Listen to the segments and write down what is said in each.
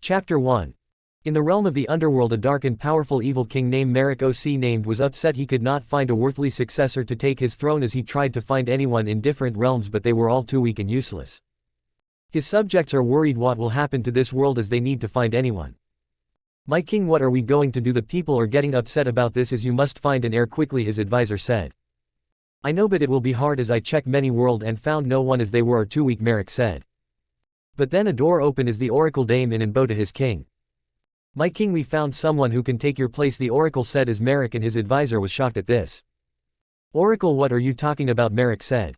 Chapter 1. In the realm of the underworld, a dark and powerful evil king named Merrick was upset he could not find a worthy successor to take his throne, as he tried to find anyone in different realms, but they were all too weak and useless. His subjects are worried what will happen to this world, as they need to find anyone. "My king, what are we going to do? The people are getting upset about this, as you must find an heir quickly," his advisor said. "I know, but it will be hard, as I checked many world and found no one, as they were too weak," Merrick said. But then a door opened as the oracle came in and bowed to his king. "My king, we found someone who can take your place," the oracle said, as Merrick and his advisor was shocked at this. "Oracle, what are you talking about?" Merrick said.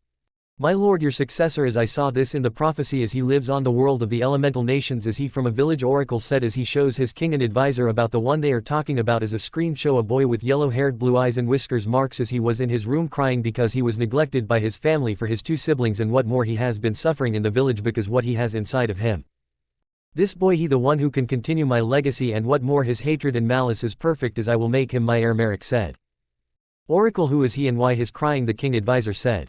"My lord, your successor, as I saw this in the prophecy, as he lives on the world of the elemental nations, as he from a village," oracle said, as he shows his king and advisor about the one they are talking about, as a screen show a boy with yellow-haired, blue eyes and whiskers marks, as he was in his room crying because he was neglected by his family for his two siblings, and what more, he has been suffering in the village because what he has inside of him. This boy, he the one who can continue my legacy, and what more, his hatred and malice is perfect, as I will make him my heir," Merrick said. "Oracle, who is he and why his crying?" the king advisor said.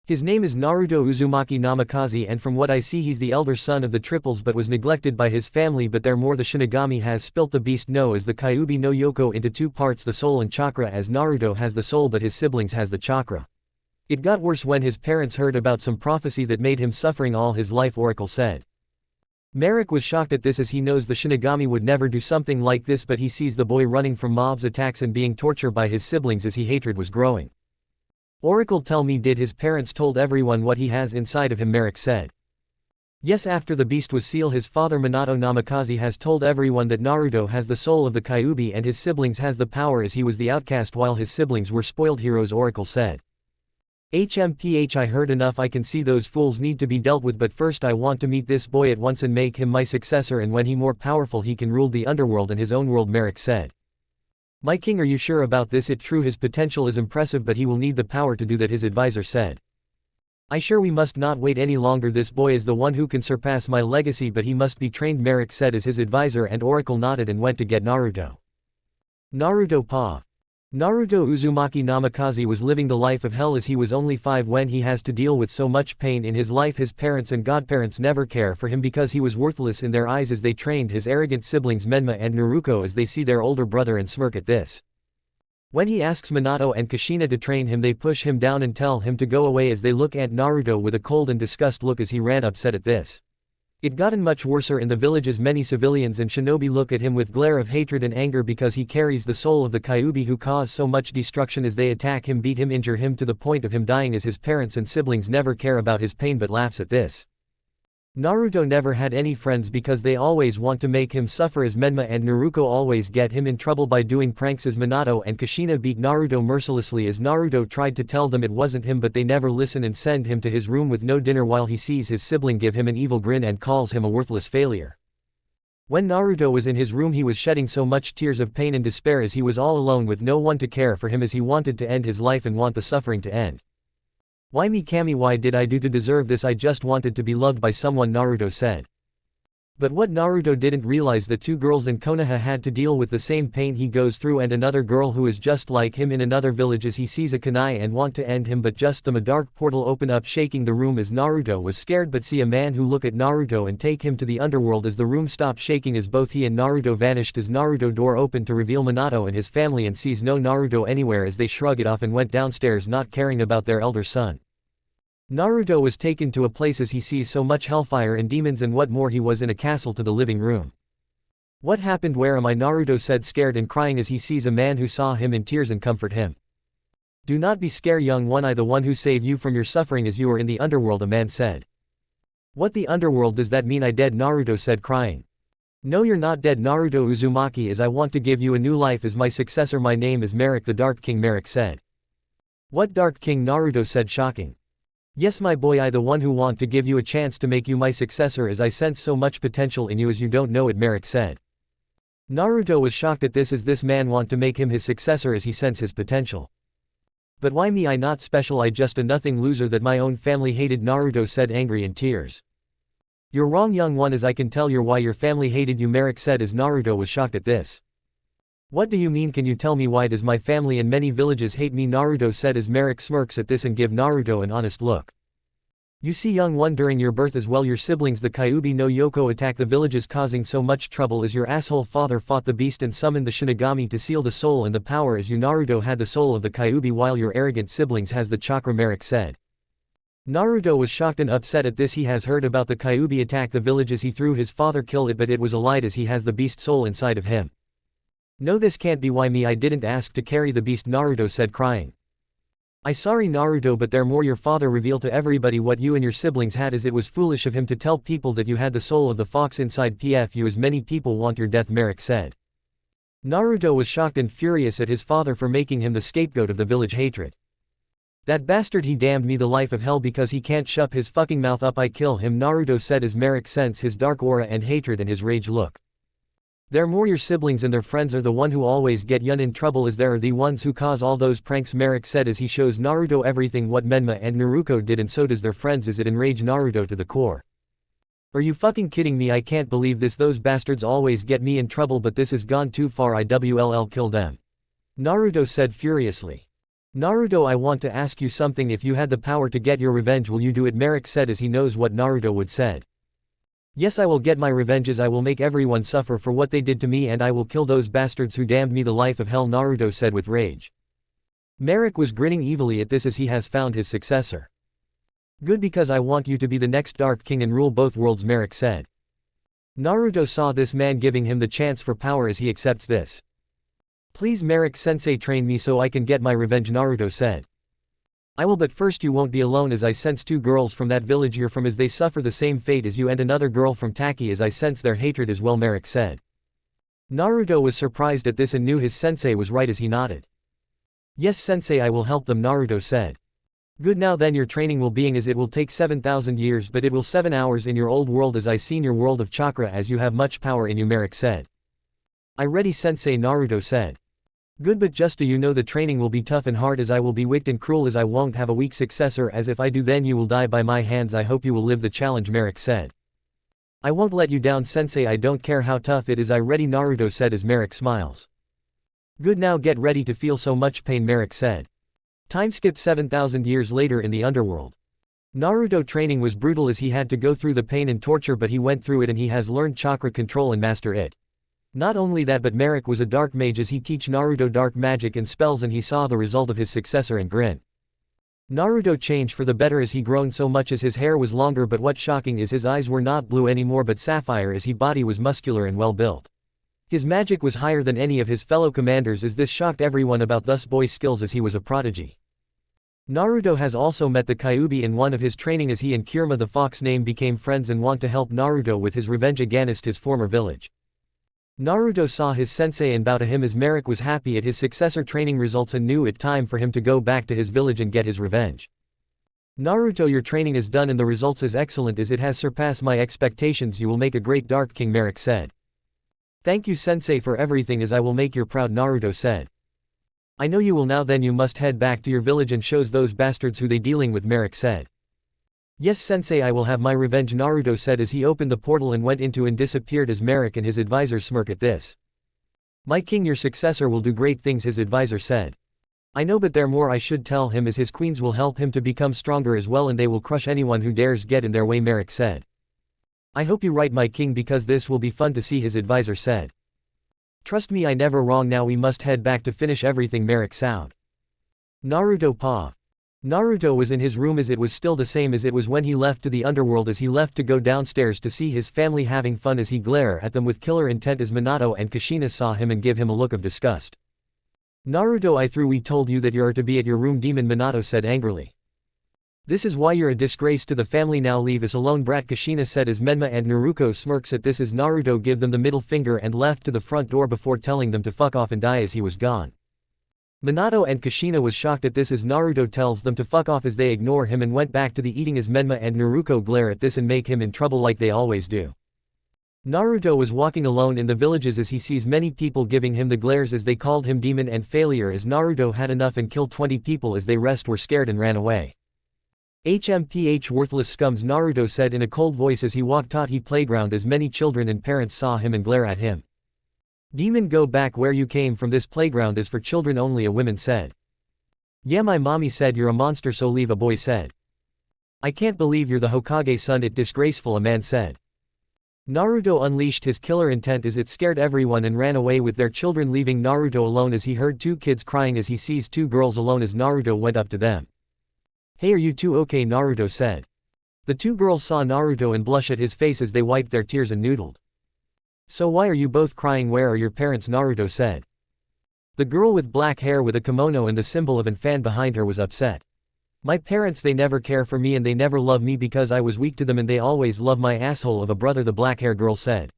"His name is Naruto Uzumaki Namikaze, and from what I see he's the elder son of the triples, but was neglected by his family, but there more the Shinigami has spilt the beast no as the Kyuubi no Yoko into two parts, the soul and chakra, as Naruto has the soul but his siblings has the chakra. It got worse when his parents heard about some prophecy that made him suffering all his life," oracle said. Merrick was shocked at this, as he knows the Shinigami would never do something like this, but he sees the boy running from mobs' attacks and being tortured by his siblings, as his hatred was growing. "Oracle, tell me, did his parents told everyone what he has inside of him?" Merrick said. "Yes, after the beast was sealed, his father Minato Namikaze has told everyone that Naruto has the soul of the Kyuubi and his siblings has the power, as he was the outcast while his siblings were spoiled heroes," oracle said. "HMPH, I heard enough. I can see those fools need to be dealt with, but first I want to meet this boy at once and make him my successor, and when he more powerful he can rule the underworld and his own world," Merrick said. "My king, are you sure about this? It true, his potential is impressive, but he will need the power to do that," his advisor said. "I sure we must not wait any longer. This boy is the one who can surpass my legacy, but he must be trained," Merrick said, as his advisor and oracle nodded and went to get Naruto. Naruto Pa. Naruto Uzumaki Namikaze was living the life of hell, as he was only 5 when he has to deal with so much pain in his life. His parents and godparents never care for him because he was worthless in their eyes, as they trained his arrogant siblings Menma and Naruto, as they see their older brother and smirk at this. When he asks Minato and Kushina to train him, they push him down and tell him to go away, as they look at Naruto with a cold and disgust look, as he ran upset at this. It gotten much worser in the village, as many civilians and shinobi look at him with glare of hatred and anger because he carries the soul of the Kyuubi who cause so much destruction, as they attack him, beat him, injure him to the point of him dying, as his parents and siblings never care about his pain but laughs at this. Naruto never had any friends because they always want to make him suffer, as Menma and Naruto always get him in trouble by doing pranks, as Minato and Kushina beat Naruto mercilessly, as Naruto tried to tell them it wasn't him, but they never listen and send him to his room with no dinner while he sees his sibling give him an evil grin and calls him a worthless failure. When Naruto was in his room, he was shedding so much tears of pain and despair, as he was all alone with no one to care for him, as he wanted to end his life and want the suffering to end. "Why me, Kami? Why did I do to deserve this? I just wanted to be loved by someone," Naruto said. But what Naruto didn't realize, that 2 girls in Konoha had to deal with the same pain he goes through, and another girl who is just like him in another village, as he sees a kunai and want to end him, but just then a dark portal open up, shaking the room, as Naruto was scared but see a man who look at Naruto and take him to the underworld, as the room stopped shaking as both he and Naruto vanished, as Naruto door opened to reveal Minato and his family, and sees no Naruto anywhere, as they shrug it off and went downstairs, not caring about their elder son. Naruto was taken to a place, as he sees so much hellfire and demons, and what more, he was in a castle, to the living room. "What happened? Where am I?" Naruto said, scared and crying, as he sees a man who saw him in tears and comfort him. "Do not be scared, young one, I the one who save you from your suffering, as you are in the underworld," a man said. "What, the underworld? Does that mean I dead?" Naruto said, crying. "No, you're not dead, Naruto Uzumaki, as I want to give you a new life as my successor. My name is Merrick, the Dark King," Merrick said. "What Dark King?" Naruto said, shocking. "Yes, my boy, I the one who want to give you a chance to make you my successor, as I sense so much potential in you, as you don't know it," Merrick said. Naruto was shocked at this, as this man want to make him his successor, as he sense his potential. "But why me? I not special, I just a nothing loser that my own family hated," Naruto said, angry in tears. "You're wrong, young one, as I can tell you're why your family hated you," Merrick said, as Naruto was shocked at this. "What do you mean? Can you tell me why does my family and many villages hate me?" Naruto said, as Merrick smirks at this and give Naruto an honest look. You see young one during your birth as well your siblings the Kyuubi no Yoko attack the villages causing so much trouble as your asshole father fought the beast and summoned the Shinigami to seal the soul and the power as you Naruto had the soul of the Kyuubi while your arrogant siblings has the chakra Merrick said. Naruto was shocked and upset at this he has heard about the Kyuubi attack the villages he threw his father kill it but it was a lie as he has the beast soul inside of him. No this can't be why me I didn't ask to carry the beast Naruto said crying. I sorry Naruto but there more your father revealed to everybody what you and your siblings had as it was foolish of him to tell people that you had the soul of the fox inside you as many people want your death Merrick said. Naruto was shocked and furious at his father for making him the scapegoat of the village hatred. That bastard he damned me the life of hell because he can't shut his fucking mouth up I kill him Naruto said as Merrick sensed his dark aura and hatred and his rage look. There more your siblings and their friends are the one who always get yun in trouble as there are the ones who cause all those pranks Merrick said as he shows Naruto everything what Menma and Naruto did and so does their friends as it enraged Naruto to the core. Are you fucking kidding me I can't believe this those bastards always get me in trouble but this has gone too far IWLL kill them. Naruto said furiously. Naruto I want to ask you something if you had the power to get your revenge will you do it Merrick said as he knows what Naruto would said. Yes I will get my revenge as I will make everyone suffer for what they did to me and I will kill those bastards who damned me the life of hell Naruto said with rage. Merrick was grinning evilly at this as he has found his successor. Good because I want you to be the next Dark King and rule both worlds Merrick said. Naruto saw this man giving him the chance for power as he accepts this. Please Merrick sensei train me so I can get my revenge Naruto said. I will but first you won't be alone as I sense two girls from that village you're from as they suffer the same fate as you and another girl from Taki as I sense their hatred as well Merrick said. Naruto was surprised at this and knew his sensei was right as he nodded. Yes sensei I will help them Naruto said. Good now then your training will being as it will take 7,000 years but it will 7 hours in your old world as I seen your world of chakra as you have much power in you Merrick said. I ready sensei Naruto said. Good but just do you know the training will be tough and hard as I will be wicked and cruel as I won't have a weak successor as if I do then you will die by my hands I hope you will live the challenge Merrick said. I won't let you down sensei I don't care how tough it is I ready Naruto said as Merrick smiles. Good now get ready to feel so much pain Merrick said. Time skipped 7,000 years later in the underworld. Naruto training was brutal as he had to go through the pain and torture but he went through it and he has learned chakra control and master it. Not only that but Merrick was a dark mage as he teach Naruto dark magic and spells and he saw the result of his successor and grin. Naruto changed for the better as he grown so much as his hair was longer but what shocking is his eyes were not blue anymore but sapphire as his body was muscular and well built. His magic was higher than any of his fellow commanders as this shocked everyone about thus boy's skills as he was a prodigy. Naruto has also met the Kyuubi in one of his training as he and Kurama the fox name became friends and want to help Naruto with his revenge against his former village. Naruto saw his sensei and bow to him as Merrick was happy at his successor training results and knew it time for him to go back to his village and get his revenge. Naruto your training is done and the results is excellent as it has surpassed my expectations you will make a great Dark King Merrick said. Thank you sensei for everything as I will make you proud Naruto said. I know you will now then you must head back to your village and shows those bastards who they dealing with Merrick said. Yes sensei I will have my revenge Naruto said as he opened the portal and went into and disappeared as Merrick and his advisor smirk at this. My king your successor will do great things his advisor said. I know but there more I should tell him as his queens will help him to become stronger as well and they will crush anyone who dares get in their way Merrick said. I hope you right my king because this will be fun to see his advisor said. Trust me I never wrong now we must head back to finish everything Merrick sound. Naruto paw. Naruto was in his room as it was still the same as it was when he left to the underworld as he left to go downstairs to see his family having fun as he glare at them with killer intent as Minato and Kushina saw him and give him a look of disgust. Naruto I thought we told you that you are to be at your room demon Minato said angrily. This is why you're a disgrace to the family now leave us alone brat Kushina said as Menma and Naruto smirks at this as Naruto give them the middle finger and left to the front door before telling them to fuck off and die as he was gone. Minato and Kushina was shocked at this as Naruto tells them to fuck off as they ignore him and went back to the eating as Menma and Naruto glare at this and make him in trouble like they always do. Naruto was walking alone in the villages as he sees many people giving him the glares as they called him demon and failure as Naruto had enough and killed 20 people as they rest were scared and ran away. HMPH worthless scums Naruto said in a cold voice as he walked toward he playground as many children and parents saw him and glare at him. Demon go back where you came from this playground is for children only a woman said. Yeah my mommy said you're a monster so leave a boy said. I can't believe you're the Hokage's son, it's disgraceful, a man said. Naruto unleashed his killer intent as it scared everyone and ran away with their children, leaving Naruto alone as he heard two kids crying as he sees two girls alone as Naruto went up to them. Hey, are you two okay? Naruto said. The two girls saw Naruto and blushed at his face as they wiped their tears and noodled. So why are you both crying? Where are your parents? Naruto said. The girl with black hair with a kimono and the symbol of an fan behind her was upset. My parents, they never care for me and they never love me because I was weak to them and they always love my asshole of a brother, the black hair girl said.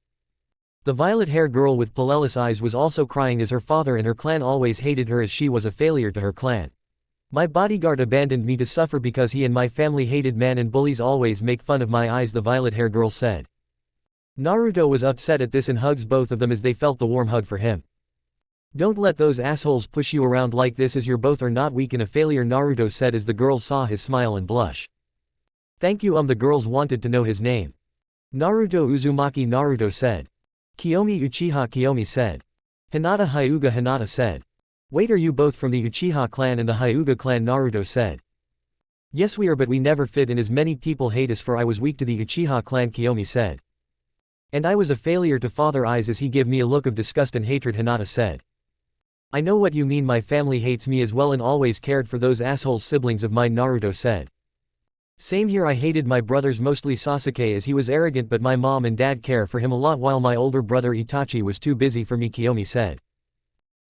The violet hair girl with paleless eyes was also crying as her father and her clan always hated her as she was a failure to her clan. My bodyguard abandoned me to suffer because he and my family hated man and bullies always make fun of my eyes, the violet hair girl said. Naruto was upset at this and hugs both of them as they felt the warm hug for him. Don't let those assholes push you around like this as you're both are not weak and a failure, Naruto said as the girls saw his smile and blush. Thank you. The girls wanted to know his name. Naruto Uzumaki, Naruto said. Kiyomi Uchiha, Kiyomi said. Hinata Hyuga, Hinata said. Wait, are you both from the Uchiha clan and the Hyuga clan? Naruto said. Yes we are, but we never fit in as many people hate us for I was weak to the Uchiha clan, Kiyomi said. And I was a failure to father eyes as he gave me a look of disgust and hatred, Hinata said. I know what you mean, my family hates me as well and always cared for those asshole siblings of mine, Naruto said. Same here, I hated my brothers, mostly Sasuke as he was arrogant, but my mom and dad care for him a lot while my older brother Itachi was too busy for me, Kiyomi said.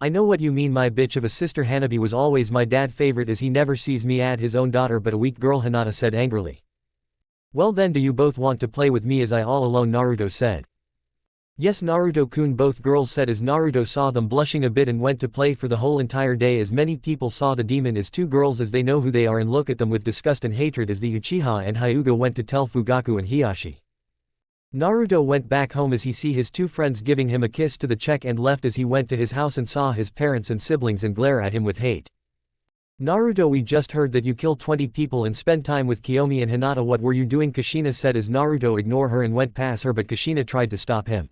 I know what you mean, my bitch of a sister Hanabi was always my dad favorite as he never sees me add his own daughter but a weak girl, Hinata said angrily. Well then, do you both want to play with me as I all alone? Naruto said. Yes Naruto-kun, both girls said as Naruto saw them blushing a bit and went to play for the whole entire day as many people saw the demon as two girls as they know who they are and look at them with disgust and hatred as the Uchiha and Hyuga went to tell Fugaku and Hiashi. Naruto went back home as he see his two friends giving him a kiss to the cheek and left as he went to his house and saw his parents and siblings and glare at him with hate. Naruto, we just heard that you killed 20 people and spent time with Kiyomi and Hinata, what were you doing? Kushina said as Naruto ignored her and went past her but Kushina tried to stop him.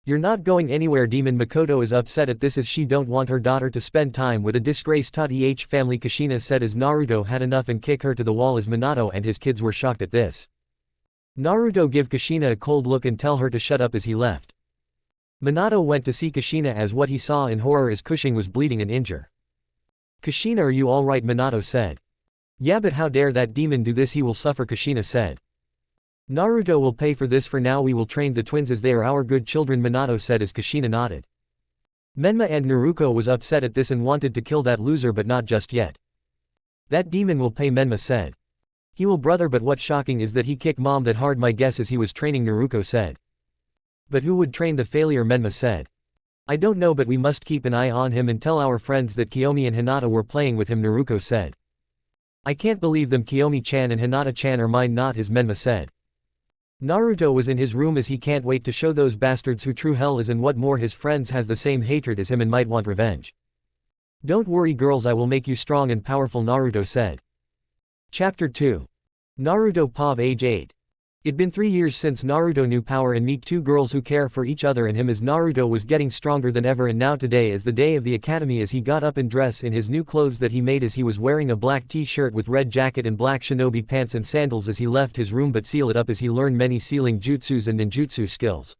You're not going anywhere. Demon Makoto is upset at this as she don't want her daughter to spend time with a disgraced Tadh family, Kushina said as Naruto had enough and kicked her to the wall as Minato and his kids were shocked at this. Naruto give Kushina a cold look and tell her to shut up as he left. Minato went to see Kushina as what he saw in horror as Cushing was bleeding and injured. Kushina, are you alright? Minato said. Yeah, but how dare that demon do this? He will suffer, Kushina said. Naruto will pay for this. For now we will train the twins as they are our good children, Minato said as Kushina nodded. Menma and Naruto was upset at this and wanted to kill that loser but not just yet. That demon will pay, Menma said. He will, brother, but what's shocking is that he kicked mom that hard, my guess is he was training, Naruto said. But who would train the failure? Menma said. I don't know, but we must keep an eye on him and tell our friends that Kiyomi and Hinata were playing with him, Naruto said. I can't believe them, Kiyomi-chan and Hinata-chan are mine, not his, Menma said. Naruto was in his room as he can't wait to show those bastards who true hell is and what more his friends has the same hatred as him and might want revenge. Don't worry girls, I will make you strong and powerful, Naruto said. Chapter 2. Naruto Pav age 8. It'd been 3 years since Naruto knew power and meet two girls who care for each other and him as Naruto was getting stronger than ever, and now today is the day of the academy as he got up and dressed in his new clothes that he made as he was wearing a black t-shirt with red jacket and black shinobi pants and sandals as he left his room but seal it up as he learned many sealing jutsus and ninjutsu skills.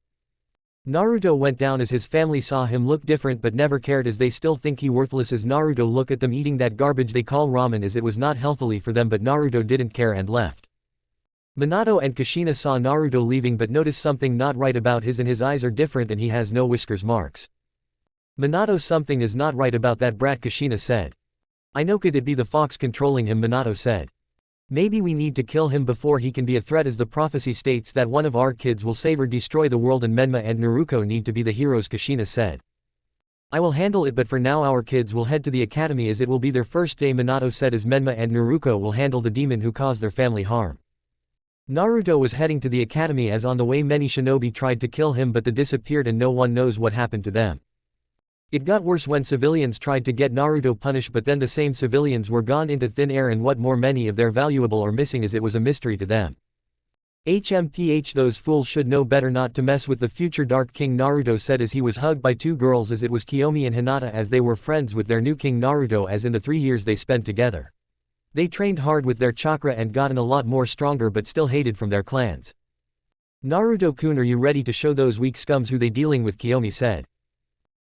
Naruto went down as his family saw him look different but never cared as they still think he worthless as Naruto look at them eating that garbage they call ramen as it was not healthily for them, but Naruto didn't care and left. Minato and Kushina saw Naruto leaving but noticed something not right about his eyes are different and he has no whiskers marks. Minato, something is not right about that brat, Kushina said. I know, could it be the fox controlling him? Minato said. Maybe we need to kill him before he can be a threat as the prophecy states that one of our kids will save or destroy the world and Menma and Naruto need to be the heroes, Kushina said. I will handle it, but for now our kids will head to the academy as it will be their first day, Minato said as Menma and Naruto will handle the demon who caused their family harm. Naruto was heading to the academy as on the way many shinobi tried to kill him but they disappeared and no one knows what happened to them. It got worse when civilians tried to get Naruto punished but then the same civilians were gone into thin air and what more many of their valuable are missing as it was a mystery to them. HMPH, those fools should know better not to mess with the future Dark King, Naruto said as he was hugged by two girls as it was Kiyomi and Hinata as they were friends with their new king Naruto as in the 3 years they spent together. They trained hard with their chakra and gotten a lot more stronger but still hated from their clans. Naruto-kun, are you ready to show those weak scums who they dealing with? Kiyomi said.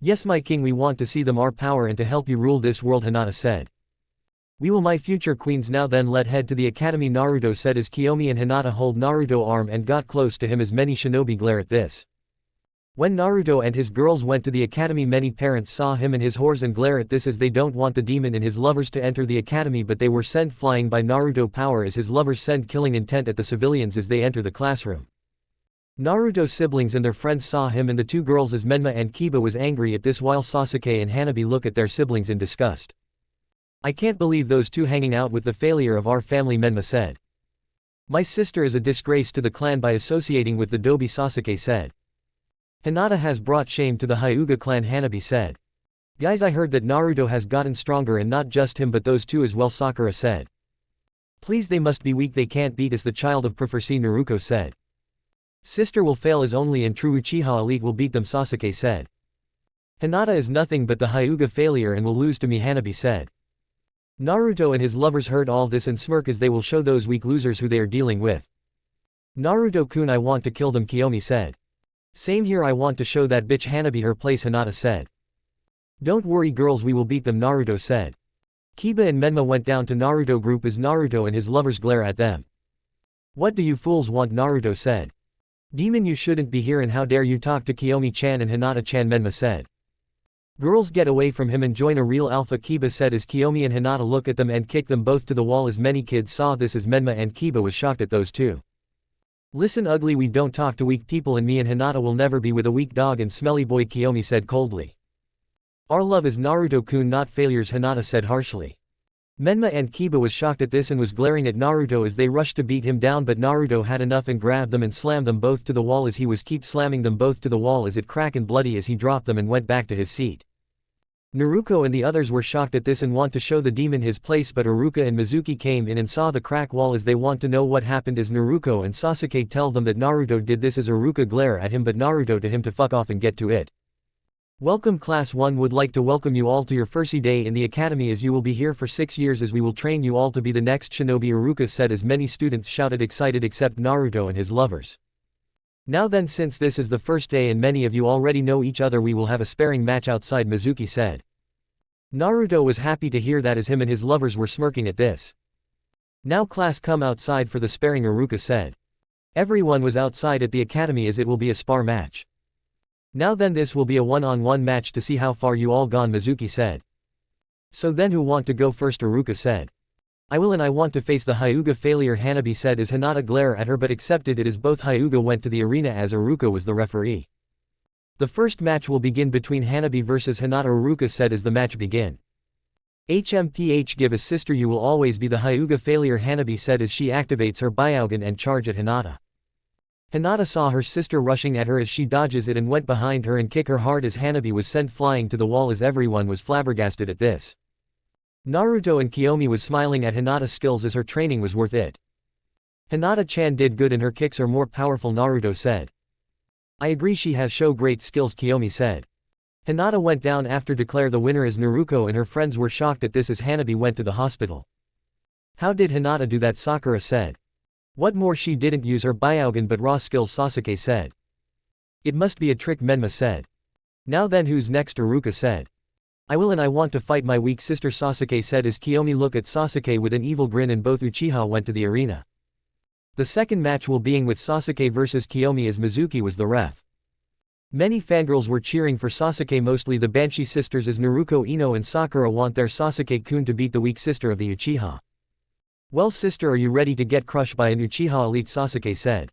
Yes my king, we want to see them our power and to help you rule this world, Hinata said. We will my future queens. Now then let head to the academy, Naruto said as Kiyomi and Hinata hold Naruto arm and got close to him as many shinobi glare at this. When Naruto and his girls went to the academy, many parents saw him and his whores and glare at this as they don't want the demon and his lovers to enter the academy, but they were sent flying by Naruto power as his lovers send killing intent at the civilians as they enter the classroom. Naruto's siblings and their friends saw him and the two girls as Menma and Kiba was angry at this while Sasuke and Hanabi look at their siblings in disgust. I can't believe those two hanging out with the failure of our family, Menma said. My sister is a disgrace to the clan by associating with the Dobi, Sasuke said. Hinata has brought shame to the Hyuga clan, Hanabi said. Guys, I heard that Naruto has gotten stronger and not just him but those two as well, Sakura said. Please, they must be weak, they can't beat us, the child of Prophecy, Naruto said. Sister will fail as only in true Uchiha elite will beat them, Sasuke said. Hinata is nothing but the Hyuga failure and will lose to me, Hanabi said. Naruto and his lovers heard all this and smirk as they will show those weak losers who they are dealing with. Naruto-kun, I want to kill them, Kiyomi said. Same here, I want to show that bitch Hanabi her place, Hinata said. Don't worry girls, we will beat them, Naruto said. Kiba and Menma went down to Naruto group as Naruto and his lovers glare at them. What do you fools want? Naruto said. Demon, you shouldn't be here and how dare you talk to Kiyomi-chan and Hinata-chan, Menma said. Girls, get away from him and join a real alpha, Kiba said as Kiyomi and Hinata look at them and kick them both to the wall as many kids saw this as Menma and Kiba was shocked at those two. Listen ugly, we don't talk to weak people and me and Hinata will never be with a weak dog and smelly boy, Kiyomi said coldly. Our love is Naruto-kun, not failures, Hinata said harshly. Menma and Kiba was shocked at this and was glaring at Naruto as they rushed to beat him down, but Naruto had enough and grabbed them and slammed them both to the wall as he was keep slamming them both to the wall as it cracked and bloody as he dropped them and went back to his seat. Naruto and the others were shocked at this and want to show the demon his place, but Iruka and Mizuki came in and saw the crack wall as they want to know what happened as Naruto and Sasuke tell them that Naruto did this as Iruka glare at him, but Naruto to him to fuck off and get to it. Welcome class 1, would like to welcome you all to your first day in the academy as you will be here for 6 years as we will train you all to be the next shinobi, Iruka said as many students shouted excited except Naruto and his lovers. Now then, since this is the first day and many of you already know each other, we will have a sparring match outside, Mizuki said. Naruto was happy to hear that as him and his lovers were smirking at this. Now class, come outside for the sparring, Iruka said. Everyone was outside at the academy as it will be a spar match. Now then, this will be a one-on-one match to see how far you all gone, Mizuki said. So then who want to go first, Iruka said. I will, and I want to face the Hyuga failure, Hanabi said as Hinata glare at her but accepted it as both Hyuga went to the arena as Iruka was the referee. The first match will begin between Hanabi versus Hinata, Iruka said as the match begin. HMPH, give us sister, you will always be the Hyuga failure, Hanabi said as she activates her Byakugan and charge at Hinata. Hinata saw her sister rushing at her as she dodges it and went behind her and kick her hard as Hanabi was sent flying to the wall as everyone was flabbergasted at this. Naruto and Kiyomi was smiling at Hinata's skills as her training was worth it. Hinata-chan did good and her kicks are more powerful, Naruto said. I agree, she has show great skills, Kiyomi said. Hinata went down after declare the winner as Naruto and her friends were shocked at this as Hanabi went to the hospital. How did Hinata do that, Sakura said. What more, she didn't use her Byakugan but raw skills, Sasuke said. It must be a trick, Menma said. Now then, who's next, Iruka said. I will, and I want to fight my weak sister, Sasuke said as Kiyomi looked at Sasuke with an evil grin and both Uchiha went to the arena. The second match will being with Sasuke versus Kiyomi as Mizuki was the ref. Many fangirls were cheering for Sasuke, mostly the Banshee sisters as Naruto, Ino and Sakura want their Sasuke-kun to beat the weak sister of the Uchiha. Well sister, are you ready to get crushed by an Uchiha elite, Sasuke said.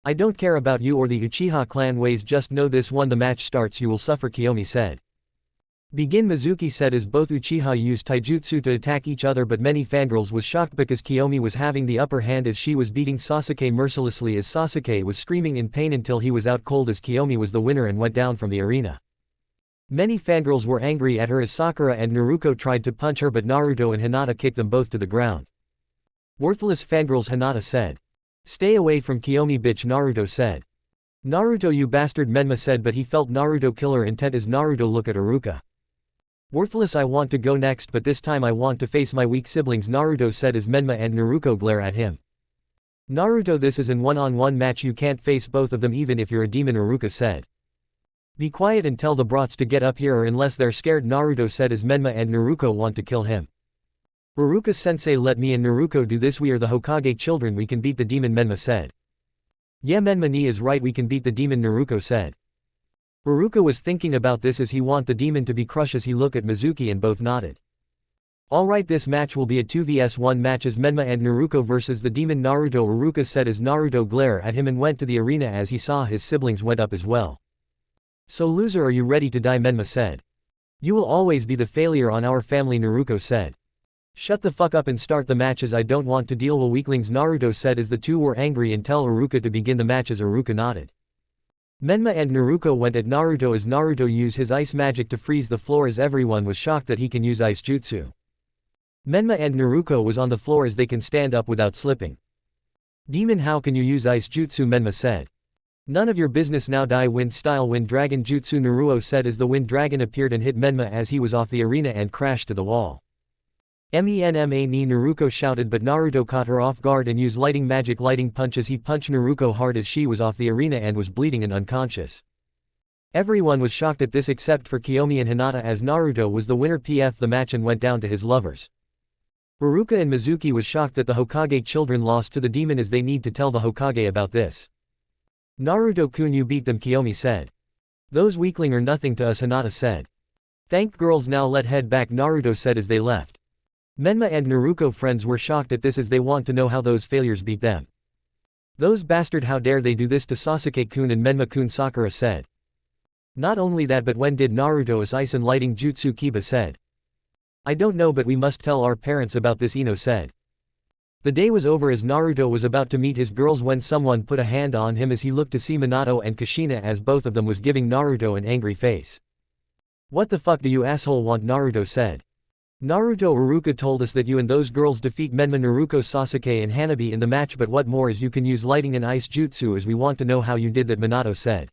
I don't care about you or the Uchiha clan ways, just know this, when the match starts you will suffer, Kiyomi said. Begin, Mizuki said as both Uchiha used taijutsu to attack each other, but many fangirls was shocked because Kiyomi was having the upper hand as she was beating Sasuke mercilessly as Sasuke was screaming in pain until he was out cold as Kiyomi was the winner and went down from the arena. Many fangirls were angry at her as Sakura and Naruto tried to punch her but Naruto and Hinata kicked them both to the ground. Worthless fangirls, Hinata said. Stay away from Kiyomi, bitch, Naruto said. Naruto, you bastard, Menma said, but he felt Naruto killer intent as Naruto looked at Iruka. Worthless, I want to go next, but this time I want to face my weak siblings, Naruto said as Menma and Naruto glare at him. Naruto, this is an one-on-one match, you can't face both of them even if you're a demon, Iruka said. Be quiet and tell the brats to get up here or unless they're scared, Naruto said as Menma and Naruto want to kill him. Iruka-sensei, let me and Naruto do this, we are the Hokage children, we can beat the demon, Menma said. Yeah, Menma ni is right, we can beat the demon, Naruto said. Iruka was thinking about this as he want the demon to be crushed as he looked at Mizuki and both nodded. Alright, this match will be a 2vs1 match as Menma and Naruto versus the demon, Naruto, Iruka said as Naruto glared at him and went to the arena as he saw his siblings went up as well. So loser, are you ready to die, Menma said. You will always be the failure on our family, Naruto said. Shut the fuck up and start the match as I don't want to deal with weaklings, Naruto said as the two were angry and tell Iruka to begin the match as Iruka nodded. Menma and Naruto went at Naruto as Naruto used his ice magic to freeze the floor as everyone was shocked that he can use ice jutsu. Menma and Naruto was on the floor as they can stand up without slipping. Demon, how can you use ice jutsu, Menma said. None of your business, now die wind style wind dragon jutsu, Naruto said as the wind dragon appeared and hit Menma as he was off the arena and crashed to the wall. Menma ni, Naruto shouted, but Naruto caught her off guard and used lighting magic lighting punch as he punched Naruto hard as she was off the arena and was bleeding and unconscious. Everyone was shocked at this except for Kiyomi and Hinata as Naruto was the winner of the match and went down to his lovers. Iruka and Mizuki was shocked that the Hokage children lost to the demon as they need to tell the Hokage about this. Naruto-kun, you beat them, Kiyomi said. Those weakling are nothing to us, Hinata said. Thank girls, now let head back, Naruto said as they left. Menma and Naruto friends were shocked at this as they want to know how those failures beat them. Those bastard, how dare they do this to Sasuke-kun and Menma-kun, Sakura said. Not only that, but when did Naruto's ice and lighting jutsu, Kiba said. I don't know, but we must tell our parents about this, Ino said. The day was over as Naruto was about to meet his girls when someone put a hand on him as he looked to see Minato and Kushina as both of them was giving Naruto an angry face. What the fuck do you asshole want, Naruto said. Naruto, Iruka told us that you and those girls defeat Menma, Naruto, Sasuke and Hanabi in the match, but what more is you can use lighting and ice jutsu as we want to know how you did that, Minato said.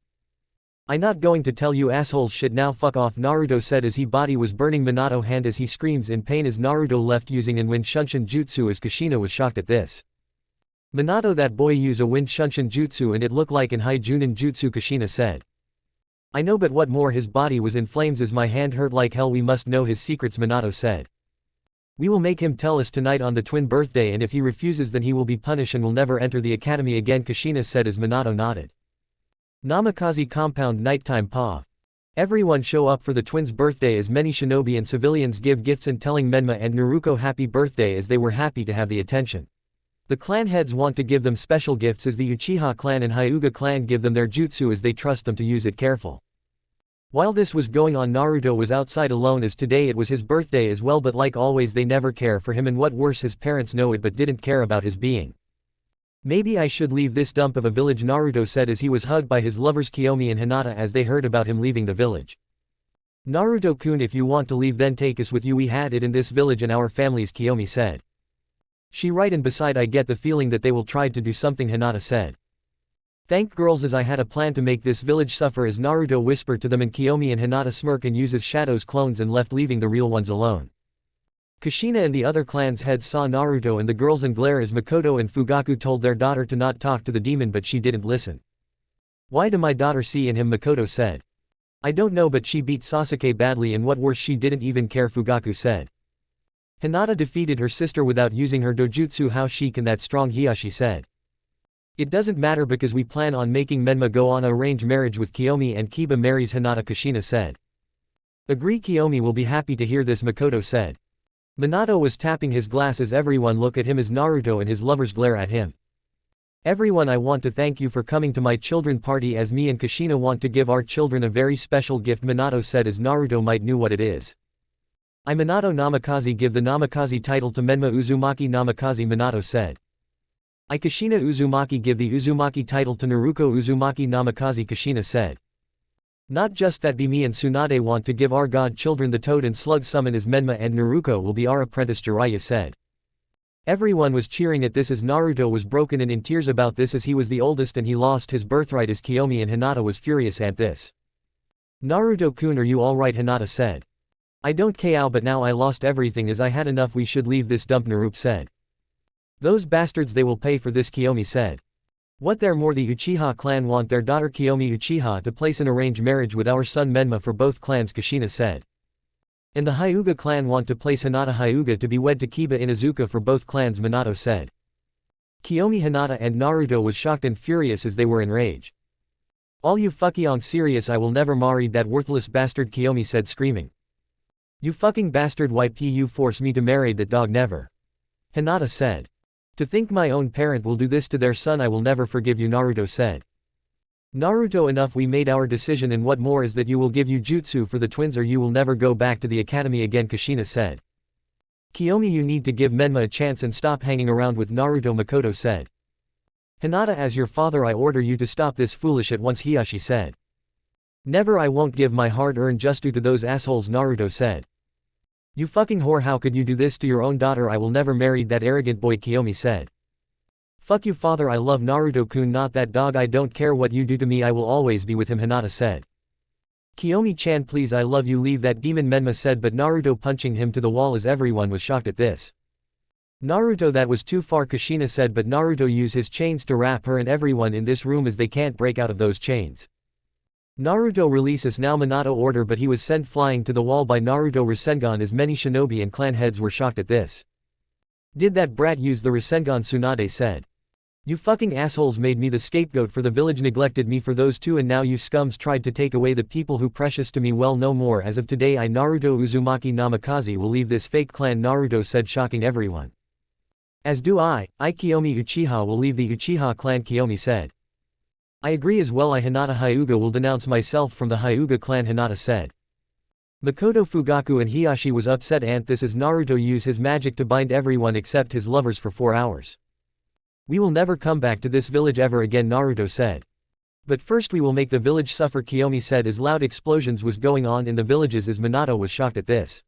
I not going to tell you assholes shit, now fuck off, Naruto said as his body was burning Minato hand as he screams in pain as Naruto left using an wind shunshin jutsu as Kushina was shocked at this. Minato, that boy use a wind shunshin jutsu and it looked like an high junin jutsu, Kushina said. I know, but what more, his body was in flames as my hand hurt like hell, we must know his secrets, Minato said. We will make him tell us tonight on the twin birthday, and if he refuses then he will be punished and will never enter the academy again, Kushina said as Minato nodded. Namikaze compound, nighttime pa. Everyone show up for the twins' birthday as many shinobi and civilians give gifts and telling Menma and Naruto happy birthday as they were happy to have the attention. The clan heads want to give them special gifts as the Uchiha clan and Hyuga clan give them their jutsu as they trust them to use it careful. While this was going on, Naruto was outside alone as today it was his birthday as well, but like always they never care for him and what worse, his parents know it but didn't care about his being. Maybe I should leave this dump of a village, Naruto said as he was hugged by his lovers Kiyomi and Hinata as they heard about him leaving the village. Naruto-kun, if you want to leave then take us with you, we had it in this village and our families, Kiyomi said. She right, and beside I get the feeling that they will try to do something, Hinata said. Thank girls, as I had a plan to make this village suffer, as Naruto whispered to them and Kiyomi and Hinata smirk and uses shadows clones and left leaving the real ones alone. Kushina and the other clan's heads saw Naruto and the girls and glare as Makoto and Fugaku told their daughter to not talk to the demon, but she didn't listen. Why do my daughter see in him, Makoto said. I don't know, but she beat Sasuke badly and what worse she didn't even care, Fugaku said. Hinata defeated her sister without using her dojutsu, how she can that strong, Hiyashi said. It doesn't matter because we plan on making Menma go on a arranged marriage with Kiyomi and Kiba marries Hinata, Kushina said. Agree, Kiyomi will be happy to hear this, Makoto said. Minato was tapping his glass as everyone look at him as Naruto and his lovers glare at him. Everyone, I want to thank you for coming to my children party as me and Kushina want to give our children a very special gift, Minato said as Naruto might knew what it is. I, Minato Namikaze, give the Namikaze title to Menma Uzumaki Namikaze, Minato said. I, Kushina Uzumaki, give the Uzumaki title to Naruto Uzumaki Namikaze, Kushina said. Not just that, be me and Tsunade want to give our god children the toad and slug summon as Menma and Naruto will be our apprentice, Jiraiya said. Everyone was cheering at this as Naruto was broken and in tears about this as he was the oldest and he lost his birthright as Kiyomi and Hinata was furious at this. Naruto-kun, are you alright, Hinata said. I don't KO but now I lost everything as I had enough we should leave this dump Naruto said. Those bastards they will pay for this Kiyomi said. What there more the Uchiha clan want their daughter Kiyomi Uchiha to place an arranged marriage with our son Menma for both clans Kushina said. And the Hyuga clan want to place Hinata Hyuga to be wed to Kiba Inuzuka for both clans Minato said. Kiyomi Hinata and Naruto was shocked and furious as they were in rage. All you fucky on serious I will never marry that worthless bastard Kiyomi said screaming. You fucking bastard you force me to marry that dog never. Hinata said. To think my own parent will do this to their son I will never forgive you Naruto said. Naruto enough we made our decision and what more is that you will give you jutsu for the twins or you will never go back to the academy again Kushina said. Kiyomi you need to give Menma a chance and stop hanging around with Naruto Makoto said. Hinata as your father I order you to stop this foolish at once Hiyashi said. Never I won't give my hard-earned justu to those assholes Naruto said. You fucking whore how could you do this to your own daughter I will never marry that arrogant boy Kiyomi said. Fuck you father I love Naruto-kun not that dog I don't care what you do to me I will always be with him Hinata said. Kiyomi-chan please I love you leave that demon Menma said but Naruto punching him to the wall as everyone was shocked at this. Naruto that was too far Kushina said but Naruto use his chains to wrap her and everyone in this room as they can't break out of those chains. Naruto releases now Minato order but he was sent flying to the wall by Naruto Rasengan as many shinobi and clan heads were shocked at this. Did that brat use the Rasengan Tsunade said. You fucking assholes made me the scapegoat for the village neglected me for those two and now you scums tried to take away the people who precious to me well no more as of today I Naruto Uzumaki Namikaze will leave this fake clan Naruto said shocking everyone. As do I Kiyomi Uchiha will leave the Uchiha clan Kiyomi said. I agree as well I Hinata Hyuga will denounce myself from the Hyuga clan Hinata said. Makoto Fugaku and Hiyashi was upset and this as Naruto use his magic to bind everyone except his lovers for 4 hours. We will never come back to this village ever again Naruto said. But first we will make the village suffer Kiyomi said as loud explosions was going on in the villages as Minato was shocked at this.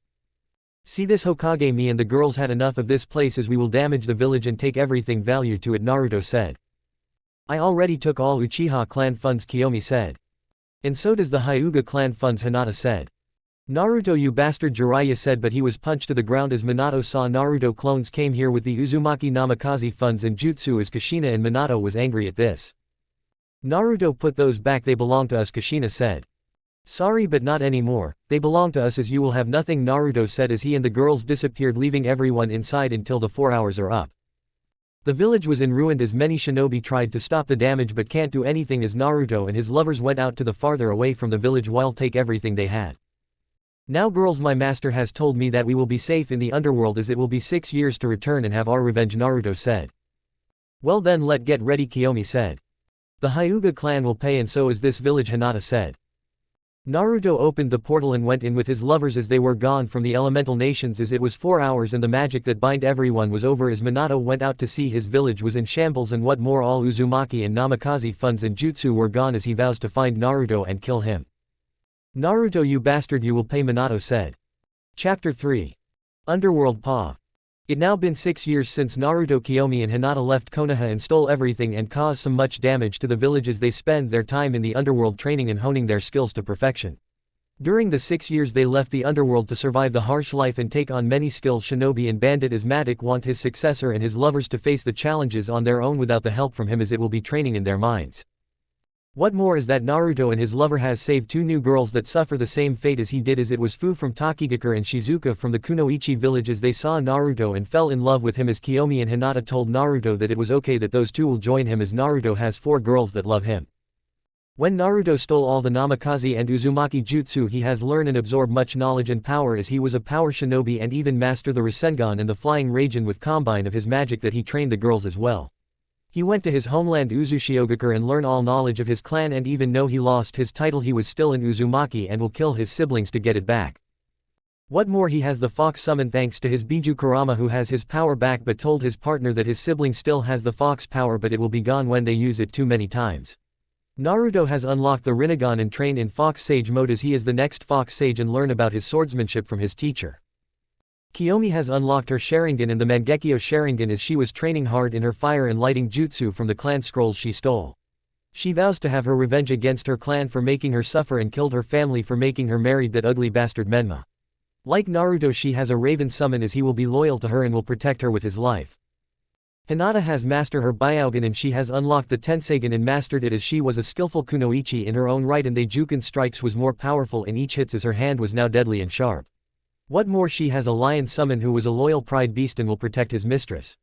See this Hokage me and the girls had enough of this place as we will damage the village and take everything value to it Naruto said. I already took all Uchiha clan funds Kiyomi said. And so does the Hyuga clan funds Hinata said. Naruto you bastard Jiraiya said but he was punched to the ground as Minato saw Naruto clones came here with the Uzumaki Namikaze funds and jutsu as Kushina and Minato was angry at this. Naruto put those back they belong to us Kushina said. Sorry but not anymore, they belong to us as you will have nothing Naruto said as he and the girls disappeared leaving everyone inside until the 4 hours are up. The village was in ruin as many shinobi tried to stop the damage but can't do anything as Naruto and his lovers went out to the farther away from the village while take everything they had. Now girls my master has told me that we will be safe in the underworld as it will be 6 years to return and have our revenge Naruto said. Well then let get ready Kiyomi said. The Hyuga clan will pay and so is this village Hinata said. Naruto opened the portal and went in with his lovers as they were gone from the elemental nations as it was 4 hours and the magic that bind everyone was over as Minato went out to see his village was in shambles and what more all Uzumaki and Namikaze funds and jutsu were gone as he vows to find Naruto and kill him. Naruto you bastard you will pay Minato said. Chapter 3. Underworld POV. It now been 6 years since Naruto Kiyomi and Hinata left Konoha and stole everything and caused some much damage to the village as they spend their time in the underworld training and honing their skills to perfection. During the 6 years they left the underworld to survive the harsh life and take on many skills shinobi and bandit as Matic want his successor and his lovers to face the challenges on their own without the help from him as it will be training in their minds. What more is that Naruto and his lover has saved 2 new girls that suffer the same fate as he did as it was Fu from Takigakure and Shizuka from the Kunoichi village as they saw Naruto and fell in love with him as Kiyomi and Hinata told Naruto that it was okay that those 2 will join him as Naruto has 4 girls that love him. When Naruto stole all the Namikaze and Uzumaki jutsu he has learned and absorbed much knowledge and power as he was a power shinobi and even master the Rasengan and the flying Raijin with combine of his magic that he trained the girls as well. He went to his homeland Uzushiogakure and learned all knowledge of his clan and even though he lost his title he was still in Uzumaki and will kill his siblings to get it back. What more he has the fox summon thanks to his Biju Kurama who has his power back but told his partner that his sibling still has the fox power but it will be gone when they use it too many times. Naruto has unlocked the Rinnegan and trained in Fox Sage mode as he is the next Fox Sage and learn about his swordsmanship from his teacher. Kiyomi has unlocked her Sharingan and the Mangekyo Sharingan as she was training hard in her fire and lighting jutsu from the clan scrolls she stole. She vows to have her revenge against her clan for making her suffer and killed her family for making her married that ugly bastard Menma. Like Naruto, she has a raven summon as he will be loyal to her and will protect her with his life. Hinata has mastered her Byakugan and she has unlocked the Tensegan and mastered it as she was a skillful kunoichi in her own right, and the Juken strikes was more powerful in each hits as her hand was now deadly and sharp. What more, she has a lion summon who was a loyal pride beast and will protect his mistress.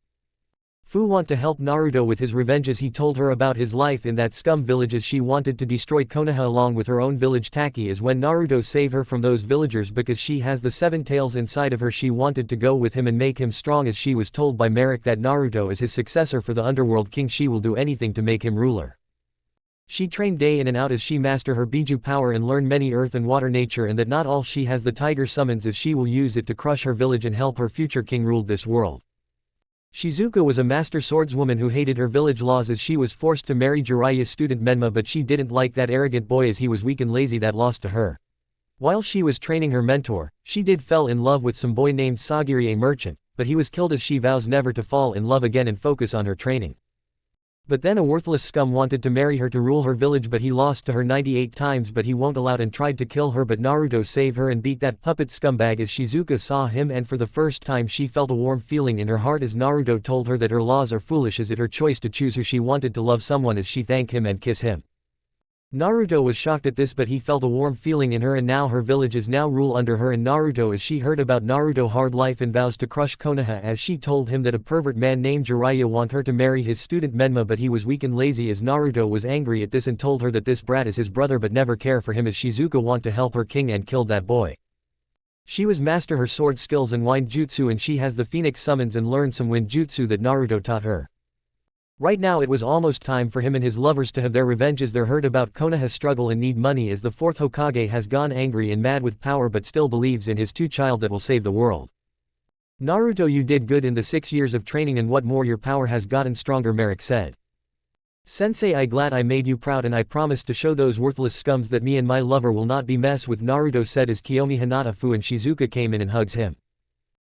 Fu want to help Naruto with his revenge as he told her about his life in that scum village as she wanted to destroy Konoha along with her own village. Taki is when Naruto save her from those villagers because she has the 7 tails inside of her. She wanted to go with him and make him strong as she was told by Merrick that Naruto is his successor for the Underworld King. She will do anything to make him ruler. She trained day in and out as she master her Biju power and learn many earth and water nature, and that not all she has the tiger summons as she will use it to crush her village and help her future king rule this world. Shizuka was a master swordswoman who hated her village laws as she was forced to marry Jiraiya's student Menma, but she didn't like that arrogant boy as he was weak and lazy that lost to her. While she was training her mentor, she did fell in love with some boy named Sagiri, a merchant, but he was killed as she vows never to fall in love again and focus on her training. But then a worthless scum wanted to marry her to rule her village, but he lost to her 98 times, but he won't allow it and tried to kill her, but Naruto saved her and beat that puppet scumbag as Shizuka saw him, and for the first time she felt a warm feeling in her heart as Naruto told her that her laws are foolish as it her choice to choose who she wanted to love someone as she thanked him and kiss him. Naruto was shocked at this, but he felt a warm feeling in her, and now her village is now rule under her and Naruto as she heard about Naruto hard life and vows to crush Konoha as she told him that a pervert man named Jiraiya want her to marry his student Menma, but he was weak and lazy as Naruto was angry at this and told her that this brat is his brother but never care for him as Shizuka want to help her king and killed that boy. She was master her sword skills and wind jutsu, and she has the phoenix summons and learned some wind jutsu that Naruto taught her. Right now it was almost time for him and his lovers to have their revenge as they're heard about Konoha's struggle and need money as the 4th Hokage has gone angry and mad with power but still believes in his 2 child that will save the world. Naruto, you did good in the 6 years of training, and what more, your power has gotten stronger, Merrick said. Sensei, I glad I made you proud, and I promise to show those worthless scums that me and my lover will not be mess with, Naruto said as Kiyomi, Hinata, Fu and Shizuka came in and hugs him.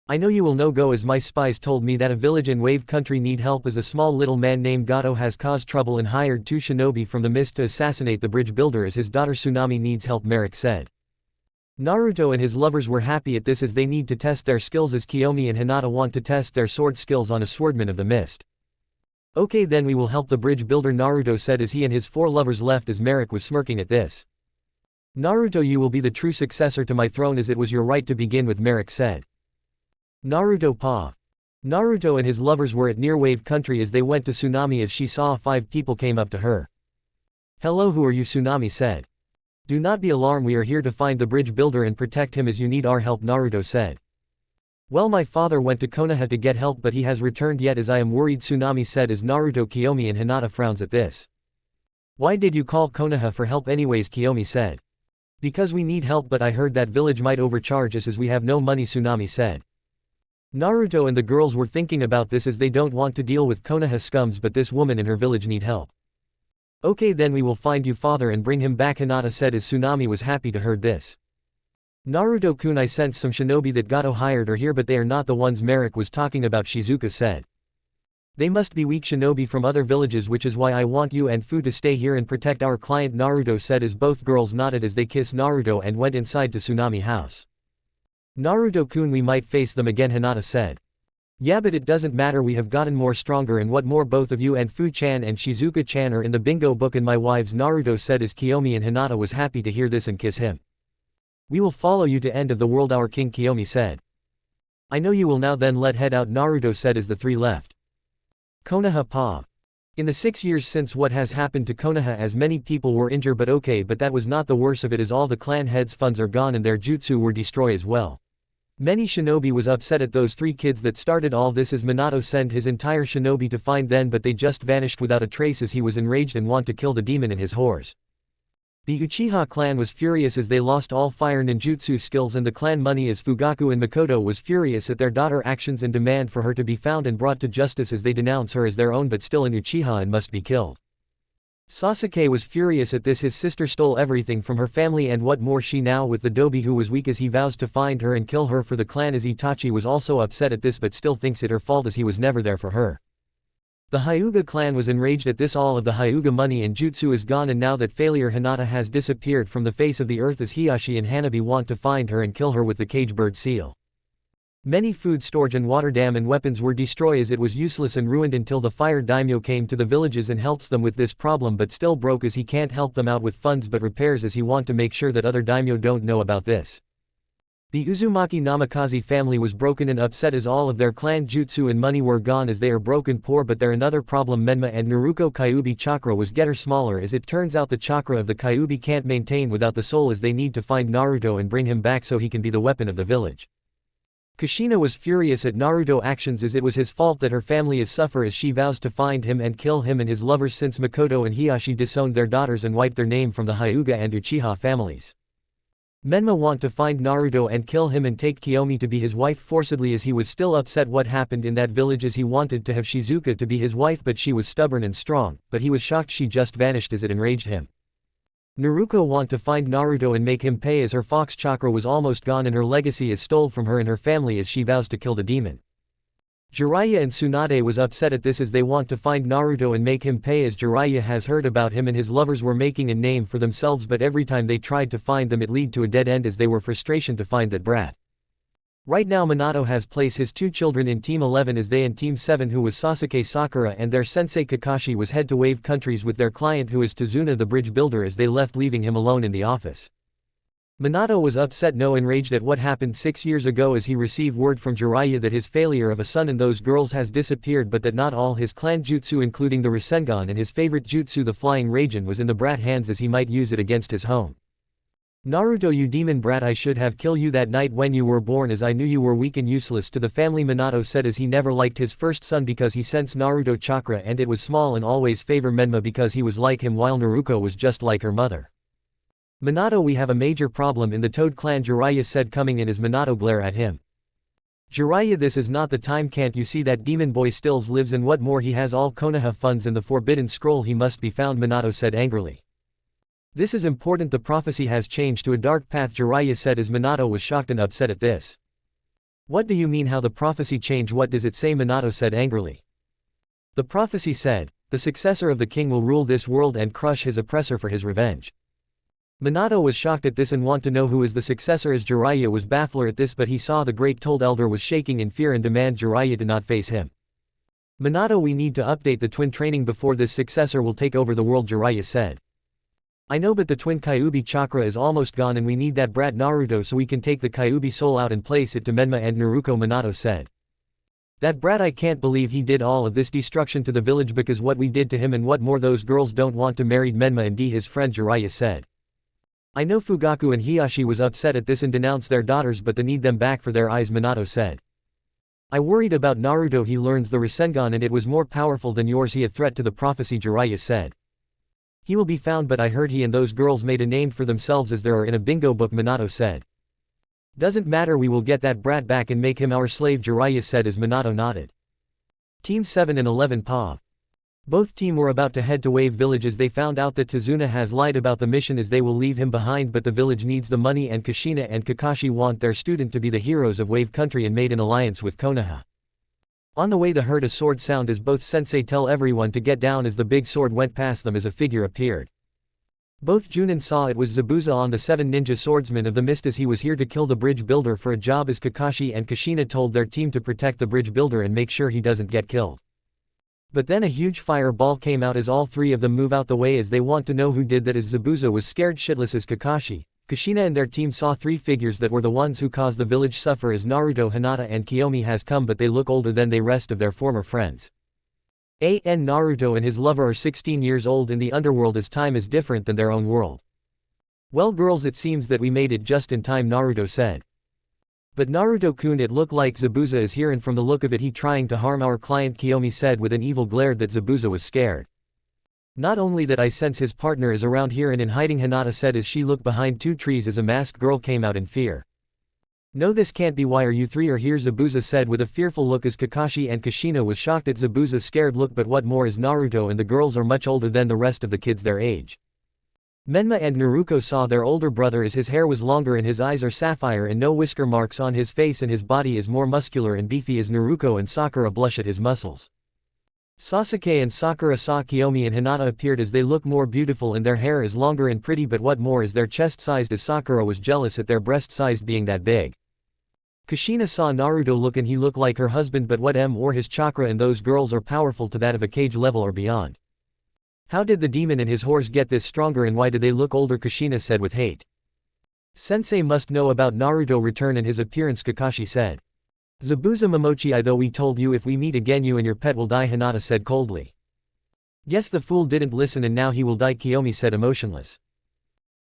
I know you will no go as my spies told me that a village in Wave Country need help as a small little man named Gato has caused trouble and hired 2 shinobi from the mist to assassinate the bridge builder as his daughter Tsunami needs help, Merrick said. Naruto and his lovers were happy at this as they need to test their skills as Kiyomi and Hinata want to test their sword skills on a swordman of the mist. Okay, then we will help the bridge builder, Naruto said as he and his 4 lovers left as Merrick was smirking at this. Naruto, you will be the true successor to my throne as it was your right to begin with, Merrick said. Naruto Pa. Naruto and his lovers were at near Wave Country as they went to Tsunami as she saw 5 people came up to her. Hello, who are you? Tsunami said. Do not be alarmed, we are here to find the bridge builder and protect him as you need our help, Naruto said. Well, my father went to Konoha to get help but he has returned yet as I am worried, Tsunami said as Naruto, Kiyomi and Hinata frowns at this. Why did you call Konoha for help anyways? Kiyomi said. Because we need help, but I heard that village might overcharge us as we have no money, Tsunami said. Naruto and the girls were thinking about this as they don't want to deal with Konoha scums, but this woman in her village need help. Okay, then we will find you father and bring him back, Hinata said as Tsunami was happy to heard this. Naruto-kun, I sense some shinobi that Gato hired are here, but they are not the ones Merrick was talking about, Shizuka said. They must be weak shinobi from other villages, which is why I want you and Fu to stay here and protect our client, Naruto said as both girls nodded as they kissed Naruto and went inside to Tsunami house. Naruto-kun, we might face them again, Hinata said. Yeah, but it doesn't matter, we have gotten more stronger, and what more, both of you and Fu-chan and Shizuka-chan are in the bingo book and my wives, Naruto said as Kiyomi and Hinata was happy to hear this and kiss him. We will follow you to end of the world, our king, Kiyomi said. I know you will now, then let head out, Naruto said as the 3 left. Konoha Pa. In the 6 years since what has happened to Konoha, as many people were injured, but okay, but that was not the worst of it as all the clan heads' funds are gone and their jutsu were destroyed as well. Many shinobi was upset at those 3 kids that started all this as Minato sent his entire shinobi to find them, but they just vanished without a trace as he was enraged and want to kill the demon and his whores. The Uchiha clan was furious as they lost all fire ninjutsu skills and the clan money as Fugaku and Makoto was furious at their daughter actions and demand for her to be found and brought to justice as they denounce her as their own but still an Uchiha and must be killed. Sasuke was furious at this, his sister stole everything from her family and what more, she now with the Dobi who was weak as he vows to find her and kill her for the clan as Itachi was also upset at this but still thinks it her fault as he was never there for her. The Hyuga clan was enraged at this. All of the Hyuga money and jutsu is gone, and now that failure Hinata has disappeared from the face of the earth, as Hiyashi and Hanabi want to find her and kill her with the cage bird seal. Many food storage and water dam and weapons were destroyed as it was useless and ruined until the fire daimyo came to the villages and helps them with this problem, but still broke as he can't help them out with funds but repairs as he want to make sure that other daimyo don't know about this. The Uzumaki Namikaze family was broken and upset as all of their clan jutsu and money were gone as they are broken poor, but there another problem. Menma and Naruto Kyuubi chakra was getter smaller as it turns out the chakra of the Kyuubi can't maintain without the soul as they need to find Naruto and bring him back so he can be the weapon of the village. Kushina was furious at Naruto actions as it was his fault that her family is suffer as she vows to find him and kill him and his lovers since Makoto and Hiyashi disowned their daughters and wiped their name from the Hyuga and Uchiha families. Menma want to find Naruto and kill him and take Kiyomi to be his wife forcibly as he was still upset what happened in that village as he wanted to have Shizuka to be his wife but she was stubborn and strong, but he was shocked she just vanished as it enraged him. Naruko want to find Naruto and make him pay as her fox chakra was almost gone and her legacy is stole from her and her family as she vows to kill the demon. Jiraiya and Tsunade was upset at this as they want to find Naruto and make him pay as Jiraiya has heard about him and his lovers were making a name for themselves, but every time they tried to find them it lead to a dead end as they were frustration to find that brat. Right now Minato has placed his two children in Team 11 as they in Team 7 who was Sasuke Sakura and their sensei Kakashi was head to wave countries with their client who is Tazuna the bridge builder as they left leaving him alone in the office. Minato was upset no enraged at what happened 6 years ago as he received word from Jiraiya that his failure of a son and those girls has disappeared but that not all his clan jutsu including the rasengan and his favorite jutsu the flying ragen was in the brat hands as he might use it against his home. Naruto, you demon brat, I should have killed you that night when you were born as I knew you were weak and useless to the family, Minato said as he never liked his first son because he sensed Naruto chakra and it was small and always favor Menma because he was like him while Naruko was just like her mother. Minato, we have a major problem in the Toad clan, Jiraiya said coming in as Minato glare at him. Jiraiya, this is not the time, can't you see that demon boy stills lives and what more he has all Konoha funds and the forbidden scroll, he must be found, Minato said angrily. This is important, the prophecy has changed to a dark path, Jiraiya said as Minato was shocked and upset at this. What do you mean how the prophecy changed, what does it say, Minato said angrily. The prophecy said, the successor of the king will rule this world and crush his oppressor for his revenge. Minato was shocked at this and want to know who is the successor as Jiraiya was baffled at this but he saw the great Told Elder was shaking in fear and demand Jiraiya to not face him. Minato, we need to update the twin training before this successor will take over the world, Jiraiya said. I know, but the twin Kyuubi chakra is almost gone and we need that brat Naruto so we can take the Kyuubi soul out and place it to Menma and Naruko, Minato said. That brat, I can't believe he did all of this destruction to the village because what we did to him and what more those girls don't want to marry Menma and his friend, Jiraiya said. I know Fugaku and Hiyashi was upset at this and denounced their daughters but they need them back for their eyes, Minato said. I worried about Naruto, he learns the Rasengan and it was more powerful than yours, he a threat to the prophecy, Jiraiya said. He will be found but I heard he and those girls made a name for themselves as there are in a bingo book, Minato said. Doesn't matter, we will get that brat back and make him our slave, Jiraiya said as Minato nodded. Team 7 and 11 POV. Both team were about to head to Wave Village as they found out that Tazuna has lied about the mission as they will leave him behind but the village needs the money and Kushina and Kakashi want their student to be the heroes of Wave Country and made an alliance with Konoha. On the way they heard a sword sound as both sensei tell everyone to get down as the big sword went past them as a figure appeared. Both Junin saw it was Zabuza on the 7 ninja swordsman of the mist as he was here to kill the bridge builder for a job as Kakashi and Kushina told their team to protect the bridge builder and make sure he doesn't get killed. But then a huge fireball came out as all three of them move out the way as they want to know who did that as Zabuza was scared shitless as Kakashi. Kushina and their team saw 3 figures that were the ones who caused the village suffer as Naruto, Hinata and Kiyomi has come but they look older than the rest of their former friends. Naruto and his lover are 16 years old in the underworld as time is different than their own world. Well girls, it seems that we made it just in time, Naruto said. But Naruto-kun, it look like Zabuza is here and from the look of it he trying to harm our client, Kiyomi said with an evil glare that Zabuza was scared. Not only that, I sense his partner is around here and in hiding, Hinata said as she looked behind 2 trees as a masked girl came out in fear. No, this can't be, why are you 3 are here, Zabuza said with a fearful look as Kakashi and Kushina was shocked at Zabuza's scared look, but what more is Naruto and the girls are much older than the rest of the kids their age. Menma and Naruko saw their older brother as his hair was longer and his eyes are sapphire and no whisker marks on his face and his body is more muscular and beefy as Naruko and Sakura blush at his muscles. Sasuke and Sakura saw Kiyomi and Hinata appeared as they look more beautiful and their hair is longer and pretty, but what more is their chest sized, as Sakura was jealous at their breast sized being that big. Kushina saw Naruto look and he looked like her husband, but what or his chakra and those girls are powerful to that of a Kage level or beyond. How did the demon and his horse get this stronger and why do they look older? Kushina said with hate. Sensei must know about Naruto return and his appearance, Kakashi said. Zabuza Momochi, though we told you if we meet again you and your pet will die, Hinata said coldly. Guess the fool didn't listen and now he will die, Kiyomi said emotionless.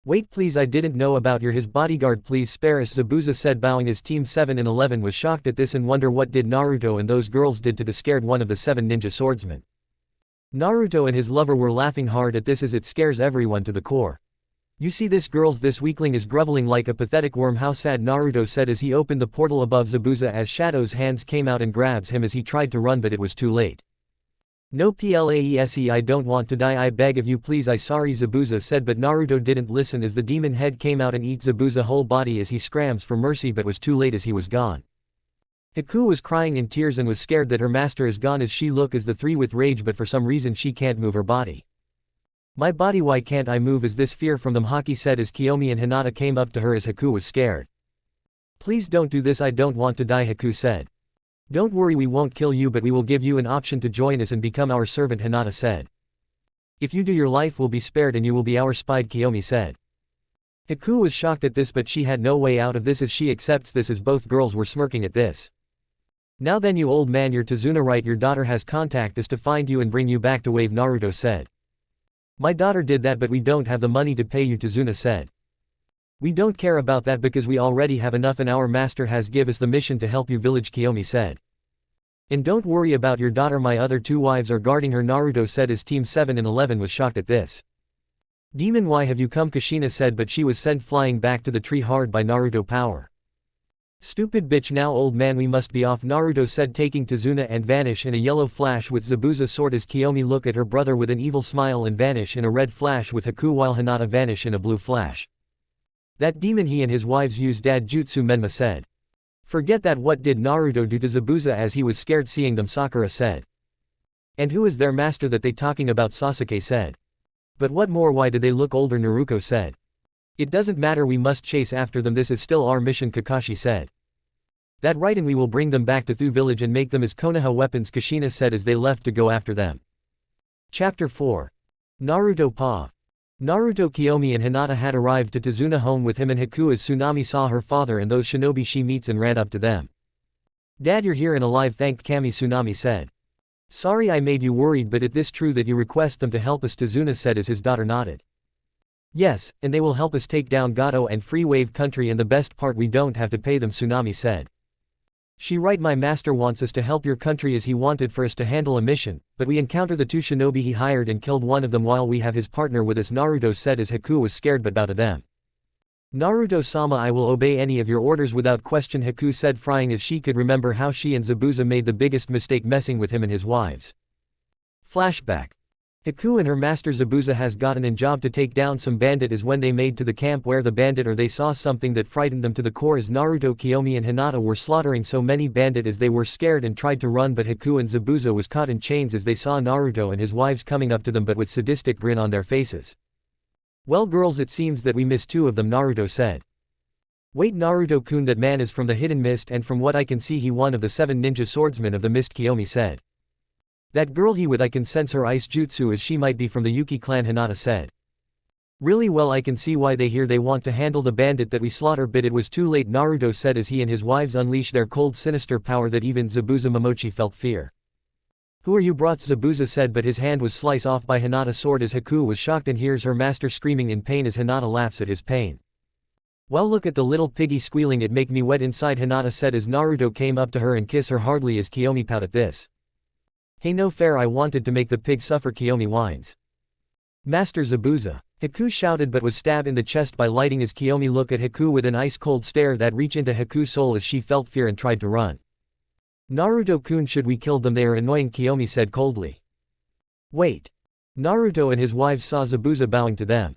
Wait please, I didn't know about his bodyguard, please spare us, Zabuza said bowing as Team 7 and 11 was shocked at this and wonder what did Naruto and those girls did to the scared one of the 7 ninja swordsmen. Naruto and his lover were laughing hard at this as it scares everyone to the core. You see this girls, this weakling is groveling like a pathetic worm, how sad, Naruto said as he opened the portal above Zabuza as Shadow's hands came out and grabs him as he tried to run, but it was too late. No place, I don't want to die, I beg of you please, I sorry, Zabuza said, but Naruto didn't listen as the demon head came out and eat Zabuza whole body as he scrams for mercy, but was too late as he was gone. Haku was crying in tears and was scared that her master is gone as she look as the three with rage, but for some reason she can't move her body. My body, why can't I move? Is this fear from them? Haki said as Kiyomi and Hinata came up to her as Haku was scared. Please don't do this, I don't want to die, Haku said. Don't worry, we won't kill you, but we will give you an option to join us and become our servant, Hinata said. If you do, your life will be spared and you will be our spy, Kiyomi said. Haku was shocked at this, but she had no way out of this as she accepts this as both girls were smirking at this. Now then, you old man, you're Tazuna right? Your daughter has contact us to find you and bring you back to Wave, Naruto said. My daughter did that, but we don't have the money to pay you, Tazuna said. We don't care about that because we already have enough and our master has give us the mission to help you, village, Kiyomi said. And don't worry about your daughter, my other 2 wives are guarding her, Naruto said as Team 7 and 11 was shocked at this. Demon, why have you come? Kushina said, but she was sent flying back to the tree hard by Naruto power. Stupid bitch, now old man we must be off, Naruto said taking Tazuna and vanish in a yellow flash with Zabuza sword as Kiyomi look at her brother with an evil smile and vanish in a red flash with Haku while Hinata vanish in a blue flash. That demon, he and his wives use dad jutsu, Menma said. Forget that, what did Naruto do to Zabuza as he was scared seeing them, Sakura said. And who is their master that they talking about, Sasuke said. But what more, why do they look older, Naruto said. It doesn't matter, we must chase after them, this is still our mission, Kakashi said. That right, and we will bring them back to Thu village and make them as Konoha weapons, Kushina said as they left to go after them. Chapter 4. Naruto Pa. Naruto, Kiyomi and Hinata had arrived to Tazuna home with him and Haku as Tsunami saw her father and those shinobi she meets and ran up to them. Dad, you're here and alive, thanked Kami, Tsunami said. Sorry I made you worried, but is this true that you request them to help us, Tazuna said as his daughter nodded. Yes, and they will help us take down Gato and Free Wave Country, and the best part, we don't have to pay them, Tsunami said. She right, my master wants us to help your country as he wanted for us to handle a mission, but we encounter the 2 shinobi he hired and killed one of them while we have his partner with us, Naruto said as Haku was scared but bowed to them. Naruto-sama, I will obey any of your orders without question, Haku said, frying as she could remember how she and Zabuza made the biggest mistake messing with him and his wives. Flashback. Haku and her master Zabuza has gotten a job to take down some bandit as when they made to the camp where the bandit or they saw something that frightened them to the core as Naruto, Kiyomi and Hinata were slaughtering so many bandit as they were scared and tried to run, but Haku and Zabuza was caught in chains as they saw Naruto and his wives coming up to them but with sadistic grin on their faces. Well girls, it seems that we missed 2 of them, Naruto said. Wait, Naruto-kun, that man is from the hidden mist and from what I can see he one of the 7 ninja swordsmen of the mist, Kiyomi said. That girl he with, I can sense her ice jutsu as she might be from the Yuki clan, Hinata said. Really well, I can see why they want to handle the bandit that we slaughter, but it was too late, Naruto said as he and his wives unleashed their cold sinister power that even Zabuza Momochi felt fear. Who are you brought, Zabuza said, but his hand was sliced off by Hinata's sword as Haku was shocked and hears her master screaming in pain as Hinata laughs at his pain. Well, look at the little piggy squealing, it make me wet inside, Hinata said as Naruto came up to her and kissed her hardly as Kiyomi pouted at this. Hey, no fair, I wanted to make the pig suffer, Kiyomi whines. Master Zabuza. Haku shouted but was stabbed in the chest by lightning as Kiyomi looked at Haku with an ice-cold stare that reached into Haku's soul as she felt fear and tried to run. Naruto-kun, should we kill them? They are annoying, Kiyomi said coldly. Wait. Naruto and his wives saw Zabuza bowing to them.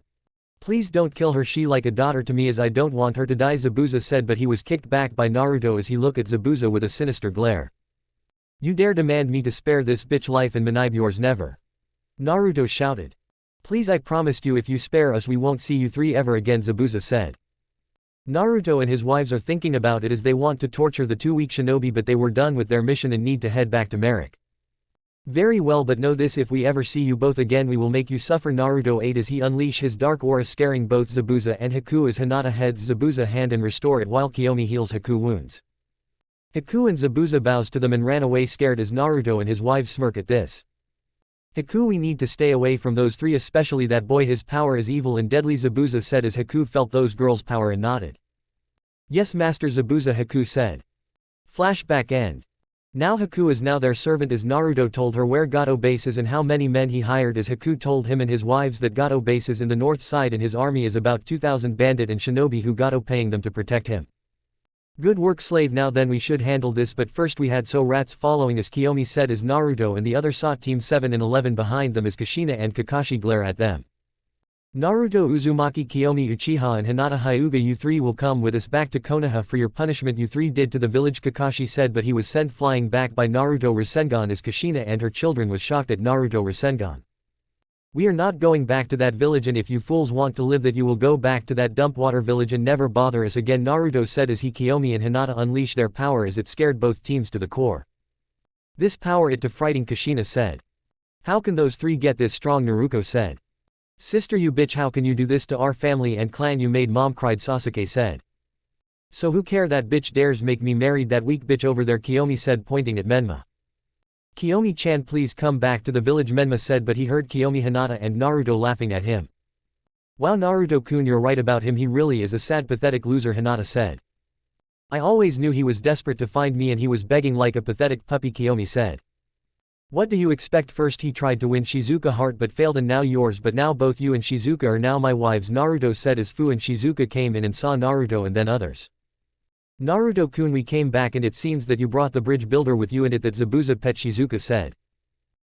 Please don't kill her, she like a daughter to me as I don't want her to die, Zabuza said, but he was kicked back by Naruto as he looked at Zabuza with a sinister glare. You dare demand me to spare this bitch life and Manibe yours never. Naruto shouted. Please, I promised you if you spare us we won't see you three ever again, Zabuza said. Naruto and his wives are thinking about it as they want to torture the 2 weak shinobi, but they were done with their mission and need to head back to Merrick. Very well, but know this, if we ever see you both again we will make you suffer. Naruto ate as he unleash his dark aura, scaring both Zabuza and Haku as Hinata heads Zabuza hand and restore it while Kiyomi heals Haku wounds. Haku and Zabuza bows to them and ran away scared as Naruto and his wives smirk at this. Haku, we need to stay away from those three, especially that boy, his power is evil and deadly, Zabuza said as Haku felt those girls' power and nodded. Yes Master Zabuza, Haku said. Flashback end. Now Haku is now their servant as Naruto told her where Gato base is and how many men he hired as Haku told him and his wives that Gato base is in the north side and his army is about 2,000 bandit and shinobi who Gato paying them to protect him. Good work slave, now then we should handle this, but first we had so rats following as Kiyomi said as Naruto and the other saw team 7 and 11 behind them as Kushina and Kakashi glare at them. Naruto, Uzumaki, Kiyomi, Uchiha and Hinata, Hyuga, you three will come with us back to Konoha for your punishment you three did to the village, Kakashi said, but he was sent flying back by Naruto Rasengan as Kushina and her children was shocked at Naruto Rasengan. We are not going back to that village, and if you fools want to live that you will go back to that dump water village and never bother us again, Naruto said as he, Kiyomi and Hinata unleashed their power as it scared both teams to the core. This power it to frighten, Kushina said. How can those three get this strong, Naruto said. Sister, you bitch, how can you do this to our family and clan, you made mom cried, Sasuke said. So who care, that bitch dares make me married, that weak bitch over there, Kiyomi said pointing at Menma. Kiyomi-chan, please come back to the village, Menma said, but he heard Kiyomi, Hinata and Naruto laughing at him. Wow, Naruto-kun, you're right about him, he really is a sad pathetic loser, Hinata said. I always knew he was desperate to find me and he was begging like a pathetic puppy, Kiyomi said. What do you expect, first he tried to win Shizuka heart but failed and now yours, but now both you and Shizuka are now my wives, Naruto said as Fu and Shizuka came in and saw Naruto and then others. Naruto-kun, we came back and it seems that you brought the bridge builder with you and it that Zabuza pet, Shizuka said.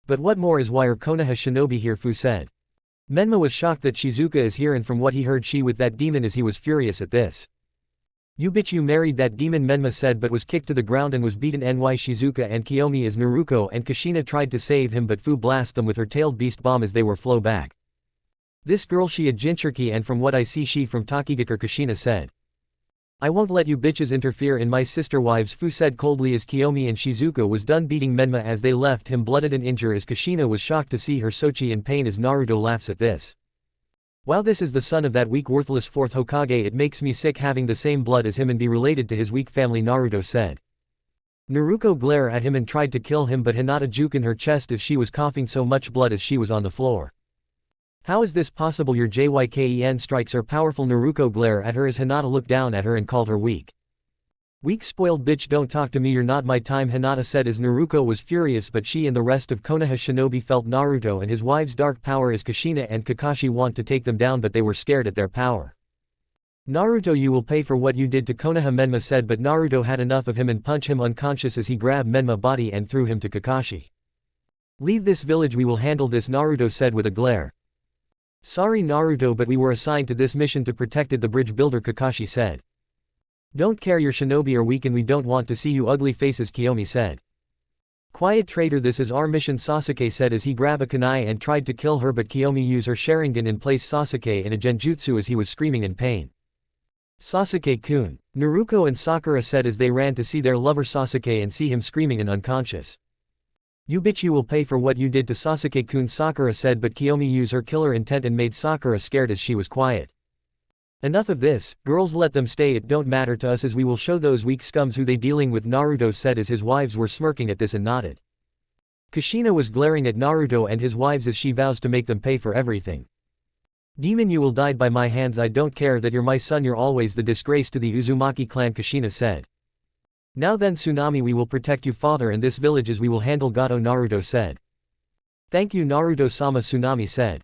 But what more is why are Konoha shinobi here, Fu said. Menma was shocked that Shizuka is here and from what he heard she with that demon as he was furious at this. You bitch, you married that demon, Menma said, but was kicked to the ground and was beaten. Ny Shizuka and Kiyomi as Naruto and Kushina tried to save him but Fu blasted them with her tailed beast bomb as they were flow back. This girl she a Jinchuriki and from what I see she from Takigakure, Kushina said. I won't let you bitches interfere in my sister wives, Fu said coldly as Kiyomi and Shizuka was done beating Menma as they left him blooded and injured as Kushina was shocked to see her Sochi in pain as Naruto laughs at this. Wow, this is the son of that weak worthless fourth Hokage, it makes me sick having the same blood as him and be related to his weak family, Naruto said. Naruto glared at him and tried to kill him but Hinata juked in her chest as she was coughing so much blood as she was on the floor. How is this possible, your Jyken strikes are powerful, Naruto glared at her as Hinata looked down at her and called her weak. Weak spoiled bitch, don't talk to me, you're not my time, Hinata said as Naruto was furious, but she and the rest of Konoha shinobi felt Naruto and his wife's dark power as Kushina and Kakashi want to take them down but they were scared at their power. Naruto, you will pay for what you did to Konoha, Menma said, but Naruto had enough of him and punched him unconscious as he grabbed Menma body and threw him to Kakashi. Leave this village, we will handle this, Naruto said with a glare. Sorry Naruto, but we were assigned to this mission to protect the bridge builder, Kakashi said. Don't care, your shinobi are weak and we don't want to see you ugly faces, Kiyomi said. Quiet traitor, this is our mission, Sasuke said as he grabbed a kunai and tried to kill her but Kiyomi used her Sharingan and placed Sasuke in a genjutsu as he was screaming in pain. Sasuke-kun. Naruto and Sakura said as they ran to see their lover Sasuke and see him screaming and unconscious. You bitch, you will pay for what you did to Sasuke-kun, Sakura said, but Kiyomi used her killer intent and made Sakura scared as she was quiet. Enough of this, girls, let them stay, it don't matter to us as we will show those weak scums who they dealing with, Naruto said as his wives were smirking at this and nodded. Kushina was glaring at Naruto and his wives as she vows to make them pay for everything. Demon, you will die by my hands, I don't care that you're my son, you're always the disgrace to the Uzumaki clan, Kushina said. Now then Tsunami, we will protect you father and this village as we will handle Gato, Naruto said. Thank you Naruto-sama, Tsunami said.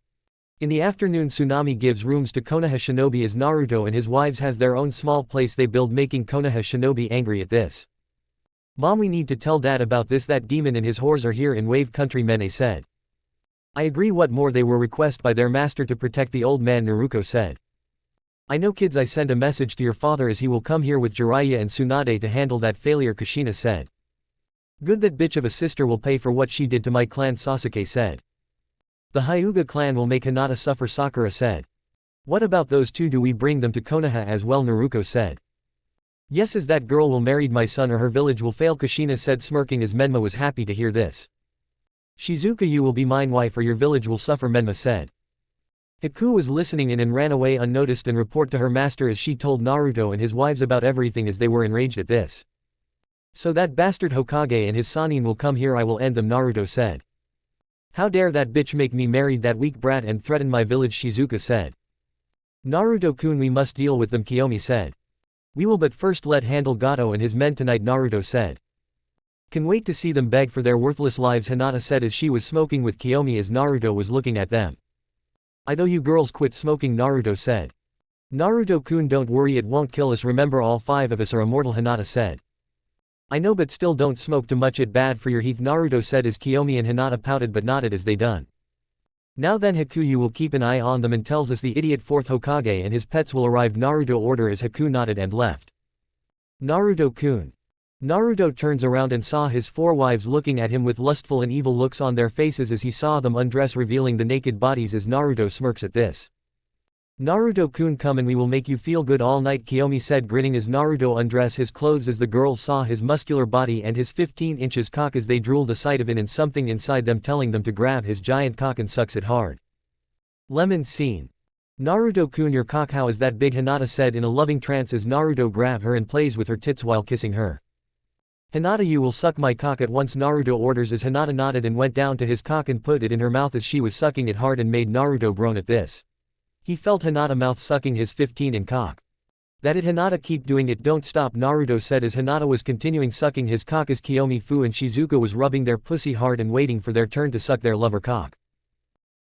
In the afternoon Tsunami gives rooms to Konoha shinobi as Naruto and his wives has their own small place they build, making Konoha shinobi angry at this. Mom, we need to tell dad about this, that demon and his whores are here in Wave Country, Mene said. I agree, what more, they were requested by their master to protect the old man, Naruto said. I know kids, I send a message to your father as he will come here with Jiraiya and Tsunade to handle that failure, Kushina said. Good, that bitch of a sister will pay for what she did to my clan, Sasuke said. The Hyuga clan will make Hinata suffer, Sakura said. What about those two, do we bring them to Konoha as well, Naruto said. Yes, as that girl will marry my son or her village will fail, Kushina said, smirking as Menma was happy to hear this. Shizuka, you will be mine wife or your village will suffer, Menma said. Haku was listening in and ran away unnoticed and report to her master as she told Naruto and his wives about everything as they were enraged at this. So that bastard Hokage and his Sannin will come here, I will end them, Naruto said. How dare that bitch make me marry that weak brat and threaten my village, Shizuka said. Naruto-kun, we must deal with them, Kiyomi said. We will, but first let handle Gato and his men tonight, Naruto said. Can wait to see them beg for their worthless lives, Hinata said as she was smoking with Kiyomi as Naruto was looking at them. I know you girls quit smoking, Naruto said. Naruto-kun, don't worry, it won't kill us, remember all 5 of us are immortal, Hinata said. I know, but still don't smoke too much, it bad for your health, Naruto said as Kiyomi and Hinata pouted but nodded as they done. Now then Haku, you will keep an eye on them and tells us the idiot 4th Hokage and his pets will arrive, Naruto order as Haku nodded and left. Naruto-kun. Naruto turns around and saw his 4 wives looking at him with lustful and evil looks on their faces as he saw them undress, revealing the naked bodies as Naruto smirks at this. Naruto-kun, come and we will make you feel good all night, Kiyomi said, grinning as Naruto undress his clothes as the girls saw his muscular body and his 15 inches cock as they drooled the sight of it and something inside them telling them to grab his giant cock and sucks it hard. Lemon scene. Naruto-kun, your cock how is that big, Hinata said in a loving trance as Naruto grabbed her and plays with her tits while kissing her. Hinata, you will suck my cock at once, Naruto orders as Hinata nodded and went down to his cock and put it in her mouth as she was sucking it hard and made Naruto groan at this. He felt Hinata mouth sucking his 15-inch cock. That it, Hinata, keep doing it, don't stop, Naruto said as Hinata was continuing sucking his cock as Kiyomi, Fu and Shizuka was rubbing their pussy hard and waiting for their turn to suck their lover cock.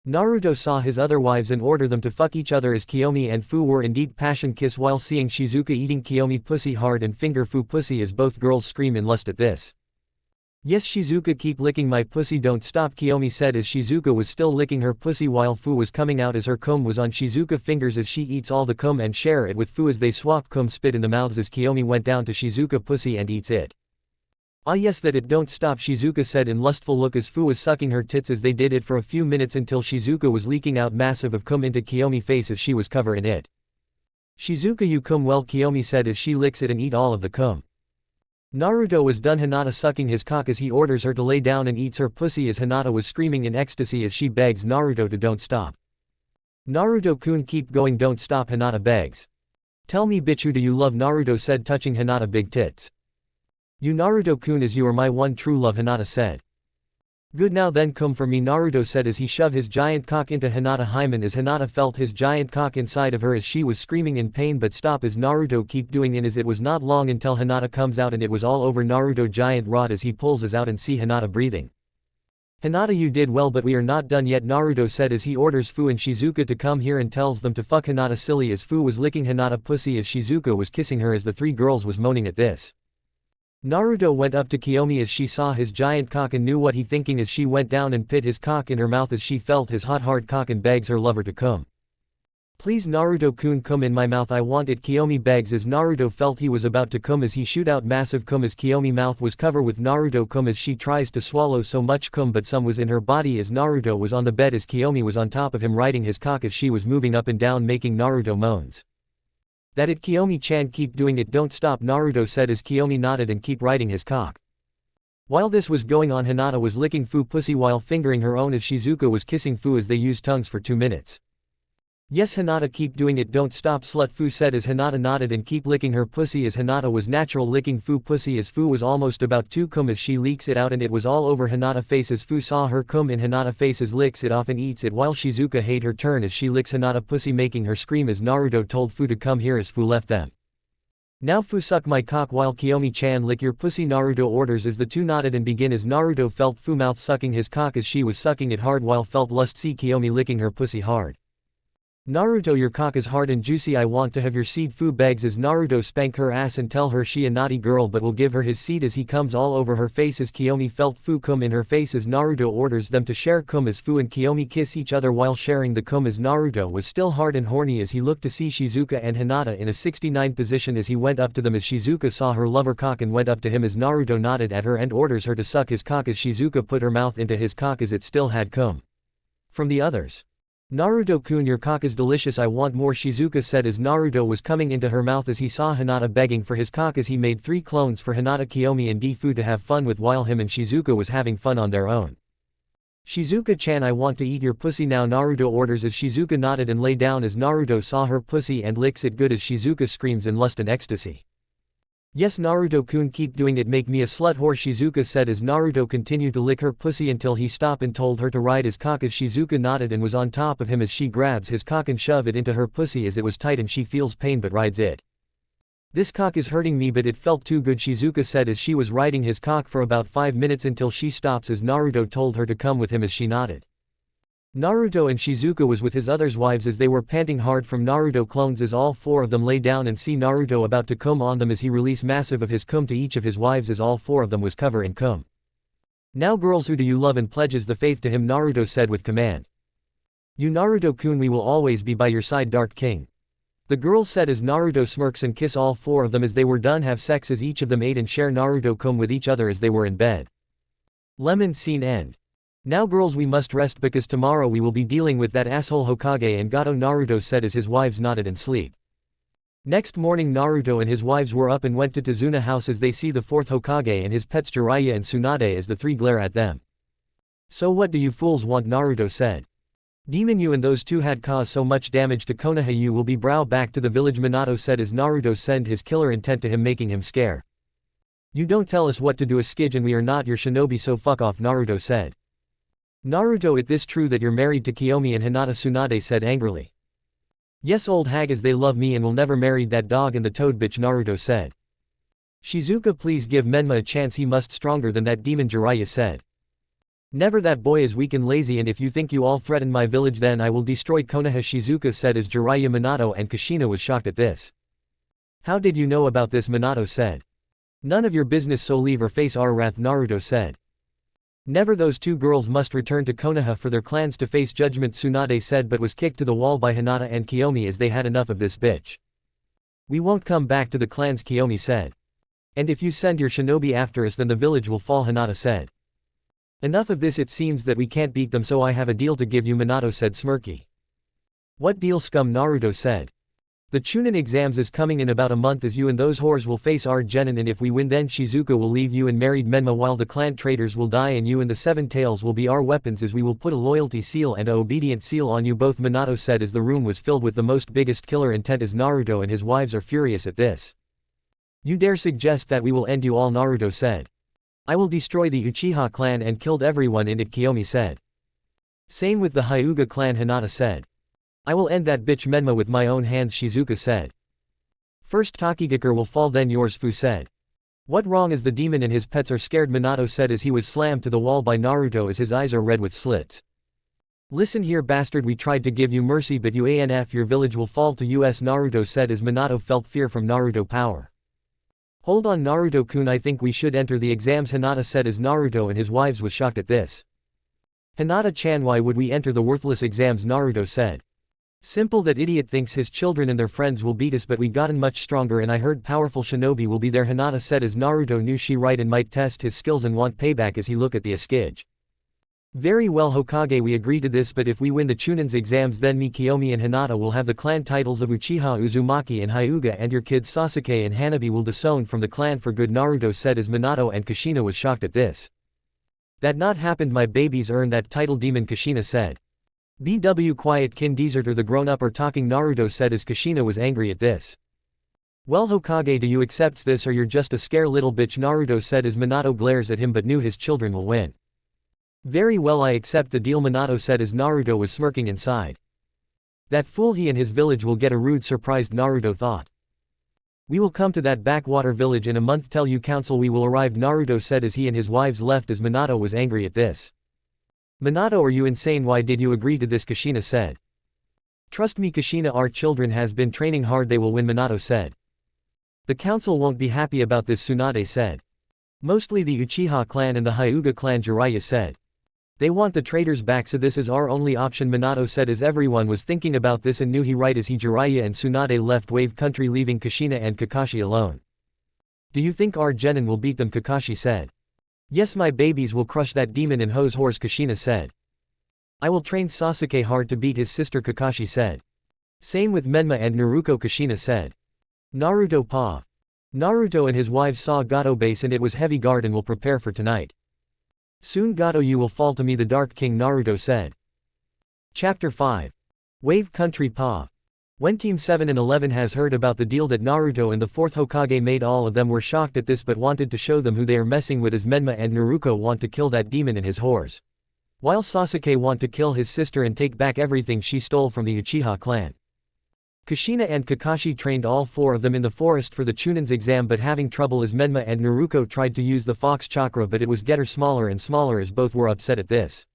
Naruto saw his other wives and ordered them to fuck each other as Kiyomi and Fu were indeed passion kiss while seeing Shizuka eating Kiyomi pussy hard and finger Fu pussy as both girls scream in lust at this. Yes, Shizuka, keep licking my pussy, don't stop, Kiyomi said as Shizuka was still licking her pussy while Fu was coming out as her comb was on Shizuka fingers as she eats all the comb and share it with Fu as they swap comb spit in the mouths as Kiyomi went down to Shizuka pussy and eats it. Ah yes, that it, don't stop, Shizuka said in lustful look as Fu was sucking her tits as they did it for a few minutes until Shizuka was leaking out massive of cum into Kiyomi face as she was covering it. Shizuka, you cum well, Kiyomi said as she licks it and eat all of the cum. Naruto was done Hinata sucking his cock as he orders her to lay down and eats her pussy as Hinata was screaming in ecstasy as she begs Naruto to don't stop. Naruto-kun, keep going, don't stop, Hinata begs. Tell me bitch, who do you love, Naruto said touching Hinata big tits. You, Naruto-kun, as you are my one true love, Hinata said. Good, now then come for me, Naruto said as he shoved his giant cock into Hinata hymen as Hinata felt his giant cock inside of her as she was screaming in pain, but stop as Naruto keep doing in as it was not long until Hinata comes out and it was all over Naruto giant rod as he pulls us out and see Hinata breathing. Hinata, you did well, but we are not done yet, Naruto said as he orders Fu and Shizuka to come here and tells them to fuck Hinata silly as Fu was licking Hinata pussy as Shizuka was kissing her as the 3 girls was moaning at this. Naruto went up to Kiyomi as she saw his giant cock and knew what he thinking as she went down and put his cock in her mouth as she felt his hot hard cock and begs her lover to come. Please Naruto-kun, come in my mouth, I want it, Kiyomi begs as Naruto felt he was about to come as he shoot out massive cum as Kiyomi mouth was covered with Naruto cum as she tries to swallow so much cum but some was in her body as Naruto was on the bed as Kiyomi was on top of him riding his cock as she was moving up and down making Naruto moans. That it, Kiyomi-chan, keep doing it, don't stop, Naruto said as Kiyomi nodded and keep riding his cock. While this was going on, Hinata was licking Fu pussy while fingering her own as Shizuka was kissing Fu as they used tongues for 2 minutes. Yes, Hinata, keep doing it, don't stop, slut, Fu said as Hinata nodded and keep licking her pussy as Hinata was natural licking Fu pussy as Fu was almost about to cum as she leaks it out and it was all over Hinata face as Fu saw her cum in Hinata face as licks it off and eats it while Shizuka hate her turn as she licks Hinata pussy making her scream as Naruto told Fu to come here as Fu left them. Now Fu, suck my cock while Kiyomi-chan lick your pussy, Naruto orders as the 2 nodded and begin as Naruto felt Fu mouth sucking his cock as she was sucking it hard while felt lust see Kiyomi licking her pussy hard. Naruto, your cock is hard and juicy, I want to have your seed. Fu begs as Naruto spank her ass and tell her she a naughty girl but will give her his seed as he comes all over her face as Kiyomi felt Fu cum in her face as Naruto orders them to share cum as Fu and Kiyomi kiss each other while sharing the cum as Naruto was still hard and horny as he looked to see Shizuka and Hinata in a 69 position as he went up to them as Shizuka saw her lover cock and went up to him as Naruto nodded at her and orders her to suck his cock as Shizuka put her mouth into his cock as it still had cum from the others. Naruto-kun, your cock is delicious, I want more, Shizuka said as Naruto was coming into her mouth as he saw Hinata begging for his cock as he made 3 clones for Hinata, Kiyomi and Fu to have fun with while him and Shizuka was having fun on their own. Shizuka-chan, I want to eat your pussy now, Naruto orders as Shizuka nodded and lay down as Naruto saw her pussy and licks it good as Shizuka screams in lust and ecstasy. Yes Naruto-kun, keep doing it, make me a slut whore, Shizuka said as Naruto continued to lick her pussy until he stopped and told her to ride his cock as Shizuka nodded and was on top of him as she grabs his cock and shove it into her pussy as it was tight and she feels pain but rides it. This cock is hurting me but it felt too good, Shizuka said as she was riding his cock for about 5 minutes until she stops as Naruto told her to come with him as she nodded. Naruto and Shizuka was with his other's wives as they were panting hard from Naruto clones as all 4 of them lay down and see Naruto about to cum on them as he release massive of his cum to each of his wives as all 4 of them was cover in cum. Now girls, who do you love, and pledges the faith to him, Naruto said with command. You Naruto-kun, we will always be by your side, Dark King. The girls said as Naruto smirks and kiss all 4 of them as they were done have sex as each of them ate and share Naruto cum with each other as they were in bed. Lemon scene end. Now girls, we must rest because tomorrow we will be dealing with that asshole Hokage and Gato, Naruto said as his wives nodded and sleep. Next morning Naruto and his wives were up and went to Tazuna house as they see the 4th Hokage and his pets Jiraiya and Tsunade as the 3 glare at them. So what do you fools want, Naruto said. Demon, you and those 2 had caused so much damage to Konoha, you will be brought back to the village, Minato said as Naruto sent his killer intent to him, making him scare. You don't tell us what to do, a skidge, and we are not your shinobi, so fuck off, Naruto said. Naruto, it this true that you're married to Kiyomi and Hinata, Tsunade said angrily. Yes old hag, as they love me and will never marry that dog and the toad bitch, Naruto said. Shizuka, please give Menma a chance, he must stronger than that demon, Jiraiya said. Never, that boy is weak and lazy, and if you think you all threaten my village then I will destroy Konoha, Shizuka said as Jiraiya, Minato and Kushina was shocked at this. How did you know about this, Minato said. None of your business, so leave or face our wrath, Naruto said. Never, those 2 girls must return to Konoha for their clans to face judgment, Tsunade said, but was kicked to the wall by Hinata and Kiyomi as they had enough of this bitch. We won't come back to the clans, Kiyomi said. And if you send your shinobi after us then the village will fall, Hinata said. Enough of this, it seems that we can't beat them, so I have a deal to give you, Minato said smirky. What deal, scum, Naruto said. The Chunin exams is coming in about a month as you and those whores will face our genin, and if we win then Shizuka will leave you and married Menma while the clan traitors will die and you and the 7 tails will be our weapons as we will put a loyalty seal and a obedient seal on you both, Minato said as the room was filled with the most biggest killer intent as Naruto and his wives are furious at this. You dare suggest that we will end you all, Naruto said. I will destroy the Uchiha clan and killed everyone in it, Kiyomi said. Same with the Hyuga clan, Hinata said. I will end that bitch Menma with my own hands, Shizuka said. First Takigakure will fall then yours, Fu said. What wrong is the demon and his pets are scared, Minato said as he was slammed to the wall by Naruto as his eyes are red with slits. Listen here bastard, we tried to give you mercy but your village will fall to us, Naruto said as Minato felt fear from Naruto power. Hold on Naruto-kun, I think we should enter the exams, Hinata said as Naruto and his wives was shocked at this. Hinata-chan, why would we enter the worthless exams, Naruto said. Simple, that idiot thinks his children and their friends will beat us, but we gotten much stronger and I heard powerful shinobi will be there, Hinata said as Naruto knew she right and might test his skills and want payback as he looked at the Askij. Very well Hokage, we agree to this, but if we win the Chunin's exams then me, Kiyomi and Hinata will have the clan titles of Uchiha, Uzumaki and Hyuga, and your kids Sasuke and Hanabi will disown from the clan for good, Naruto said as Minato and Kushina was shocked at this. That not happened, my babies earn that title, demon, Kushina said. BW quiet kin deserter, the grown-up are talking, Naruto said as Kushina was angry at this. Well Hokage, do you accept this or you're just a scare little bitch, Naruto said as Minato glares at him but knew his children will win. Very well, I accept the deal, Minato said as Naruto was smirking inside. That fool, he and his village will get a rude surprise, Naruto thought. We will come to that backwater village in a month, tell you council we will arrive, Naruto said as he and his wives left as Minato was angry at this. Minato, are you insane, why did you agree to this, Kushina said. Trust me Kushina, our children has been training hard, they will win, Minato said. The council won't be happy about this, Tsunade said. Mostly the Uchiha clan and the Hyuga clan, Jiraiya said. They want the traitors back, so this is our only option, Minato said as everyone was thinking about this and knew he right as he Jiraiya and Tsunade left Wave Country, leaving Kushina and Kakashi alone. Do you think our genin will beat them, Kakashi said. Yes, my babies will crush that demon in Ho's horse, Kushina said. I will train Sasuke hard to beat his sister, Kakashi said. Same with Menma and Naruto, Kushina said. Naruto Pa. Naruto and his wives saw Gato base and it was heavy guard and will prepare for tonight. Soon Gato, you will fall to me, the Dark King, Naruto said. Chapter 5. Wave Country Pa. When Team 7 and 11 has heard about the deal that Naruto and the 4th Hokage made, all of them were shocked at this but wanted to show them who they are messing with, as Menma and Naruto want to kill that demon and his whores. While Sasuke want to kill his sister and take back everything she stole from the Uchiha clan. Kushina and Kakashi trained all 4 of them in the forest for the Chunin's exam, but having trouble as Menma and Naruto tried to use the Fox Chakra, but it was getting smaller and smaller as both were upset at this.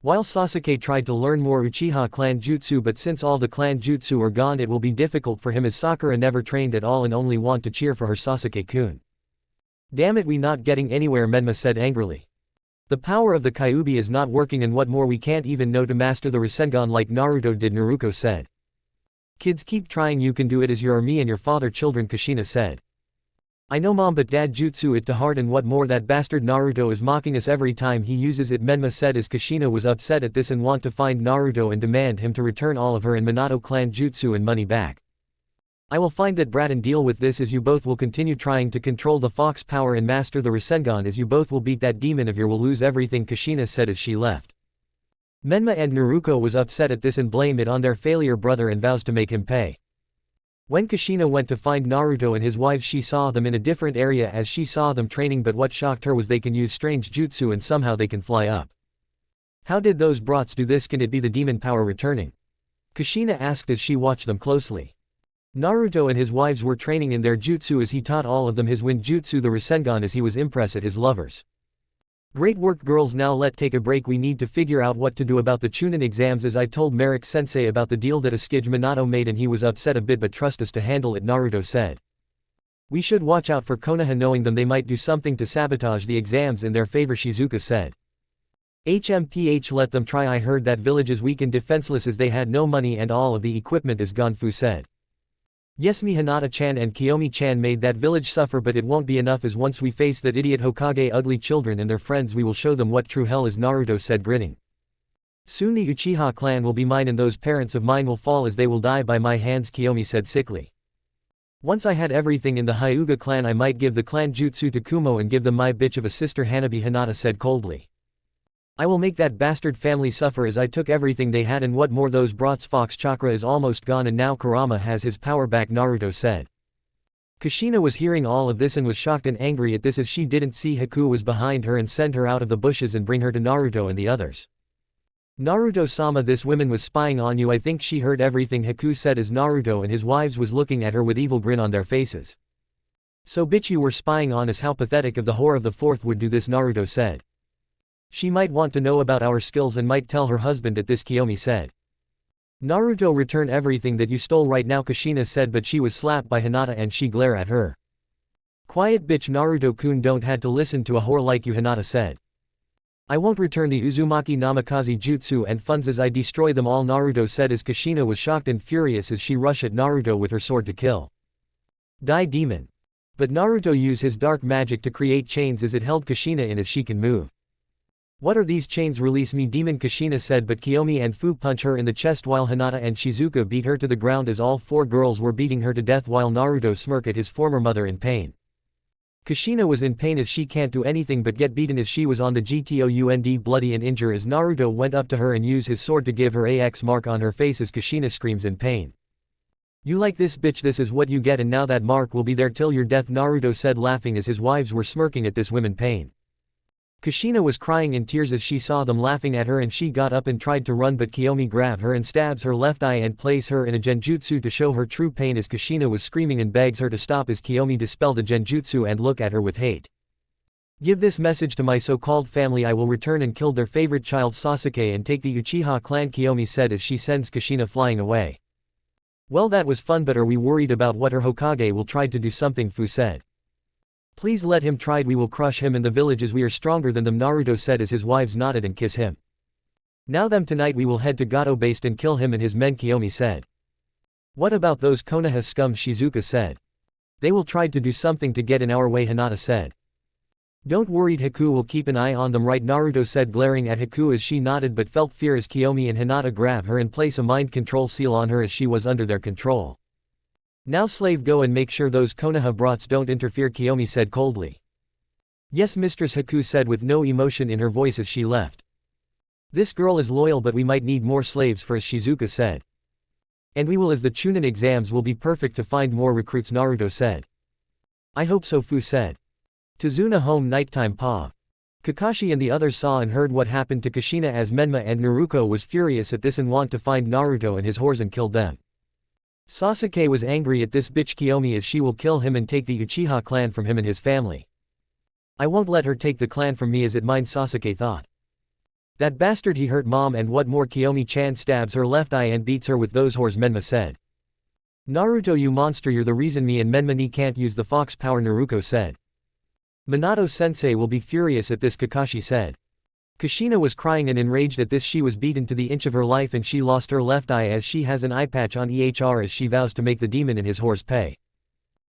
While Sasuke tried to learn more Uchiha clan jutsu, but since all the clan jutsu are gone it will be difficult for him as Sakura never trained at all and only want to cheer for her Sasuke-kun. Damn it, we not getting anywhere, Menma said angrily. The power of the Kyuubi is not working and what more, we can't even know to master the Rasengan like Naruto did, Naruto said. Kids, keep trying, you can do it, as you are me and your father children, Kushina said. I know mom, but dad jutsu it to heart, and what more, that bastard Naruto is mocking us every time he uses it, Menma said as Kushina was upset at this and want to find Naruto and demand him to return all of her and Minato clan jutsu and money back. I will find that brat and deal with this, as you both will continue trying to control the fox power and master the Rasengan, as you both will beat that demon of your will lose everything, Kushina said as she left. Menma and Naruto was upset at this and blame it on their failure brother and vows to make him pay. When Kushina went to find Naruto and his wives, she saw them in a different area as she saw them training, but what shocked her was they can use strange jutsu and somehow they can fly up. How did those brats do this? Can it be the demon power returning? Kushina asked as she watched them closely. Naruto and his wives were training in their jutsu as he taught all of them his wind jutsu, the Rasengan, as he was impressed at his lovers. Great work girls, now let's take a break, we need to figure out what to do about the Chunin exams, as I told Merrick sensei about the deal that Asukage Minato made and he was upset a bit, but trust us to handle it, Naruto said. We should watch out for Konoha, knowing them they might do something to sabotage the exams in their favor, Shizuka said. HMPH, let them try, I heard that village is weak and defenseless as they had no money and all of the equipment is gone, Fu said. Yes, me Hinata-chan and Kiyomi-chan made that village suffer, but it won't be enough, as once we face that idiot Hokage ugly children and their friends we will show them what true hell is, Naruto said grinning. Soon the Uchiha clan will be mine and those parents of mine will fall as they will die by my hands, Kiyomi said sickly. Once I had everything in the Hyuga clan I might give the clan jutsu to Kumo and give them my bitch of a sister Hanabi, Hinata said coldly. I will make that bastard family suffer as I took everything they had and what more, those brats Fox Chakra is almost gone and now Kurama has his power back, Naruto said. Kushina was hearing all of this and was shocked and angry at this as she didn't see Haku was behind her and send her out of the bushes and bring her to Naruto and the others. Naruto-sama, this woman was spying on you, I think she heard everything Haku said as Naruto and his wives was looking at her with evil grin on their faces. So bitch, you were spying on us, how pathetic of the whore of the 4th would do this, Naruto said. She might want to know about our skills and might tell her husband at this, Kiyomi said. Naruto, return everything that you stole right now, Kushina said, but she was slapped by Hinata and she glare at her. Quiet bitch, Naruto-kun don't had to listen to a whore like you, Hinata said. I won't return the Uzumaki Namikaze jutsu and funds as I destroy them all, Naruto said as Kushina was shocked and furious as she rushed at Naruto with her sword to kill. Die demon. But Naruto used his dark magic to create chains as it held Kushina in as she can move. What are these chains? Release me, demon, Kushina said, but Kiyomi and Fu punch her in the chest while Hinata and Shizuka beat her to the ground as all 4 girls were beating her to death while Naruto smirked at his former mother in pain. Kushina was in pain as she can't do anything but get beaten as she was on the ground bloody and injured as Naruto went up to her and used his sword to give her a X mark on her face as Kushina screams in pain. You like this bitch, this is what you get, and now that mark will be there till your death, Naruto said laughing as his wives were smirking at this woman pain. Kushina was crying in tears as she saw them laughing at her and she got up and tried to run, but Kiyomi grabbed her and stabs her left eye and places her in a genjutsu to show her true pain as Kushina was screaming and begs her to stop as Kiyomi dispelled the genjutsu and look at her with hate. Give this message to my so-called family. I will return and kill their favorite child Sasuke and take the Uchiha clan, Kiyomi said as she sends Kushina flying away. Well, that was fun, but are we worried about what her Hokage will try to do something, Fu said. Please let him try, we will crush him in the villages, we are stronger than them, Naruto said as his wives nodded and kiss him. Now them tonight we will head to Gato based and kill him and his men, Kiyomi said. What about those Konoha scum, Shizuka said. They will try to do something to get in our way, Hinata said. Don't worry, Haku will keep an eye on them, right, Naruto said, glaring at Haku as she nodded but felt fear as Kiyomi and Hinata grab her and place a mind control seal on her as she was under their control. Now slave, go and make sure those Konoha brats don't interfere, Kiyomi said coldly. Yes mistress, Haku said with no emotion in her voice as she left. This girl is loyal, but we might need more slaves for us, Shizuka said. And we will, as the Chunin exams will be perfect to find more recruits, Naruto said. I hope so, Fu said. Tazuna home, nighttime, Pa. Kakashi and the others saw and heard what happened to Kushina as Menma and Naruto was furious at this and want to find Naruto and his whores and kill them. Sasuke was angry at this bitch Kiyomi as she will kill him and take the Uchiha clan from him and his family. I won't let her take the clan from me as it mine, Sasuke thought. That bastard, he hurt mom and what more, Kiyomi-chan stabs her left eye and beats her with those whores, Menma said. Naruto, you monster, you're the reason me and Menma ni can't use the fox power, Naruto said. Minato-sensei will be furious at this, Kakashi said. Kushina was crying and enraged at this. She was beaten to the inch of her life and she lost her left eye as she has an eye patch on EHR as she vows to make the demon and his whores pay.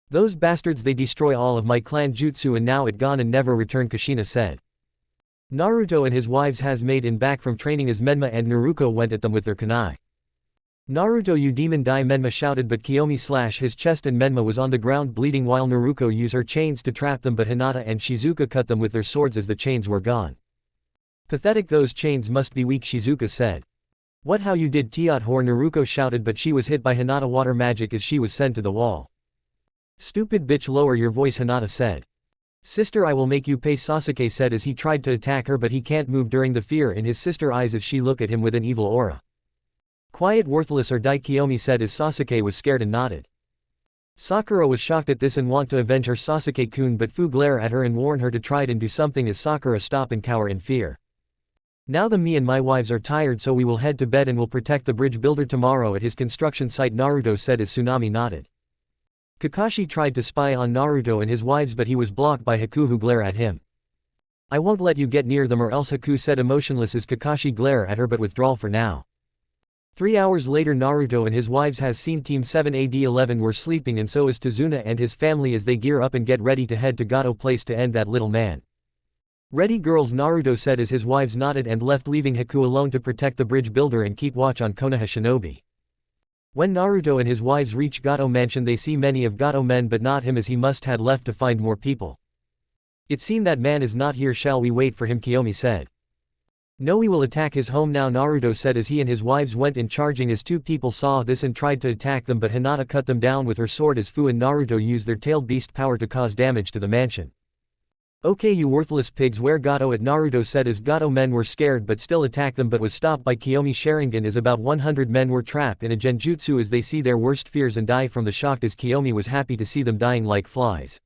Those bastards, they destroy all of my clan jutsu and now it gone and never return, Kushina said. Naruto and his wives has made in back from training as Menma and Naruto went at them with their kunai. Naruto, you demon, die, Menma shouted, but Kiyomi slashed his chest and Menma was on the ground bleeding while Naruto used her chains to trap them, but Hinata and Shizuka cut them with their swords as the chains were gone. Pathetic, those chains must be weak, Shizuka said. What, how you did, Tiat whore, Naruto shouted, but she was hit by Hinata water magic as she was sent to the wall. Stupid bitch, lower your voice, Hinata said. Sister, I will make you pay, Sasuke said as he tried to attack her, but he can't move during the fear in his sister's eyes as she looked at him with an evil aura. Quiet, worthless, or die, Kiyomi said as Sasuke was scared and nodded. Sakura was shocked at this and want to avenge her Sasuke-kun, but Fu glare at her and warn her to try and do something as Sakura stop and cower in fear. Now me and my wives are tired, so we will head to bed and will protect the bridge builder tomorrow at his construction site, Naruto said as Tsunami nodded. Kakashi tried to spy on Naruto and his wives, but he was blocked by Haku, who glare at him. I won't let you get near them or else, Haku said emotionless as Kakashi glare at her but withdrawal for now. 3 hours later, Naruto and his wives has seen Team 7AD11 were sleeping and so is Tazuna and his family as they gear up and get ready to head to Gato place to end that little man. Ready girls, Naruto said as his wives nodded and left, leaving Haku alone to protect the bridge builder and keep watch on Konoha shinobi. When Naruto and his wives reach Gato mansion, they see many of Gato men but not him as he must had left to find more people. It seems that man is not here, shall we wait for him, Kiyomi said. No, we will attack his home now, Naruto said as he and his wives went in charging as two people saw this and tried to attack them, but Hinata cut them down with her sword as Fu and Naruto used their tailed beast power to cause damage to the mansion. Okay, you worthless pigs, where Gato at, Naruto said as Gato men were scared but still attacked them, but was stopped by Kiyomi Sharingan as about 100 men were trapped in a genjutsu as they see their worst fears and die from the shock as Kiyomi was happy to see them dying like flies.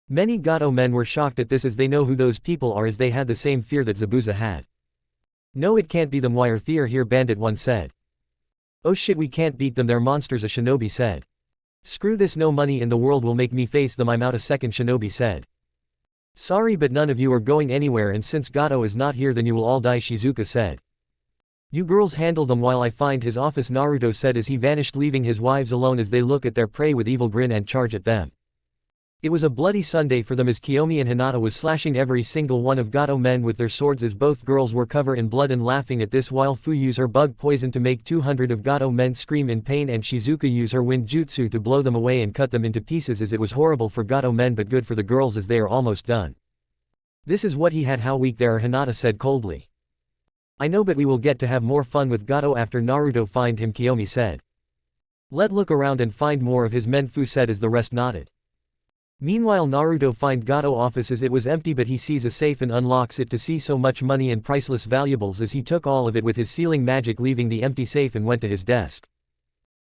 Many Gato men were shocked at this as they know who those people are as they had the same fear that Zabuza had. No, it can't be them, why are they here, Bandit 1 said. Oh shit, we can't beat them, they're monsters, a shinobi said. Screw this, no money in the world will make me face them, I'm out, a second shinobi said. Sorry, but none of you are going anywhere, and since Gato is not here then you will all die, Shizuka said. You girls handle them while I find his office, Naruto said as he vanished, leaving his wives alone as they look at their prey with evil grin and charge at them. It was a bloody Sunday for them as Kiyomi and Hinata was slashing every single one of Gato men with their swords as both girls were covered in blood and laughing at this, while Fu used her bug poison to make 200 of Gato men scream in pain and Shizuka used her wind jutsu to blow them away and cut them into pieces as it was horrible for Gato men but good for the girls as they are almost done. This is what he had, how weak they are, Hinata said coldly. I know, but we will get to have more fun with Gato after Naruto find him, Kiyomi said. Let look around and find more of his men, Fu said as the rest nodded. Meanwhile, Naruto find Gato office as it was empty, but he sees a safe and unlocks it to see so much money and priceless valuables as he took all of it with his sealing magic, leaving the empty safe and went to his desk.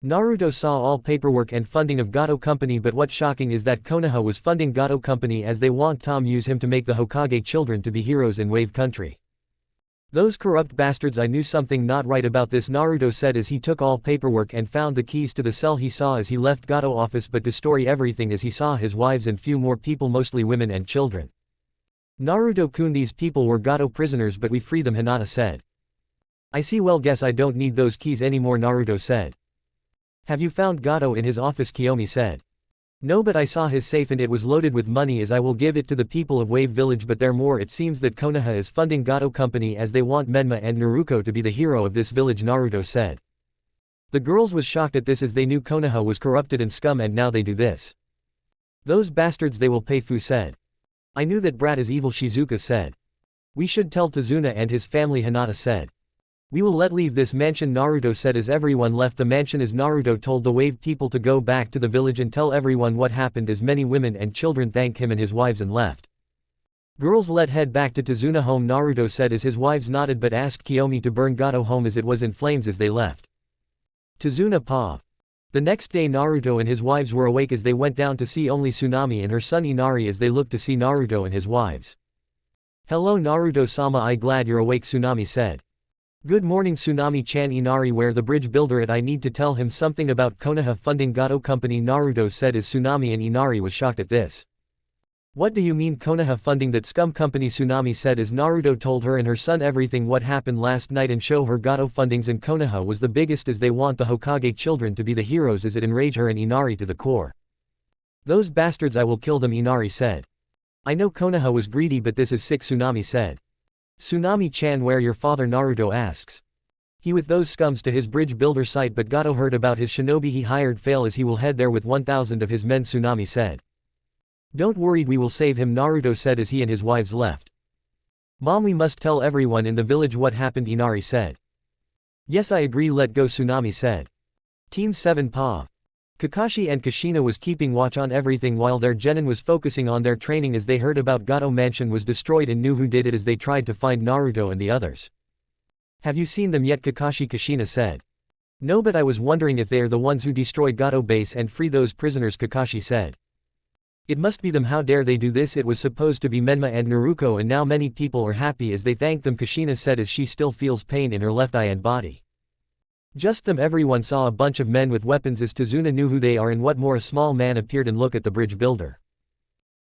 Naruto saw all paperwork and funding of Gato Company, but what's shocking is that Konoha was funding Gato Company as they want Tom use him to make the Hokage children to be heroes in Wave Country. Those corrupt bastards, I knew something not right about this, Naruto said as he took all paperwork and found the keys to the cell he saw as he left Gato office, but destroy everything as he saw his wives and few more people, mostly women and children. Naruto-kun, these people were Gato prisoners but we free them, Hinata said. I see, well guess I don't need those keys anymore, Naruto said. Have you found Gato in his office, Kiyomi said. No, but I saw his safe and it was loaded with money as I will give it to the people of Wave Village, but there more, it seems that Konoha is funding Gato Company as they want Menma and Naruto to be the hero of this village, Naruto said. The girls was shocked at this as they knew Konoha was corrupted and scum and now they do this. Those bastards, they will pay, Fu said. I knew that brat is evil, Shizuka said. We should tell Tazuna and his family, Hinata said. We will let leave this mansion, Naruto said as everyone left the mansion as Naruto told the Wave people to go back to the village and tell everyone what happened as many women and children thanked him and his wives and left. Girls, let head back to Tazuna home, Naruto said as his wives nodded but asked Kiyomi to burn Gato home as it was in flames as they left. Tazuna pa. The next day Naruto and his wives were awake as they went down to see only Tsunami and her son Inari as they looked to see Naruto and his wives. Hello Naruto-sama, I glad you're awake, Tsunami said. Good morning Tsunami-chan. Inari, where the bridge builder at? I need to tell him something about Konoha funding Gato Company, Naruto said as Tsunami and Inari was shocked at this. What do you mean Konoha funding that scum company, Tsunami said as Naruto told her and her son everything what happened last night and show her Gato fundings, and Konoha was the biggest as they want the Hokage children to be the heroes as it enraged her and Inari to the core. Those bastards, I will kill them, Inari said. I know Konoha was greedy but this is sick, Tsunami said. Tsunami-chan, where your father, Naruto asks. He with those scums to his bridge builder site but Gato heard about his shinobi he hired fail as he will head there with 1,000 of his men, Tsunami said. Don't worry, we will save him, Naruto said as he and his wives left. Mom, we must tell everyone in the village what happened, Inari said. Yes, I agree, let go, Tsunami said. Team 7 pa. Kakashi and Kushina was keeping watch on everything while their genin was focusing on their training as they heard about Gato Mansion was destroyed and knew who did it as they tried to find Naruto and the others. Have you seen them yet, Kakashi? Kushina said. No, but I was wondering if they are the ones who destroy Gato base and free those prisoners, Kakashi said. It must be them, how dare they do this? It was supposed to be Menma and Naruto and now many people are happy as they thanked them, Kushina said as she still feels pain in her left eye and body. Just them, everyone saw a bunch of men with weapons as Tazuna knew who they are and what more. A small man appeared and looked at the bridge builder.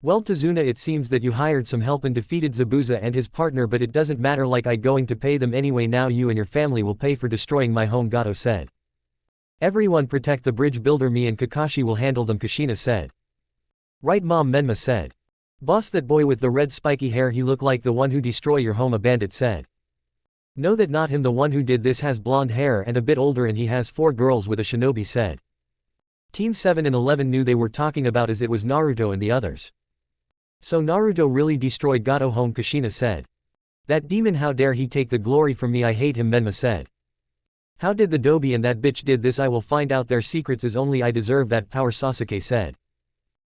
Well Tazuna, it seems that you hired some help and defeated Zabuza and his partner, but it doesn't matter, like I going to pay them anyway. Now you and your family will pay for destroying my home, Gato said. Everyone protect the bridge builder, me and Kakashi will handle them, Kushina said. Right mom, Menma said. Boss, that boy with the red spiky hair, he look like the one who destroy your home, a bandit said. No, that not him, the one who did this has blonde hair and a bit older and he has 4 girls with a shinobi said. Team 7 and 11 knew they were talking about as it was Naruto and the others. So Naruto really destroyed Gato home, Kushina said. That demon, how dare he take the glory from me, I hate him, Menma said. How did the Dobi and that bitch did this? I will find out their secrets as only I deserve that power, Sasuke said.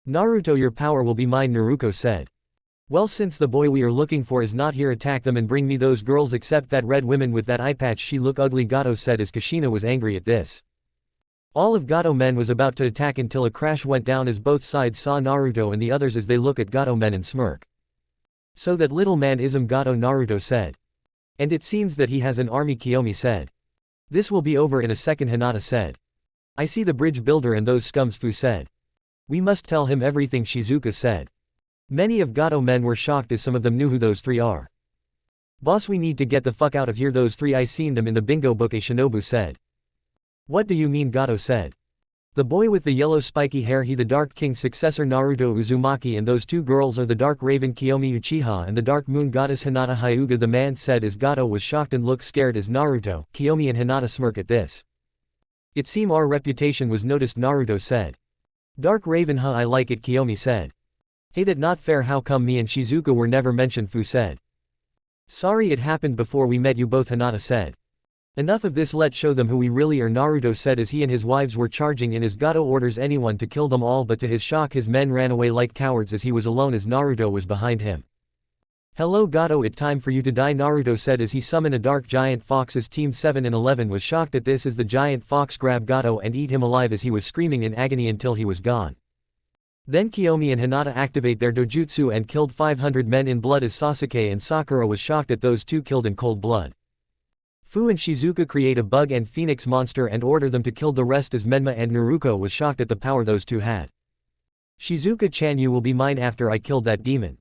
Naruto, your power will be mine, Naruto said. Well, since the boy we are looking for is not here, attack them and bring me those girls except that red woman with that eye patch, she look ugly, Gato said as Kushina was angry at this. All of Gato men was about to attack until a crash went down as both sides saw Naruto and the others as they look at Gato men and smirk. So that little man ism Gato, Naruto said. And it seems that he has an army, Kiyomi said. This will be over in a second, Hinata said. I see the bridge builder and those scums, Fu said. We must tell him everything, Shizuka said. Many of Gato men were shocked as some of them knew who those 3 are. Boss, we need to get the fuck out of here, those 3 I seen them in the bingo book, a shinobu said. What do you mean, Gato said. The boy with the yellow spiky hair, he the Dark King's successor Naruto Uzumaki, and those 2 girls are the Dark Raven Kiyomi Uchiha and the Dark Moon Goddess Hinata Hyuga, the man said as Gato was shocked and looked scared as Naruto, Kiyomi and Hinata smirk at this. It seem our reputation was noticed, Naruto said. Dark Raven, huh, I like it, Kiyomi said. Hey, that not fair, how come me and Shizuka were never mentioned, Fu said. Sorry, it happened before we met you both, Hinata said. Enough of this, let's show them who we really are, Naruto said as he and his wives were charging in as Gato orders anyone to kill them all, but to his shock his men ran away like cowards as he was alone as Naruto was behind him. Hello Gato, it time for you to die, Naruto said as he summoned a dark giant fox. As Team 7 and 11 was shocked at this as the giant fox grabbed Gato and eat him alive as he was screaming in agony until he was gone. Then Kiyomi and Hinata activate their dojutsu and killed 500 men in blood as Sasuke and Sakura was shocked at those two killed in cold blood. Fu and Shizuka create a bug and phoenix monster and order them to kill the rest as Menma and Naruto was shocked at the power those two had. Shizuka-chan, you will be mine after I killed that demon.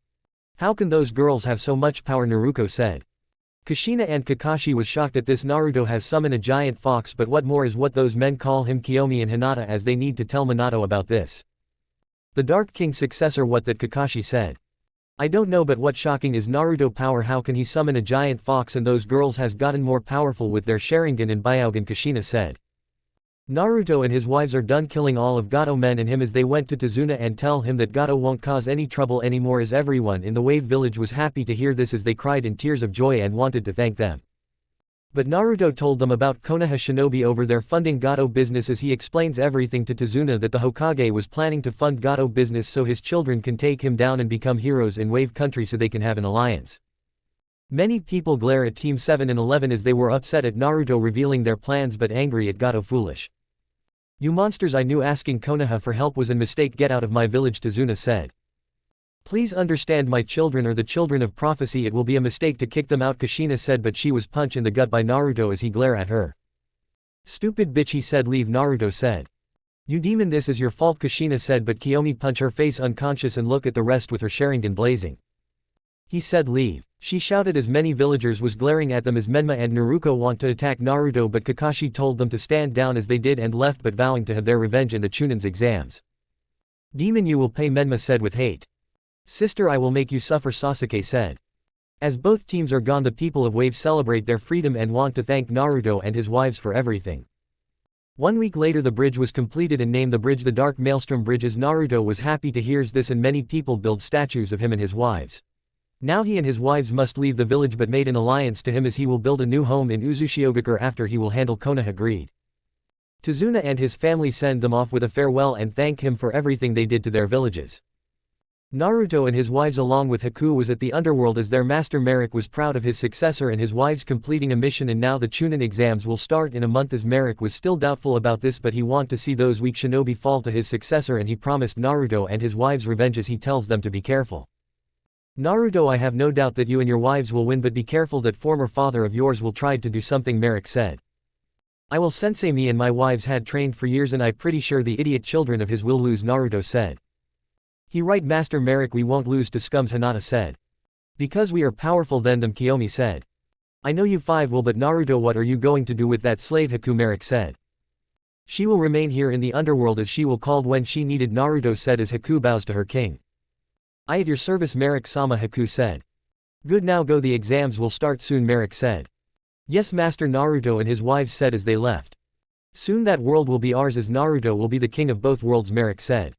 How can those girls have so much power, Naruto said. Kushina and Kakashi was shocked at this. Naruto has summoned a giant fox, but what more is what those men call him, Kiyomi and Hinata, as they need to tell Minato about this. The Dark King's successor, what that, Kakashi said. I don't know, but what shocking is Naruto power, how can he summon a giant fox and those girls has gotten more powerful with their Sharingan and Byakugan, Kushina said. Naruto and his wives are done killing all of Gato men and him as they went to Tazuna and tell him that Gato won't cause any trouble anymore as everyone in the Wave Village was happy to hear this as they cried in tears of joy and wanted to thank them. But Naruto told them about Konoha Shinobi over their funding Gato business as he explains everything to Tazuna that the Hokage was planning to fund Gato business so his children can take him down and become heroes in Wave Country so they can have an alliance. Many people glare at Team 7 and 11 as they were upset at Naruto revealing their plans but angry at Gato foolish. You monsters, I knew asking Konoha for help was a mistake, get out of my village, Tazuna said. Please understand my children are the children of prophecy, it will be a mistake to kick them out, Kushina said, but she was punched in the gut by Naruto as he glared at her. Stupid bitch, he said. Leave, Naruto said. You demon, this is your fault, Kushina said, but Kiyomi punched her face unconscious and look at the rest with her Sharingan blazing. He said leave. She shouted as many villagers was glaring at them as Menma and Naruto want to attack Naruto, but Kakashi told them to stand down as they did and left, but vowing to have their revenge in the Chunin's exams. Demon, you will pay, Menma said with hate. Sister, I will make you suffer, Sasuke said. As both teams are gone, the people of Wave celebrate their freedom and want to thank Naruto and his wives for everything. 1 week later the bridge was completed and named the bridge the Dark Maelstrom Bridge as Naruto was happy to hear this and many people build statues of him and his wives. Now he and his wives must leave the village but made an alliance to him as he will build a new home in Uzushiogakure after he will handle Konoha greed. Tazuna and his family send them off with a farewell and thank him for everything they did to their villages. Naruto and his wives along with Haku was at the Underworld as their master Merrick was proud of his successor and his wives completing a mission, and now the Chunin exams will start in a month as Merrick was still doubtful about this but he want to see those weak shinobi fall to his successor and he promised Naruto and his wives revenge as he tells them to be careful. Naruto, I have no doubt that you and your wives will win, but be careful that former father of yours will try to do something, Merrick said. I will, sensei, me and my wives had trained for years and I pretty sure the idiot children of his will lose, Naruto said. He right, Master Merrick, we won't lose to scums, Hinata said. Because we are powerful than them, Kiyomi said. I know you 5 will, but Naruto, what are you going to do with that slave, Haku, Merrick said. She will remain here in the Underworld as she will called when she needed, Naruto said as Haku bows to her king. I at your service, Merrick-sama, Haku said. Good, now go, the exams will start soon, Merrick said. Yes, Master, Naruto and his wives said as they left. Soon that world will be ours as Naruto will be the king of both worlds, Merrick said.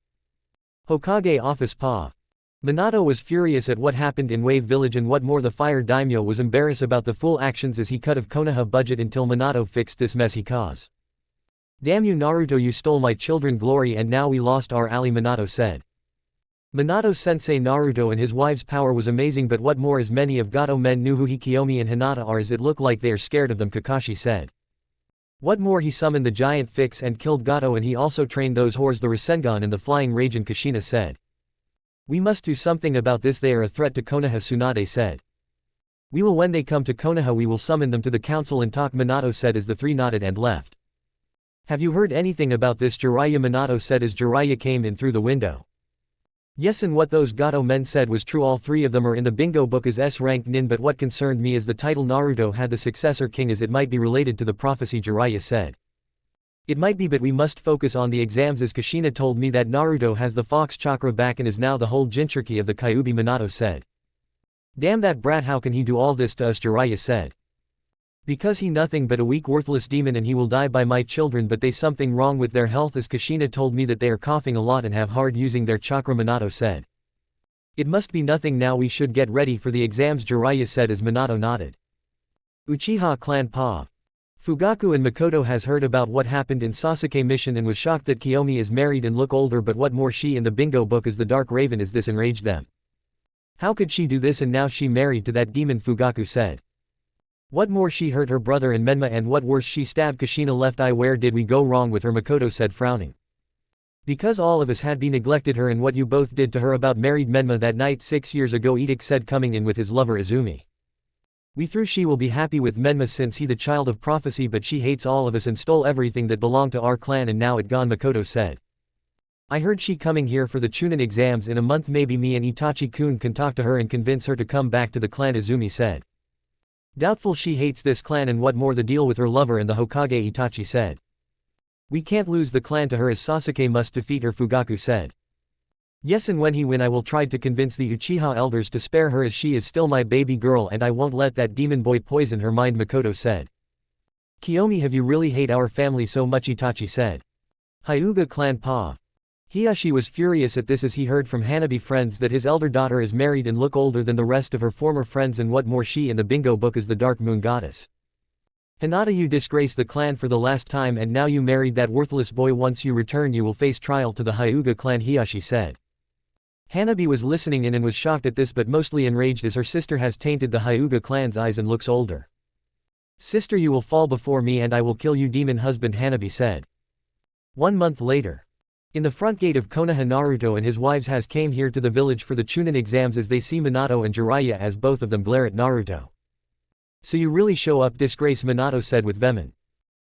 Hokage office Pa. Minato was furious at what happened in Wave Village and what more the fire daimyo was embarrassed about the full actions as he cut of Konoha budget until Minato fixed this mess he caused. Damn you Naruto, you stole my children glory and now we lost our ally, Minato said. Minato-sensei, Naruto and his wives' power was amazing, but what more is many of Gato men knew who Kiyomi and Hinata are as it looked like they are scared of them, Kakashi said. What more, he summoned the giant fix and killed Gato and he also trained those whores the Rasengan and the flying Raijin, Kushina said. We must do something about this, they are a threat to Konoha, Tsunade said. We will, when they come to Konoha we will summon them to the council and talk, Minato said as the three nodded and left. Have you heard anything about this, Jiraiya, Minato said as Jiraiya came in through the window. Yes, and what those Gato men said was true, all 3 of them are in the bingo book as S-ranked nin, but what concerned me is the title Naruto had the successor king as it might be related to the prophecy, Jiraiya said. It might be, but we must focus on the exams as Kushina told me that Naruto has the fox chakra back and is now the whole Jinchuriki of the Kyuubi, Minato said. Damn that brat, how can he do all this to us, Jiraiya said. Because he nothing but a weak worthless demon and he will die by my children, but they something wrong with their health as Kushina told me that they are coughing a lot and have hard using their chakra, Minato said. It must be nothing, now we should get ready for the exams, Jiraiya said as Minato nodded. Uchiha clan Pa. Fugaku and Makoto has heard about what happened in Sasuke mission and was shocked that Kiyomi is married and look older, but what more she in the bingo book as the Dark Raven is this enraged them. How could she do this, and now she married to that demon, Fugaku said. What more, she hurt her brother and Menma, and what worse, she stabbed Kushina left eye. Where did we go wrong with her, Makoto said, frowning. Because all of us had been neglected her, and what you both did to her about married Menma that night 6 years ago, Edik said, coming in with his lover Izumi. We thought she will be happy with Menma since he the child of prophecy, but she hates all of us and stole everything that belonged to our clan, and now it gone, Makoto said. I heard she coming here for the Chunin exams in a month. Maybe me and Itachi-kun can talk to her and convince her to come back to the clan, Izumi said. Doubtful, she hates this clan, and what more, the deal with her lover and the Hokage, Itachi said. We can't lose the clan to her, as Sasuke must defeat her, Fugaku said. Yes, and when he win I will try to convince the Uchiha elders to spare her, as she is still my baby girl and I won't let that demon boy poison her mind, Makoto said. Kiyomi, have you really hate our family so much, Itachi said. Hyuga clan Pa. Hiyashi was furious at this as he heard from Hanabi friends that his elder daughter is married and look older than the rest of her former friends, and what more, she in the bingo book is the dark moon goddess. Hinata, you disgraced the clan for the last time, and now you married that worthless boy. Once you return you will face trial to the Hyuga clan, Hiyashi said. Hanabi was listening in and was shocked at this, but mostly enraged as her sister has tainted the Hyuga clan's eyes and looks older. Sister, you will fall before me and I will kill you, demon husband, Hanabi said. 1 month later. In the front gate of Konoha, Naruto and his wives has came here to the village for the Chunin exams as they see Minato and Jiraiya, as both of them glare at Naruto. So you really show up, disgrace, Minato said with venom.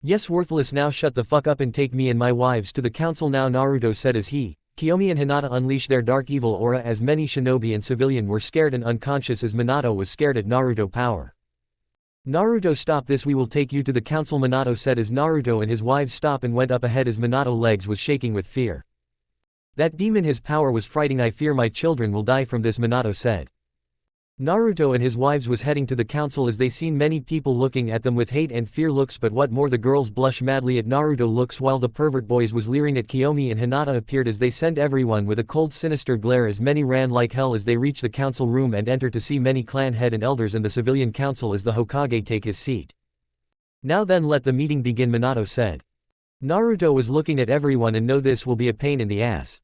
Yes, worthless, now shut the fuck up and take me and my wives to the council now, Naruto said as he, Kiyomi and Hinata unleash their dark evil aura, as many shinobi and civilian were scared and unconscious as Minato was scared at Naruto power. Naruto, stop this, we will take you to the council, Minato said as Naruto and his wives stop and went up ahead as Minato legs was shaking with fear. That demon, his power was frightening, I fear my children will die from this, Minato said. Naruto and his wives was heading to the council as they seen many people looking at them with hate and fear looks, but what more, the girls blush madly at Naruto looks while the pervert boys was leering at Kiyomi, and Hinata appeared as they sent everyone with a cold sinister glare as many ran like hell as they reached the council room and enter to see many clan head and elders and the civilian council as the Hokage take his seat. Now then, let the meeting begin, Minato said. Naruto was looking at everyone and know this will be a pain in the ass.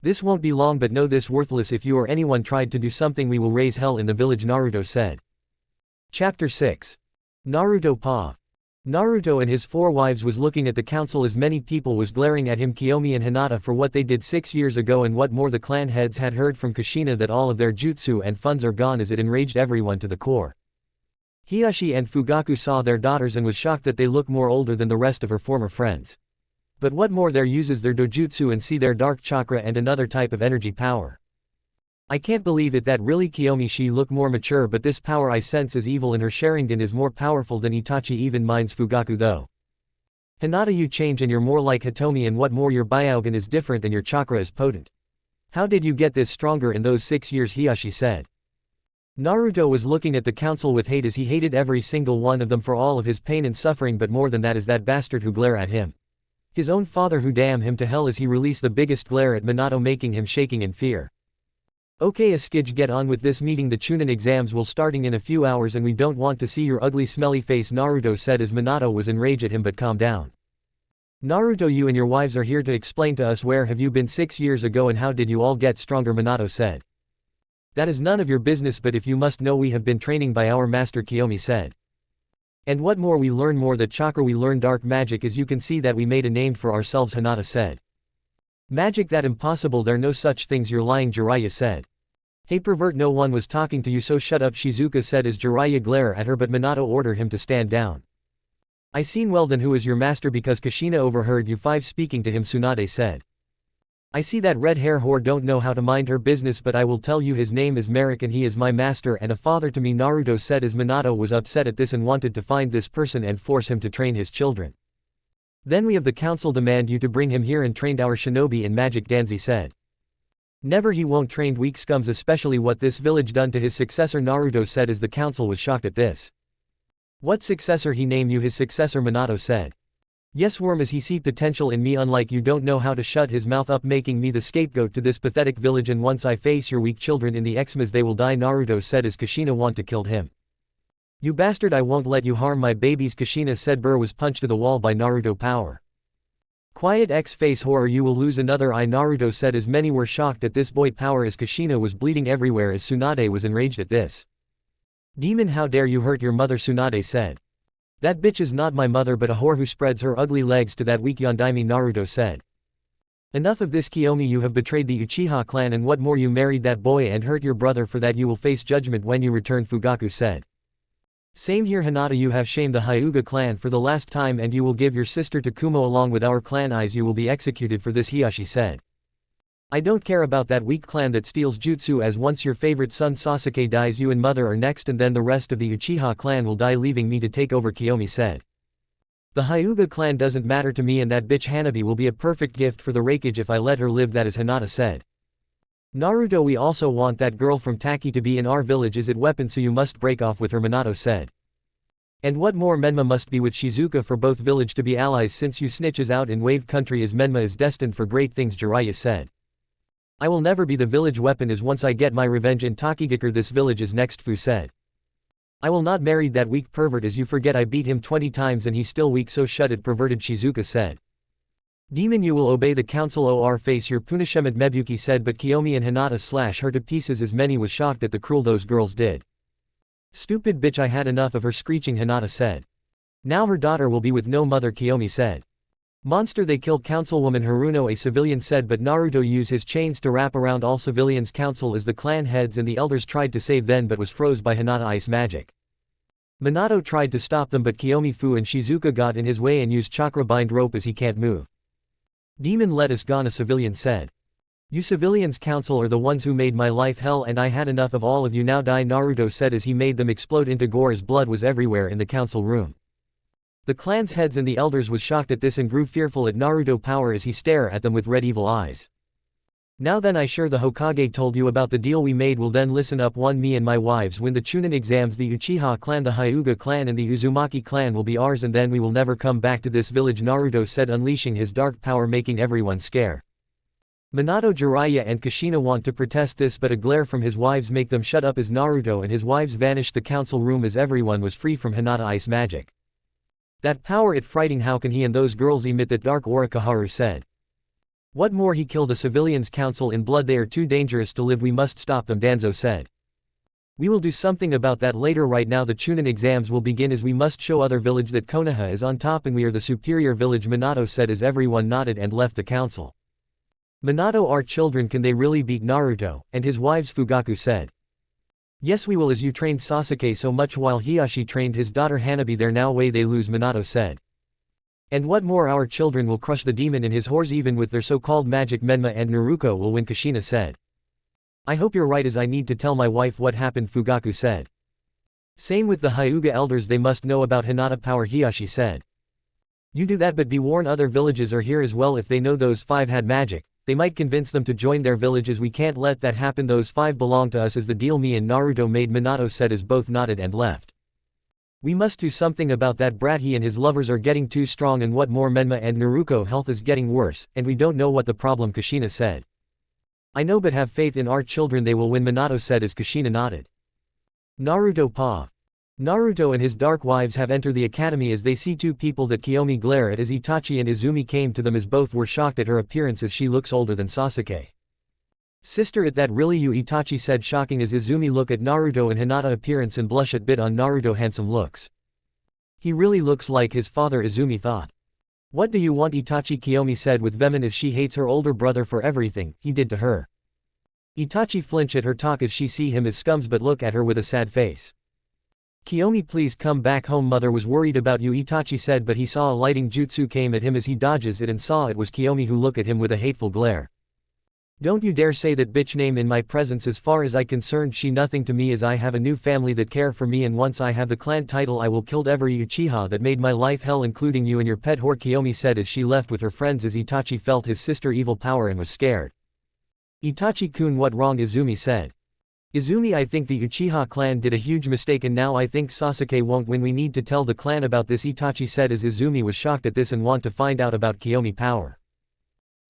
This won't be long, but know this, worthless, if you or anyone tried to do something we will raise hell in the village, Naruto said. Chapter 6. Naruto Pa. Naruto and his 4 wives was looking at the council as many people was glaring at him, Kiyomi and Hinata, for what they did 6 years ago, and what more, the clan heads had heard from Kushina that all of their jutsu and funds are gone, as it enraged everyone to the core. Hiyashi and Fugaku saw their daughters and was shocked that they look more older than the rest of her former friends. But what more, there uses their dojutsu and see their dark chakra and another type of energy power. I can't believe it, that really Kiyomi, she look more mature, but this power I sense is evil, and her Sharingan is more powerful than Itachi even minds Fugaku though. Hinata, you change and you're more like Hitomi, and what more, your Byakugan is different and your chakra is potent. How did you get this stronger in those 6 years, Hiyashi said. Naruto was looking at the council with hate as he hated every single one of them for all of his pain and suffering, but more than that is that bastard who glare at him. His own father who damn him to hell as he released the biggest glare at Minato, making him shaking in fear. Okay, Askij, get on with this meeting, the Chunin exams will starting in a few hours and we don't want to see your ugly smelly face, Naruto said as Minato was enraged at him, but calm down. Naruto, you and your wives are here to explain to us where have you been 6 years ago and how did you all get stronger, Minato said. That is none of your business, but if you must know, we have been training by our master, Kiyomi said. And what more, we learn more the chakra, we learn dark magic, as you can see that we made a name for ourselves, Hinata said. Magic, that impossible, there no such things, you're lying, Jiraiya said. Hey pervert, no one was talking to you, so shut up, Shizuka said as Jiraiya glare at her, but Minato ordered him to stand down. I seen, well then who is your master, because Kushina overheard you 5 speaking to him, Tsunade said. I see that red hair whore don't know how to mind her business, but I will tell you his name is Merrick and he is my master and a father to me, Naruto said as Minato was upset at this and wanted to find this person and force him to train his children. Then we of the council demand you to bring him here and trained our shinobi in magic, Danzi said. Never, he won't, trained weak scums, especially what this village done to his successor, Naruto said as the council was shocked at this. What successor, he name you his successor, Minato said. Yes, worm, as he see potential in me, unlike you don't know how to shut his mouth up, making me the scapegoat to this pathetic village, and once I face your weak children in the Xmas they will die, Naruto said as Kushina want to kill him. You bastard, I won't let you harm my babies, Kushina said. Burr was punched to the wall by Naruto power. Quiet X-face horror, you will lose another eye, Naruto said as many were shocked at this boy power as Kushina was bleeding everywhere as Tsunade was enraged at this. Demon, how dare you hurt your mother, Tsunade said. That bitch is not my mother but a whore who spreads her ugly legs to that weak yondaime, Naruto said. Enough of this, Kiyomi, you have betrayed the Uchiha clan and what more, you married that boy and hurt your brother, for that you will face judgment when you return, Fugaku said. Same here, Hinata, you have shamed the Hyuga clan for the last time and you will give your sister to Kumo along with our clan eyes, you will be executed for this, Hiashi said. I don't care about that weak clan that steals jutsu, as once your favorite son Sasuke dies you and mother are next and then the rest of the Uchiha clan will die leaving me to take over, Kiyomi said. The Hyuga clan doesn't matter to me and that bitch Hanabi will be a perfect gift for the Raikage if I let her live, that is, Hinata said. Naruto, we also want that girl from Taki to be in our village, is it weapon, so you must break off with her, Minato said. And what more, Menma must be with Shizuka for both village to be allies since you snitches out in wave country, as Menma is destined for great things, Jiraiya said. I will never be the village weapon, as once I get my revenge in Takigakure this village is next, Fu said. I will not marry that weak pervert, as you forget I beat him 20 times and he's still weak, so shut it, perverted, Shizuka said. Demon, you will obey the council, or face your punishment, Mebuki said, but Kiyomi and Hinata slash her to pieces as many was shocked at the cruel those girls did. Stupid bitch, I had enough of her screeching, Hinata said. Now her daughter will be with no mother, Kiyomi said. Monster, they killed councilwoman Haruno, a civilian said, but Naruto used his chains to wrap around all civilians' council as the clan heads and the elders tried to save them but was froze by Hinata ice magic. Minato tried to stop them but Kiyomi, Fu and Shizuka got in his way and used chakra bind rope as he can't move. Demon, let us gone, a civilian said. You civilians' council are the ones who made my life hell and I had enough of all of you, now die, Naruto said as he made them explode into gore as blood was everywhere in the council room. The clan's heads and the elders was shocked at this and grew fearful at Naruto power as he stared at them with red evil eyes. Now then, I sure the Hokage told you about the deal we made, will then listen up, one, me and my wives win the Chunin exams, the Uchiha clan, the Hyuga clan and the Uzumaki clan will be ours and then we will never come back to this village, Naruto said, unleashing his dark power making everyone scare. Minato, Jiraiya and Kushina want to protest this but a glare from his wives make them shut up as Naruto and his wives vanished the council room as everyone was free from Hinata ice magic. That power, it frightening, how can he and those girls emit that dark aura, Kaharu said. What more, he killed a civilians' council in blood, they are too dangerous to live, we must stop them, Danzo said. We will do something about that later, right now the Chunin exams will begin as we must show other village that Konoha is on top and we are the superior village, Minato said as everyone nodded and left the council. Minato, our children, can they really beat Naruto, and his wives, Fugaku said. Yes we will, as you trained Sasuke so much while Hiashi trained his daughter Hanabi, there now way they lose, Minato said. And what more, our children will crush the demon and his whores even with their so-called magic, Menma and Naruto will win, Kushina said. I hope you're right as I need to tell my wife what happened, Fugaku said. Same with the Hyuga elders, they must know about Hinata power, Hiashi said. You do that, but be warned other villages are here as well, if they know those 5 had magic, they might convince them to join their villages, we can't let that happen, those 5 belong to us as the deal me and Naruto made, Minato said as both nodded and left. We must do something about that brat, he and his lovers are getting too strong and what more, Menma and Naruto health is getting worse, and we don't know what the problem, Kushina said. I know, but have faith in our children, they will win, Minato said as Kushina nodded. Naruto Pa. Naruto and his dark wives have entered the academy as they see 2 people that Kiyomi glare at as Itachi and Izumi came to them as both were shocked at her appearance as she looks older than Sasuke. Sister, it that really you, Itachi said shocking as Izumi look at Naruto and Hinata appearance and blush at bit on Naruto handsome looks. He really looks like his father, Izumi thought. What do you want, Itachi, Kiyomi said with venom as she hates her older brother for everything he did to her. Itachi flinch at her talk as she see him as scums but look at her with a sad face. Kiyomi, please come back home, mother was worried about you, Itachi said, but he saw a lighting jutsu came at him as he dodges it and saw it was Kiyomi who look at him with a hateful glare. Don't you dare say that bitch name in my presence, as far as I concerned she nothing to me as I have a new family that care for me and once I have the clan title I will kill every Uchiha that made my life hell including you and your pet whore, Kiyomi said as she left with her friends as Itachi felt his sister evil power and was scared. Itachi-kun, what wrong, Izumi said. Izumi, I think the Uchiha clan did a huge mistake and now I think Sasuke won't win, we need to tell the clan about this, Itachi said as Izumi was shocked at this and want to find out about Kiyomi power.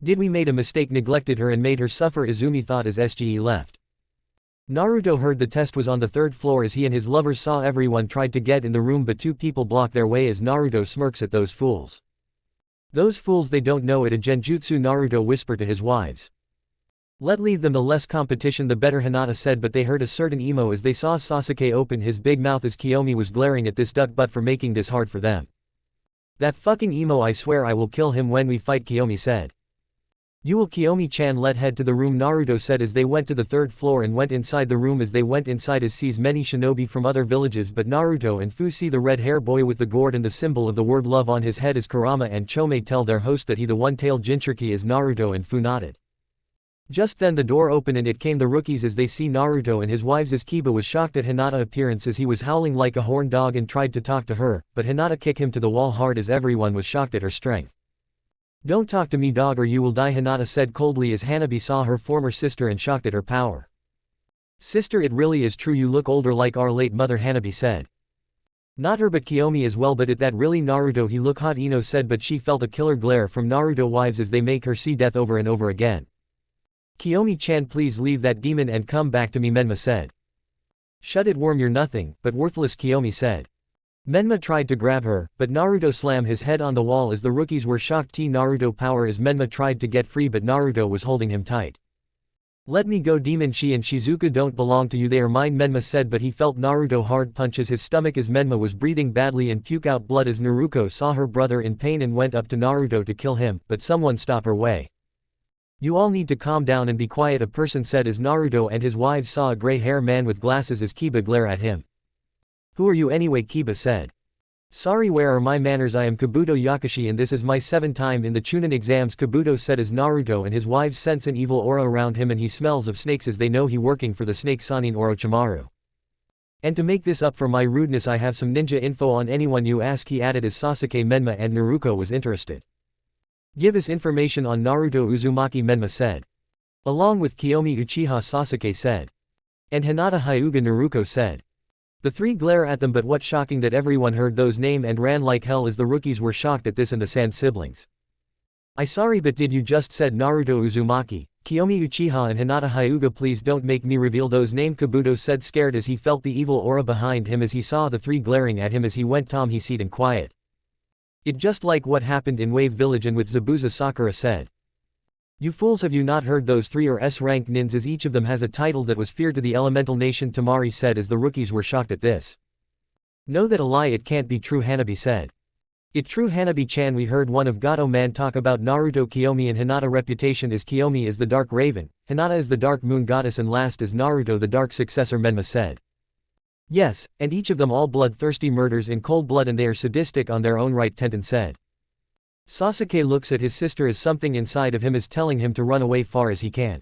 Did we made a mistake, neglected her and made her suffer, Izumi thought as SGE left. Naruto heard the test was on the 3rd floor as he and his lovers saw everyone tried to get in the room but 2 people blocked their way as Naruto smirks at those fools. Those fools, they don't know it, a genjutsu, Naruto whispered to his wives. Let leave them, the less competition the better, Hinata said, but they heard a certain emo as they saw Sasuke open his big mouth as Kiyomi was glaring at this duck butt for making this hard for them. That fucking emo, I swear I will kill him when we fight, Kiyomi said. You will, Kiyomi-chan. Let head to the room, Naruto said as they went to the third floor and went inside the room. As they went inside, as sees many shinobi from other villages, but Naruto and Fu see the red hair boy with the gourd and the symbol of the word love on his head as Kurama and Chome tell their host that he the one-tailed Jinchuriki is Naruto, and Fu nodded. Just then the door opened and it came the rookies as they see Naruto and his wives as Kiba was shocked at Hinata's appearance as he was howling like a horned dog and tried to talk to her, but Hinata kicked him to the wall hard as everyone was shocked at her strength. Don't talk to me, dog, or you will die, Hinata said coldly as Hanabi saw her former sister and shocked at her power. Sister, it really is true, you look older like our late mother, Hanabi said. Not her but Kiyomi as well, but at that really Naruto he look hot, Ino said, but she felt a killer glare from Naruto wives as they make her see death over and over again. Kiyomi-chan, please leave that demon and come back to me, Menma said. Shut it, worm, you're nothing but worthless, Kiyomi said. Menma tried to grab her, but Naruto slammed his head on the wall as the rookies were shocked. Naruto power as Menma tried to get free, but Naruto was holding him tight. Let me go, demon. She and Shizuka don't belong to you, they are mine, Menma said, but he felt Naruto hard punches his stomach as Menma was breathing badly and puke out blood as Naruto saw her brother in pain and went up to Naruto to kill him, but someone stopped her way. You all need to calm down and be quiet, a person said as Naruto and his wives saw a gray-haired man with glasses as Kiba glare at him. Who are you anyway, Kiba said. Sorry, where are my manners? I am Kabuto Yakashi and this is my 7th time in the Chunin exams, Kabuto said as Naruto and his wives sense an evil aura around him and he smells of snakes as they know he working for the snake Sanin Orochimaru. And to make this up for my rudeness, I have some ninja info on anyone you ask, he added as Sasuke, Menma and Naruto was interested. Give us information on Naruto Uzumaki, Menma said. Along with Kiyomi Uchiha, Sasuke said. And Hinata Hyuga, Naruto said. The three glare at them, but what's shocking that everyone heard those names and ran like hell as the rookies were shocked at this and the Sand siblings. I sorry, but did you just said Naruto Uzumaki, Kiyomi Uchiha and Hinata Hyuga? Please don't make me reveal those names, Kabuto said scared as he felt the evil aura behind him as he saw the three glaring at him as he went Tom he seat and quiet. It just like what happened in Wave Village and with Zabuza, Sakura said. You fools, have you not heard those three are S-rank nins as each of them has a title that was feared to the elemental nation, Tamari said as the rookies were shocked at this. Know that a lie, it can't be true, Hanabi said. It true, Hanabi-chan, we heard one of Gato man talk about Naruto, Kiyomi and Hinata reputation is Kiyomi is the Dark Raven, Hinata is the Dark Moon Goddess and last is Naruto the Dark Successor, Menma said. Yes, and each of them all bloodthirsty murders in cold blood and they are sadistic on their own right, Tenten said. Sasuke looks at his sister as something inside of him is telling him to run away far as he can.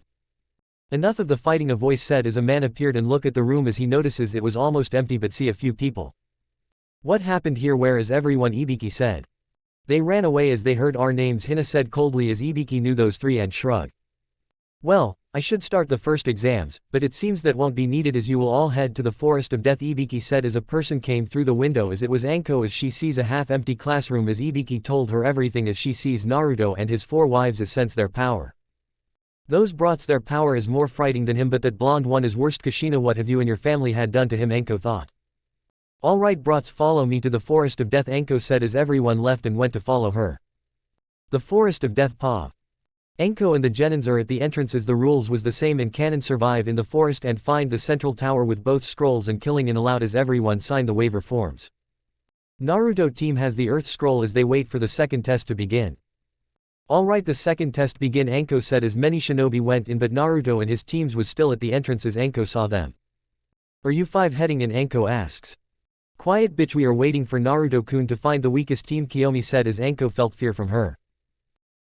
Enough of the fighting, a voice said as a man appeared and looked at the room as he notices it was almost empty but see a few people. What happened here, where is everyone, Ibiki said. They ran away as they heard our names, Hina said coldly as Ibiki knew those three and shrugged. Well, I should start the first exams, but it seems that won't be needed as you will all head to the Forest of Death, Ibiki said as a person came through the window as it was Anko as she sees a half-empty classroom as Ibiki told her everything as she sees Naruto and his 4 wives as sense their power. Those brats, their power is more frightening than him, but that blonde one is worst. Kushina, what have you and your family had done to him, Anko thought. Alright brats, follow me to the Forest of Death, Anko said as everyone left and went to follow her. The Forest of Death, Pa. Anko and the Genins are at the entrance as the rules was the same and Canon survive in the forest and find the central tower with both scrolls and killing in allowed as everyone signed the waiver forms. Naruto team has the Earth Scroll as they wait for the second test to begin. Alright, the second test begin, Anko said as many shinobi went in but Naruto and his teams was still at the entrance as Anko saw them. Are you 5 heading in, Anko asks. Quiet bitch, we are waiting for Naruto-kun to find the weakest team, Kiyomi said as Anko felt fear from her.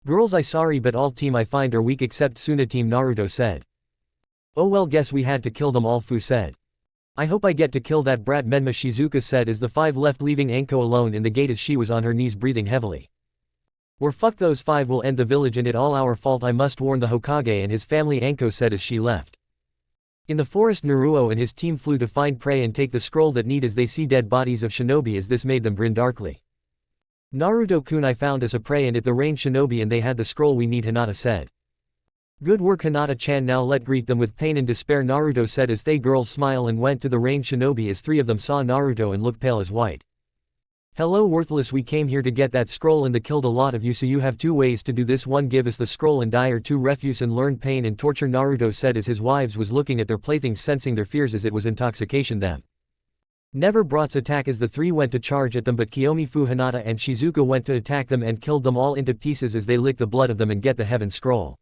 Girls, I sorry but all team I find are weak except Suna team, Naruto said. Oh well, guess we had to kill them all, Fu said. I hope I get to kill that brat, Menma, Shizuka said as the 5 left leaving Anko alone in the gate as she was on her knees breathing heavily. We're fucked, those 5 will end the village and it all our fault, I must warn the Hokage and his family, Anko said as she left. In the forest, Naruto and his team flew to find prey and take the scroll that need as they see dead bodies of shinobi as this made them grin darkly. Naruto-kun, I found us a prey and it the rain shinobi and they had the scroll we need, Hinata said. Good work, Hinata-chan, now let greet them with pain and despair, Naruto said as they girls smile and went to the rain shinobi as 3 of them saw Naruto and looked pale as white. Hello worthless, we came here to get that scroll and the killed a lot of you, so you have two ways to do this. One, give us the scroll and die, or two, refuse and learn pain and torture, Naruto said as his wives was looking at their playthings, sensing their fears as it was intoxication them. Never brought's attack as the three went to charge at them, but Kiyomi, Fu, Hinata and Shizuka went to attack them and killed them all into pieces as they licked the blood of them and get the heaven scroll.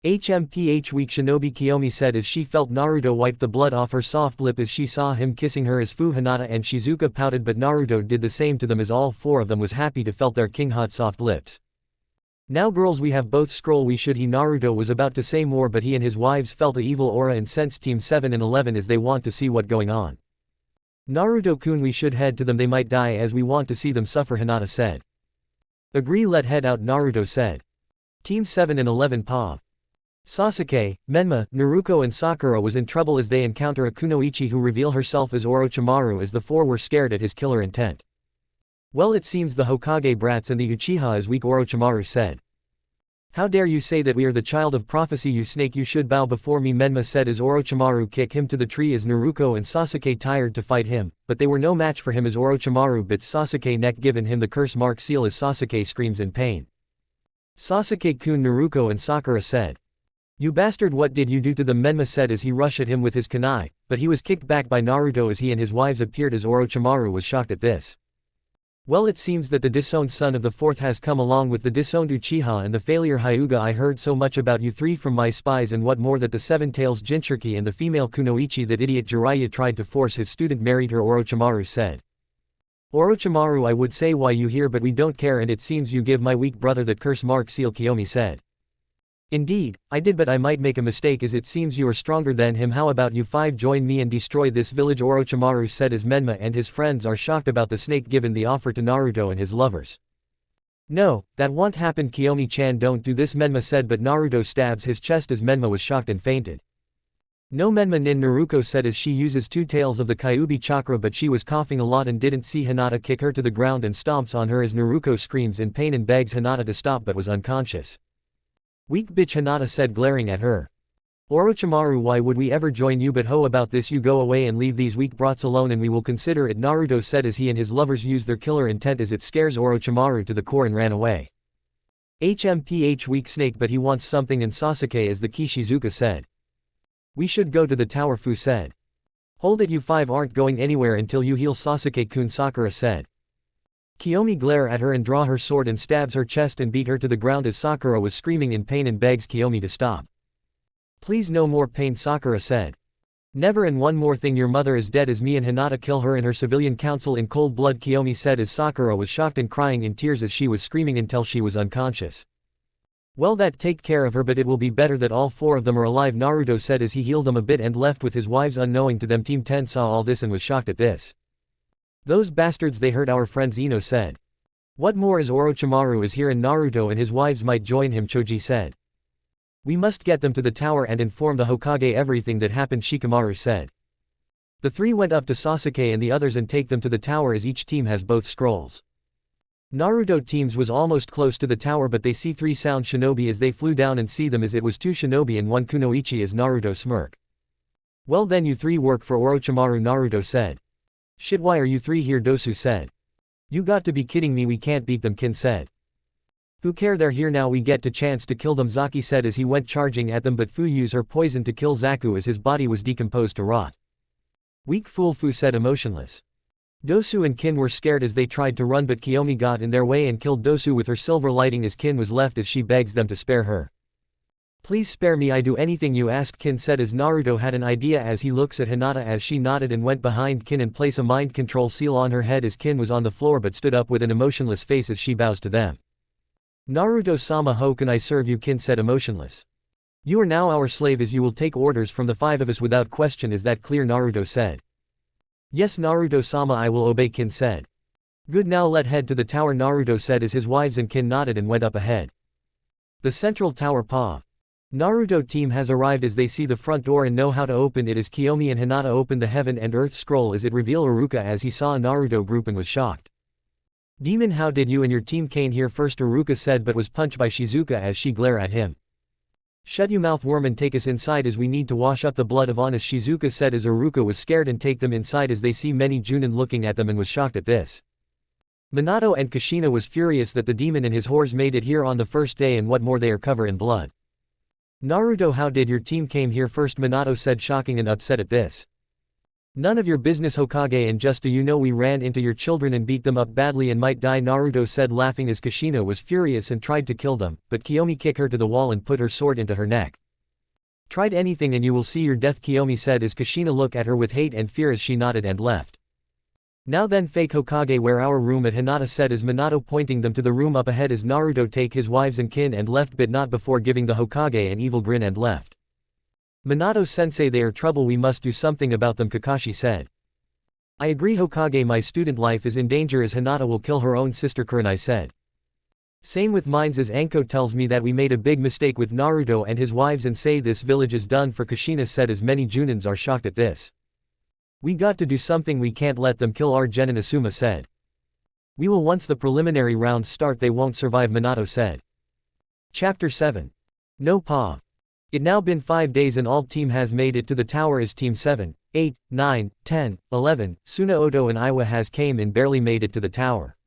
HMPH weak shinobi, Kiyomi said as she felt Naruto wipe the blood off her soft lip as she saw him kissing her as Fu, Hinata and Shizuka pouted, but Naruto did the same to them as all four of them was happy to felt their king hot soft lips. Now girls, we have both scroll, we should. He Naruto was about to say more, but he and his wives felt a evil aura and sensed Team 7 and 11 as they want to see what going on. Naruto-kun, we should head to them, they might die as we want to see them suffer, Hinata said. Agree, let head out, Naruto said. Team 7 and 11 paw. Sasuke, Menma, Naruto and Sakura was in trouble as they encounter a kunoichi who reveal herself as Orochimaru as the four were scared at his killer intent. Well, it seems the Hokage brats and the Uchiha is weak, Orochimaru said. How dare you say that we are the child of prophecy, you snake, you should bow before me, Menma said as Orochimaru kicked him to the tree as Naruto and Sasuke tired to fight him, but they were no match for him as Orochimaru bit Sasuke neck, giving him the curse mark seal as Sasuke screams in pain. Sasuke-kun, Naruto and Sakura said. You bastard, what did you do to them, Menma said as he rushed at him with his kunai, but he was kicked back by Naruto as he and his wives appeared as Orochimaru was shocked at this. Well, it seems that the disowned son of the fourth has come along with the disowned Uchiha and the failure Hyuga. I heard so much about you three from my spies, and what more that the Seven Tails Jinchuriki and the female kunoichi, that idiot Jiraiya tried to force his student married her, Orochimaru said. Orochimaru, I would say why you here, but we don't care, and it seems you give my weak brother that curse mark seal, Kiyomi said. Indeed, I did, but I might make a mistake as it seems you are stronger than him. How about you five join me and destroy this village, Orochimaru said as Menma and his friends are shocked about the snake given the offer to Naruto and his lovers. No, that won't happen, Kiyomi-chan, don't do this, Menma said, but Naruto stabs his chest as Menma was shocked and fainted. No, Menma nin, Naruto said as she uses two tails of the Kyuubi chakra, but she was coughing a lot and didn't see Hinata kick her to the ground and stomps on her as Naruto screams in pain and begs Hinata to stop but was unconscious. Weak bitch, Hinata said, glaring at her. Orochimaru, why would we ever join you, but ho about this, you go away and leave these weak brats alone and we will consider it, Naruto said as he and his lovers use their killer intent as it scares Orochimaru to the core and ran away. HMPH weak snake, but he wants something and Sasuke as the key, Shizuka said. We should go to the tower, Fu said. Hold it, you five aren't going anywhere until you heal, Sasuke-kun, Sakura said. Kiyomi glare at her and draw her sword and stabs her chest and beat her to the ground as Sakura was screaming in pain and begs Kiyomi to stop. Please, no more pain, Sakura said. Never, and one more thing, your mother is dead as me and Hinata kill her in her civilian council in cold blood, Kiyomi said as Sakura was shocked and crying in tears as she was screaming until she was unconscious. Well, that take care of her, but it will be better that all four of them are alive, Naruto said as he healed them a bit and left with his wives unknowing to them. Team 10 saw all this and was shocked at this. Those bastards, they hurt our friends, Ino said. What more is Orochimaru is here and Naruto and his wives might join him, Choji said. We must get them to the tower and inform the Hokage everything that happened, Shikamaru said. The three went up to Sasuke and the others and take them to the tower as each team has both scrolls. Naruto teams was almost close to the tower, but they see three sound shinobi as they flew down and see them as it was two shinobi and one kunoichi as Naruto smirk. Well then, you three work for Orochimaru, Naruto said. Shit, why are you three here, Dosu said. You got to be kidding me, we can't beat them, Kin said. Who care, they're here now, we get to chance to kill them, Zaki said as he went charging at them, but Fu used her poison to kill Zaku as his body was decomposed to rot. Weak fool, Fu said, emotionless. Dosu and Kin were scared as they tried to run, but Kiyomi got in their way and killed Dosu with her silver lighting as Kin was left as she begs them to spare her. Please spare me, I do anything you ask, Kin said as Naruto had an idea as he looks at Hinata as she nodded and went behind Kin and place a mind control seal on her head as Kin was on the floor but stood up with an emotionless face as she bows to them. Naruto-sama, how can I serve you, Kin said, emotionless. You are now our slave as you will take orders from the five of us without question, is that clear, Naruto said. Yes, Naruto-sama, I will obey, Kin said. Good, now let head to the tower, Naruto said as his wives and Kin nodded and went up ahead. The central tower paw. Naruto team has arrived as they see the front door and know how to open it as Kiyomi and Hinata open the heaven and earth scroll as it reveal Iruka as he saw a Naruto group and was shocked. Demon, how did you and your team came here first, Iruka said, but was punched by Shizuka as she glare at him. Shut you mouth, worm, and take us inside as we need to wash up the blood of honest, Shizuka said as Iruka was scared and take them inside as they see many Junin looking at them and was shocked at this. Minato and Kushina was furious that the demon and his horse made it here on the first day and what more they are covered in blood. Naruto, how did your team came here first? Minato said, shocking and upset at this. None of your business, Hokage, and just do you know we ran into your children and beat them up badly and might die, Naruto said, laughing as Kushina was furious and tried to kill them, but Kiyomi kicked her to the wall and put her sword into her neck. Tried anything and you will see your death, Kiyomi said as Kushina looked at her with hate and fear as she nodded and left. Now then, fake Hokage, where our room at, Hinata said as Minato pointing them to the room up ahead as Naruto take his wives and kin and left, but not before giving the Hokage an evil grin and left. Minato sensei, they are trouble, we must do something about them, Kakashi said. I agree, Hokage, my student life is in danger as Hinata will kill her own sister, Kurenai said. Same with mines as Anko tells me that we made a big mistake with Naruto and his wives and say this village is done for, Kushina said as many Junins are shocked at this. We got to do something, we can't let them kill our genin, Asuma said. We will once the preliminary rounds start, they won't survive, Minato said. Chapter 7. No Pa. It now been 5 days and all team has made it to the tower as team 7, 8, 9, 10, 11, Suna, Oto and Iwa has came in barely made it to the tower.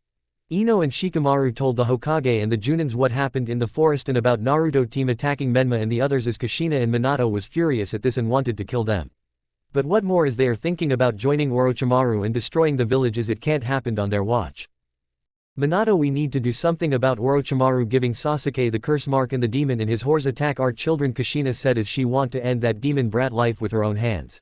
Ino and Shikamaru told the Hokage and the Junins what happened in the forest and about Naruto team attacking Menma and the others as Kushina and Minato was furious at this and wanted to kill them. But what more is they are thinking about joining Orochimaru and destroying the village as it can't happen on their watch. Minato, we need to do something about Orochimaru giving Sasuke the curse mark and the demon in his horse attack our children, Kushina said as she want to end that demon brat life with her own hands.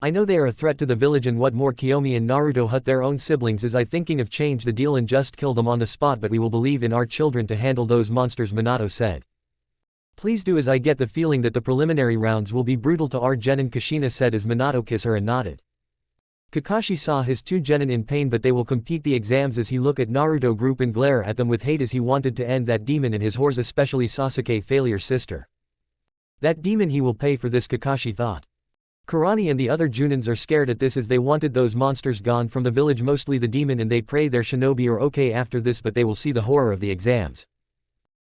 I know they are a threat to the village and what more, Kiyomi and Naruto hurt their own siblings as I thinking of change the deal and just kill them on the spot, but we will believe in our children to handle those monsters, Minato said. Please do, as I get the feeling that the preliminary rounds will be brutal to our genin, Kushina said as Minato kissed her and nodded. Kakashi saw his two genin in pain, but they will compete the exams as he looked at Naruto group and glare at them with hate as he wanted to end that demon and his horse, especially Sasuke failure sister. That demon, he will pay for this, Kakashi thought. Kurani and the other Junins are scared at this as they wanted those monsters gone from the village, mostly the demon, and they pray their shinobi are okay after this, but they will see the horror of the exams.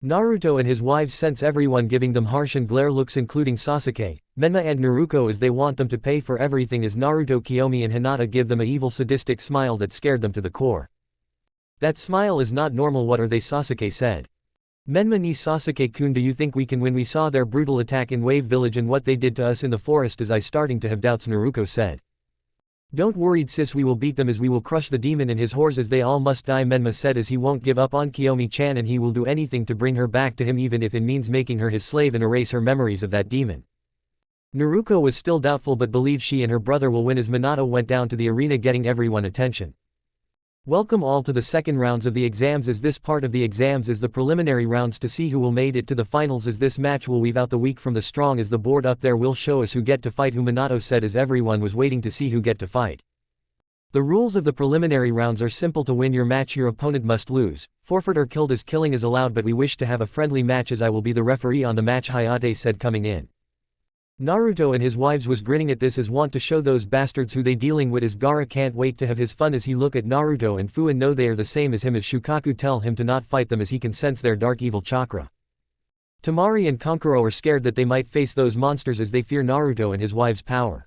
Naruto and his wives sense everyone giving them harsh and glare looks, including Sasuke, Menma and Naruto, as they want them to pay for everything as Naruto, Kiyomi and Hinata give them a evil sadistic smile that scared them to the core. That smile is not normal, what are they, Sasuke said. Menma ni Sasuke-kun, do you think we can win? We saw their brutal attack in Wave Village and what they did to us in the forest as I starting to have doubts, Naruto said. Don't worry sis, we will beat them as we will crush the demon and his horse as they all must die, Menma said as he won't give up on Kiyomi-chan and he will do anything to bring her back to him even if it means making her his slave and erase her memories of that demon. Naruto was still doubtful but believed she and her brother will win as Minato went down to the arena getting everyone attention. Welcome all to the second rounds of the exams as this part of the exams is the preliminary rounds to see who will made it to the finals as this match will weave out the weak from the strong as the board up there will show us who get to fight who, Minato said as everyone was waiting to see who get to fight. The rules of the preliminary rounds are simple. To win your match your opponent must lose, forfeit or killed as killing is allowed, but we wish to have a friendly match as I will be the referee on the match, Hayate said coming in. Naruto and his wives was grinning at this as want to show those bastards who they dealing with as Gaara can't wait to have his fun as he look at Naruto and Fu and know they are the same as him as Shukaku tell him to not fight them as he can sense their dark evil chakra. Temari and Kankuro are scared that they might face those monsters as they fear Naruto and his wife's power.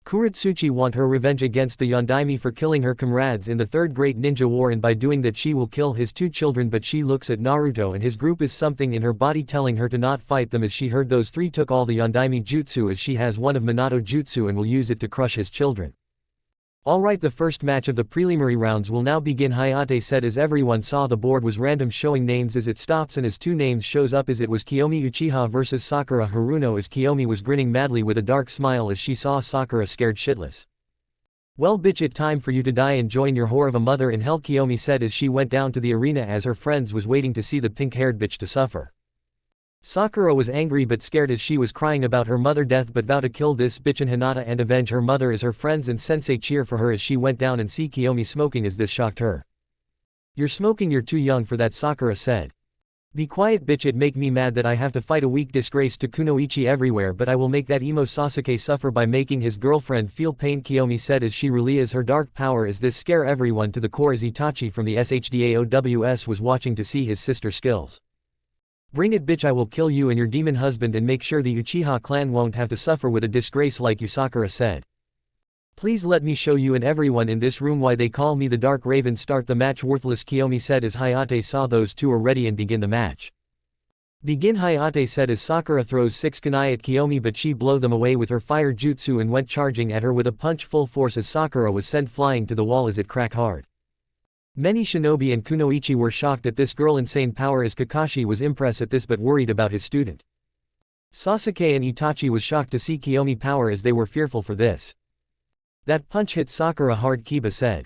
Kuretsuchi want her revenge against the Yondaime for killing her comrades in the Third Great Ninja War, and by doing that she will kill his two children, but she looks at Naruto and his group as something in her body telling her to not fight them as she heard those three took all the Yondaime jutsu as she has one of Minato jutsu and will use it to crush his children. Alright, the first match of the preliminary rounds will now begin, Hayate said as everyone saw the board was random showing names as it stops and as two names shows up as it was Kiyomi Uchiha versus Sakura Haruno as Kiyomi was grinning madly with a dark smile as she saw Sakura scared shitless. Well bitch, it time for you to die and join your whore of a mother in hell, Kiyomi said as she went down to the arena as her friends was waiting to see the pink-haired bitch to suffer. Sakura was angry but scared as she was crying about her mother death but vowed to kill this bitch and Hinata and avenge her mother as her friends and sensei cheer for her as she went down and see Kiyomi smoking as this shocked her. You're smoking, you're too young for that, Sakura said. Be quiet bitch, it make me mad that I have to fight a weak disgrace to Kunoichi everywhere, but I will make that emo Sasuke suffer by making his girlfriend feel pain, Kiyomi said as she relies her dark power as this scare everyone to the core as Itachi from the SHDAOWS was watching to see his sister skills. Bring it bitch, I will kill you and your demon husband and make sure the Uchiha clan won't have to suffer with a disgrace like you, Sakura said. Please let me show you and everyone in this room why they call me the Dark Raven. Start the match. Worthless, Kiyomi said as Hayate saw those two are ready and begin the match. Begin, Hayate said as Sakura throws 6 kunai at Kiyomi, but she blew them away with her fire jutsu and went charging at her with a punch full force as Sakura was sent flying to the wall as it cracked hard. Many shinobi and kunoichi were shocked at this girl insane power as Kakashi was impressed at this but worried about his student. Sasuke and Itachi was shocked to see Kiyomi power as they were fearful for this. That punch hit Sakura hard, Kiba said.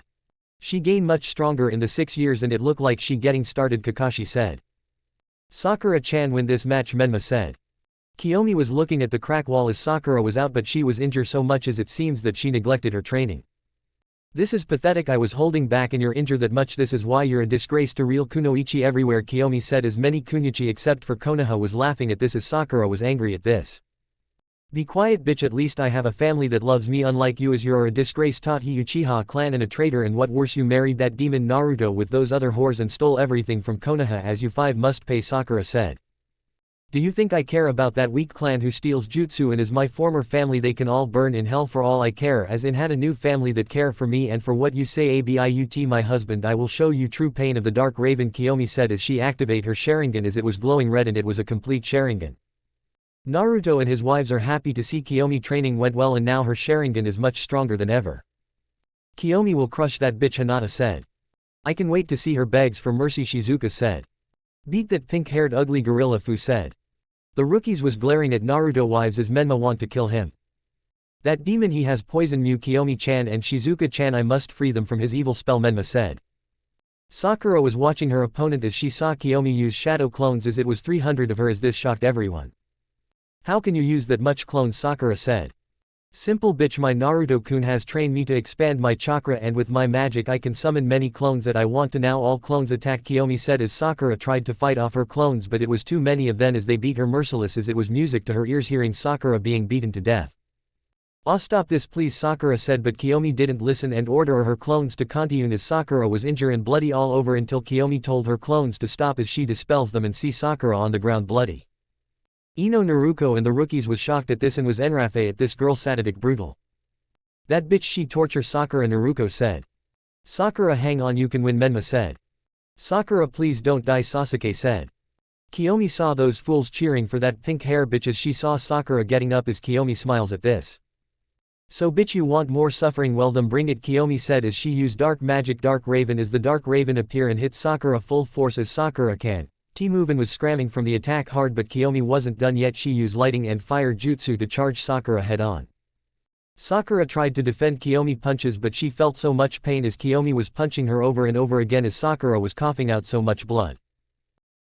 She gained much stronger in the 6 years and it looked like she getting started, Kakashi said. Sakura-chan win this match, Menma said. Kiyomi was looking at the crack wall as Sakura was out, but she was injured so much as it seems that she neglected her training. This is pathetic. I was holding back and you're injured that much. This is why you're a disgrace to real kunoichi everywhere, Kiyomi said as many kunoichi except for Konoha was laughing at this as Sakura was angry at this. Be quiet, bitch, at least I have a family that loves me unlike you as you're a disgrace, taught he Uchiha clan and a traitor, and what worse, you married that demon Naruto with those other whores and stole everything from Konoha as you 5 must pay, Sakura said. Do you think I care about that weak clan who steals jutsu and is my former family? They can all burn in hell for all I care, as in had a new family that care for me and for what you say about my husband. I will show you true pain of the Dark Raven, Kiyomi said as she activate her Sharingan as it was glowing red and it was a complete Sharingan. Naruto and his wives are happy to see Kiyomi training went well and now her Sharingan is much stronger than ever. Kiyomi will crush that bitch, Hinata said. I can wait to see her, begs for mercy, Shizuka said. Beat that pink-haired ugly gorilla, Fu said. The rookies was glaring at Naruto wives as Menma want to kill him. That demon, he has poison Mew, Kiyomi-chan and Shizuka-chan, I must free them from his evil spell, Menma said. Sakura was watching her opponent as she saw Kiyomi use shadow clones as it was 300 of her as this shocked everyone. How can you use that much clones, Sakura said. Simple, bitch, my Naruto-kun has trained me to expand my chakra and with my magic I can summon many clones that I want to. Now all clones attack, Kiyomi said as Sakura tried to fight off her clones, but it was too many of them as they beat her merciless as it was music to her ears hearing Sakura being beaten to death. "Ah, stop this please," Sakura said, but Kiyomi didn't listen and ordered her clones to continue as Sakura was injured and bloody all over until Kiyomi told her clones to stop as she dispels them and see Sakura on the ground bloody. Ino, Naruto and the rookies was shocked at this and was enrapé at this girl sadistic brutal. That bitch she torture Sakura, Naruto said. Sakura, hang on, you can win, Menma said. Sakura, please don't die, Sasuke said. Kiyomi saw those fools cheering for that pink hair bitch as she saw Sakura getting up as Kiyomi smiles at this. So bitch, you want more suffering? Well then bring it, Kiyomi said as she used dark magic Dark Raven as the Dark Raven appear and hit Sakura full force as Sakura can. T-move and was scramming from the attack hard, but Kiyomi wasn't done yet. She used lighting and fire jutsu to charge Sakura head on. Sakura tried to defend Kiyomi punches but she felt so much pain as Kiyomi was punching her over and over again as Sakura was coughing out so much blood.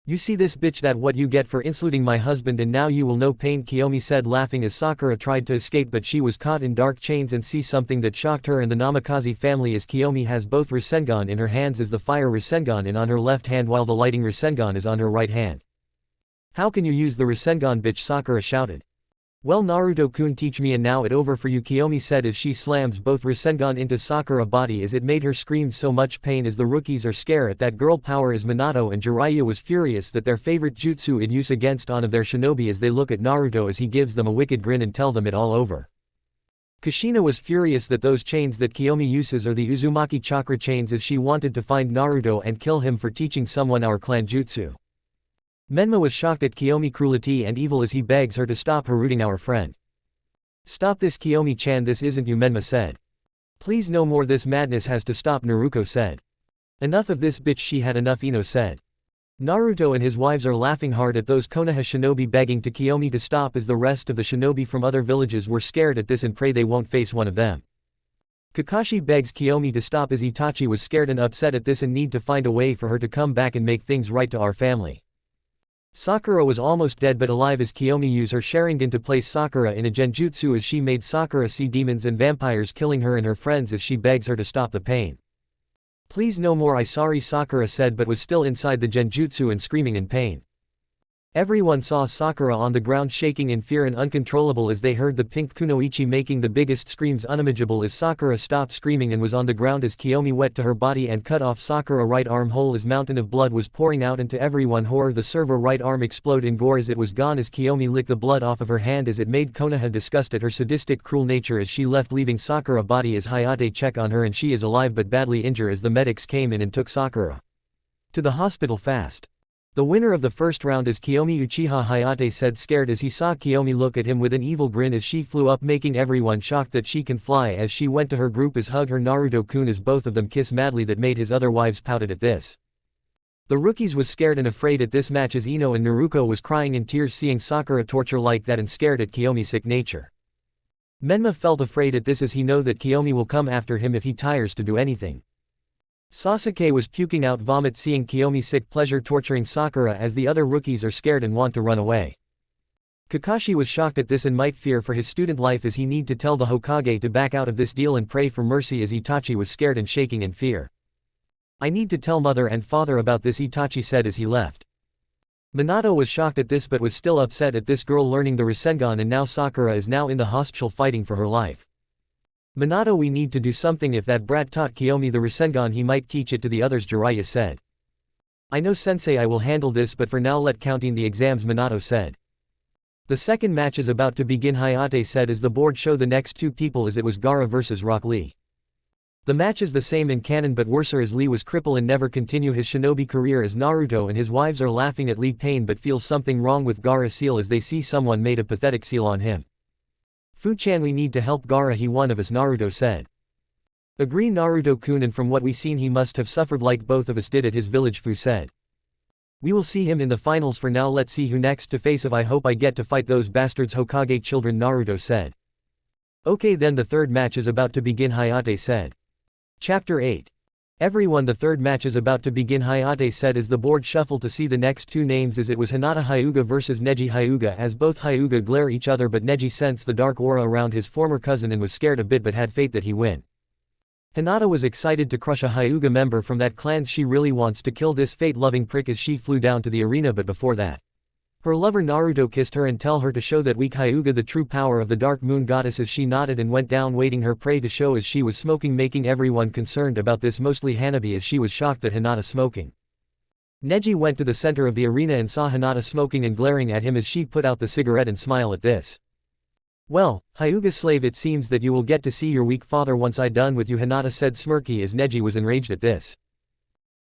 You see this bitch, that what you get for insulting my husband, and now you will know pain, Kiyomi said laughing as Sakura tried to escape but she was caught in dark chains and see something that shocked her and the Namikaze family as Kiyomi has both Rasengan in her hands as the fire Rasengan is on her left hand while the lighting Rasengan is on her right hand. How can you use the Rasengan, bitch? Sakura shouted. Well, Naruto-kun, teach me and now it over for you, Kiyomi said as she slams both Rasengan into Sakura's body as it made her scream so much pain as the rookies are scared at that girl power as Minato and Jiraiya was furious that their favorite jutsu in use against one of their shinobi as they look at Naruto as he gives them a wicked grin and tell them it all over. Kushina was furious that those chains that Kiyomi uses are the Uzumaki chakra chains as she wanted to find Naruto and kill him for teaching someone our clan jutsu. Menma was shocked at Kiyomi cruelty and evil as he begs her to stop hurting our friend. Stop this, Kiyomi-chan, this isn't you, Menma said. Please no more, this madness has to stop, Naruto said. Enough of this bitch, she had enough, Ino said. Naruto and his wives are laughing hard at those Konoha shinobi begging to Kiyomi to stop as the rest of the shinobi from other villages were scared at this and pray they won't face one of them. Kakashi begs Kiyomi to stop as Itachi was scared and upset at this and need to find a way for her to come back and make things right to our family. Sakura was almost dead but alive as Kiyomi used her Sharingan to place Sakura in a genjutsu as she made Sakura see demons and vampires killing her and her friends as she begs her to stop the pain. Please no more, I sorry, Sakura said but was still inside the genjutsu and screaming in pain. Everyone saw Sakura on the ground shaking in fear and uncontrollable as they heard the pink kunoichi making the biggest screams unimaginable as Sakura stopped screaming and was on the ground as Kiyomi went to her body and cut off Sakura right arm whole as mountain of blood was pouring out into everyone horror the server right arm explode in gore as it was gone as Kiyomi licked the blood off of her hand as it made Konoha disgust at her sadistic cruel nature as she left leaving Sakura body as Hayate check on her and she is alive but badly injured as the medics came in and took Sakura to the hospital fast. The winner of the first round is Kiyomi Uchiha Hayate said scared as he saw Kiyomi look at him with an evil grin as she flew up making everyone shocked that she can fly as she went to her group as hug her Naruto-kun as both of them kiss madly that made his other wives pouted at this. The rookies was scared and afraid at this match as Ino and Naruko was crying in tears seeing Sakura torture like that and scared at Kiyomi's sick nature. Menma felt afraid at this as he know that Kiyomi will come after him if he tires to do anything. Sasuke was puking out vomit seeing Kiyomi sick pleasure torturing Sakura as the other rookies are scared and want to run away. Kakashi was shocked at this and might fear for his student life as he need to tell the Hokage to back out of this deal and pray for mercy as Itachi was scared and shaking in fear. I need to tell mother and father about this Itachi said as he left. Minato was shocked at this but was still upset at this girl learning the rasengan and now Sakura is now in the hospital fighting for her life. Minato we need to do something if that brat taught Kiyomi the rasengan he might teach it to the others Jiraiya said. I know sensei I will handle this but for now let counting the exams Minato said. The second match is about to begin Hayate said as the board show the next two people as it was Gaara vs Rock Lee. The match is the same in canon but worser as Lee was crippled and never continue his shinobi career as Naruto and his wives are laughing at Lee pain but feels something wrong with Gaara seal as they see someone made a pathetic seal on him. Fu-chan we need to help Gaara he one of us Naruto said. Agree Naruto-kun and from what we seen he must have suffered like both of us did at his village Fu said. We will see him in the finals for now let's see who next to face if I hope I get to fight those bastards Hokage children Naruto said. Okay then the third match is about to begin Hayate said. Chapter 8. Everyone the third match is about to begin Hayate said as the board shuffled to see the next two names as it was Hinata Hyuga vs Neji Hyuga as both Hyuga glare each other but Neji sensed the dark aura around his former cousin and was scared a bit but had faith that he win. Hinata was excited to crush a Hyuga member from that clan she really wants to kill this fate-loving prick as she flew down to the arena but before that. Her lover Naruto kissed her and tell her to show that weak Hyuga the true power of the dark moon goddess as she nodded and went down waiting her prey to show as she was smoking making everyone concerned about this mostly Hanabi as she was shocked that Hinata smoking. Neji went to the center of the arena and saw Hinata smoking and glaring at him as she put out the cigarette and smile at this. Well, Hyuga slave it seems that you will get to see your weak father once I done with you Hinata said smirky as Neji was enraged at this.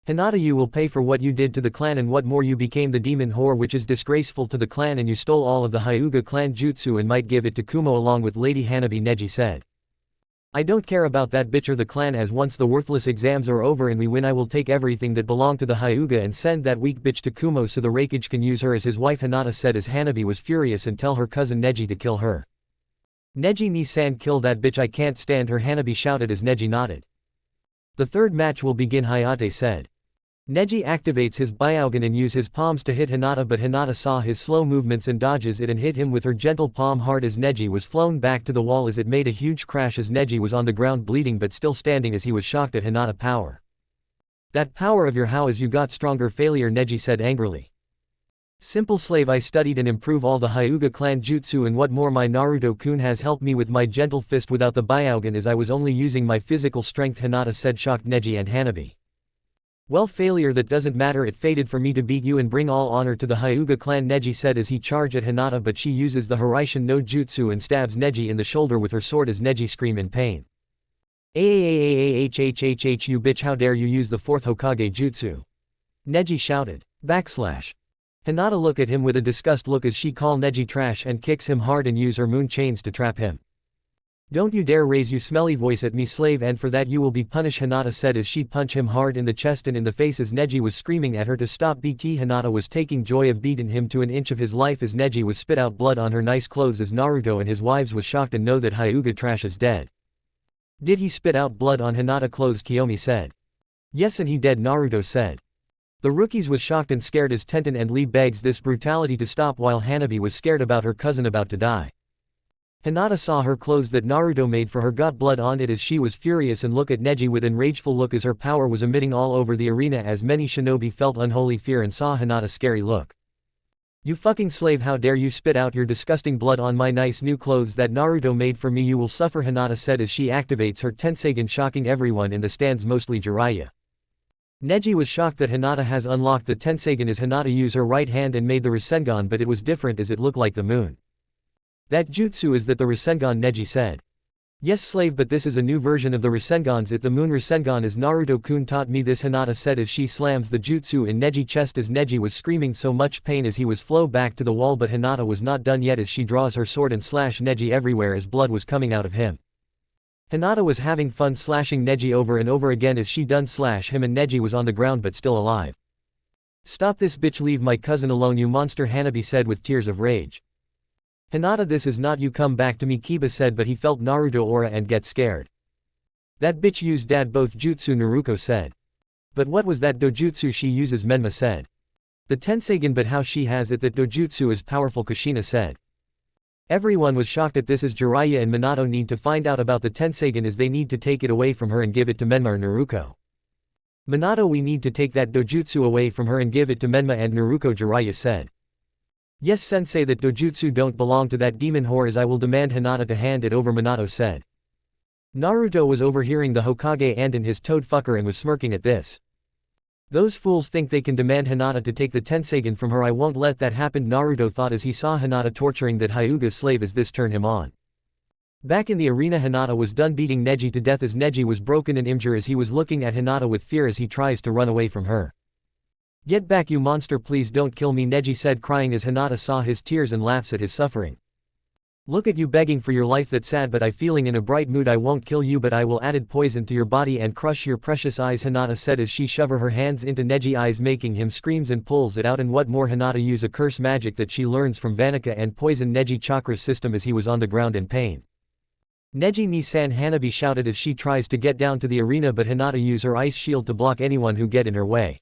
Hinata you will pay for what you did to the clan and what more you became the demon whore which is disgraceful to the clan and you stole all of the Hyuga clan jutsu and might give it to Kumo along with Lady Hanabi Neji said. I don't care about that bitch or the clan as once the worthless exams are over and we win I will take everything that belonged to the Hyuga and send that weak bitch to Kumo so the Raikage can use her as his wife Hinata said as Hanabi was furious and tell her cousin Neji to kill her. Neji ni-san kill that bitch I can't stand her Hanabi shouted as Neji nodded. The third match will begin Hayate said. Neji activates his Byakugan and use his palms to hit Hinata but Hinata saw his slow movements and dodges it and hit him with her gentle palm hard as Neji was flown back to the wall as it made a huge crash as Neji was on the ground bleeding but still standing as he was shocked at Hinata power. That power of your how as you got stronger failure Neji said angrily. Simple slave I studied and improve all the Hyuga clan jutsu and what more my Naruto-kun has helped me with my gentle fist without the Byakugan as I was only using my physical strength Hinata said shocked Neji and Hanabi. Well failure that doesn't matter it fated for me to beat you and bring all honor to the Hyuga clan Neji said as he charged at Hinata but she uses the Hiraishin no jutsu and stabs Neji in the shoulder with her sword as Neji scream in pain. Ahhhhhhh you bitch how dare you use the fourth Hokage jutsu. Neji shouted. Hinata look at him with a disgust look as she call Neji trash and kicks him hard and use her moon chains to trap him. Don't you dare raise you smelly voice at me slave and for that you will be punished Hinata said as she punch him hard in the chest and in the face as Neji was screaming at her to stop BT Hinata was taking joy of beating him to an inch of his life as Neji was spit out blood on her nice clothes as Naruto and his wives was shocked and know that Hyuga trash is dead. Did he spit out blood on Hinata clothes Kiyomi said. Yes and he dead Naruto said. The rookies was shocked and scared as Tenten and Lee begs this brutality to stop while Hanabi was scared about her cousin about to die. Hinata saw her clothes that Naruto made for her got blood on it as she was furious and look at Neji with an rageful look as her power was emitting all over the arena as many shinobi felt unholy fear and saw Hinata's scary look. You fucking slave, how dare you spit out your disgusting blood on my nice new clothes that Naruto made for me, you will suffer, Hinata said as she activates her Tensagen, shocking everyone in the stands, mostly Jiraiya. Neji was shocked that Hinata has unlocked the Tensagen as Hinata used her right hand and made the rasengan, but it was different as it looked like the moon. That jutsu is that the rasengan, Neji said. Yes slave, but this is a new version of the rasengans, it the moon rasengan as Naruto-kun taught me this, Hinata said as she slams the jutsu in Neji's chest as Neji was screaming so much pain as he was flow back to the wall, but Hinata was not done yet as she draws her sword and slash Neji everywhere as blood was coming out of him. Hinata was having fun slashing Neji over and over again as she done slash him and Neji was on the ground but still alive. Stop this bitch, leave my cousin alone you monster, Hanabi said with tears of rage. Hinata, this is not you, come back to me, Kiba said, but he felt Naruto aura and get scared. That bitch used dad both jutsu, Naruto said. But what was that dojutsu she uses, Menma said. The Tensagen, but how she has it that dojutsu is powerful, Kushina said. Everyone was shocked at this as Jiraiya and Minato need to find out about the Tensagen as they need to take it away from her and give it to Menma or Naruto. Minato, we need to take that dojutsu away from her and give it to Menma and Naruto, Jiraiya said. Yes sensei, that dojutsu don't belong to that demon whore as I will demand Hinata to hand it over, Minato said. Naruto was overhearing the Hokage and his toad fucker and was smirking at this. Those fools think they can demand Hinata to take the Tensagen from her, I won't let that happen, Naruto thought as he saw Hinata torturing that Hyuga's slave as this turned him on. Back in the arena, Hinata was done beating Neji to death as Neji was broken and injured as he was looking at Hinata with fear as he tries to run away from her. Get back you monster, please don't kill me, Neji said crying as Hinata saw his tears and laughs at his suffering. Look at you begging for your life, that's sad, but I feeling in a bright mood, I won't kill you but I will added poison to your body and crush your precious eyes, Hinata said as she shoved her hands into Neji's eyes making him screams and pulls it out, and what more, Hinata use a curse magic that she learns from Vanika and poison Neji chakra system as he was on the ground in pain. Neji Nisan, Hanabi shouted as she tries to get down to the arena, but Hinata use her ice shield to block anyone who get in her way.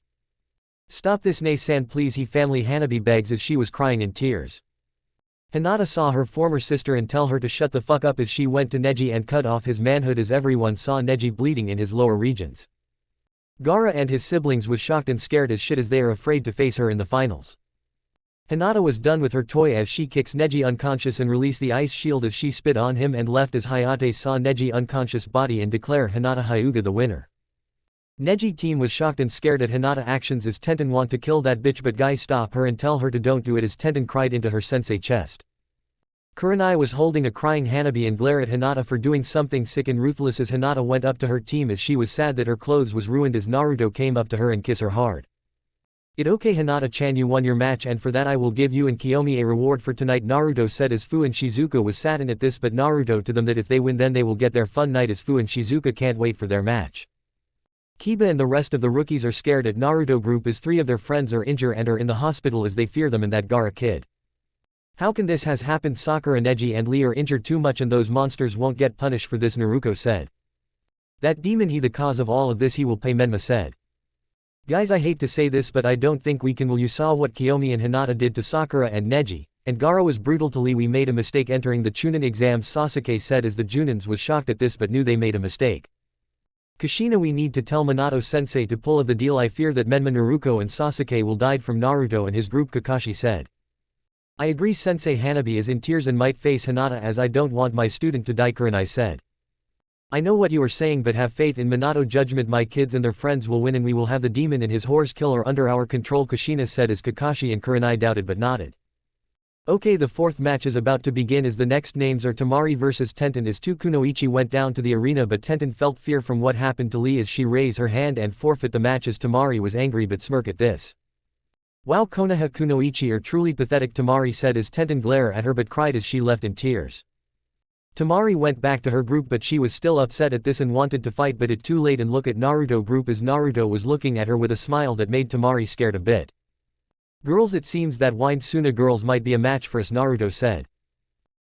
Stop this Ne-san please, he family, Hanabi begs as she was crying in tears. Hinata saw her former sister and tell her to shut the fuck up as she went to Neji and cut off his manhood as everyone saw Neji bleeding in his lower regions. Gaara and his siblings was shocked and scared as shit as they are afraid to face her in the finals. Hinata was done with her toy as she kicks Neji unconscious and released the ice shield as she spit on him and left as Hayate saw Neji unconscious body and declare Hinata Hyuga the winner. Neji team was shocked and scared at Hinata actions as Tenten want to kill that bitch, but guys stop her and tell her to don't do it as Tenten cried into her sensei chest. Kurenai was holding a crying Hanabi and glare at Hinata for doing something sick and ruthless as Hinata went up to her team as she was sad that her clothes was ruined as Naruto came up to her and kiss her hard. It okay Hinata-chan, you won your match and for that I will give you and Kiyomi a reward for tonight, Naruto said as Fu and Shizuka was saddened at this, but Naruto to them that if they win then they will get their fun night as Fu and Shizuka can't wait for their match. Kiba and the rest of the rookies are scared at Naruto group as 3 of their friends are injured and are in the hospital as they fear them and that Gaara kid. How can this has happened? Sakura, Neji and Lee are injured too much and those monsters won't get punished for this, Naruto said. That demon, he the cause of all of this, he will pay, Menma said. Guys, I hate to say this but I don't think we can. Well, you saw what Kiyomi and Hinata did to Sakura and Neji, and Gaara was brutal to Lee. We made a mistake entering the Chunin exams, Sasuke said as the Junins was shocked at this but knew they made a mistake. Kushina, we need to tell Minato-sensei to pull of the deal. I fear that Menma, Naruto and Sasuke will die from Naruto and his group, Kakashi said. I agree Sensei, Hanabi is in tears and might face Hinata as I don't want my student to die, Kurenai said. I know what you are saying but have faith in Minato judgment, my kids and their friends will win and we will have the demon and his horse killer under our control, Kushina said as Kakashi and Kurenai doubted but nodded. Okay, the 4th match is about to begin as the next names are Temari vs Tenten as Kunoichi went down to the arena but Tenten felt fear from what happened to Lee as she raised her hand and forfeit the match as Temari was angry but smirk at this. Wow, Konoha Kunoichi are truly pathetic, Temari said as Tenten glared at her but cried as she left in tears. Temari went back to her group but she was still upset at this and wanted to fight but it too late and look at Naruto group as Naruto was looking at her with a smile that made Temari scared a bit. Girls, it seems that Wind Suna girls might be a match for us, Naruto said.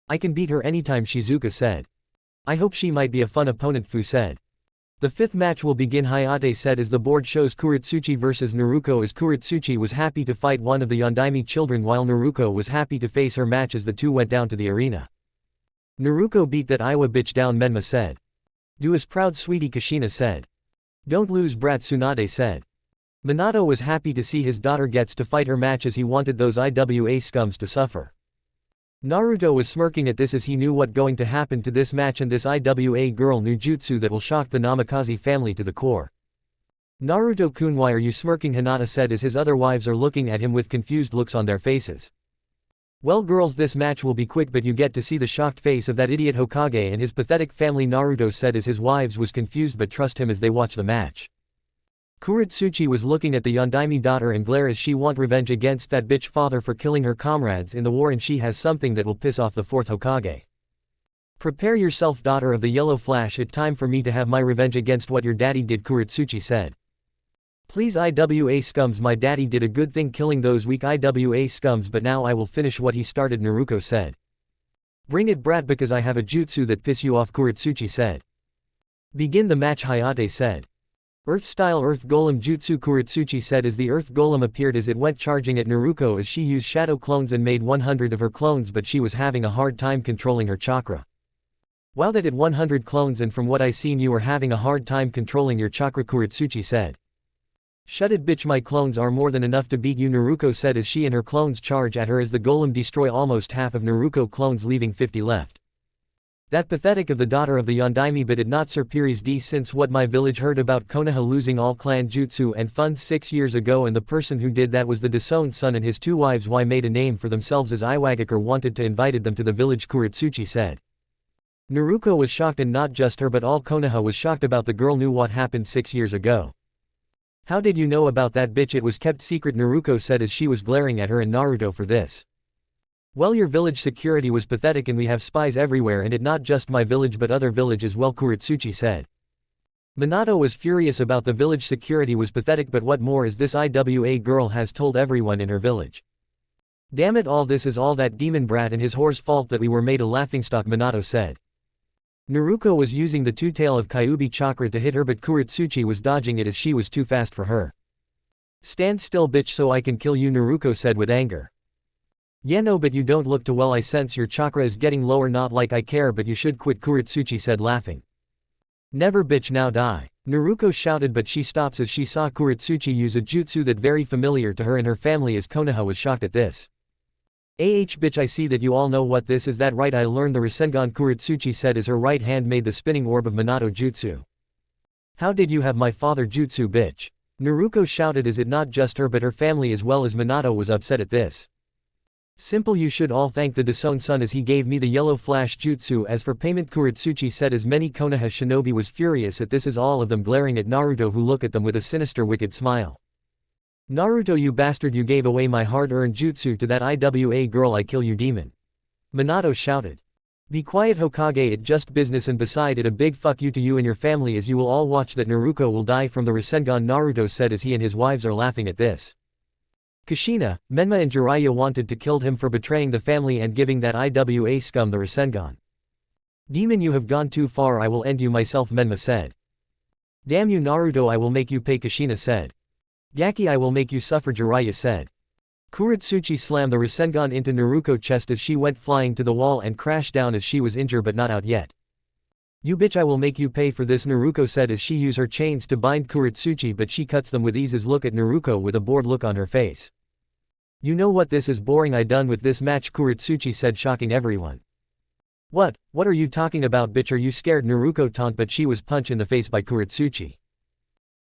I can beat her anytime, Shizuka said. I hope she might be a fun opponent, Fu said. The 5th match will begin, Hayate said as the board shows Kuretsuchi vs Naruto as Kuretsuchi was happy to fight one of the Yondaime children while Naruto was happy to face her match as the two went down to the arena. Naruto beat that Iowa bitch down, Menma said. Do as proud, sweetie, Kushina said. Don't lose, brat, Tsunade said. Minato was happy to see his daughter gets to fight her match as he wanted those IWA scums to suffer. Naruto was smirking at this as he knew what going to happen to this match, and this IWA girl knew jutsu that will shock the Namikaze family to the core. Naruto-kun, why are you smirking? Hinata said as his other wives are looking at him with confused looks on their faces. Well girls, this match will be quick, but you get to see the shocked face of that idiot Hokage and his pathetic family, Naruto said as his wives was confused but trust him as they watch the match. Kuretsuchi was looking at the Yondaime daughter and glare as she want revenge against that bitch father for killing her comrades in the war, and she has something that will piss off the fourth Hokage. Prepare yourself, daughter of the yellow flash, it's time for me to have my revenge against what your daddy did, Kuretsuchi said. Please IWA scums, my daddy did a good thing killing those weak IWA scums, but now I will finish what he started, Naruto said. Bring it, brat, because I have a jutsu that piss you off, Kuretsuchi said. Begin the match, Hayate said. Earth-style Earth Golem Jutsu, Kuretsuchi said as the Earth Golem appeared as it went charging at Naruto as she used shadow clones and made 100 of her clones, but she was having a hard time controlling her chakra. Wow, that at 100 clones, and from what I seen you are having a hard time controlling your chakra, Kuretsuchi said. Shut it, bitch, my clones are more than enough to beat you, Naruto said as she and her clones charge at her as the golem destroy almost half of Naruto clones, leaving 50 left. That pathetic of the daughter of the Yondaime, but it not surprise d since what my village heard about Konoha losing all clan jutsu and FUNN 6 years ago, and the person who did that was the Dasone's son and his 2 wives. Why made a name for themselves as Iwagakure wanted to invited them to the village, Kuretsuchi said. Naruto was shocked, and not just her but all Konoha was shocked about the girl knew what happened 6 years ago. How did you know about that, bitch? It was kept secret, Naruto said as she was glaring at her and Naruto for this. Well, your village security was pathetic and we have spies everywhere, and it not just my village but other village as well, Kuretsuchi said. Minato was furious about the village security was pathetic, but what more is this IWA girl has told everyone in her village. Damn it all, this is all that demon brat and his whore's fault that we were made a laughingstock, Minato said. Naruto was using the two-tail of Kyuubi chakra to hit her, but Kuretsuchi was dodging it as she was too fast for her. Stand still, bitch, so I can kill you, Naruto said with anger. Yeah, no, but you don't look too well. I sense your chakra is getting lower. Not like I care, but you should quit, Kuretsuchi said laughing. Never, bitch, now die. Naruto shouted, but she stops as she saw Kuretsuchi use a jutsu that very familiar to her and her family as Konoha was shocked at this. Bitch, I see that you all know what this is. That right, I learned the rasengan, Kuretsuchi said as her right hand made the spinning orb of Minato jutsu. How did you have my father jutsu, bitch? Naruto shouted as it not just her but her family as well as Minato was upset at this. Simple, you should all thank the Dasone son as he gave me the yellow flash jutsu as for payment, Kuretsuchi said as many Konoha shinobi was furious at this as all of them glaring at Naruto, who look at them with a sinister wicked smile. Naruto, you bastard, you gave away my hard-earned jutsu to that IWA girl, I kill you, demon. Minato shouted. Be quiet, Hokage, it just business, and beside it a big fuck you to you and your family as you will all watch that Naruto will die from the rasengan, Naruto said as he and his wives are laughing at this. Kushina, Menma and Jiraiya wanted to kill him for betraying the family and giving that IWA scum the rasengan. Demon, you have gone too far, I will end you myself, Menma said. Damn you, Naruto, I will make you pay, Kushina said. Gaki, I will make you suffer, Jiraiya said. Kuretsuchi slammed the rasengan into Naruto's chest as she went flying to the wall and crashed down as she was injured but not out yet. You bitch, I will make you pay for this, Naruto said as she used her chains to bind Kuretsuchi, but she cuts them with ease as look at Naruto with a bored look on her face. You know what, this is boring, I done with this match, Kuretsuchi said, shocking everyone. What are you talking about, bitch, are you scared, Naruto taunt, but she was punched in the face by Kuretsuchi.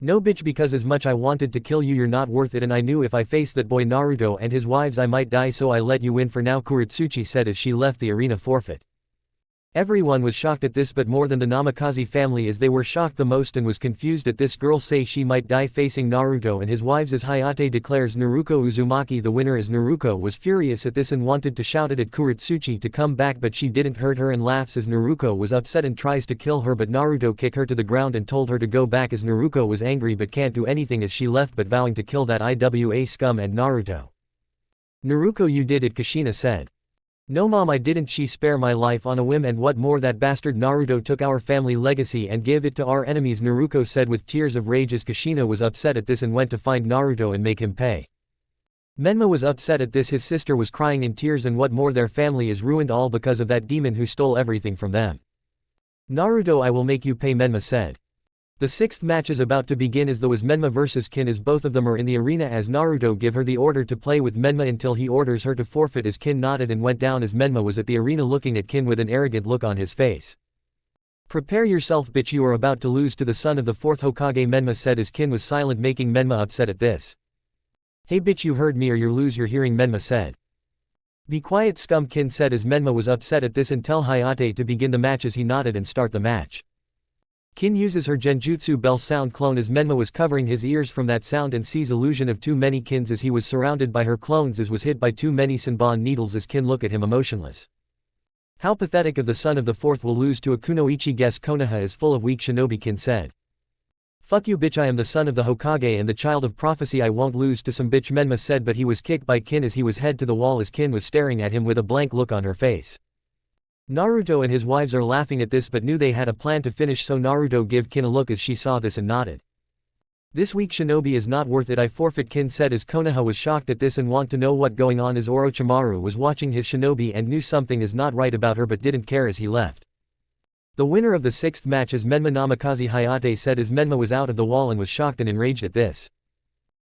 No bitch, because as much I wanted to kill you, you're not worth it, and I knew if I faced that boy Naruto and his wives I might die, so I let you win for now, Kuretsuchi said as she left the arena forfeit. Everyone was shocked at this, but more than the Namikaze family as they were shocked the most and was confused at this girl say she might die facing Naruto and his wives as Hayate declares Naruto Uzumaki the winner as Naruto was furious at this and wanted to shout it at Kuretsuchi to come back, but she didn't hurt her and laughs as Naruto was upset and tries to kill her, but Naruto kicked her to the ground and told her to go back as Naruto was angry but can't do anything as she left, but vowing to kill that IWA scum and Naruto. Naruto, you did it, Kushina said. No mom, I didn't, she spare my life on a whim, and what more, that bastard Naruto took our family legacy and gave it to our enemies, Naruto said with tears of rage as Kushina was upset at this and went to find Naruto and make him pay. Menma was upset at this, his sister was crying in tears, and what more, their family is ruined all because of that demon who stole everything from them. Naruto, I will make you pay, Menma said. The sixth match is about to begin as though as Menma vs Kin as both of them are in the arena as Naruto give her the order to play with Menma until he orders her to forfeit as Kin nodded and went down as Menma was at the arena looking at Kin with an arrogant look on his face. Prepare yourself bitch, you are about to lose to the son of the fourth Hokage, Menma said as Kin was silent, making Menma upset at this. Hey bitch, you heard me or you'll lose your hearing, Menma said. Be quiet scum, Kin said as Menma was upset at this and tell Hayate to begin the match as he nodded and start the match. Kin uses her genjutsu bell sound clone as Menma was covering his ears from that sound and sees illusion of too many Kins as he was surrounded by her clones as was hit by too many Senbon needles as Kin look at him emotionless. How pathetic of the son of the fourth will lose to a kunoichi, guess Konoha is full of weak shinobi, Kin said. Fuck you bitch, I am the son of the Hokage and the child of prophecy, I won't lose to some bitch, Menma said, but he was kicked by Kin as he was head to the wall as Kin was staring at him with a blank look on her face. Naruto and his wives are laughing at this but knew they had a plan to finish, so Naruto give Kin a look as she saw this and nodded. This weak shinobi is not worth it, I forfeit, Kin said as Konoha was shocked at this and want to know what going on as Orochimaru was watching his shinobi and knew something is not right about her but didn't care as he left. The winner of the sixth match is Menma, Namikaze Hayate said as Menma was out of the wall and was shocked and enraged at this.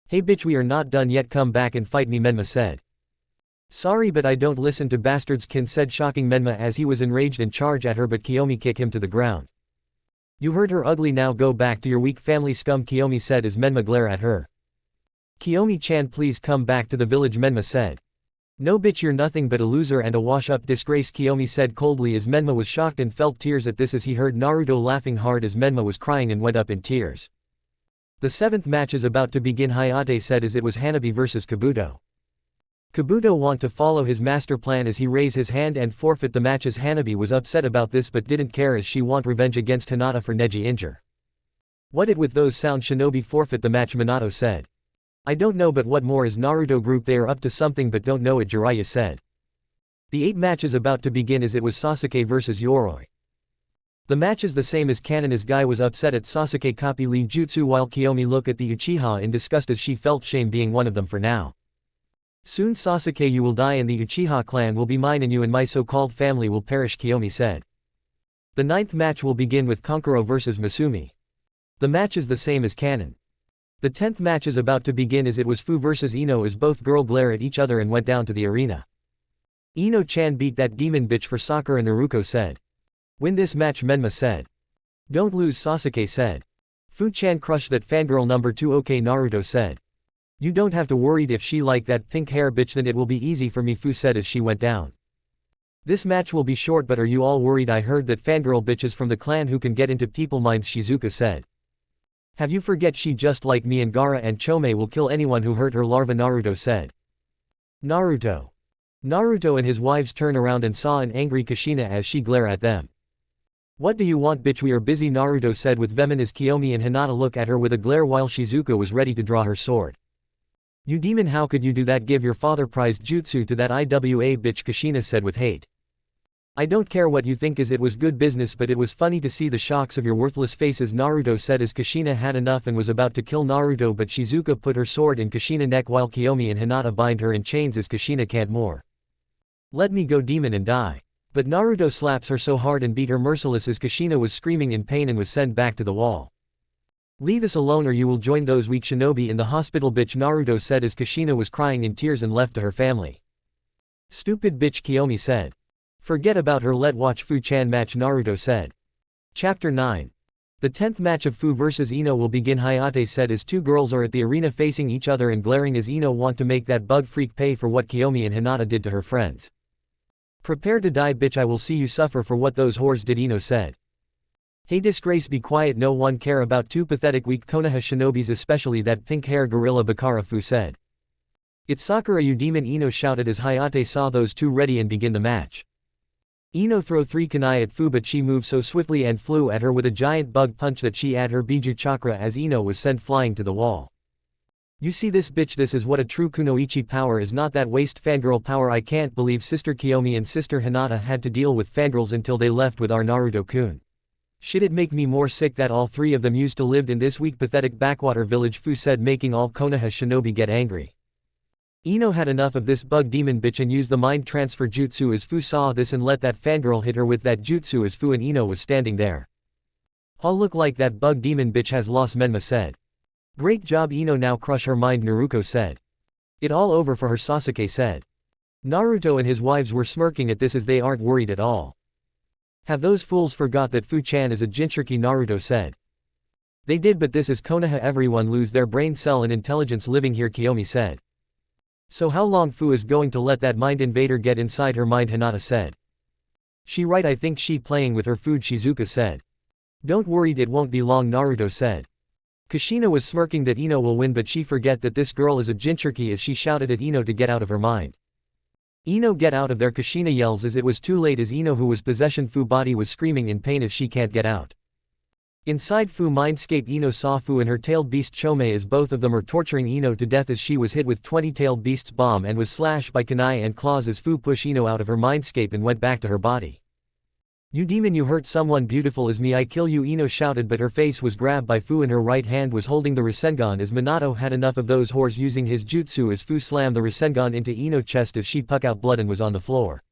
Hey bitch, we are not done yet, come back and fight me, Menma said. Sorry but I don't listen to bastards, Kin said, shocking Menma as he was enraged and charged at her but Kiyomi kicked him to the ground. You heard her ugly, now go back to your weak family scum, Kiyomi said as Menma glared at her. Kiyomi-chan, please come back to the village, Menma said. No bitch, you're nothing but a loser and a wash-up disgrace, Kiyomi said coldly as Menma was shocked and felt tears at this as he heard Naruto laughing hard as Menma was crying and went up in tears. The seventh match is about to begin, Hayate said as it was Hanabi vs Kabuto. Kabuto want to follow his master plan as he raise his hand and forfeit the match as Hanabi was upset about this but didn't care as she want revenge against Hinata for Neji injure. What it with those sound shinobi forfeit the match, Minato said. I don't know but what more is Naruto group, they are up to something but don't know it, Jiraiya said. The eighth match is about to begin as it was Sasuke vs Yoroi. The match is the same as canon as Guy was upset at Sasuke copy Lee Jutsu while Kiyomi looked at the Uchiha in disgust as she felt shame being one of them for now. Soon Sasuke, you will die and the Uchiha clan will be mine and you and my so-called family will perish, Kiyomi said. The ninth match will begin with Kankuro vs Masumi. The match is the same as canon. The 10th match is about to begin as it was Fu vs Ino as both girl glare at each other and went down to the arena. Ino-chan beat that demon bitch for Sakura, Naruto said. Win this match, Menma said. Don't lose, Sasuke said. Fu-chan crushed that fangirl number 2, okay, Naruto said. You don't have to worried if she like that pink hair bitch, then it will be easy for me, Fu said as she went down. This match will be short, but are you all worried? I heard that fangirl bitches from the clan who can get into people minds, Shizuka said. Have you forget she just like me and Gaara and Chome will kill anyone who hurt her larva, Naruto said. Naruto and his wives turn around and saw an angry Kushina as she glare at them. What do you want bitch, we are busy, Naruto said with venom as Kiyomi and Hinata look at her with a glare while Shizuka was ready to draw her sword. You demon, how could you do that? Give your father prized jutsu to that IWA bitch, Kushina said with hate. I don't care what you think, as it was good business, but it was funny to see the shocks of your worthless faces, Naruto said as Kushina had enough and was about to kill Naruto, but Shizuka put her sword in Kushina's neck while Kiyomi and Hinata bind her in chains as Kushina can't more. Let me go, demon, and die. But Naruto slaps her so hard and beat her merciless as Kushina was screaming in pain and was sent back to the wall. Leave us alone or you will join those weak shinobi in the hospital, bitch, Naruto said as Kushina was crying in tears and left to her family. Stupid bitch, Kiyomi said. Forget about her, let watch Fu-chan match, Naruto said. Chapter 9. The 10th match of Fu vs Ino will begin, Hayate said as two girls are at the arena facing each other and glaring as Ino want to make that bug freak pay for what Kiyomi and Hinata did to her friends. Prepare to die bitch, I will see you suffer for what those whores did, Ino said. Hey disgrace, be quiet, no one care about two pathetic weak Konoha shinobis, especially that pink hair gorilla Bakara, Fu said. It's Sakura, you demon, Ino shouted as Hayate saw those two ready and begin the match. Ino throw 3 kunai at Fu but she moved so swiftly and flew at her with a giant bug punch that she had her Biju chakra as Ino was sent flying to the wall. You see this bitch, this is what a true kunoichi power is, not that waste fangirl power. I can't believe Sister Kiyomi and Sister Hinata had to deal with fangirls until they left with our Naruto-kun. Shit, it make me more sick that all 3 of them used to live in this weak pathetic backwater village, Fu said, making all Konoha shinobi get angry. Ino had enough of this bug demon bitch and used the mind transfer jutsu as Fu saw this and let that fangirl hit her with that jutsu as Fu and Ino was standing there. I'll look like that bug demon bitch has lost, Menma said. Great job Ino, now crush her mind, Naruto said. It all over for her, Sasuke said. Naruto and his wives were smirking at this as they aren't worried at all. Have those fools forgot that Fu-chan is a jinchuriki, Naruto said. They did, but this is Konoha, everyone lose their brain cell and intelligence living here, Kiyomi said. So how long Fu is going to let that mind invader get inside her mind, Hinata said. She right, I think she playing with her food, Shizuka said. Don't worried, it won't be long, Naruto said. Kushina was smirking that Ino will win, but she forget that this girl is a jinchuriki as she shouted at Ino to get out of her mind. Ino, get out of there, Kushina yells as it was too late as Ino, who was possession Fu body, was screaming in pain as she can't get out. Inside Fu mindscape, Ino saw Fu and her tailed beast Chome as both of them are torturing Ino to death as she was hit with 20-tailed beast's bomb and was slashed by kunai and claws as Fu pushed Ino out of her mindscape and went back to her body. You demon, you hurt someone beautiful as me, I kill you, Ino shouted, but her face was grabbed by Fu and her right hand was holding the rasengan as Minato had enough of those whores using his jutsu as Fu slammed the rasengan into Ino's chest as she puck out blood and was on the floor.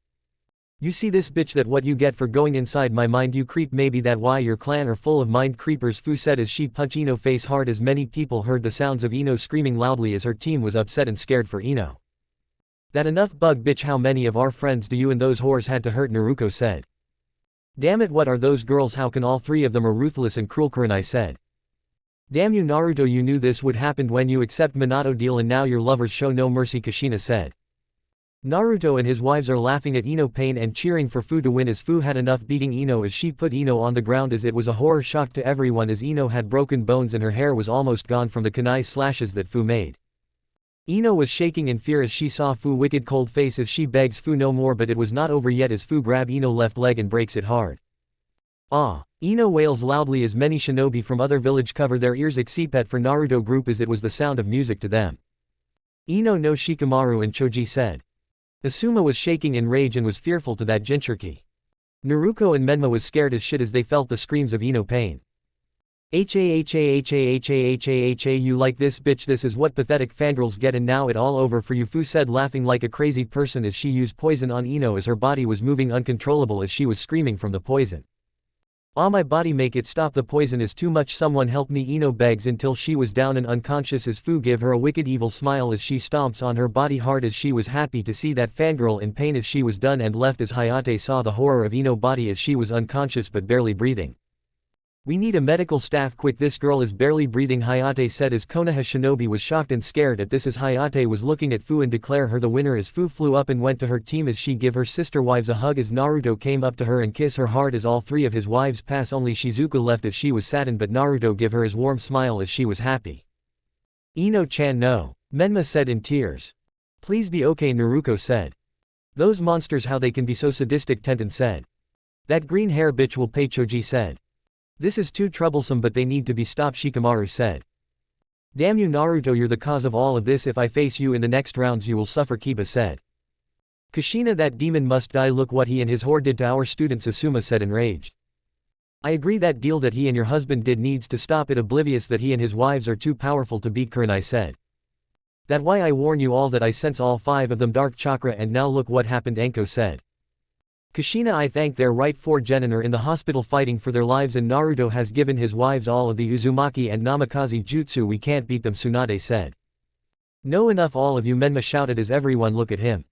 You see this bitch, that what you get for going inside my mind, you creep, maybe that why your clan are full of mind creepers, Fu said as she punched Ino face hard as many people heard the sounds of Ino screaming loudly as her team was upset and scared for Ino. That enough, bug bitch, how many of our friends do you and those whores had to hurt, Naruto said. Damn it, what are those girls, how can all three of them are ruthless and cruel, Kurenai said. Damn you Naruto, you knew this would happen when you accept Minato deal and now your lovers show no mercy, Kushina said. Naruto and his wives are laughing at Ino pain and cheering for Fu to win as Fu had enough beating Ino as she put Ino on the ground as it was a horror shock to everyone as Ino had broken bones and her hair was almost gone from the kunai slashes that Fu made. Ino was shaking in fear as she saw Fu wicked cold face as she begs Fu no more, but it was not over yet as Fu grab Ino left leg and breaks it hard. Ah! Ino wails loudly as many shinobi from other village cover their ears except for Naruto group as it was the sound of music to them. Ino no Shikamaru and Choji said. Asuma was shaking in rage and was fearful to that jinchuriki. Naruto and Menma was scared as shit as they felt the screams of Ino pain. You like this bitch, this is what pathetic fangirls get, and now it all over for you, Fu said laughing like a crazy person as she used poison on Ino as her body was moving uncontrollable as she was screaming from the poison. Ah, my body, make it stop, the poison is too much, someone help me, Ino begs until she was down and unconscious as Fu give her a wicked evil smile as she stomps on her body hard as she was happy to see that fangirl in pain as she was done and left as Hayate saw the horror of Ino body as she was unconscious but barely breathing. We need a medical staff quick, this girl is barely breathing, Hayate said as Konoha shinobi was shocked and scared at this as Hayate was looking at Fu and declare her the winner as Fu flew up and went to her team as she give her sister wives a hug as Naruto came up to her and kiss her hard as all three of his wives pass, only Shizuka left as she was saddened but Naruto give her his warm smile as she was happy. Ino-chan no. Menma said in tears. Please be okay, Naruto said. Those monsters, how they can be so sadistic, Tenten said. That green hair bitch will pay, Choji said. This is too troublesome, but they need to be stopped, Shikamaru said. Damn you Naruto, you're the cause of all of this, if I face you in the next rounds you will suffer, Kiba said. Kushina, that demon must die, look what he and his whore did to our students, Asuma said enraged. I agree, that deal that he and your husband did needs to stop it, oblivious that he and his wives are too powerful to beat, Kurenai said. That why I warn you all that I sense all five of them dark chakra and now look what happened, Enko said. Kushina, I thank their right for genin are in the hospital fighting for their lives and Naruto has given his wives all of the Uzumaki and Namikaze jutsu, we can't beat them, Tsunade said. No, enough all of you, Menma shouted as everyone look at him.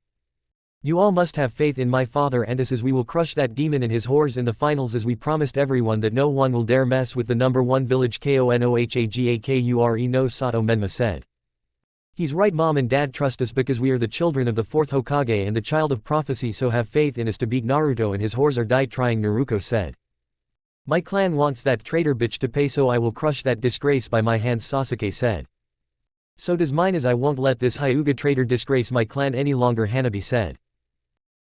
You all must have faith in my father and us as we will crush that demon and his whores in the finals as we promised everyone that no one will dare mess with the number one village Konohagakure no Sato, Menma said. He's right, mom and dad, trust us because we are the children of the fourth Hokage and the child of prophecy, so have faith in us to beat Naruto and his whores or die trying, Naruto said. My clan wants that traitor bitch to pay, so I will crush that disgrace by my hands, Sasuke said. So does mine, as I won't let this Hyuga traitor disgrace my clan any longer, Hanabi said.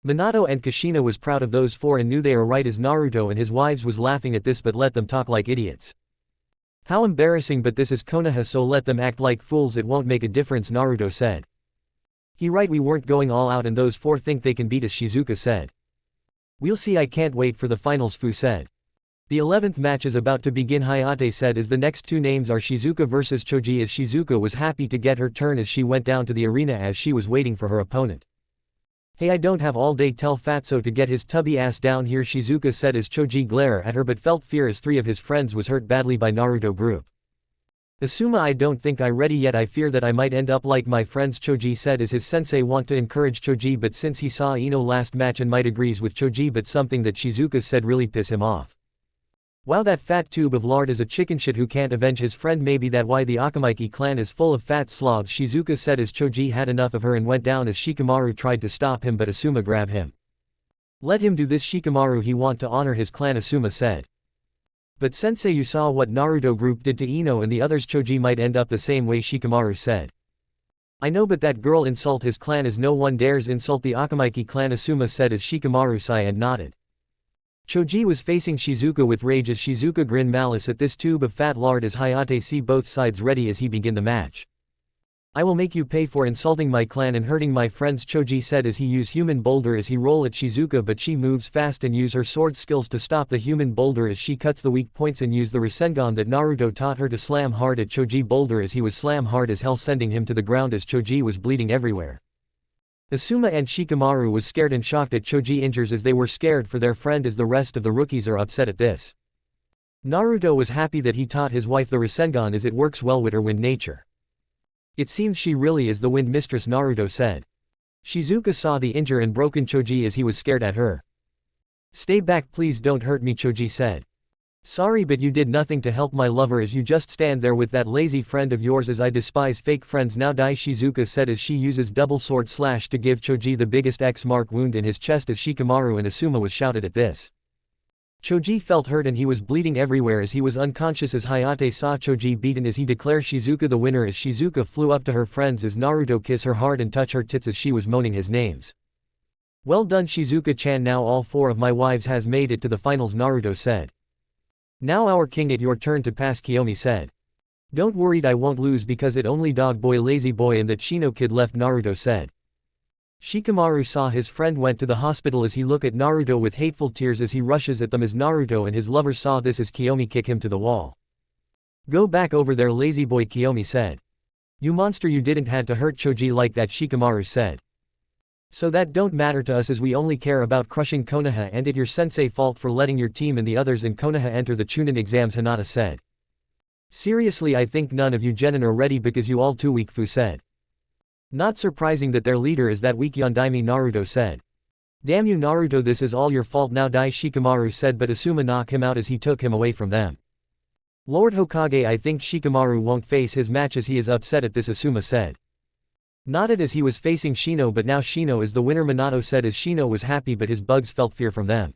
Minato and Kushina was proud of those four and knew they are right as Naruto and his wives was laughing at this but let them talk like idiots. How embarrassing, but this is Konoha, so let them act like fools, it won't make a difference, Naruto said. He right, we weren't going all out and those four think they can beat us, Shizuka said. We'll see, I can't wait for the finals, Fu said. The 11th match is about to begin, Hayate said as the next two names are Shizuka versus Choji as Shizuka was happy to get her turn as she went down to the arena as she was waiting for her opponent. Hey, I don't have all day, tell Fatso to get his tubby ass down here, Shizuka said as Choji glared at her but felt fear as 3 of his friends was hurt badly by Naruto group. Asuma, I don't think I ready yet, I fear that I might end up like my friends, Choji said as his sensei want to encourage Choji, but since he saw Ino last match and might agrees with Choji, but something that Shizuka said really piss him off. Wow, that fat tube of lard is a chicken shit who can't avenge his friend, maybe that why the Akamaiki clan is full of fat slobs, Shizuka said as Choji had enough of her and went down as Shikamaru tried to stop him but Asuma grabbed him. Let him do this, Shikamaru, he want to honor his clan, Asuma said. But sensei, you saw what Naruto group did to Ino and the others, Choji might end up the same way, Shikamaru said. I know, but that girl insult his clan as no one dares insult the Akamaiki clan, Asuma said as Shikamaru sighed and nodded. Choji was facing Shizuka with rage as Shizuka grinned malice at this tube of fat lard as Hayate see both sides ready as he begin the match. I will make you pay for insulting my clan and hurting my friends, Choji said as he use human boulder as he roll at Shizuka, but she moves fast and use her sword skills to stop the human boulder as she cuts the weak points and use the rasengan that Naruto taught her to slam hard at Choji boulder as he was slam hard as hell, sending him to the ground as Choji was bleeding everywhere. Asuma and Shikamaru was scared and shocked at Choji injures as they were scared for their friend as the rest of the rookies are upset at this. Naruto was happy that he taught his wife the rasengan as it works well with her wind nature. It seems she really is the wind mistress, Naruto said. Shizuka saw the injure and broken Choji as he was scared at her. Stay back, please don't hurt me, Choji said. Sorry, but you did nothing to help my lover as you just stand there with that lazy friend of yours as I despise fake friends now die, Shizuka said as she uses double sword slash to give Choji the biggest X mark wound in his chest as Shikamaru and Asuma was shouted at this. Choji felt hurt and he was bleeding everywhere as he was unconscious as Hayate saw Choji beaten as he declared Shizuka the winner as Shizuka flew up to her friends as Naruto kiss her hard and touch her tits as she was moaning his names. Well done, Shizuka-chan, now all 4 of my wives has made it to the finals, Naruto said. Now our king, it your turn to pass, Kiyomi said. Don't worried, I won't lose because it only dog boy lazy boy and that Shino kid left, Naruto said. Shikamaru saw his friend went to the hospital as he looked at Naruto with hateful tears as he rushes at them as Naruto and his lover saw this as Kiyomi kick him to the wall. Go back over there, lazy boy, Kiyomi said. You monster, you didn't had to hurt Choji like that, Shikamaru said. So that don't matter to us as we only care about crushing Konoha and it your sensei fault for letting your team and the others in Konoha enter the Chunin exams, Hinata said. Seriously, I think none of you genin are ready because you all too weak, Fu said. Not surprising that their leader is that weak, Yondaime, Naruto said. Damn you, Naruto, this is all your fault now die, Shikamaru said, but Asuma knocked him out as he took him away from them. Lord Hokage, I think Shikamaru won't face his match as he is upset at this, Asuma said. Nodded as he was facing Shino, but now Shino is the winner, Minato said as Shino was happy but his bugs felt fear from them.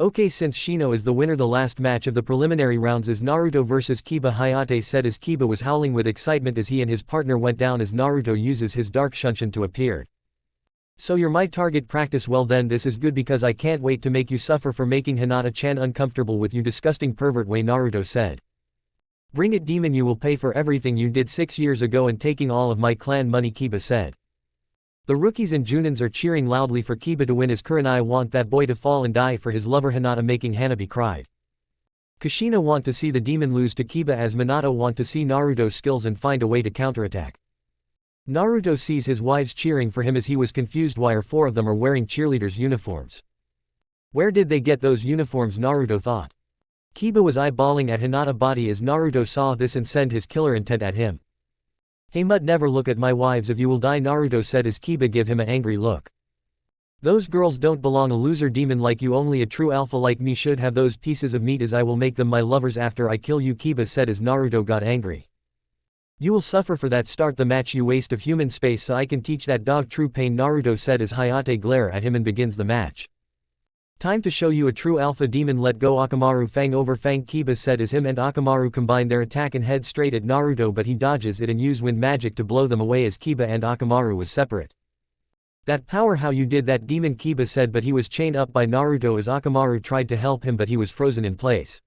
Okay, since Shino is the winner, the last match of the preliminary rounds is Naruto vs Kiba, Hayate said as Kiba was howling with excitement as he and his partner went down as Naruto uses his dark shunshin to appear. So you're my target, practice well then, this is good because I can't wait to make you suffer for making Hinata-chan uncomfortable with you disgusting pervert way, Naruto said. Bring it, demon, you will pay for everything you did 6 years ago and taking all of my clan money, Kiba said. The rookies and Junins are cheering loudly for Kiba to win as Kurenai want that boy to fall and die for his lover Hinata, making Hanabi cried. Kushina want to see the demon lose to Kiba as Minato want to see Naruto's skills and find a way to counterattack. Naruto sees his wives cheering for him as he was confused why 4 of them are wearing cheerleaders' uniforms. Where did they get those uniforms, Naruto thought. Kiba was eyeballing at Hinata body as Naruto saw this and sent his killer intent at him. Hey mud, never look at my wives if you will die, Naruto said as Kiba give him an angry look. Those girls don't belong, a loser demon like you, only a true alpha like me should have those pieces of meat as I will make them my lovers after I kill you, Kiba said as Naruto got angry. You will suffer for that, start the match you waste of human space so I can teach that dog true pain, Naruto said as Hayate glare at him and begins the match. Time to show you a true alpha demon, let go Akamaru, fang over fang, Kiba said as him and Akamaru combine their attack and head straight at Naruto, but he dodges it and use wind magic to blow them away as Kiba and Akamaru was separate. That power, how you did that, demon, Kiba said, but he was chained up by Naruto as Akamaru tried to help him but he was frozen in place.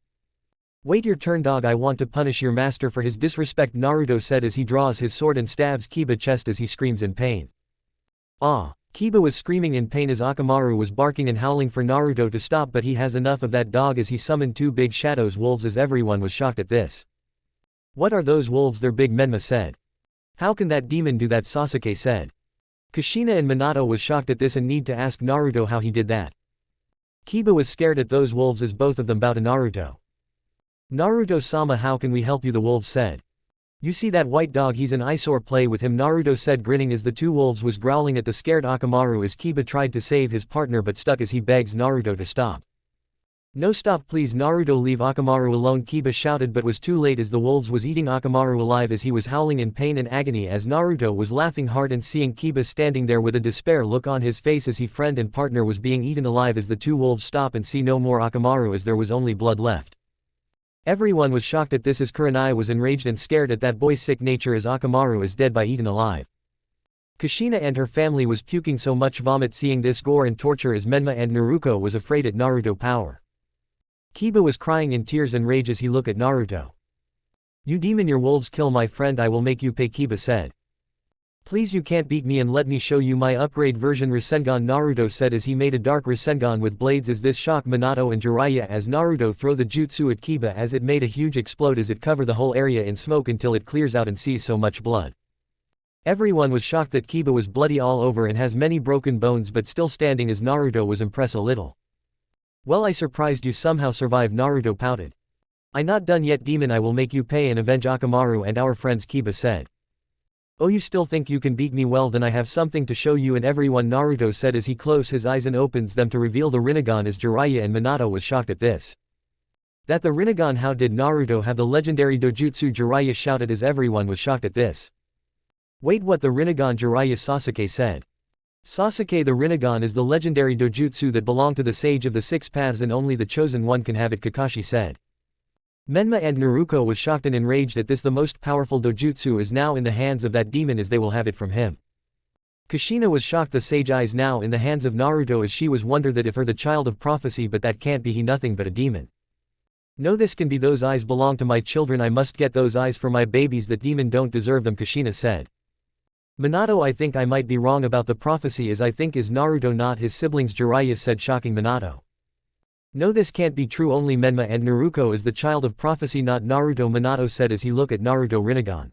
Wait your turn, dog, I want to punish your master for his disrespect, Naruto said as he draws his sword and stabs Kiba chest as he screams in pain. Ah! Kiba was screaming in pain as Akamaru was barking and howling for Naruto to stop, but he has enough of that dog as he summoned 2 big shadows wolves as everyone was shocked at this. What are those wolves? They're big, Menma said. How can that demon do that, Sasuke said. Kushina and Minato was shocked at this and need to ask Naruto how he did that. Kiba was scared at those wolves as both of them bowed to Naruto. Naruto-sama, how can we help you? The wolves said. You see that white dog, he's an eyesore, play with him, Naruto said, grinning as the two wolves was growling at the scared Akamaru as Kiba tried to save his partner but stuck as he begs Naruto to stop. No, stop please Naruto, leave Akamaru alone, Kiba shouted, but was too late as the wolves was eating Akamaru alive as he was howling in pain and agony as Naruto was laughing hard and seeing Kiba standing there with a despair look on his face as his friend and partner was being eaten alive as the two wolves stop and see no more Akamaru as there was only blood left. Everyone was shocked at this as Kurenai was enraged and scared at that boy's sick nature as Akamaru is dead by eaten alive. Kushina and her family was puking so much vomit seeing this gore and torture as Menma and Naruto was afraid at Naruto power. Kiba was crying in tears and rage as he looked at Naruto. You demon, your wolves kill my friend, I will make you pay, Kiba said. Please, you can't beat me and let me show you my upgrade version Rasengan, Naruto said as he made a dark Rasengan with blades as this shocked Minato and Jiraiya as Naruto throw the jutsu at Kiba as it made a huge explode as it covered the whole area in smoke until it clears out and sees so much blood. Everyone was shocked that Kiba was bloody all over and has many broken bones but still standing as Naruto was impressed a little. Well, I surprised you somehow survived, Naruto pouted. I not done yet demon, I will make you pay and avenge Akamaru and our friends, Kiba said. Oh, you still think you can beat me? Well then I have something to show you and everyone, Naruto said as he closed his eyes and opens them to reveal the Rinnegan as Jiraiya and Minato was shocked at this. That the Rinnegan, how did Naruto have the legendary dojutsu? Jiraiya shouted as everyone was shocked at this. Wait, what, the Rinnegan? Jiraiya, Sasuke said. Sasuke, the Rinnegan is the legendary dojutsu that belonged to the Sage of the Six Paths and only the Chosen One can have it, Kakashi said. Menma and Naruto was shocked and enraged at this. The most powerful dojutsu is now in the hands of that demon as they will have it from him. Kushina was shocked, the sage eyes now in the hands of Naruto as she was wonder that if her the child of prophecy, but that can't be, he nothing but a demon. No, this can be, those eyes belong to my children, I must get those eyes for my babies, that demon don't deserve them, Kushina said. Minato, I think I might be wrong about the prophecy as I think is Naruto not his siblings, Jiraiya said, shocking Minato. No, this can't be true, only Menma and Naruto is the child of prophecy, not Naruto, Minato said as he looked at Naruto Rinnegan.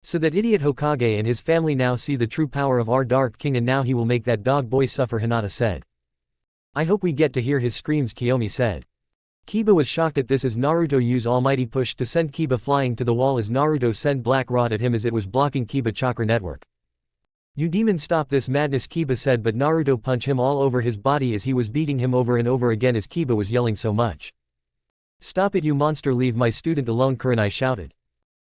So that idiot Hokage and his family now see the true power of our Dark King and now he will make that dog boy suffer, Hinata said. I hope we get to hear his screams, Kiyomi said. Kiba was shocked at this as Naruto used almighty push to send Kiba flying to the wall as Naruto sent Black Rod at him as it was blocking Kiba chakra network. You demon, stop this madness, Kiba said, but Naruto punched him all over his body as he was beating him over and over again as Kiba was yelling so much. Stop it, you monster, leave my student alone, Kurenai shouted.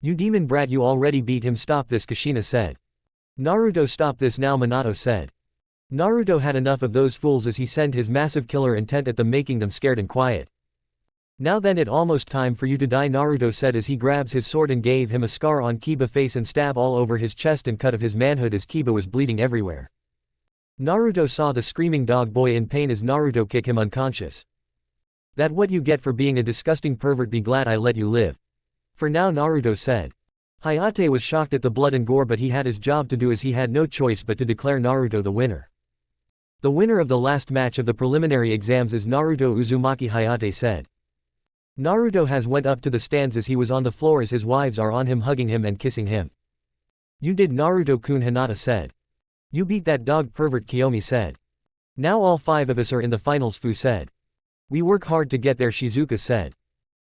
You demon brat, you already beat him, stop this, Kushina said. Naruto, stop this now, Minato said. Naruto had enough of those fools as he sent his massive killer intent at them, making them scared and quiet. Now then, it almost time for you to die, Naruto said as he grabs his sword and gave him a scar on Kiba's face and stab all over his chest and cut of his manhood as Kiba was bleeding everywhere. Naruto saw the screaming dog boy in pain as Naruto kicked him unconscious. That what you get for being a disgusting pervert, be glad I let you live. For now, Naruto said. Hayate was shocked at the blood and gore, but he had his job to do as he had no choice but to declare Naruto the winner. The winner of the last match of the preliminary exams is Naruto Uzumaki, Hayate said. Naruto has went up to the stands as he was on the floor as his wives are on him, hugging him and kissing him. You did, Naruto-kun, Hinata said. You beat that dog pervert, Kiyomi said. Now all 5 of us are in the finals, Fu said. We work hard to get there, Shizuka said.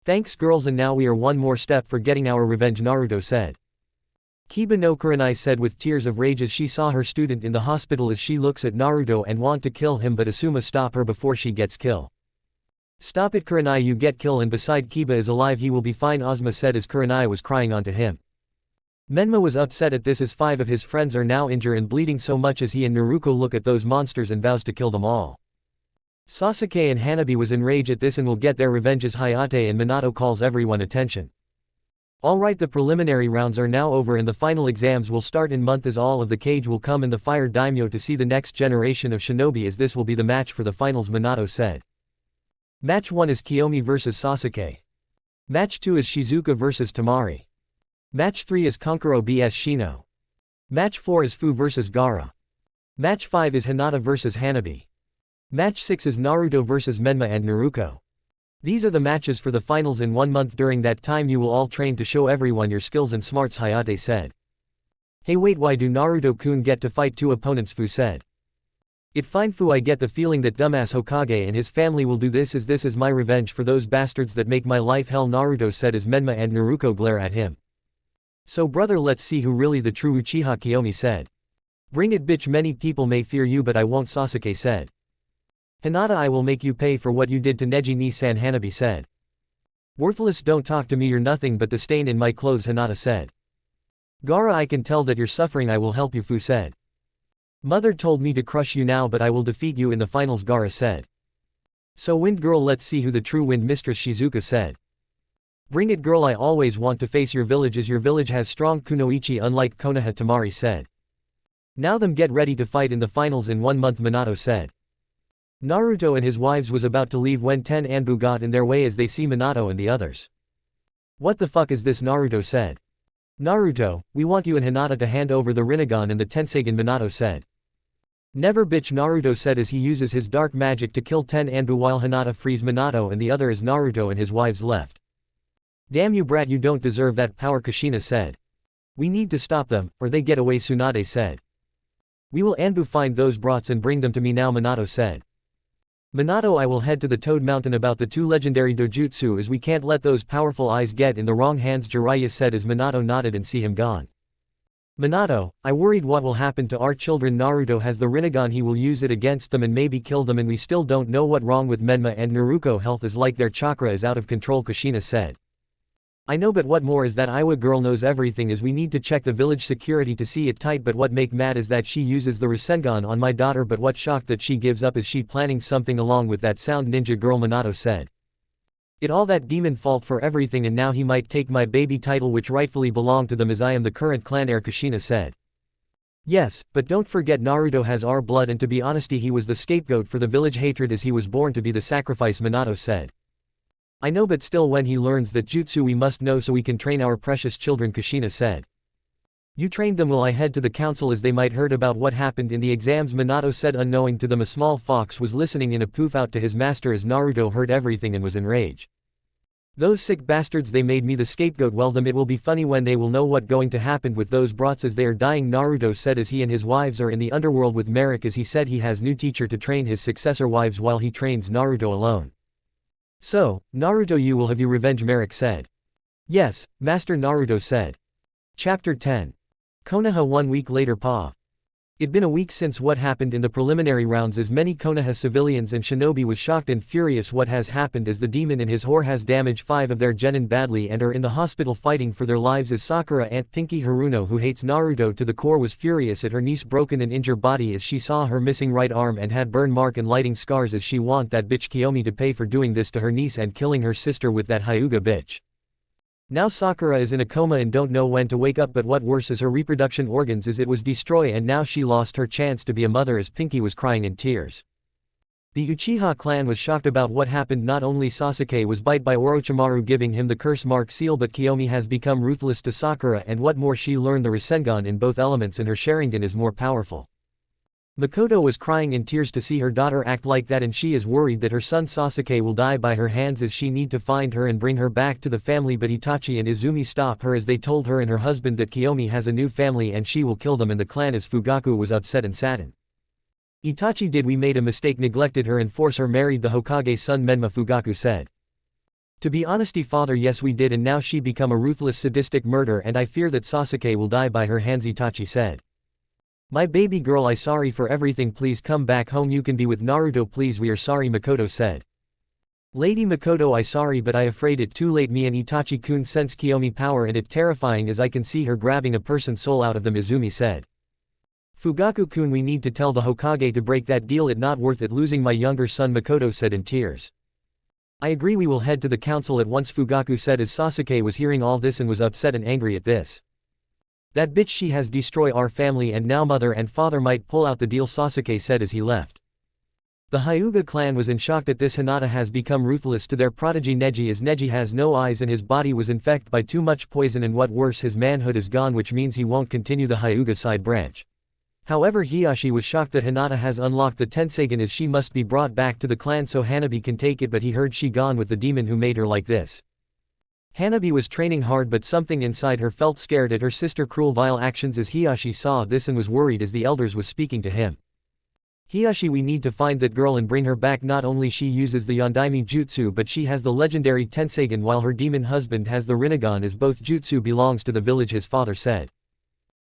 Thanks girls, and now we are one more step for getting our revenge, Naruto said. Kiba no Kurenai said with tears of rage as she saw her student in the hospital as she looks at Naruto and want to kill him, but Asuma stop her before she gets kill. Stop it, Kurenai, you get kill, and beside Kiba is alive, he will be fine, Ozma said as Kurenai was crying onto him. Menma was upset at this as 5 of his friends are now injured and bleeding so much as he and Naruto look at those monsters and vows to kill them all. Sasuke and Hanabi was enraged at this and will get their revenge as Hayate and Minato calls everyone attention. Alright, the preliminary rounds are now over and the final exams will start in month as all of the cage will come in the fire daimyo to see the next generation of shinobi as this will be the match for the finals, Minato said. Match 1 is Kiyomi vs Sasuke. Match 2 is Shizuka vs Tamari. Match 3 is Kankuro vs Shino. Match 4 is Fu vs Gaara. Match 5 is Hinata vs Hanabi. Match 6 is Naruto vs Menma and Naruto. These are the matches for the finals in 1 month. During that time you will all train to show everyone your skills and smarts, Hayate said. Hey wait, why do Naruto-kun get to fight two opponents? Fu said. It fine Fu, I get the feeling that dumbass Hokage and his family will do this is my revenge for those bastards that make my life hell, Naruto said as Menma and Naruto glare at him. So brother, let's see who really the true Uchiha, Kiyomi said. Bring it bitch, many people may fear you but I won't, Sasuke said. Hinata, I will make you pay for what you did to Neji-ni-san, Hanabi said. Worthless, don't talk to me, you're nothing but the stain in my clothes, Hinata said. Gaara, I can tell that you're suffering, I will help you, Fu said. Mother told me to crush you now but I will defeat you in the finals, Gaara said. So Wind Girl, let's see who the true Wind Mistress, Shizuka said. Bring it girl, I always want to face your village as your village has strong kunoichi unlike Konoha, Tamari said. Now them get ready to fight in the finals in 1 month, Minato said. Naruto and his wives was about to leave when Ten Anbu got in their way as they see Minato and the others. What the fuck is this, Naruto said. Naruto, we want you and Hinata to hand over the Rinnegan and the Tenseigan, Minato said. Never bitch, Naruto said as he uses his dark magic to kill Ten Anbu while Hinata frees Minato and the other as Naruto and his wives left. Damn you brat, you don't deserve that power, Kushina said. We need to stop them, or they get away, Tsunade said. We will Anbu find those brats and bring them to me now, Minato said. Minato, I will head to the Toad Mountain about the two legendary dojutsu as we can't let those powerful eyes get in the wrong hands, Jiraiya said as Minato nodded and see him gone. Minato, I worried what will happen to our children. Naruto has the Rinnegan, he will use it against them and maybe kill them and we still don't know what wrong with Menma and Naruto, health is like their chakra is out of control, Kushina said. I know but what more is that Iwa girl knows everything as we need to check the village security to see it tight but what make mad is that she uses the rasengan on my daughter but what shocked that she gives up is she planning something along with that sound ninja girl, Minato said. It all that demon fault for everything and now he might take my baby title which rightfully belonged to them as I am the current clan heir, Kushina said. Yes, but don't forget Naruto has our blood and to be honesty he was the scapegoat for the village hatred as he was born to be the sacrifice, Minato said. I know but still when he learns that jutsu we must know so we can train our precious children, Kushina said. You trained them, will I head to the council as they might heard about what happened in the exams, Minato said. Unknowing to them a small fox was listening in a poof out to his master as Naruto heard everything and was enraged. Those sick bastards, they made me the scapegoat, well them it will be funny when they will know what going to happen with those brats as they are dying, Naruto said as he and his wives are in the underworld with Merrick as he said he has new teacher to train his successor wives while he trains Naruto alone. So, Naruto, you will have your revenge, Merrick said. Yes, Master, Naruto said. Chapter 10. Konoha 1 week later, Pa. It'd been a week since what happened in the preliminary rounds as many Konoha civilians and shinobi was shocked and furious what has happened as the demon and his whore has damaged 5 of their genin badly and are in the hospital fighting for their lives as Sakura Aunt Pinky Haruno who hates Naruto to the core was furious at her niece broken and injured body as she saw her missing right arm and had burn mark and lighting scars as she want that bitch Kiyomi to pay for doing this to her niece and killing her sister with that Hyuga bitch. Now Sakura is in a coma and don't know when to wake up but what worse is her reproduction organs as it was destroyed and now she lost her chance to be a mother as Pinky was crying in tears. The Uchiha clan was shocked about what happened. Not only Sasuke was bite by Orochimaru giving him the curse mark seal but Kiyomi has become ruthless to Sakura and what more she learned the Rasengan in both elements and her Sharingan is more powerful. Makoto was crying in tears to see her daughter act like that and she is worried that her son Sasuke will die by her hands as she need to find her and bring her back to the family but Itachi and Izumi stop her as they told her and her husband that Kiyomi has a new family and she will kill them and the clan as Fugaku was upset and saddened. Itachi did we made a mistake neglected her and force her married the Hokage's son Menma, Fugaku said. To be honesty father, yes we did and now she become a ruthless sadistic murder and I fear that Sasuke will die by her hands, Itachi said. My baby girl, I sorry for everything, please come back home, you can be with Naruto please, we are sorry, Makoto said. Lady Makoto, I sorry but I afraid it too late, me and Itachi-kun sense Kiyomi power and it terrifying as I can see her grabbing a person's soul out of them, Izumi said. Fugaku-kun, we need to tell the Hokage to break that deal, it not worth it losing my younger son, Makoto said in tears. I agree, we will head to the council at once, Fugaku said as Sasuke was hearing all this and was upset and angry at this. That bitch, she has destroyed our family and now mother and father might pull out the deal, Sasuke said as he left. The Hyuga clan was in shock at this. Hinata has become ruthless to their prodigy Neji as Neji has no eyes and his body was infected by too much poison and what worse his manhood is gone which means he won't continue the Hyuga side branch. However Hiyashi was shocked that Hinata has unlocked the Tenseigan as she must be brought back to the clan so Hanabi can take it but he heard she gone with the demon who made her like this. Hanabi was training hard but something inside her felt scared at her sister's cruel vile actions as Hiyashi saw this and was worried as the elders was speaking to him. Hiyashi, we need to find that girl and bring her back. Not only she uses the Yondaime jutsu but she has the legendary Tensegan while her demon husband has the Rinnegan as both jutsu belongs to the village, his father said.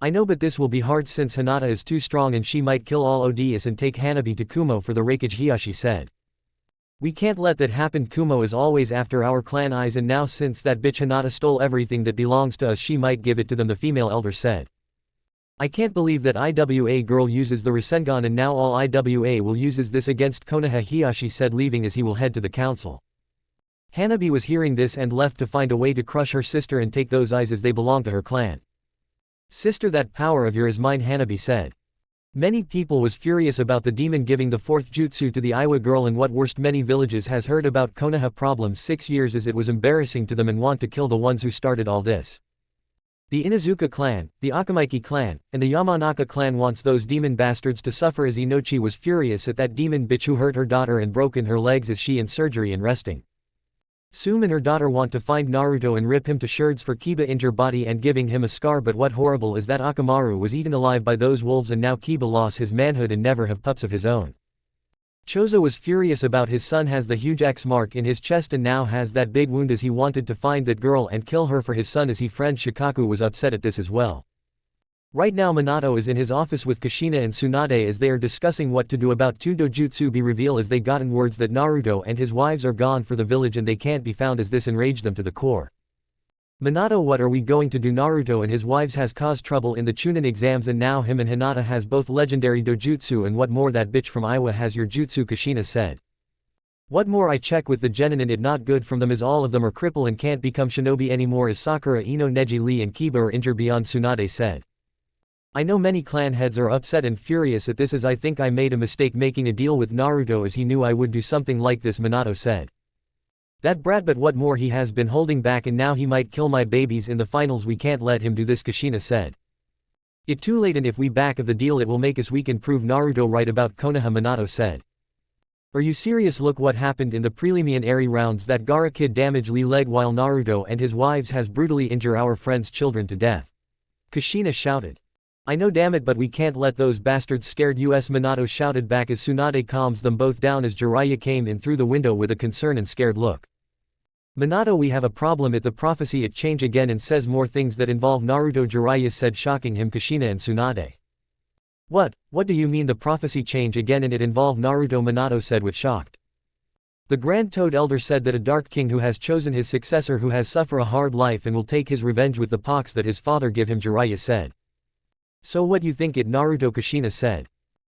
I know, but this will be hard since Hinata is too strong and she might kill all ODS and take Hanabi to Kumo for the raikage, Hiyashi said. We can't let that happen. Kumo is always after our clan eyes and now since that bitch Hinata stole everything that belongs to us she might give it to them, the female elder said. I can't believe that IWA girl uses the rasengan and now all IWA will uses this against Konoha, Hiyashi said, leaving as he will head to the council. Hanabi was hearing this and left to find a way to crush her sister and take those eyes as they belong to her clan. Sister, that power of yours is mine, Hanabi said. Many people was furious about the demon giving the fourth jutsu to the Iwa girl, and what worst, many villages has heard about Konoha problems 6 years as it was embarrassing to them and want to kill the ones who started all this. The Inuzuka clan, the Akamaiki clan, and the Yamanaka clan wants those demon bastards to suffer as Inochi was furious at that demon bitch who hurt her daughter and broken her legs as she in surgery and resting. Sum and her daughter want to find Naruto and rip him to sherds for Kiba injure body and giving him a scar, but what horrible is that Akamaru was eaten alive by those wolves and now Kiba lost his manhood and never have pups of his own. Chozo was furious about his son has the huge X mark in his chest and now has that big wound as he wanted to find that girl and kill her for his son as he friend Shikaku was upset at this as well. Right now Minato is in his office with Kushina and Tsunade as they are discussing what to do about two dojutsu be reveal as they gotten words that Naruto and his wives are gone for the village and they can't be found as this enraged them to the core. Minato, what are we going to do? Naruto and his wives has caused trouble in the Chunin exams and now him and Hinata has both legendary dojutsu and what more that bitch from Iwa has your jutsu, Kushina said. What more, I check with the genin and it not good from them as all of them are cripple and can't become shinobi anymore as Sakura, Ino, Neji, Lee and Kiba are injured beyond, Tsunade said. I know many clan heads are upset and furious at this as I think I made a mistake making a deal with Naruto as he knew I would do something like this, Minato said. That brat, but what more, he has been holding back and now he might kill my babies in the finals, we can't let him do this, Kushina said. It too late and if we back of the deal it will make us weak and prove Naruto right about Konoha, Minato said. Are you serious? Look what happened in the preliminary rounds, that Gaara kid damaged Lee leg while Naruto and his wives has brutally injured our friend's children to death. Kushina shouted. I know, damn it, but we can't let those bastards scared us, Minato shouted back as Tsunade calms them both down as Jiraiya came in through the window with a concerned and scared look. Minato, we have a problem at the prophecy, it change again and says more things that involve Naruto, Jiraiya said, shocking him, Kushina and Tsunade. What do you mean the prophecy change again and it involve Naruto? Minato said with shocked. The Grand Toad Elder said that a Dark King who has chosen his successor who has suffered a hard life and will take his revenge with the pox that his father give him, Jiraiya said. So what you think it, Naruto? Kushina said.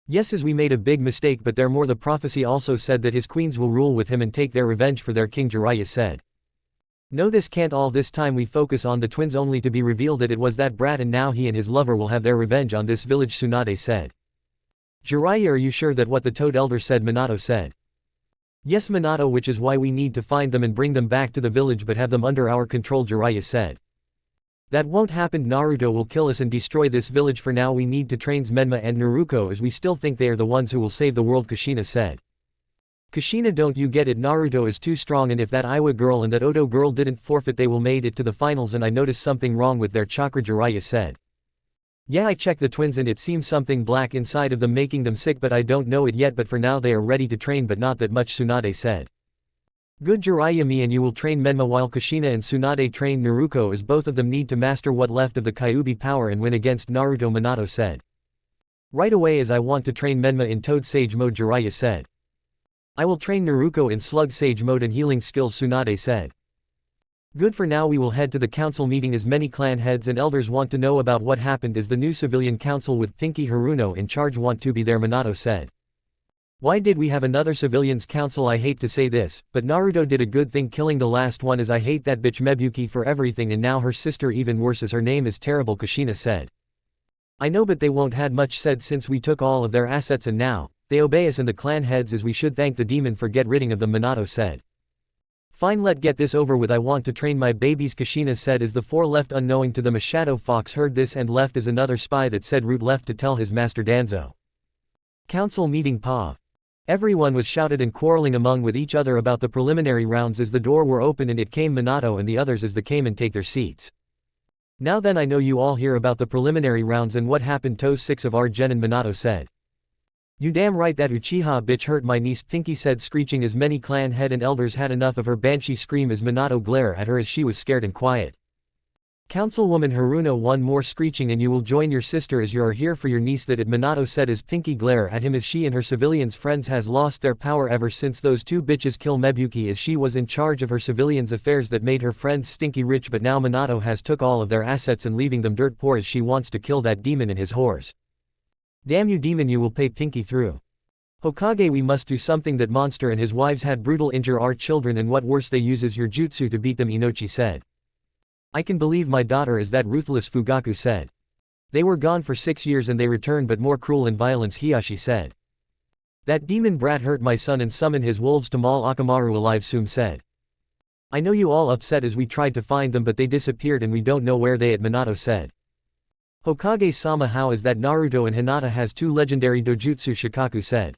Yes, as we made a big mistake, but there more, the prophecy also said that his queens will rule with him and take their revenge for their king, Jiraiya said. No, this can't, all this time we focus on the twins only to be revealed that it was that brat and now he and his lover will have their revenge on this village, Tsunade said. Jiraiya, are you sure that what the Toad Elder said? Minato said. Yes, Minato, which is why we need to find them and bring them back to the village but have them under our control, Jiraiya said. That won't happen, Naruto will kill us and destroy this village. For now we need to train Menma and Naruto as we still think they are the ones who will save the world, Kushina said. Kushina, don't you get it? Naruto is too strong and if that Iwa girl and that Odo girl didn't forfeit they will made it to the finals and I noticed something wrong with their chakra, Jiraiya said. Yeah, I checked the twins and it seems something black inside of them making them sick, but I don't know it yet, but for now they are ready to train but not that much, Tsunade said. Good, Jiraiya, me and you will train Menma while Kushina and Tsunade train Naruto as both of them need to master what left of the Kyuubi power and win against Naruto, Minato said. Right away, as I want to train Menma in Toad Sage mode, Jiraiya said. I will train Naruto in Slug Sage mode and healing skills, Tsunade said. Good, for now we will head to the council meeting as many clan heads and elders want to know about what happened as the new civilian council with Pinky Haruno in charge want to be there, Minato said. Why did we have another civilians council? I hate to say this, but Naruto did a good thing killing the last one as I hate that bitch Mebuki for everything and now her sister even worse as her name is terrible, Kushina said. I know, but they won't had much said since we took all of their assets and now they obey us and the clan heads as we should thank the demon for get ridding of them, Minato said. Fine, let get this over with, I want to train my babies, Kushina said as the four left unknowing to them. A shadow fox heard this and left as another spy that said Root left to tell his master Danzo. Council meeting, Pa. Everyone was shouted and quarreling among with each other about the preliminary rounds as the door were open and it came Minato and the others as they came and take their seats. Now then I know you all hear about the preliminary rounds and what happened to 6 of our genin, Minato said. You damn right that Uchiha bitch hurt my niece, Pinky said, screeching as many clan head and elders had enough of her banshee scream as Minato glared at her as she was scared and quiet. Councilwoman Haruno one more screeching, and you will join your sister as you are here for your niece, that it, Minato said as Pinky glared at him as she and her civilians friends has lost their power ever since those 2 bitches kill Mebuki as she was in charge of her civilians affairs that made her friends stinky rich, but now Minato has took all of their assets and leaving them dirt poor as she wants to kill that demon and his whores. Damn you demon, you will pay Pinky through. Hokage, we must do something. That monster and his wives had brutal injure our children, and what worse, they uses your jutsu to beat them, Inochi said. I can believe my daughter is that ruthless, Fugaku said. They were gone for 6 years and they returned, but more cruel and violence, Hiyashi said. That demon brat hurt my son and summoned his wolves to maul Akamaru alive, Sum said. I know you all upset as we tried to find them but they disappeared and we don't know where they at, Minato said. Hokage-sama, how is that Naruto and Hinata has 2 legendary dojutsu, Shikaku said.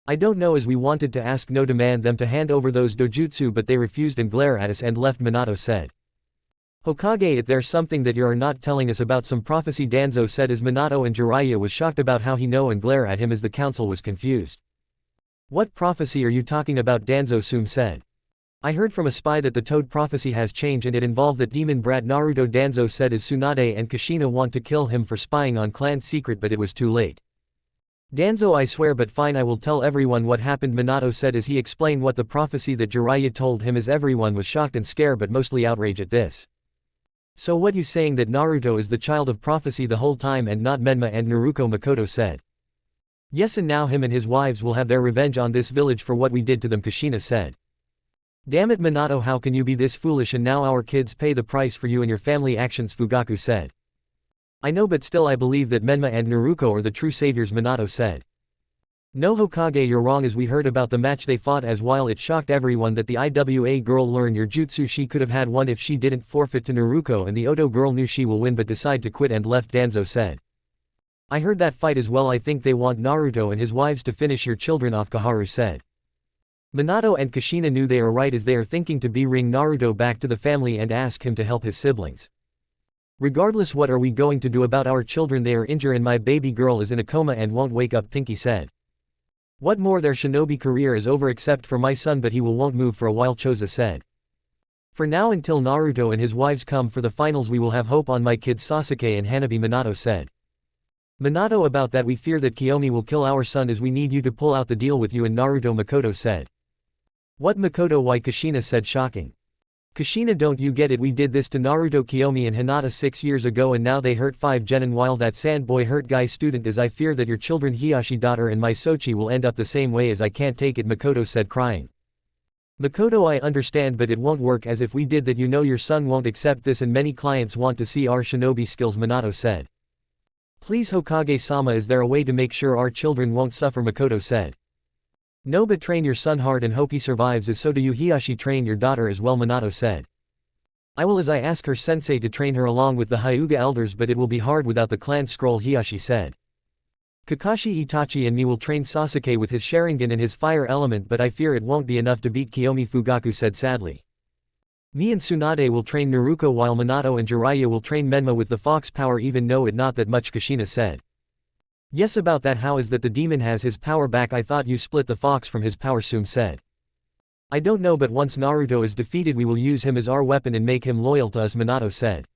I don't know, as we wanted to ask no demand them to hand over those dojutsu but they refused and glare at us and left, Minato said. Hokage, if there's something that you are not telling us about, some prophecy, Danzo said as Minato and Jiraiya was shocked about how he know and glare at him as the council was confused. What prophecy are you talking about, Danzo? Sum said. I heard from a spy that the Toad prophecy has changed and it involved that demon brat Naruto, Danzo said as Tsunade and Kushina want to kill him for spying on clan secret but it was too late. Danzo, I swear, but fine, I will tell everyone what happened, Minato said as he explained what the prophecy that Jiraiya told him, as everyone was shocked and scared but mostly outraged at this. So what, you saying that Naruto is the child of prophecy the whole time and not Menma and Naruto? Makoto said. Yes, and now him and his wives will have their revenge on this village for what we did to them, Kushina said. Damn it, Minato, how can you be this foolish, and now our kids pay the price for you and your family actions, Fugaku said. I know, but still I believe that Menma and Naruto are the true saviors, Minato said. No, Hokage, you're wrong, as we heard about the match they fought, as while it shocked everyone that the IWA girl learned your jutsu, she could have had one if she didn't forfeit to Naruto, and the Oto girl knew she will win but decide to quit and left, Danzo said. I heard that fight as well. I think they want Naruto and his wives to finish your children off, Kaharu said. Minato and Kushina knew they are right as they are thinking to bring Naruto back to the family and ask him to help his siblings. Regardless, what are we going to do about our children? They are injured and my baby girl is in a coma and won't wake up, Pinky said. What more, their shinobi career is over except for my son, but he won't move for a while, Choza said. For now, until Naruto and his wives come for the finals, we will have hope on my kids Sasuke and Hanabi, Minato said. Minato, about that we fear that Kiyomi will kill our son as we need you to pull out the deal with you and Naruto, Makoto said. What, Makoto? Why, Kushina said, shocking. Kushina, don't you get it? We did this to Naruto, Kiyomi and Hinata 6 years ago and now they hurt 5 genin while that sand boy hurt guy student, as I fear that your children Hiyashi daughter and my Sochi will end up the same way, as I can't take it, Makoto said, crying. Makoto, I understand, but it won't work, as if we did that you know your son won't accept this and many clients want to see our shinobi skills, Minato said. Please, Hokage-sama, is there a way to make sure our children won't suffer, Makoto said. No, but train your son hard and hope he survives, as so do you, Hiyashi. Train your daughter as well, Minato said. I will, as I ask her sensei to train her along with the Hyuga elders, but it will be hard without the clan scroll, Hiyashi said. Kakashi, Itachi and me will train Sasuke with his Sharingan and his fire element, but I fear it won't be enough to beat Kiyomi, Fugaku said sadly. Me and Tsunade will train Naruto while Minato and Jiraiya will train Menma with the fox power, even though it not that much, Kushina said. Yes, about that, how is that the demon has his power back? I thought you split the fox from his power, Sum said. I don't know, but once Naruto is defeated we will use him as our weapon and make him loyal to us, Minato said.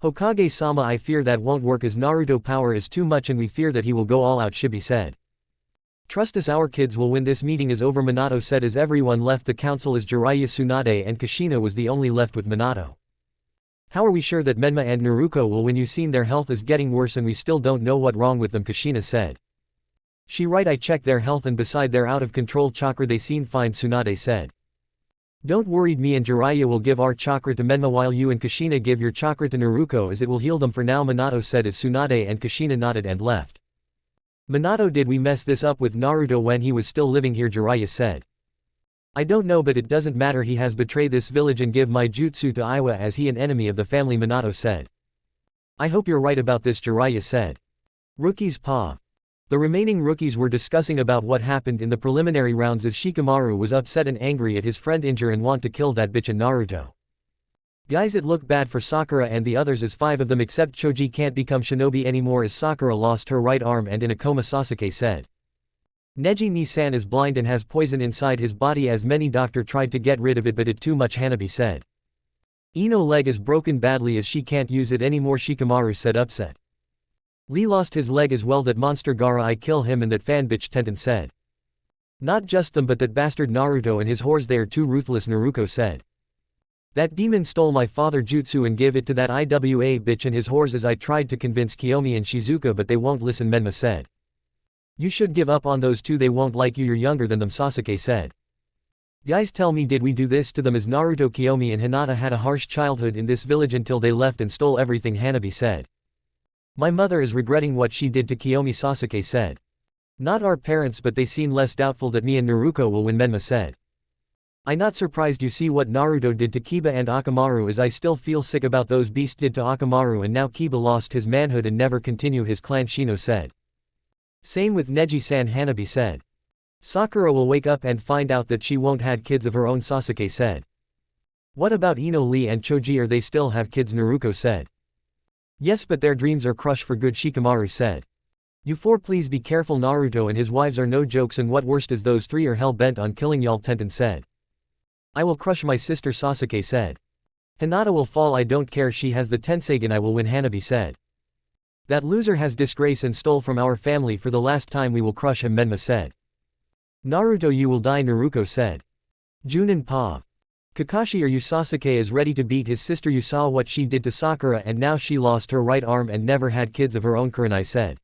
Hokage-sama, I fear that won't work, as Naruto power is too much and we fear that he will go all out, Shibi said. Trust us, our kids will win. This meeting is over, Minato said as everyone left the council, as Jiraiya, Tsunade and Kushina was the only left with Minato. How are we sure that Menma and Naruto will win? You seen their health is getting worse and we still don't know what wrong with them, Kushina said. She right, I checked their health and beside their out of control chakra they seem fine, Tsunade said. Don't worry, me and Jiraiya will give our chakra to Menma while you and Kushina give your chakra to Naruto, as it will heal them for now, Minato said as Tsunade and Kushina nodded and left. Minato, did we mess this up with Naruto when he was still living here? Jiraiya said. I don't know, but it doesn't matter, he has betrayed this village and give my jutsu to Iwa as he an enemy of the family, Minato said. I hope you're right about this, Jiraiya said. Rookie's paw. The remaining rookies were discussing about what happened in the preliminary rounds as Shikamaru was upset and angry at his friend Injure and want to kill that bitch in Naruto. Guys, it looked bad for Sakura and the others as 5 of them except Choji can't become shinobi anymore as Sakura lost her right arm and in a coma, Sasuke said. Neji Nisan is blind and has poison inside his body as many doctor tried to get rid of it but it too much, Hanabi said. Ino leg is broken badly as she can't use it anymore, Shikamaru said upset. Lee lost his leg as well, that monster Gaara I kill him and that fan bitch Tenten said. Not just them but that bastard Naruto and his whores, they are too ruthless, Naruto said. That demon stole my father jutsu and give it to that IWA bitch and his whores as I tried to convince Kiyomi and Shizuka but they won't listen, Menma said. You should give up on those two, they won't like you, you're younger than them, Sasuke said. Guys, tell me, did we do this to them as Naruto, Kiyomi and Hinata had a harsh childhood in this village until they left and stole everything, Hanabi said. My mother is regretting what she did to Kiyomi, Sasuke said. Not our parents but they seem less doubtful that me and Naruto will win, Menma said. I'm not surprised you see what Naruto did to Kiba and Akamaru as I still feel sick about those beasts did to Akamaru and now Kiba lost his manhood and never continue his clan, Shino said. Same with Neji-san, Hanabi said. Sakura will wake up and find out that she won't had kids of her own, Sasuke said. What about Ino, Lee and Choji, are they still have kids, Naruto said. Yes but their dreams are crushed for good, Shikamaru said. You 4 please be careful, Naruto and his wives are no jokes and what worst is those 3 are hell bent on killing y'all, Tenten said. I will crush my sister, Sasuke said. Hinata will fall, I don't care, she has the Tensegan, I will win, Hanabi said. That loser has disgrace and stole from our family for the last time, we will crush him, Menma said. Naruto, you will die, Naruto said. Junin Pa. Kakashi, are you? Sasuke is ready to beat his sister, you saw what she did to Sakura and now she lost her right arm and never had kids of her own, Kurenai said.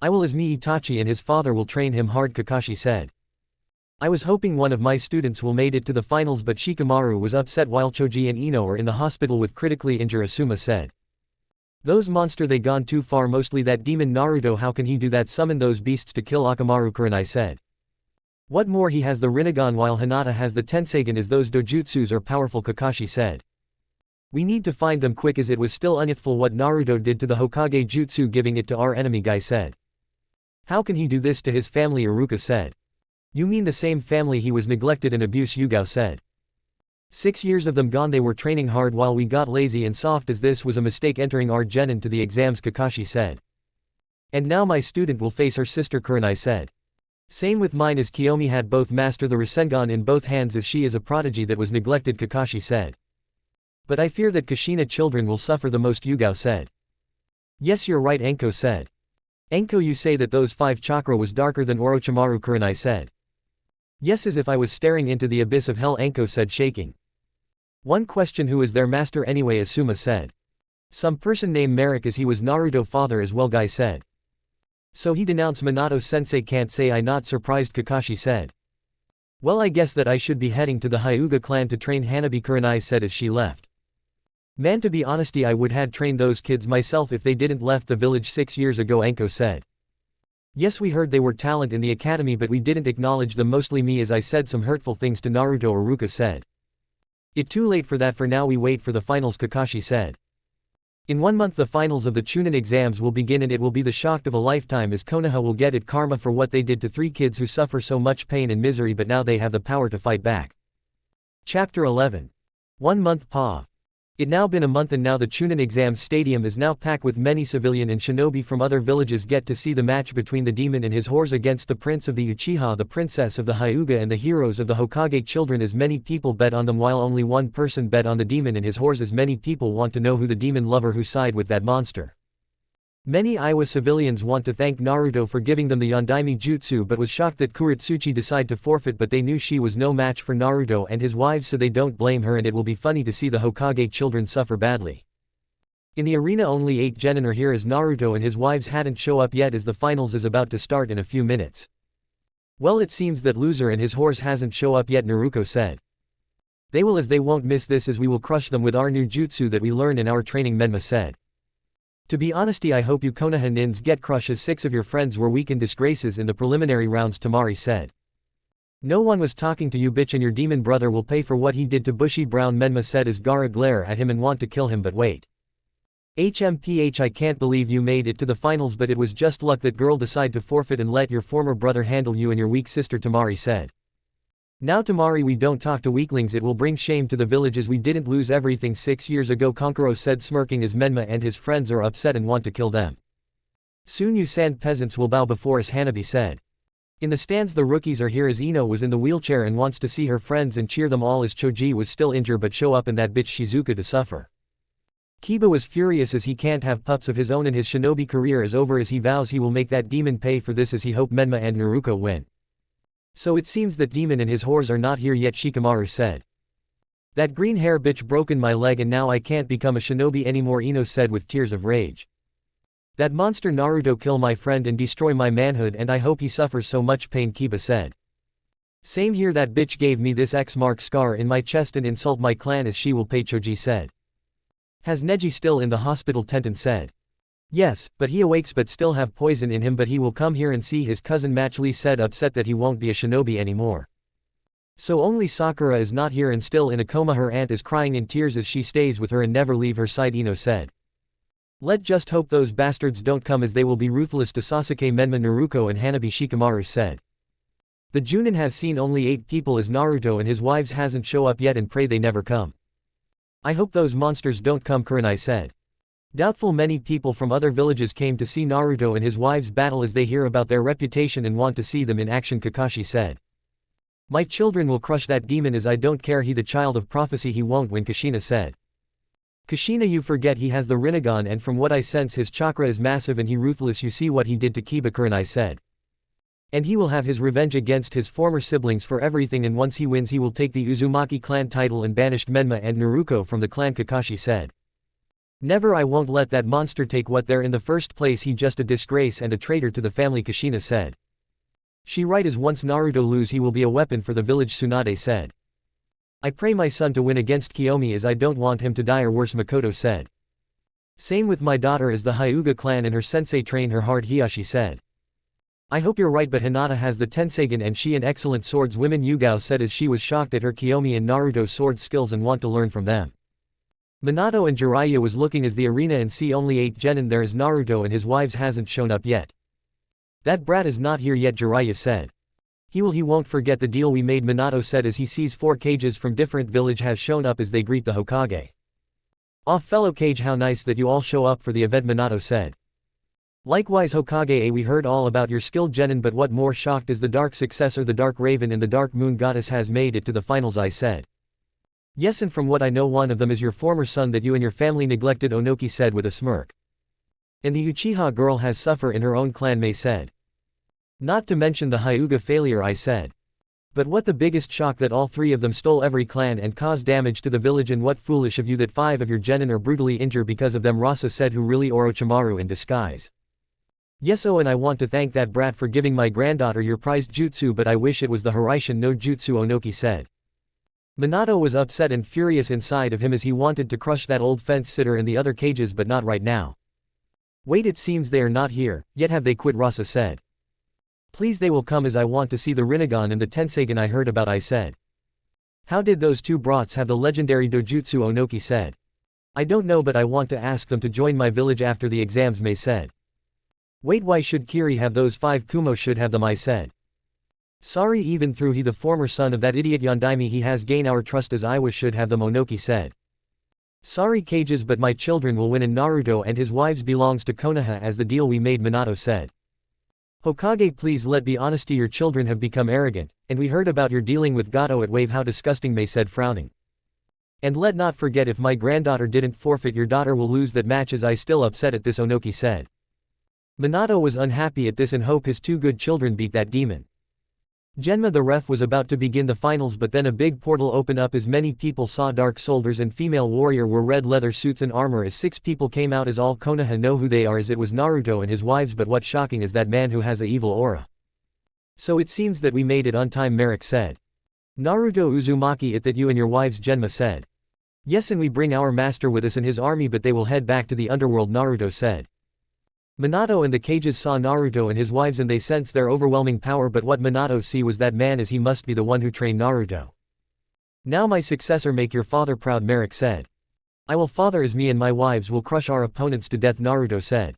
I will as me Itachi and his father will train him hard, Kakashi said. I was hoping one of my students will made it to the finals but Shikamaru was upset while Choji and Ino are in the hospital with critically injured, Asuma said. Those monster, they gone too far, mostly that demon Naruto, how can he do that, summon those beasts to kill Akamaru, Kurenai said. What more, he has the Rinnegan while Hinata has the Tensegan as those dojutsus are powerful, Kakashi said. We need to find them quick as it was still unythful what Naruto did to the Hokage jutsu giving it to our enemy, Guy said. How can he do this to his family, Iruka said. You mean the same family he was neglected and abused, Yugao said. 6 years of them gone, they were training hard while we got lazy and soft as this was a mistake entering our genin to the exams, Kakashi said. And now my student will face her sister, Kurenai said. Same with mine as Kiyomi had both master the rasengan in both hands as she is a prodigy that was neglected, Kakashi said. But I fear that Kushina children will suffer the most, Yugao said. Yes, you're right, Enko said. Enko, you say that those 5 chakra was darker than Orochimaru, Kurenai said. Yes, as if I was staring into the abyss of hell, Enko said, shaking. One question, who is their master anyway, Asuma said. Some person named Merrick as he was Naruto father as well, Guy said. So he denounced Minato sensei, can't say I not surprised, Kakashi said. Well, I guess that I should be heading to the Hyuga clan to train Hanabi, Kurenai said as she left. Man, to be honesty, I would had trained those kids myself if they didn't left the village 6 years ago, Enko said. Yes, we heard they were talent in the academy but we didn't acknowledge them, mostly me as I said some hurtful things to Naruto, Iruka said. It too late for that, for now we wait for the finals, Kakashi said. In 1 month the finals of the Chunin exams will begin and it will be the shock of a lifetime as Konoha will get it karma for what they did to 3 kids who suffer so much pain and misery but now they have the power to fight back. Chapter 11. 1 month Pa. It now been a month and now the Chunin exams stadium is now packed with many civilian and shinobi from other villages get to see the match between the demon and his whores against the prince of the Uchiha, the princess of the Hyuga and the heroes of the Hokage children, as many people bet on them while only one person bet on the demon and his whores, as many people want to know who the demon lover who side with that monster. Many Iowa civilians want to thank Naruto for giving them the Yondaime jutsu but was shocked that Kuretsuchi decided to forfeit, but they knew she was no match for Naruto and his wives so they don't blame her, and it will be funny to see the Hokage children suffer badly. In the arena only 8 genin are here as Naruto and his wives hadn't show up yet as the finals is about to start in a few minutes. Well, it seems that loser and his horse hasn't show up yet, Naruto said. They will, as they won't miss this as we will crush them with our new jutsu that we learn in our training, Menma said. To be honesty, I hope you Konoha nins get crush as 6 of your friends were weak and disgraces in the preliminary rounds, Tamari said. No one was talking to you, bitch, and your demon brother will pay for what he did to Bushy Brown, Menma said as Gaara glare at him and want to kill him, but wait. HMPH, I can't believe you made it to the finals, but it was just luck that girl decide to forfeit and let your former brother handle you and your weak sister, Tamari said. Now Tamari, we don't talk to weaklings, it will bring shame to the villages, we didn't lose everything 6 years ago, Konkuro said, smirking as Menma and his friends are upset and want to kill them. Soon you sand peasants will bow before us, Hanabi said. In the stands the rookies are here as Ino was in the wheelchair and wants to see her friends and cheer them all as Choji was still injured but show up and that bitch Shizuka to suffer. Kiba was furious as he can't have pups of his own and his shinobi career is over as he vows he will make that demon pay for this as he hope Menma and Naruto win. So it seems that demon and his whores are not here yet, Shikamaru said. That green hair bitch broken my leg and now I can't become a shinobi anymore, Ino said with tears of rage. That monster Naruto kill my friend and destroy my manhood and I hope he suffers so much pain, Kiba said. Same here, that bitch gave me this X mark scar in my chest and insult my clan as she will pay, Choji said. Has Neji still in the hospital, Tenten said. Yes, but he awakes but still have poison in him, but he will come here and see his cousin Match, Lee said, upset that he won't be a shinobi anymore. So only Sakura is not here and still in a coma, her aunt is crying in tears as she stays with her and never leave her side, Ino said. Let just hope those bastards don't come as they will be ruthless to Sasuke, Menma, Naruto and Hanabi, Shikamaru said. The Junin has seen only 8 people as Naruto and his wives hasn't show up yet and pray they never come. I hope those monsters don't come, Kurenai said. Doubtful, many people from other villages came to see Naruto and his wives battle as they hear about their reputation and want to see them in action, Kakashi said. My children will crush that demon as I don't care, he the child of prophecy, he won't win, Kushina said. Kushina, you forget he has the Rinnegan and from what I sense his chakra is massive and he ruthless, you see what he did to Kiba, Kurenai said. And he will have his revenge against his former siblings for everything and once he wins he will take the Uzumaki clan title and banished Menma and Naruto from the clan, Kakashi said. Never, I won't let that monster take what they're in the first place, he just a disgrace and a traitor to the family, Kushina said. She right, as once Naruto lose he will be a weapon for the village, Tsunade said. I pray my son to win against Kiyomi as I don't want him to die or worse, Makoto said. Same with my daughter as the Hyuga clan and her sensei train her hard, Hiyashi said. I hope you're right, but Hinata has the Tensegan and she an excellent swordswoman, Yugao said as she was shocked at her Kiyomi and Naruto's sword skills and want to learn from them. Minato and Jiraiya was looking as the arena and see only 8 genin there as Naruto and his wives hasn't shown up yet. That brat is not here yet, Jiraiya said. He won't forget the deal we made, Minato said as he sees 4 cages from different village has shown up as they greet the Hokage. Off fellow cage, how nice that you all show up for the event, Minato said. Likewise Hokage, we heard all about your skill genin, but what more shocked is the dark successor, the Dark Raven and the Dark Moon Goddess has made it to the finals, I said. Yes, and from what I know one of them is your former son that you and your family neglected, Onoki said with a smirk. And the Uchiha girl has suffered in her own clan, Mei said. Not to mention the Hyuga failure, I said. But what the biggest shock that all 3 of them stole every clan and caused damage to the village, and what foolish of you that 5 of your genin are brutally injured because of them, Rasa said, who really Orochimaru in disguise. Yes, oh, and I want to thank that brat for giving my granddaughter your prized jutsu, but I wish it was the Hiraishin no jutsu, Onoki said. Minato was upset and furious inside of him as he wanted to crush that old fence sitter in the other cages, but not right now. Wait, it seems they are not here, yet have they quit, Rasa said. Please, they will come as I want to see the Rinnegan and the Tensegan I heard about, I said. How did those 2 brats have the legendary dojutsu, Onoki said. I don't know, but I want to ask them to join my village after the exams, Mei said. Wait, why should Kiri have those 5? Kumo should have them, I said. Sorry, even through he the former son of that idiot Yondaime he has gained our trust as Iwa should have them, Onoki said. Sorry cages, but my children will win and Naruto and his wives belongs to Konoha as the deal we made, Minato said. Hokage, please let be honesty, your children have become arrogant, and we heard about your dealing with Gato at Wave, how disgusting, Mei said, frowning. And let not forget, if my granddaughter didn't forfeit your daughter will lose that match as I still upset at this, Onoki said. Minato was unhappy at this and hope his 2 good children beat that demon. Genma the ref was about to begin the finals, but then a big portal opened up as many people saw dark soldiers and female warrior wore red leather suits and armor as 6 people came out as all Konoha know who they are as it was Naruto and his wives, but what's shocking is that man who has a evil aura. So it seems that we made it on time, Merrick said. Naruto Uzumaki, it that you and your wives, Genma said. Yes, and we bring our master with us and his army, but they will head back to the underworld, Naruto said. Minato and the cages saw Naruto and his wives and they sensed their overwhelming power, but what Minato see was that man as he must be the one who trained Naruto. Now my successor, make your father proud, Merrick said. I will father as me and my wives will crush our opponents to death, Naruto said.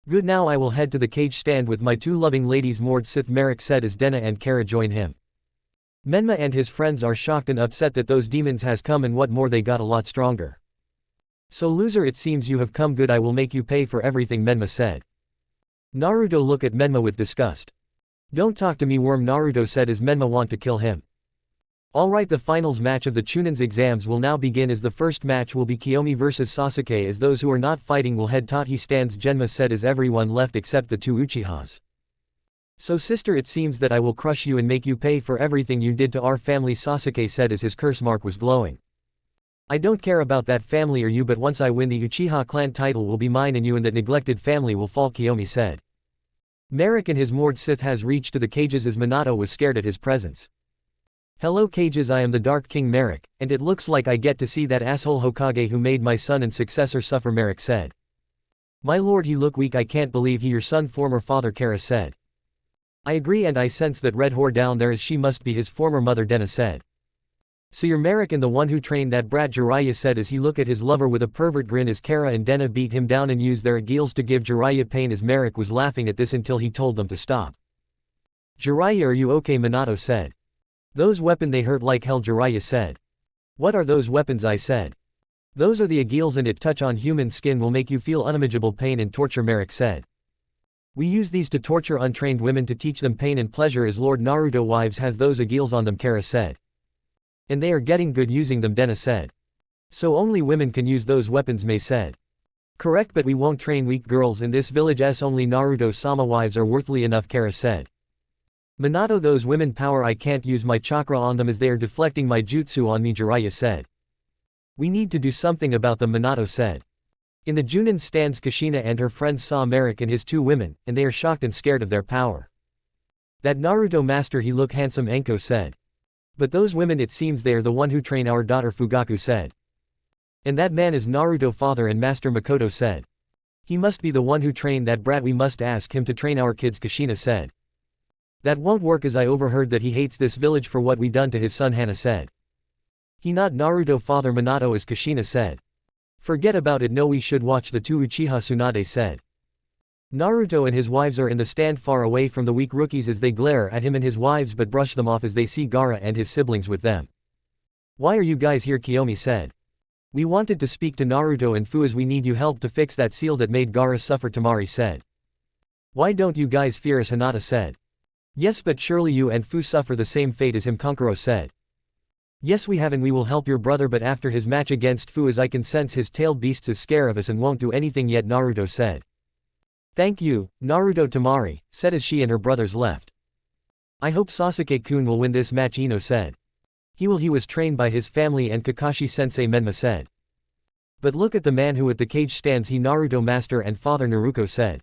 Good, now I will head to the cage stand with my two loving ladies, Mord Sith Merrick said as Denna and Kara join him. Menma and his friends are shocked and upset that those demons has come, and what more, they got a lot stronger. So loser, it seems you have come. Good, I will make you pay for everything, Menma said. Naruto looked at Menma with disgust. Don't talk to me, worm, Naruto said as Menma want to kill him. Alright, the finals match of the Chunin's exams will now begin, as the first match will be Kiyomi vs Sasuke, as those who are not fighting will head Tachi stands, Genma said as everyone left except the two Uchihas. So sister, it seems that I will crush you and make you pay for everything you did to our family, Sasuke said as his curse mark was glowing. I don't care about that family or you, but once I win, the Uchiha clan title will be mine and you and that neglected family will fall, Kiyomi said. Merrick and his Mord Sith has reached to the cages as Minato was scared at his presence. Hello cages, I am the Dark King Merrick, and it looks like I get to see that asshole Hokage who made my son and successor suffer, Merrick said. My lord, he look weak, I can't believe he your son, former father, Kara said. I agree, and I sense that red whore down there, as she must be his former mother, Denna said. So you're Merrick and the one who trained that brat, Jiraiya said as he looked at his lover with a pervert grin as Kara and Denna beat him down and used their agils to give Jiraiya pain, as Merrick was laughing at this until he told them to stop. Jiraiya, are you okay, Minato said. Those weapons, they hurt like hell, Jiraiya said. What are those weapons, I said. Those are the agils and it touch on human skin will make you feel unimaginable pain and torture, Merrick said. We use these to torture untrained women to teach them pain and pleasure, as Lord Naruto wives has those agils on them, Kara said. And they are getting good using them, Denna said. So only women can use those weapons, Mei said. Correct, but we won't train weak girls in this village, as only Naruto-sama wives are worthy enough, Kara said. Minato, those women power, I can't use my chakra on them as they are deflecting my jutsu on me, Jiraiya said. We need to do something about them, Minato said. In the Junin stands, Kushina and her friends saw Merrick and his two women, and they are shocked and scared of their power. That Naruto master, he look handsome, Enko said. But those women, it seems they are the one who train our daughter, Fugaku said. And that man is Naruto father and master, Makoto said. He must be the one who trained that brat, we must ask him to train our kids, Kushina said. That won't work, as I overheard that he hates this village for what we done to his son, Henna said. He not Naruto father, Minato, as Kushina said. Forget about it, no, we should watch the two Uchiha, Tsunade said. Naruto and his wives are in the stand far away from the weak rookies as they glare at him and his wives but brush them off as they see Gaara and his siblings with them. Why are you guys here, Kiyomi said. We wanted to speak to Naruto and Fu as we need you help to fix that seal that made Gaara suffer, Tamari said. Why don't you guys fear us, Hinata said. Yes, but surely you and Fu suffer the same fate as him, Kankuro said. Yes, we have, and we will help your brother, but after his match against Fu, as I can sense his tailed beasts is scared of us and won't do anything yet, Naruto said. Thank you, Naruto, Tamari said as she and her brothers left. I hope Sasuke-kun will win this match, Ino said. He was trained by his family and Kakashi-sensei, Menma said. But look at the man who at the cage stands, he Naruto master and father, Naruko said.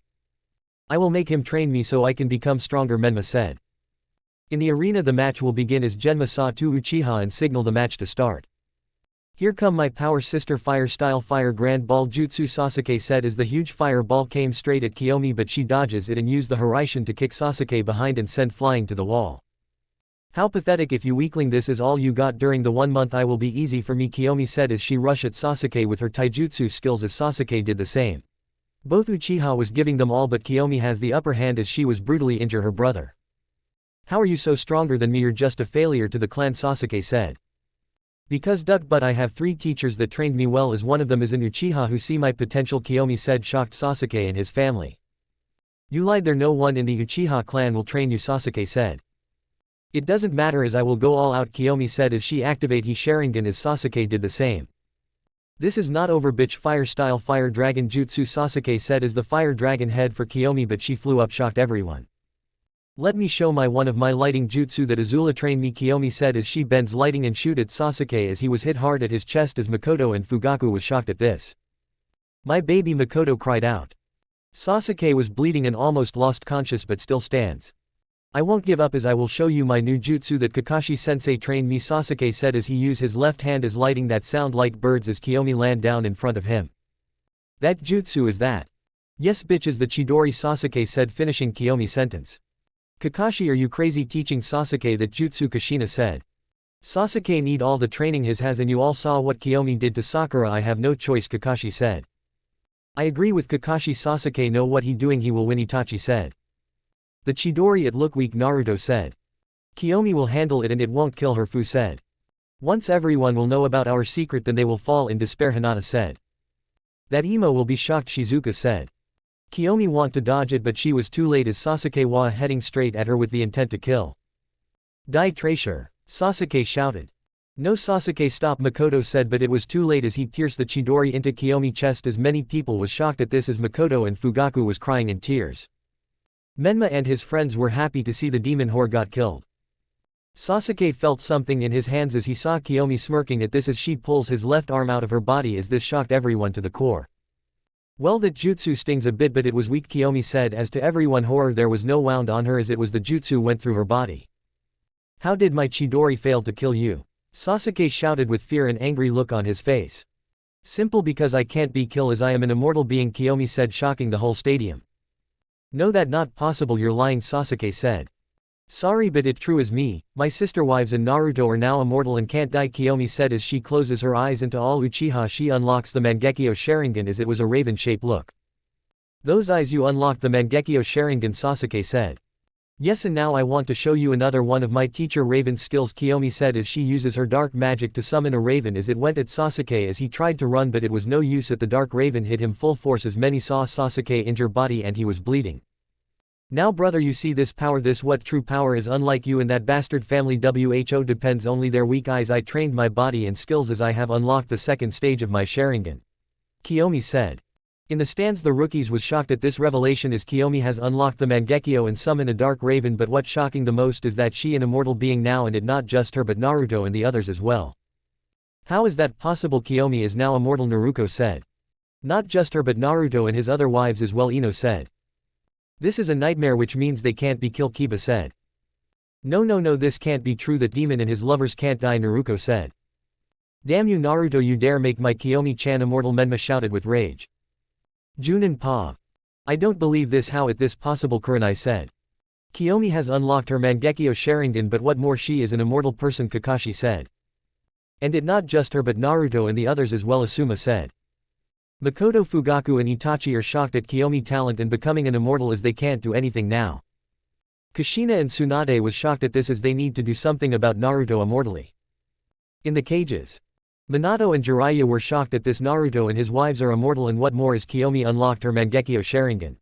I will make him train me so I can become stronger, Menma said. In the arena the match will begin as Genma saw two Uchiha and signal the match to start. Here come my power sister, fire style fire grand ball jutsu, Sasuke said as the huge fire ball came straight at Kiyomi, but she dodges it and used the Hiraishin to kick Sasuke behind and send flying to the wall. How pathetic, if you weakling, this is all you got. During the 1 month I will be easy for me, Kiyomi said as she rushed at Sasuke with her taijutsu skills as Sasuke did the same. Both Uchiha was giving them all, but Kiyomi has the upper hand as she was brutally injure her brother. How are you so stronger than me? You're just a failure to the clan, Sasuke said. Because duck butt, I have 3 teachers that trained me well, as one of them is an Uchiha who see my potential, Kiyomi said, shocked Sasuke and his family. You lied, there no one in the Uchiha clan will train you, Sasuke said. It doesn't matter as I will go all out, Kiyomi said as she activate his Sharingan as Sasuke did the same. This is not over, bitch, fire style fire dragon jutsu, Sasuke said as the fire dragon head for Kiyomi, but she flew up, shocked everyone. Let me show one of my lighting jutsu that Azula trained me, Kiyomi said as she bends lighting and shoot at Sasuke as he was hit hard at his chest, as Makoto and Fugaku was shocked at this. My baby, Makoto cried out. Sasuke was bleeding and almost lost conscious but still stands. I won't give up as I will show you my new jutsu that Kakashi-sensei trained me, Sasuke said as he used his left hand as lighting that sound like birds as Kiyomi land down in front of him. That jutsu is that? Yes bitch, is the Chidori, Sasuke said, finishing Kiyomi's sentence. Kakashi, are you crazy teaching Sasuke that jutsu, Kushina said. Sasuke need all the training his has and you all saw what Kiyomi did to Sakura. I have no choice, Kakashi said. I agree with Kakashi. Sasuke know what he doing, he will win, Itachi said. The Chidori it look weak, Naruto said. Kiyomi will handle it and it won't kill her, Fu said. Once everyone will know about our secret then they will fall in despair, Hinata said. That emo will be shocked, Shizuka said. Kiyomi want to dodge it but she was too late as Sasuke was heading straight at her with the intent to kill. Die Tracer, Sasuke shouted. No, Sasuke stop, Makoto said, but it was too late as he pierced the Chidori into Kiyomi's chest. As many people was shocked at this as Makoto and Fugaku was crying in tears. Menma and his friends were happy to see the demon whore got killed. Sasuke felt something in his hands as he saw Kiyomi smirking at this as she pulls his left arm out of her body as this shocked everyone to the core. Well, that jutsu stings a bit but it was weak, Kiyomi said, as to everyone horror there was no wound on her as it was the jutsu went through her body. How did my Chidori fail to kill you? Sasuke shouted with fear and angry look on his face. Simple, because I can't be killed as I am an immortal being, Kiyomi said, shocking the whole stadium. No, that not possible, you're lying, Sasuke said. Sorry but it true as me, my sister wives and Naruto are now immortal and can't die, Kiyomi said as she closes her eyes into all Uchiha. She unlocks the Mangekyo Sharingan as it was a raven-shaped look. Those eyes, you unlocked the Mangekyo Sharingan, Sasuke said. Yes, and now I want to show you another one of my teacher Raven's skills, Kiyomi said as she uses her dark magic to summon a raven as it went at Sasuke as he tried to run but it was no use at the dark raven hit him full force as many saw Sasuke injure body and he was bleeding. Now brother, you see this power, this what true power is, unlike you and that bastard family who depends only their weak eyes. I trained my body and skills as I have unlocked the second stage of my Sharingan. Kiyomi said. In the stands the rookies was shocked at this revelation as Kiyomi has unlocked the Mangekyo and summoned a dark raven, but what's shocking the most is that she an immortal being now and it not just her but Naruto and the others as well. How is that possible? Kiyomi is now immortal, Naruto said. Not just her but Naruto and his other wives as well, Ino said. This is a nightmare, which means they can't be killed, Kiba said. No, this can't be true, that demon and his lovers can't die, Naruto said. Damn you Naruto, you dare make my Kiyomi-chan immortal, Menma shouted with rage. Junin Pa. I don't believe this, how it this possible, Kurenai said. Kiyomi has unlocked her Mangekyo Sharingan, but what more, she is an immortal person, Kakashi said. And it not just her but Naruto and the others as well, Asuma said. Makoto, Fugaku and Itachi are shocked at Kiyomi talent and becoming an immortal as they can't do anything now. Kushina and Tsunade was shocked at this as they need to do something about Naruto immortally. In the cages. Minato and Jiraiya were shocked at this. Naruto and his wives are immortal and what more is Kiyomi unlocked her Mangekyo Sharingan.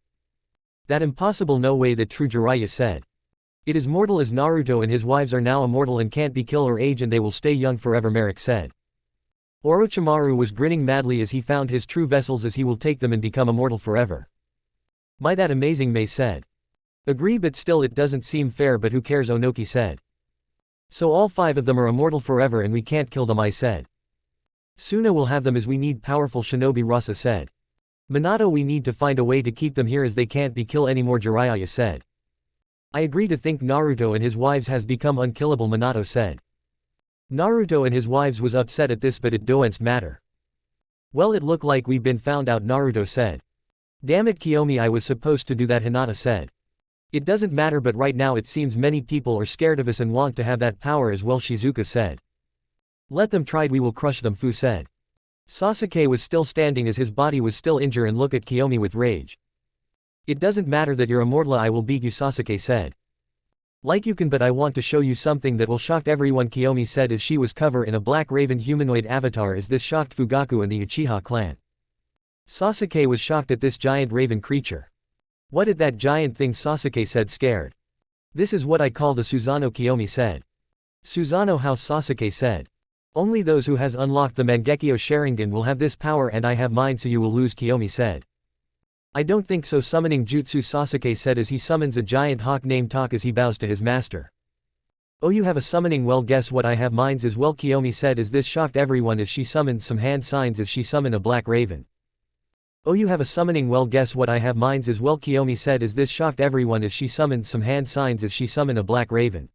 That impossible, no way, that true, Jiraiya said. It is mortal as Naruto and his wives are now immortal and can't be killed or age and they will stay young forever, Merrick said. Orochimaru was grinning madly as he found his true vessels as he will take them and become immortal forever. My, that amazing, Mei said. Agree, but still it doesn't seem fair, but who cares, Onoki said. So all 5 of them are immortal forever and we can't kill them, I said. Suna will have them as we need powerful shinobi, Rasa said. Minato, we need to find a way to keep them here as they can't be killed anymore, Jiraiya said. I agree to think Naruto and his wives has become unkillable, Minato said. Naruto and his wives was upset at this but it don't matter. Well, it look like we've been found out, Naruto said. Damn it Kiyomi, I was supposed to do that, Hinata said. It doesn't matter, but right now it seems many people are scared of us and want to have that power as well, Shizuka said. Let them try, we will crush them, Fu said. Sasuke was still standing as his body was still injured and looked at Kiyomi with rage. It doesn't matter that you're immortal, I will beat you, Sasuke said. Like you can, but I want to show you something that will shock everyone, Kiyomi said as she was covered in a black raven humanoid avatar as this shocked Fugaku and the Uchiha clan. Sasuke was shocked at this giant raven creature. What did that giant thing, Sasuke said scared. This is what I call the Susanoo, Kiyomi said. Susanoo, how, Sasuke said. Only those who has unlocked the Mangekyo Sharingan will have this power and I have mine, so you will lose, Kiyomi said. I don't think so, summoning jutsu, Sasuke said as he summons a giant hawk named Tak as he bows to his master. Oh, you have a summoning, well guess what, I have mines as well, Kiyomi said as this shocked everyone as she summoned some hand signs as she summoned a black raven. Oh, you have a summoning, well guess what, I have mines as well, Kiyomi said as this shocked everyone as she summoned some hand signs as she summoned a black raven.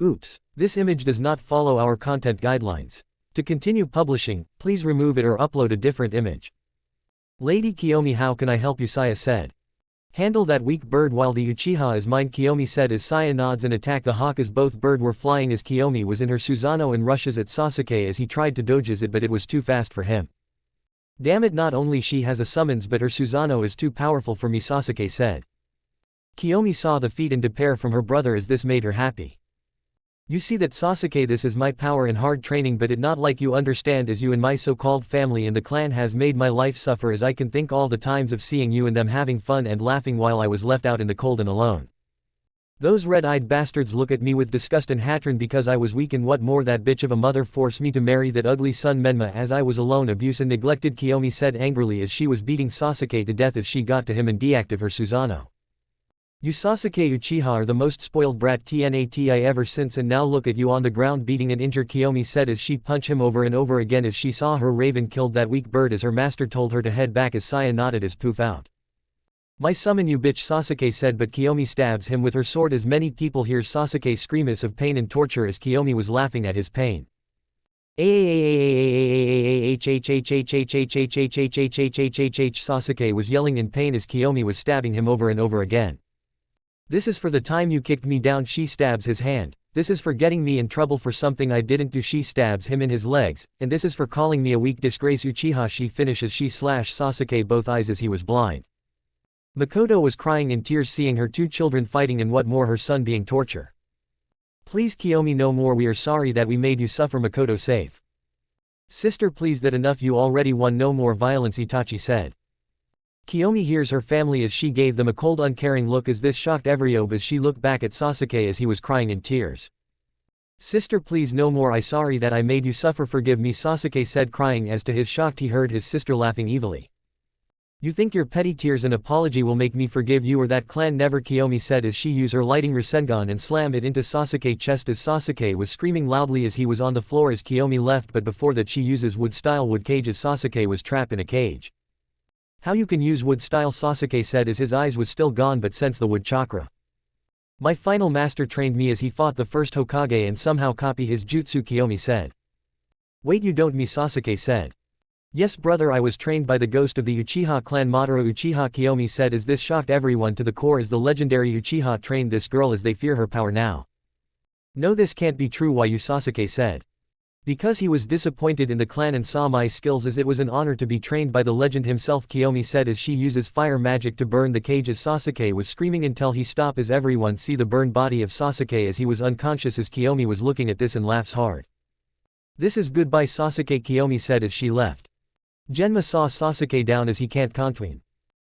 Oops, this image does not follow our content guidelines. To continue publishing, please remove it or upload a different image. Lady Kiyomi, how can I help you, Saya said. Handle that weak bird while the Uchiha is mine, Kiyomi said as Saya nods and attacked the hawk as both bird were flying as Kiyomi was in her Susanoo and rushes at Sasuke as he tried to dodges it, but it was too fast for him. Damn it, not only she has a summons but her Susanoo is too powerful for me, Sasuke said. Kiyomi saw the feat and despair from her brother as this made her happy. You see that, Sasuke, this is my power and hard training, but it not like you understand, as you and my so-called family and the clan has made my life suffer, as I can think all the times of seeing you and them having fun and laughing while I was left out in the cold and alone. Those red-eyed bastards look at me with disgust and hatred because I was weak, and what more, that bitch of a mother forced me to marry that ugly son Menma as I was alone, abuse and neglected, Kiyomi said angrily as she was beating Sasuke to death as she got to him and deactivated her Susanoo. You Sasuke Uchiha are the most spoiled brat TNAT I ever since, and now look at you on the ground beating and injured, Kiyomi said as she punched him over and over again as she saw her raven killed that weak bird as her master told her to head back as Saya nodded as poof out. My summon you bitch, Sasuke said, but Kiyomi stabs him with her sword as many people hear Sasuke screams of pain and torture as Kiyomi was laughing at his pain. Sasuke was yelling in pain as Kiyomi was stabbing him over and over again. This is for the time you kicked me down, she stabs his hand. This is for getting me in trouble for something I didn't do, she stabs him in his legs. And this is for calling me a weak disgrace, Uchiha, she finishes. She slashed Sasuke both eyes as he was blind. Makoto was crying in tears seeing her two children fighting and what more, her son being tortured. Please Kiyomi, no more, we are sorry that we made you suffer, Makoto safe. Sister, please, that enough, you already won, no more violence, Itachi said. Kiyomi hears her family as she gave them a cold uncaring look as this shocked everyone as she looked back at Sasuke as he was crying in tears. Sister, please, no more, I sorry that I made you suffer, forgive me, Sasuke said crying as to his shocked he heard his sister laughing evilly. You think your petty tears and apology will make me forgive you or that clan? Never, Kiyomi said as she used her lighting rasengan and slammed it into Sasuke's chest as Sasuke was screaming loudly as he was on the floor as Kiyomi left, but before that she uses wood-style wood cage as Sasuke was trapped in a cage. How you can use wood style, Sasuke said as his eyes was still gone but sensed the wood chakra. My final master trained me as he fought the first Hokage and somehow copy his jutsu, Kiyomi said. Wait, you don't, me, Sasuke said. Yes brother, I was trained by the ghost of the Uchiha clan, Madara Uchiha, Kiyomi said as this shocked everyone to the core as the legendary Uchiha trained this girl as they fear her power now. No, this can't be true. Why, you, Sasuke said. Because he was disappointed in the clan and saw my skills as it was an honor to be trained by the legend himself, Kiyomi said as she uses fire magic to burn the cage as Sasuke was screaming until he stopped as everyone see the burned body of Sasuke as he was unconscious as Kiyomi was looking at this and laughs hard. This is goodbye, Sasuke, Kiyomi said as she left. Genma saw Sasuke down as he can't contain.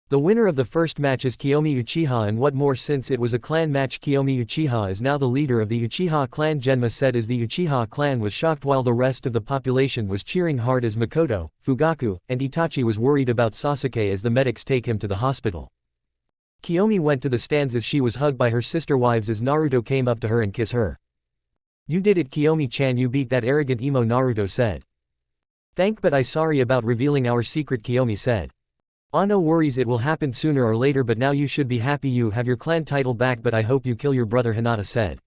The winner of the first match is Kiyomi Uchiha, and what more, since it was a clan match, Kiyomi Uchiha is now the leader of the Uchiha clan, Genma said as the Uchiha clan was shocked while the rest of the population was cheering hard as Makoto, Fugaku, and Itachi was worried about Sasuke as the medics take him to the hospital. Kiyomi went to the stands as she was hugged by her sister wives as Naruto came up to her and kissed her. You did it, Kiyomi-chan, you beat that arrogant emo, Naruto said. Thank, but I sorry about revealing our secret, Kiyomi said. No worries, it will happen sooner or later, but now you should be happy you have your clan title back, but I hope you kill your brother, Hinata said.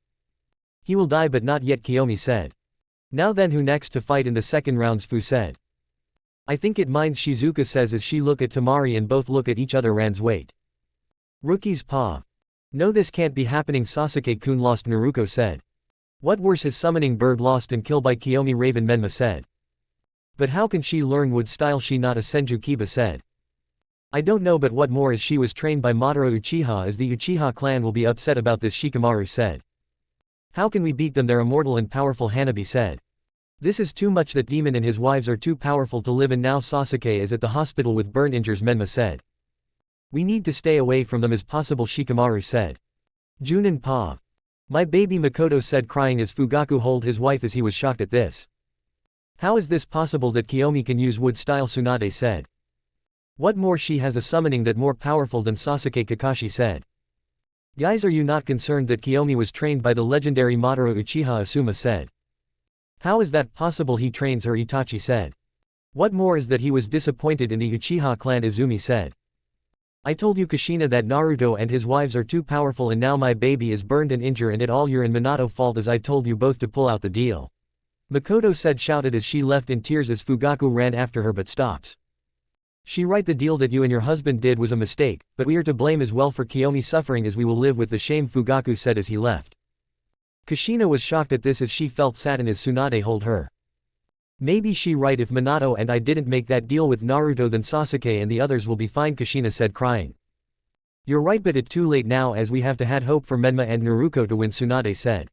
He will die but not yet, Kiyomi said. Now then, who next to fight in the second rounds, Fu said. I think it minds, Shizuka says as she look at Tamari and both look at each other. Ran's wait. Rookie's paw. No, this can't be happening, Sasuke-kun lost, Naruto said. What worse, his summoning bird lost and killed by Kiyomi, Raven Menma said. But how can she learn wood style, she not a Senju, Kiba said. I don't know, but what more is she was trained by Madara Uchiha as the Uchiha clan will be upset about this, Shikamaru said. How can we beat them, they're immortal and powerful, Hanabi said. This is too much, that demon and his wives are too powerful to live, and now Sasuke is at the hospital with burn injuries, Menma said. We need to stay away from them as possible, Shikamaru said. Junin Pa. My baby, Makoto said crying as Fugaku hold his wife as he was shocked at this. How is this possible that Kiyomi can use wood style, Tsunade said. What more, she has a summoning that more powerful than Sasuke, Kakashi said. Guys, are you not concerned that Kiyomi was trained by the legendary Madara Uchiha, Asuma said. How is that possible, he trains her, Itachi said. What more is that he was disappointed in the Uchiha clan, Izumi said. I told you, Kushina, that Naruto and his wives are too powerful, and now my baby is burned and injured, and it all your and Minato fault, as I told you both to pull out the deal. Makoto said, shouted as she left in tears as Fugaku ran after her but stops. She right, the deal that you and your husband did was a mistake, but we are to blame as well for Kiyomi's suffering as we will live with the shame, Fugaku said as he left. Kushina was shocked at this as she felt saddened as Tsunade hold her. Maybe she right, if Minato and I didn't make that deal with Naruto then Sasuke and the others will be fine, Kushina said crying. You're right, but it's too late now as we have to had hope for Menma and Naruto to win, Tsunade said.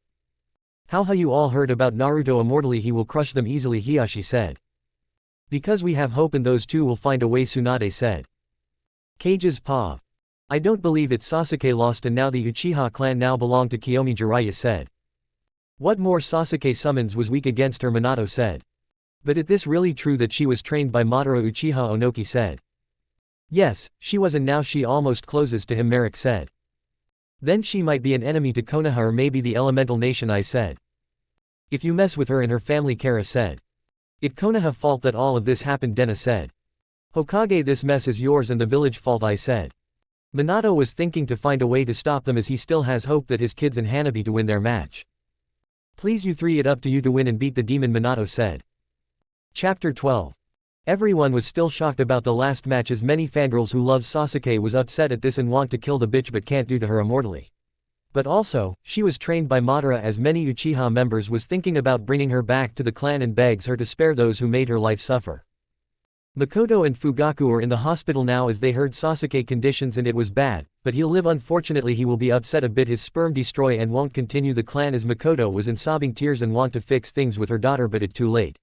How you all heard about Naruto immortally, he will crush them easily, Hiyashi said. Because we have hope and those two will find a way, Tsunade said. Cage's paw. I don't believe it, Sasuke lost and now the Uchiha clan now belong to Kiyomi, Jiraiya said. What more, Sasuke summons was weak against her, Minato said. But is this really true that she was trained by Madara, Uchiha Onoki said. Yes, she was and now she almost closes to him, Merrick said. Then she might be an enemy to Konoha or maybe the elemental nation, I said. If you mess with her and her family, Kara said. It Konoha fault that all of this happened, Dena said. Hokage, this mess is yours and the village fault, I said. Minato was thinking to find a way to stop them as he still has hope that his kids and Hanabi to win their match. Please you three, it up to you to win and beat the demon, Minato said. Chapter 12. Everyone was still shocked about the last match as many fangirls who love Sasuke was upset at this and want to kill the bitch but can't due to her immortally. But also, she was trained by Madara as many Uchiha members was thinking about bringing her back to the clan and begs her to spare those who made her life suffer. Makoto and Fugaku are in the hospital now as they heard Sasuke conditions and it was bad, but he'll live. Unfortunately he will be upset a bit, his sperm destroy and won't continue the clan as Makoto was in sobbing tears and want to fix things with her daughter but it too late.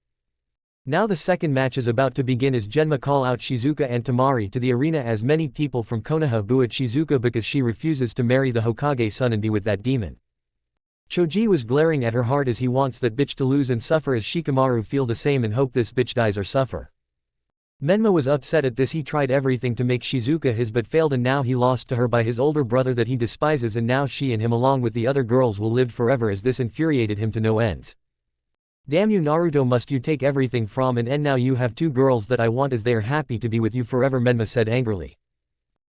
Now the second match is about to begin as Genma call out Shizuka and Tamari to the arena as many people from Konoha boo at Shizuka because she refuses to marry the Hokage son and be with that demon. Choji was glaring at her hard as he wants that bitch to lose and suffer as Shikamaru feel the same and hope this bitch dies or suffer. Menma was upset at this, he tried everything to make Shizuka his but failed and now he lost to her by his older brother that he despises and now she and him along with the other girls will live forever as this infuriated him to no ends. Damn you Naruto, must you take everything from and now you have two girls that I want as they are happy to be with you forever, Menma said angrily.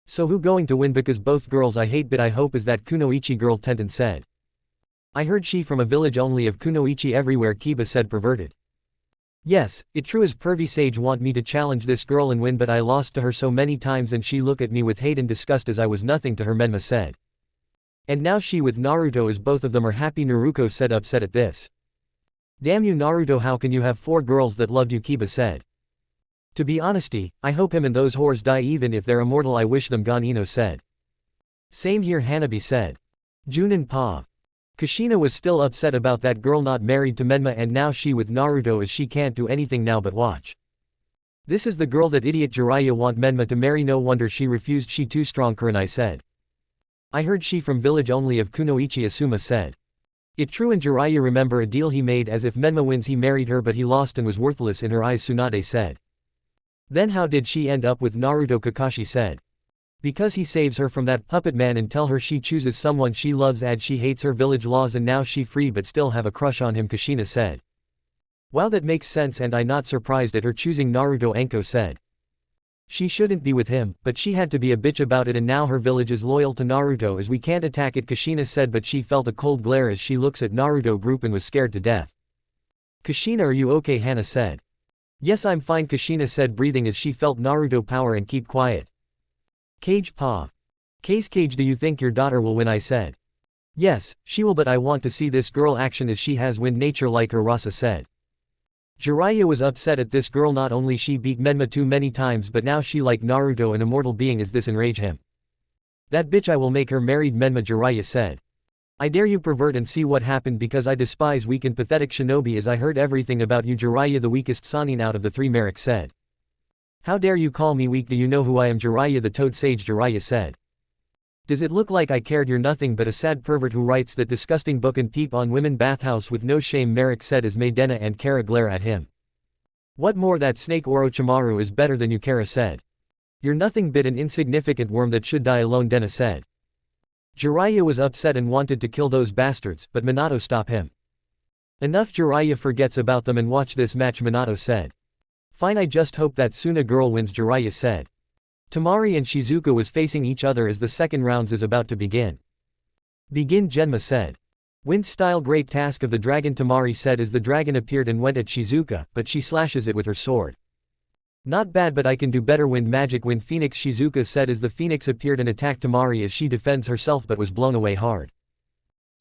So who going to win because both girls I hate but I hope is that Kunoichi girl, Tenten said. I heard she from a village only of Kunoichi everywhere, Kiba said perverted. Yes, it true as pervy sage want me to challenge this girl and win but I lost to her so many times and she look at me with hate and disgust as I was nothing to her, Menma said. And now she with Naruto as both of them are happy, Naruto said upset at this. Damn you Naruto, how can you have four girls that loved you, Kiba said. To be honesty, I hope him and those whores die even if they're immortal, I wish them gone, Ino said. Same here, Hanabi said. Junin Pa. Kushina was still upset about that girl not married to Menma and now she with Naruto as she can't do anything now but watch. This is the girl that idiot Jiraiya want Menma to marry, no wonder she refused, she too strong, Kurenai said. I heard she from village only of Kunoichi, Asuma said. It true and Jiraiya remember a deal he made as if Menma wins he married her but he lost and was worthless in her eyes, Tsunade said. Then how did she end up with Naruto, Kakashi said. Because he saves her from that puppet man and tell her she chooses someone she loves and she hates her village laws and now she free but still have a crush on him, Kushina said. Wow, that makes sense and I not surprised at her choosing Naruto, Enko said. She shouldn't be with him, but she had to be a bitch about it and now her village is loyal to Naruto as we can't attack it, Kushina said, but she felt a cold glare as she looks at Naruto group and was scared to death. Kushina, are you okay, Hana said. Yes, I'm fine, Kushina said breathing as she felt Naruto power and keep quiet. Cage Pa. Case Cage, do you think your daughter will win, I said. Yes, she will but I want to see this girl action as she has wind nature like her, Rasa said. Jiraiya was upset at this girl, not only she beat Menma too many times but now she like Naruto an immortal being as this enrage him. That bitch, I will make her married, Menma, Jiraiya said. I dare you pervert and see what happened because I despise weak and pathetic shinobi as I heard everything about you, Jiraiya the weakest Sanin out of the three, Merrick said. How dare you call me weak, do you know who I am, Jiraiya the toad sage, Jiraiya said. Does it look like I cared? You're nothing but a sad pervert who writes that disgusting book and peep on women bathhouse with no shame, Merrick said as Maidena and Kara glare at him. What more, that snake Orochimaru is better than you, Kara said. You're nothing but an insignificant worm that should die alone, Dena said. Jiraiya was upset and wanted to kill those bastards, but Minato stopped him. Enough, Jiraiya forgets about them and watch this match, Minato said. Fine, I just hope that Suna girl wins, Jiraiya said. Tamari and Shizuka was facing each other as the second rounds is about to begin. Begin, Genma said. Wind style, great task of the dragon, Tamari said as the dragon appeared and went at Shizuka, but she slashes it with her sword. Not bad, but I can do better. Wind magic. Wind Phoenix, Shizuka said as the phoenix appeared and attacked Temari as she defends herself but was blown away hard.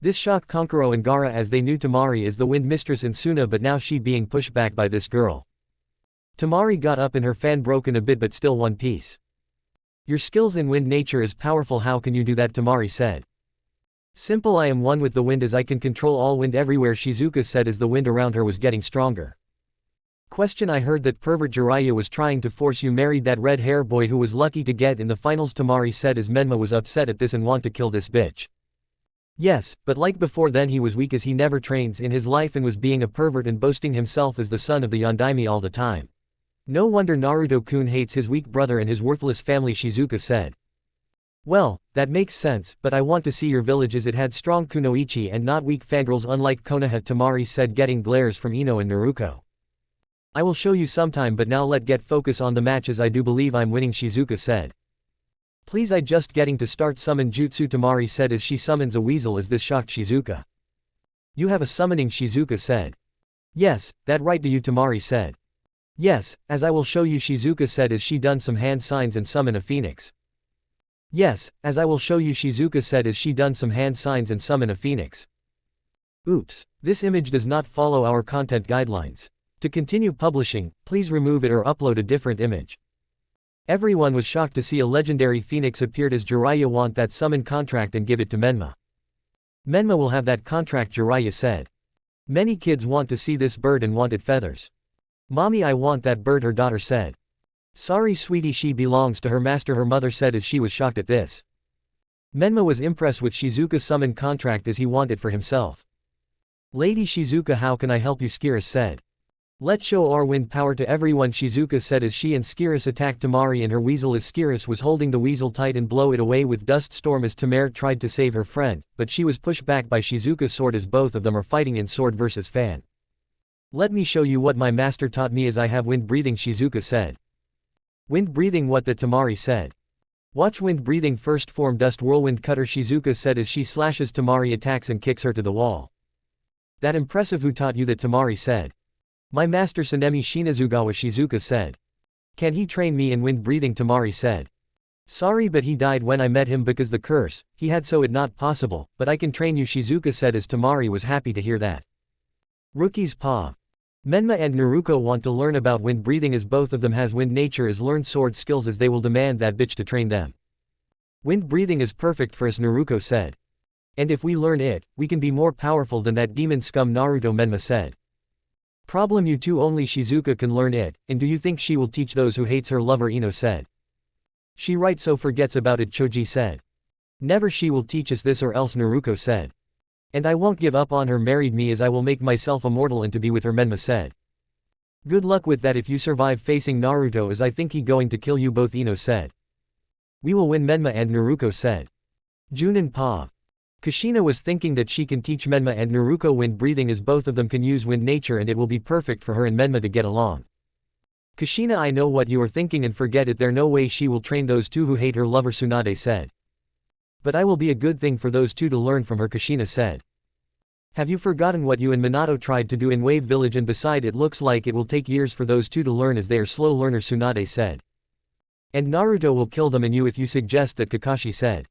This shocked Konkuro and Gaara as they knew Temari is the wind mistress in Suna, but now she being pushed back by this girl. Temari got up and her fan broken a bit but still one piece. Your skills in wind nature is powerful. How can you do that? Temari said. Simple, I am one with the wind as I can control all wind everywhere, Shizuka said as the wind around her was getting stronger. Question, I heard that pervert Jiraiya was trying to force you married that red hair boy who was lucky to get in the finals, Temari said as Menma was upset at this and want to kill this bitch. Yes, but like before then he was weak as he never trains in his life and was being a pervert and boasting himself as the son of the Yondaime all the time. No wonder Naruto-kun hates his weak brother and his worthless family, Shizuka said. Well, that makes sense, but I want to see your village as it had strong kunoichi and not weak fangirls unlike Konoha, Temari said getting glares from Ino and Naruto. I will show you sometime, but now let get focus on the match as I do believe I'm winning, Shizuka said. Please, I just getting to start summon jutsu, Temari said as she summons a weasel as this shocked Shizuka. You have a summoning, Shizuka said. Yes, that right do you, Temari said. Yes, as I will show you, Shizuka said as she done some hand signs and summon a phoenix. Yes, as I will show you, Shizuka said as she done some hand signs and summon a phoenix. Oops, this image does not follow our content guidelines. To continue publishing, please remove it or upload a different image. Everyone was shocked to see a legendary phoenix appeared as Jiraiya want that summon contract and give it to Menma. Menma will have that contract, Jiraiya said. Many kids want to see this bird and wanted feathers. Mommy, I want that bird, her daughter said. Sorry sweetie, she belongs to her master, her mother said as she was shocked at this. Menma was impressed with Shizuka's summon contract as he wanted it for himself. Lady Shizuka, how can I help you, Skiris said. Let's show our wind power to everyone, Shizuka said as she and Skiris attacked Temari and her weasel as Skiris was holding the weasel tight and blow it away with dust storm as Temari tried to save her friend, but she was pushed back by Shizuka's sword as both of them are fighting in sword versus fan. Let me show you what my master taught me as I have wind breathing, Shizuka said. Wind breathing, what? The Temari said. Watch wind breathing first form dust whirlwind cutter, Shizuka said as she slashes Temari, attacks and kicks her to the wall. That impressive, who taught you that, Temari said. My master Sanemi Shinazugawa, Shizuka said. Can he train me in wind breathing, Temari said. Sorry, but he died when I met him because the curse, he had, so it not possible, but I can train you, Shizuka said as Temari was happy to hear that. Rookie's paw. Menma and Naruto want to learn about wind breathing as both of them has wind nature as learn sword skills as they will demand that bitch to train them. Wind breathing is perfect for us, Naruto said. And if we learn it, we can be more powerful than that demon scum, Naruto, Menma said. Problem, you two only Shizuka can learn it, and do you think she will teach those who hates her lover, Ino said. She right so forgets about it, Choji said. Never, she will teach us this or else, Naruto said. And I won't give up on her, married me as I will make myself immortal and to be with her, Menma said. Good luck with that if you survive facing Naruto as I think he going to kill you both, Ino said. We will win, Menma and Naruto said. Junin Pa. Kushina was thinking that she can teach Menma and Naruto wind breathing as both of them can use wind nature and it will be perfect for her and Menma to get along. Kushina, I know what you are thinking and forget it, there no way she will train those two who hate her lover, Tsunade said. But I will be a good thing for those two to learn from her, Kushina said. Have you forgotten what you and Minato tried to do in Wave Village, and beside it looks like it will take years for those two to learn as they are slow learners, Tsunade said. And Naruto will kill them and you if you suggest that, Kakashi said.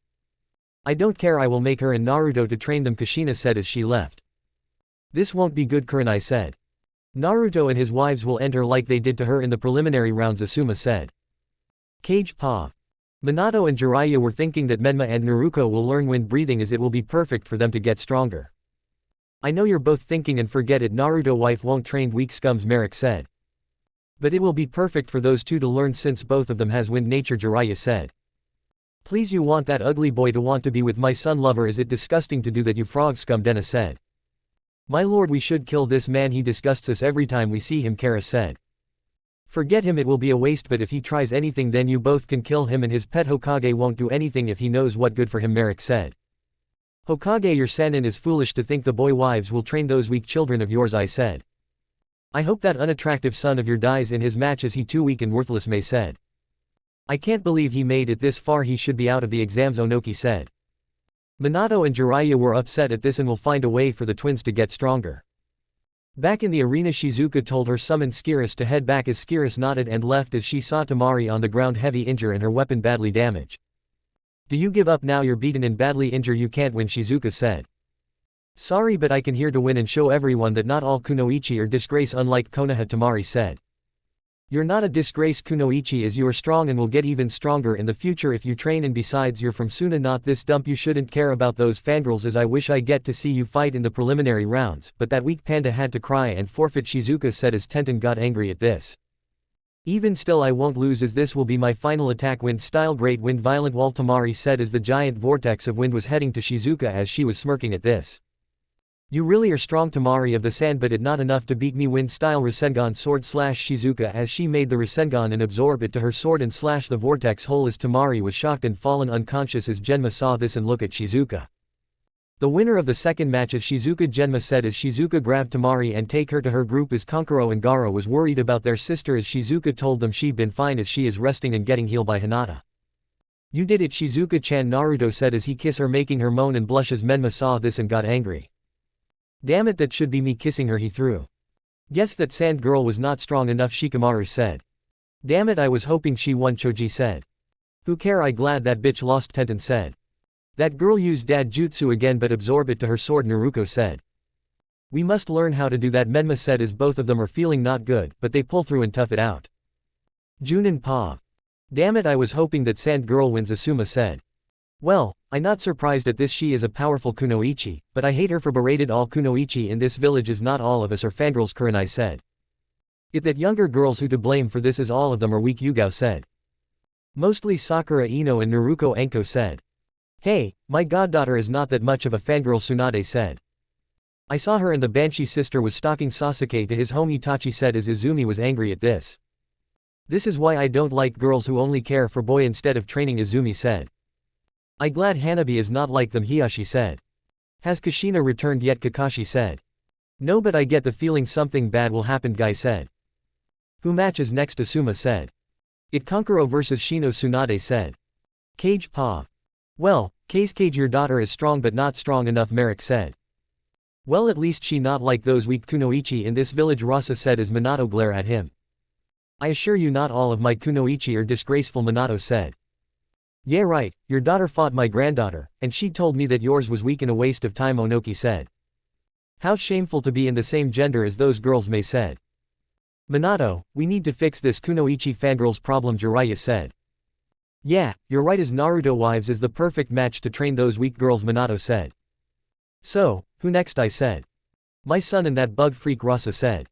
I don't care, I will make her and Naruto to train them, Kushina said as she left. This won't be good, Kurenai said. Naruto and his wives will end her like they did to her in the preliminary rounds, Asuma said. Cage Pa. Minato and Jiraiya were thinking that Menma and Naruto will learn wind breathing as it will be perfect for them to get stronger. I know you're both thinking and forget it, Naruto wife won't train weak scums, Merrick said. But it will be perfect for those two to learn since both of them has wind nature, Jiraiya said. Please, you want that ugly boy to want to be with my son lover, is it disgusting to do that, you frog scum, Dena said. My lord, we should kill this man, he disgusts us every time we see him, Kara said. Forget him, it will be a waste, but if he tries anything then you both can kill him and his pet Hokage won't do anything if he knows what good for him, Merrick said. Hokage, your Sannin is foolish to think the boy wives will train those weak children of yours, I said. I hope that unattractive son of your dies in his match as he too weak and worthless, Mei said. I can't believe he made it this far, he should be out of the exams, Onoki said. Minato and Jiraiya were upset at this and will find a way for the twins to get stronger. Back in the arena, Shizuka told her summoned Skiris to head back as Skiris nodded and left as she saw Tamari on the ground, heavy injure and her weapon badly damaged. Do you give up now? You're beaten and badly injured, you can't win, Shizuka said. Sorry, but I can here to win and show everyone that not all kunoichi are disgrace, unlike Konoha, Tamari said. You're not a disgrace, kunoichi, as you are strong and will get even stronger in the future if you train, and besides you're from Suna, not this dump. You shouldn't care about those fangirls, as I wish I get to see you fight in the preliminary rounds, but that weak panda had to cry and forfeit, Shizuka said as Tenten got angry at this. Even still, I won't lose, as this will be my final attack. Wind style, great wind, violent wall, Tamari said as the giant vortex of wind was heading to Shizuka as she was smirking at this. You really are strong, Tamari of the sand, but it not enough to beat me. Wind style rasengan, sword slash, Shizuka as she made the rasengan and absorb it to her sword and slash the vortex hole as Tamari was shocked and fallen unconscious as Genma saw this and looked at Shizuka. The winner of the second match is Shizuka, Genma said as Shizuka grabbed Tamari and take her to her group, as Kankuro and Gaara was worried about their sister as Shizuka told them she'd been fine as she is resting and getting healed by Hinata. You did it, Shizuka-chan, Naruto said as he kissed her, making her moan and blush as Menma saw this and got angry. Damn it, that should be me kissing her, he threw. Guess that sand girl was not strong enough, Shikamaru said. Damn it, I was hoping she won, Choji said. Who care, I glad that bitch lost, Tenten said. That girl used dad jutsu again but absorb it to her sword, Naruko said. We must learn how to do that, Menma said as both of them are feeling not good, but they pull through and tough it out. Junin Pav. Damn it, I was hoping that sand girl wins, Asuma said. Well, I'm not surprised at this, she is a powerful kunoichi, but I hate her for berated all kunoichi in this village, as not all of us are fangirls, Kurenai said. It that younger girls who to blame for this, as all of them are weak, Yugao said. Mostly Sakura Ino and Naruko Enko said. Hey, my goddaughter is not that much of a fangirl, Tsunade said. I saw her and the Banshee sister was stalking Sasuke to his home, Itachi said as Izumi was angry at this. This is why I don't like girls who only care for boy instead of training, Izumi said. I glad Hanabi is not like them, Hiyashi said. Has Kushina returned yet, Kakashi said. No, but I get the feeling something bad will happen, Guy said. Who matches next, Asuma said. It Kankuro vs Shino, Tsunade said. Cage Pav. Well, Cage, your daughter is strong but not strong enough, Merrick said. Well, at least she not like those weak kunoichi in this village, Rasa said as Minato glare at him. I assure you not all of my kunoichi are disgraceful, Minato said. Yeah right, your daughter fought my granddaughter, and she told me that yours was weak and a waste of time, Onoki said. How shameful to be in the same gender as those girls, Mei said. Minato, we need to fix this kunoichi fangirls problem, Jiraiya said. Yeah, you're right, as Naruto wives is the perfect match to train those weak girls, Minato said. So, who next, I said. My son and that bug freak, Rasa said.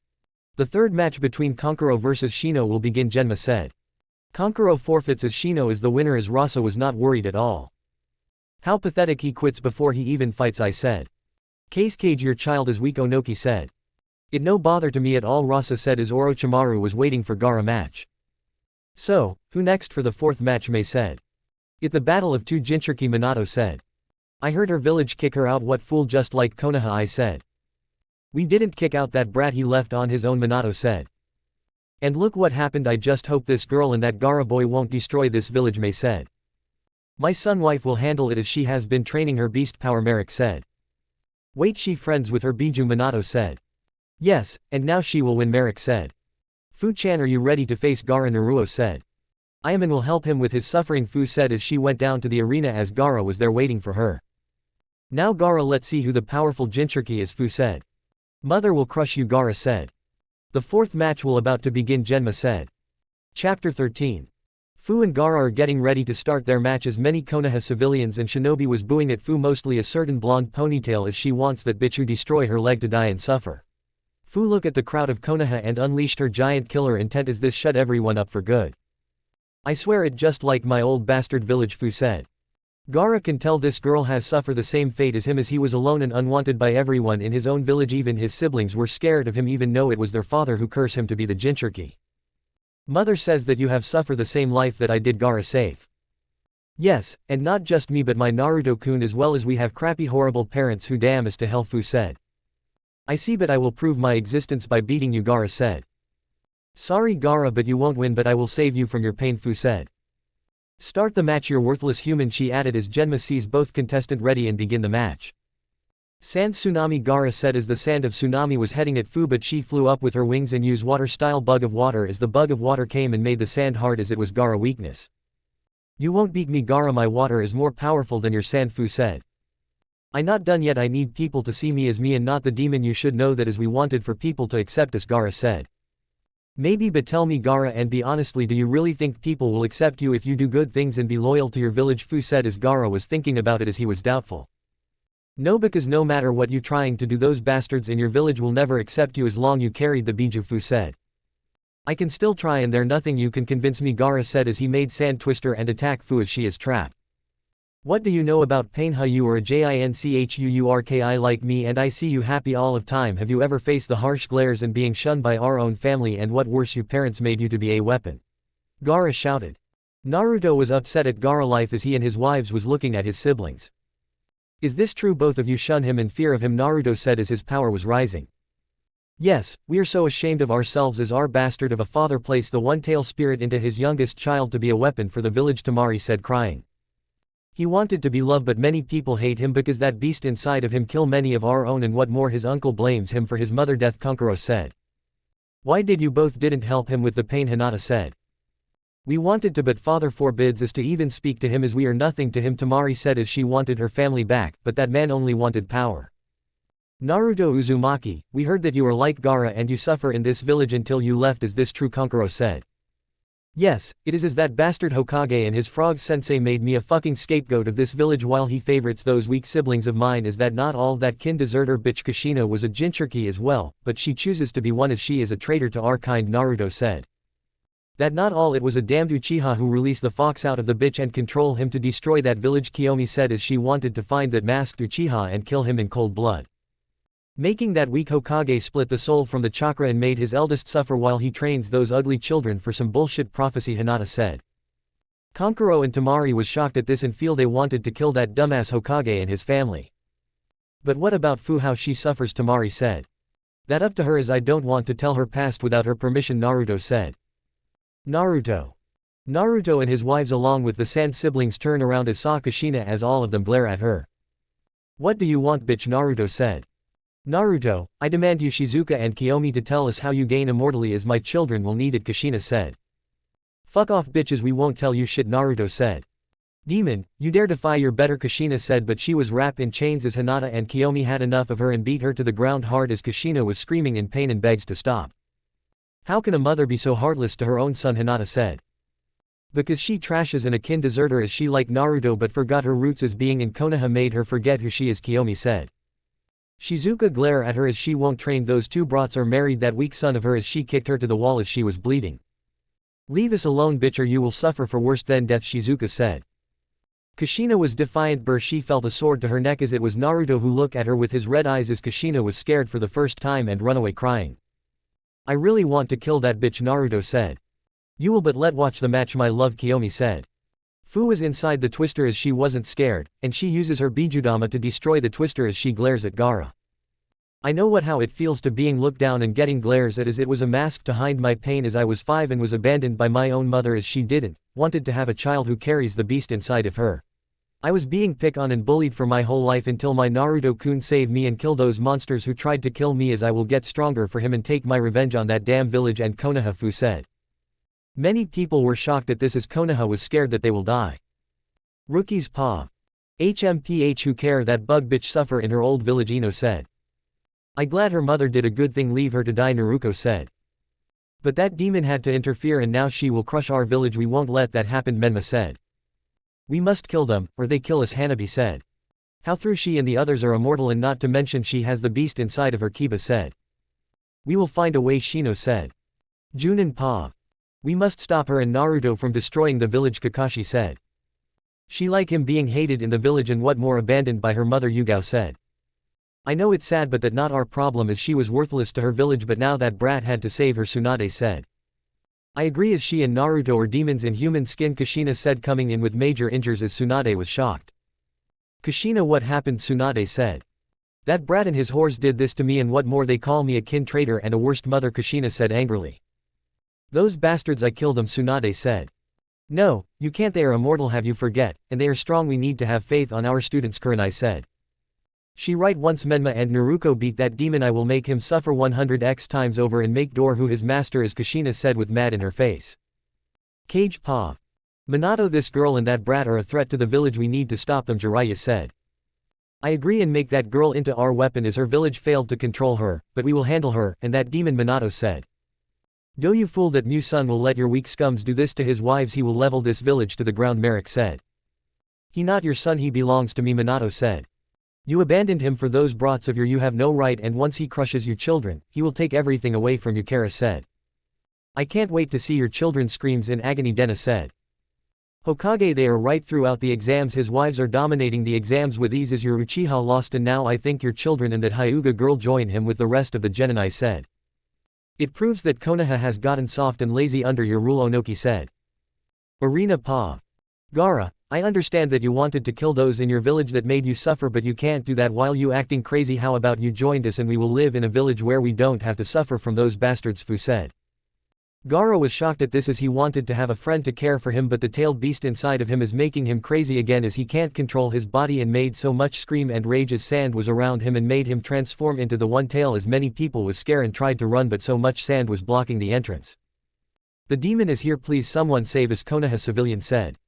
The third match between Kankuro vs Shino will begin, Genma said. Kankuro forfeits as Shino is the winner, as Rasa was not worried at all. How pathetic, he quits before he even fights, I said. Cage, your child is weak, Onoki said. It no bother to me at all, Rasa said as Orochimaru was waiting for Gaara match. So, who next for the fourth match, Mei said. It the battle of two Jinchuriki, Minato said. I heard her village kick her out, what fool, just like Konoha, I said. We didn't kick out that brat, he left on his own, Minato said. And look what happened, I just hope this girl and that Gaara boy won't destroy this village, Mei said. My son wife will handle it as she has been training her beast power, Merrick said. Wait, she friends with her Biju, Minato said. Yes, and now she will win, Merrick said. Fu-chan, are you ready to face Gaara, Naruto said. I am and will help him with his suffering, Fu said as she went down to the arena as Gaara was there waiting for her. Now Gaara, let's see who the powerful Jinchuriki is, Fu said. Mother will crush you, Gaara said. The fourth match will about to begin, Genma said. Chapter 13. Fu and Gaara are getting ready to start their match as many Konoha civilians and shinobi was booing at Fu, mostly a certain blonde ponytail, as she wants that bitch who destroy her leg to die and suffer. Fu looked at the crowd of Konoha and unleashed her giant killer intent as this shut everyone up for good. I swear it just like my old bastard village, Fu said. Gaara can tell this girl has suffered the same fate as him, as he was alone and unwanted by everyone in his own village. Even his siblings were scared of him, even though it was their father who cursed him to be the Jinchuriki. Mother says that you have suffered the same life that I did, Gaara safe. Yes, and not just me but my Naruto-kun as well, as we have crappy horrible parents who damn us to hell, Fu said. I see, but I will prove my existence by beating you, Gaara said. Sorry Gaara, but you won't win, but I will save you from your pain, Fu said. Start the match, you worthless human, she added as Genma sees both contestant ready and begin the match. Sand tsunami, Gaara said as the sand of tsunami was heading at Fu, but she flew up with her wings and used water-style bug of water as the bug of water came and made the sand hard as it was Gaara weakness. You won't beat me, Gaara, my water is more powerful than your sand, Fu said. I not done yet, I need people to see me as me and not the demon, you should know that as we wanted for people to accept us, Gaara said. Maybe, but tell me, Gaara, and be honestly, do you really think people will accept you if you do good things and be loyal to your village, Fu said as Gaara was thinking about it as he was doubtful. No, because no matter what you trying to do, those bastards in your village will never accept you as long you carried the biju, Fu said. I can still try and there nothing you can convince me, Gaara said as he made Sand Twister and attack Fu as she is trapped. What do you know about pain? How you are a jinchuurki like me and I see you happy all of time. Have you ever faced the harsh glares and being shunned by our own family, and what worse, you parents made you to be a weapon? Gaara shouted. Naruto was upset at Gaara life as he and his wives was looking at his siblings. Is this true? Both of you shun him and fear of him, Naruto said as his power was rising. Yes, we are so ashamed of ourselves as our bastard of a father placed the one-tail spirit into his youngest child to be a weapon for the village, Tamari said, crying. He wanted to be loved, but many people hate him because that beast inside of him kill many of our own, and what more, his uncle blames him for his mother death, Kankuro said. Why did you both didn't help him with the pain, Hinata said. We wanted to, but father forbids us to even speak to him as we are nothing to him, Tamari said as she wanted her family back, but that man only wanted power. Naruto Uzumaki, we heard that you are like Gaara and you suffer in this village until you left, is this true, Kankuro said. Yes, it is, as that bastard Hokage and his frog sensei made me a fucking scapegoat of this village while he favorites those weak siblings of mine. Is that not all? That kin deserter bitch Kushina was a jinchuriki as well, but she chooses to be one as she is a traitor to our kind, Naruto said. That not all, it was a damned Uchiha who released the fox out of the bitch and control him to destroy that village, Kiyomi said as she wanted to find that masked Uchiha and kill him in cold blood. Making that weak Hokage split the soul from the chakra and made his eldest suffer while he trains those ugly children for some bullshit prophecy, Hinata said. Kankuro and Tamari was shocked at this and feel they wanted to kill that dumbass Hokage and his family. But what about Fu, how she suffers, Tamari said. That up to her, as I don't want to tell her past without her permission, Naruto said. Naruto and his wives along with the Sand siblings turn around as saw Kushina as all of them glare at her. What do you want, bitch, Naruto said. Naruto, I demand you Shizuka and Kiyomi to tell us how you gain immortally, as my children will need it, Kushina said. Fuck off, bitches, we won't tell you shit, Naruto said. Demon, you dare defy your better, Kushina said, but she was wrapped in chains as Hinata and Kiyomi had enough of her and beat her to the ground hard as Kushina was screaming in pain and begs to stop. How can a mother be so heartless to her own son, Hinata said. Because she trashes and a kin deserter as she like Naruto but forgot her roots as being in Konoha made her forget who she is, Kiyomi said. Shizuka glare at her as she won't train those two brats or married that weak son of her as she kicked her to the wall as she was bleeding. Leave us alone, bitch, or you will suffer for worse than death, Shizuka said. Kushina was defiant, she felt a sword to her neck as it was Naruto who looked at her with his red eyes as Kushina was scared for the first time and run away crying. I really want to kill that bitch, Naruto said. You will, but let watch the match, my love, Kiyomi said. Fu was inside the twister as she wasn't scared, and she uses her bijudama to destroy the twister as she glares at Gaara. I know how it feels to being looked down and getting glares at, as it was a mask to hide my pain as I was 5 and was abandoned by my own mother as she wanted to have a child who carries the beast inside of her. I was being picked on and bullied for my whole life until my Naruto-kun saved me and killed those monsters who tried to kill me, as I will get stronger for him and take my revenge on that damn village and Konoha, Fu said. Many people were shocked at this as Konoha was scared that they will die. Rookie's paw. HMPH, who care that bug bitch suffer in her old village, Ino said. I glad her mother did a good thing, leave her to die, Naruko said. But that demon had to interfere and now she will crush our village, we won't let that happen, Menma said. We must kill them, or they kill us, Hanabi said. How through she and the others are immortal and not to mention she has the beast inside of her, Kiba said. We will find a way, Shino said. Junin Pa. We must stop her and Naruto from destroying the village, Kakashi said. She like him being hated in the village and what more, abandoned by her mother, Yugao said. I know it's sad but that not our problem as she was worthless to her village but now that brat had to save her, Tsunade said. I agree as she and Naruto are demons in human skin, Kushina said, coming in with major injuries as Tsunade was shocked. Kushina, what happened, Tsunade said. That brat and his whores did this to me and what more, they call me a kin traitor and a worst mother, Kushina said angrily. Those bastards, I killed them, Tsunade said. No, you can't, they are immortal, have you forget, and they are strong, we need to have faith on our students, Kurenai said. She right once Menma and Naruto beat that demon I will make him suffer 100x times over and make door who his master is Kushina said with mad in her face. Cage paw. Minato this girl and that brat are a threat to the village we need to stop them Jiraiya said. I agree and make that girl into our weapon as her village failed to control her, but we will handle her, and that demon Minato said. Do you fool that Mu-sun will let your weak scums do this to his wives he will level this village to the ground Merrick said. He not your son he belongs to me Minato said. You abandoned him for those brats of your you have no right and once he crushes your children, he will take everything away from you Kara said. I can't wait to see your children screams in agony Dena said. Hokage they are right throughout the exams his wives are dominating the exams with ease as your Uchiha lost and now I think your children and that Hyuga girl join him with the rest of the Genin said. It proves that Konoha has gotten soft and lazy under your rule Onoki said. Arena Pa. Gaara, I understand that you wanted to kill those in your village that made you suffer but you can't do that while you acting crazy how about you joined us and we will live in a village where we don't have to suffer from those bastards Fu said. Gaara was shocked at this as he wanted to have a friend to care for him but the tailed beast inside of him is making him crazy again as he can't control his body and made so much scream and rage as sand was around him and made him transform into the one tail as many people was scared and tried to run but so much sand was blocking the entrance. The demon is here please someone save us Konoha civilian said.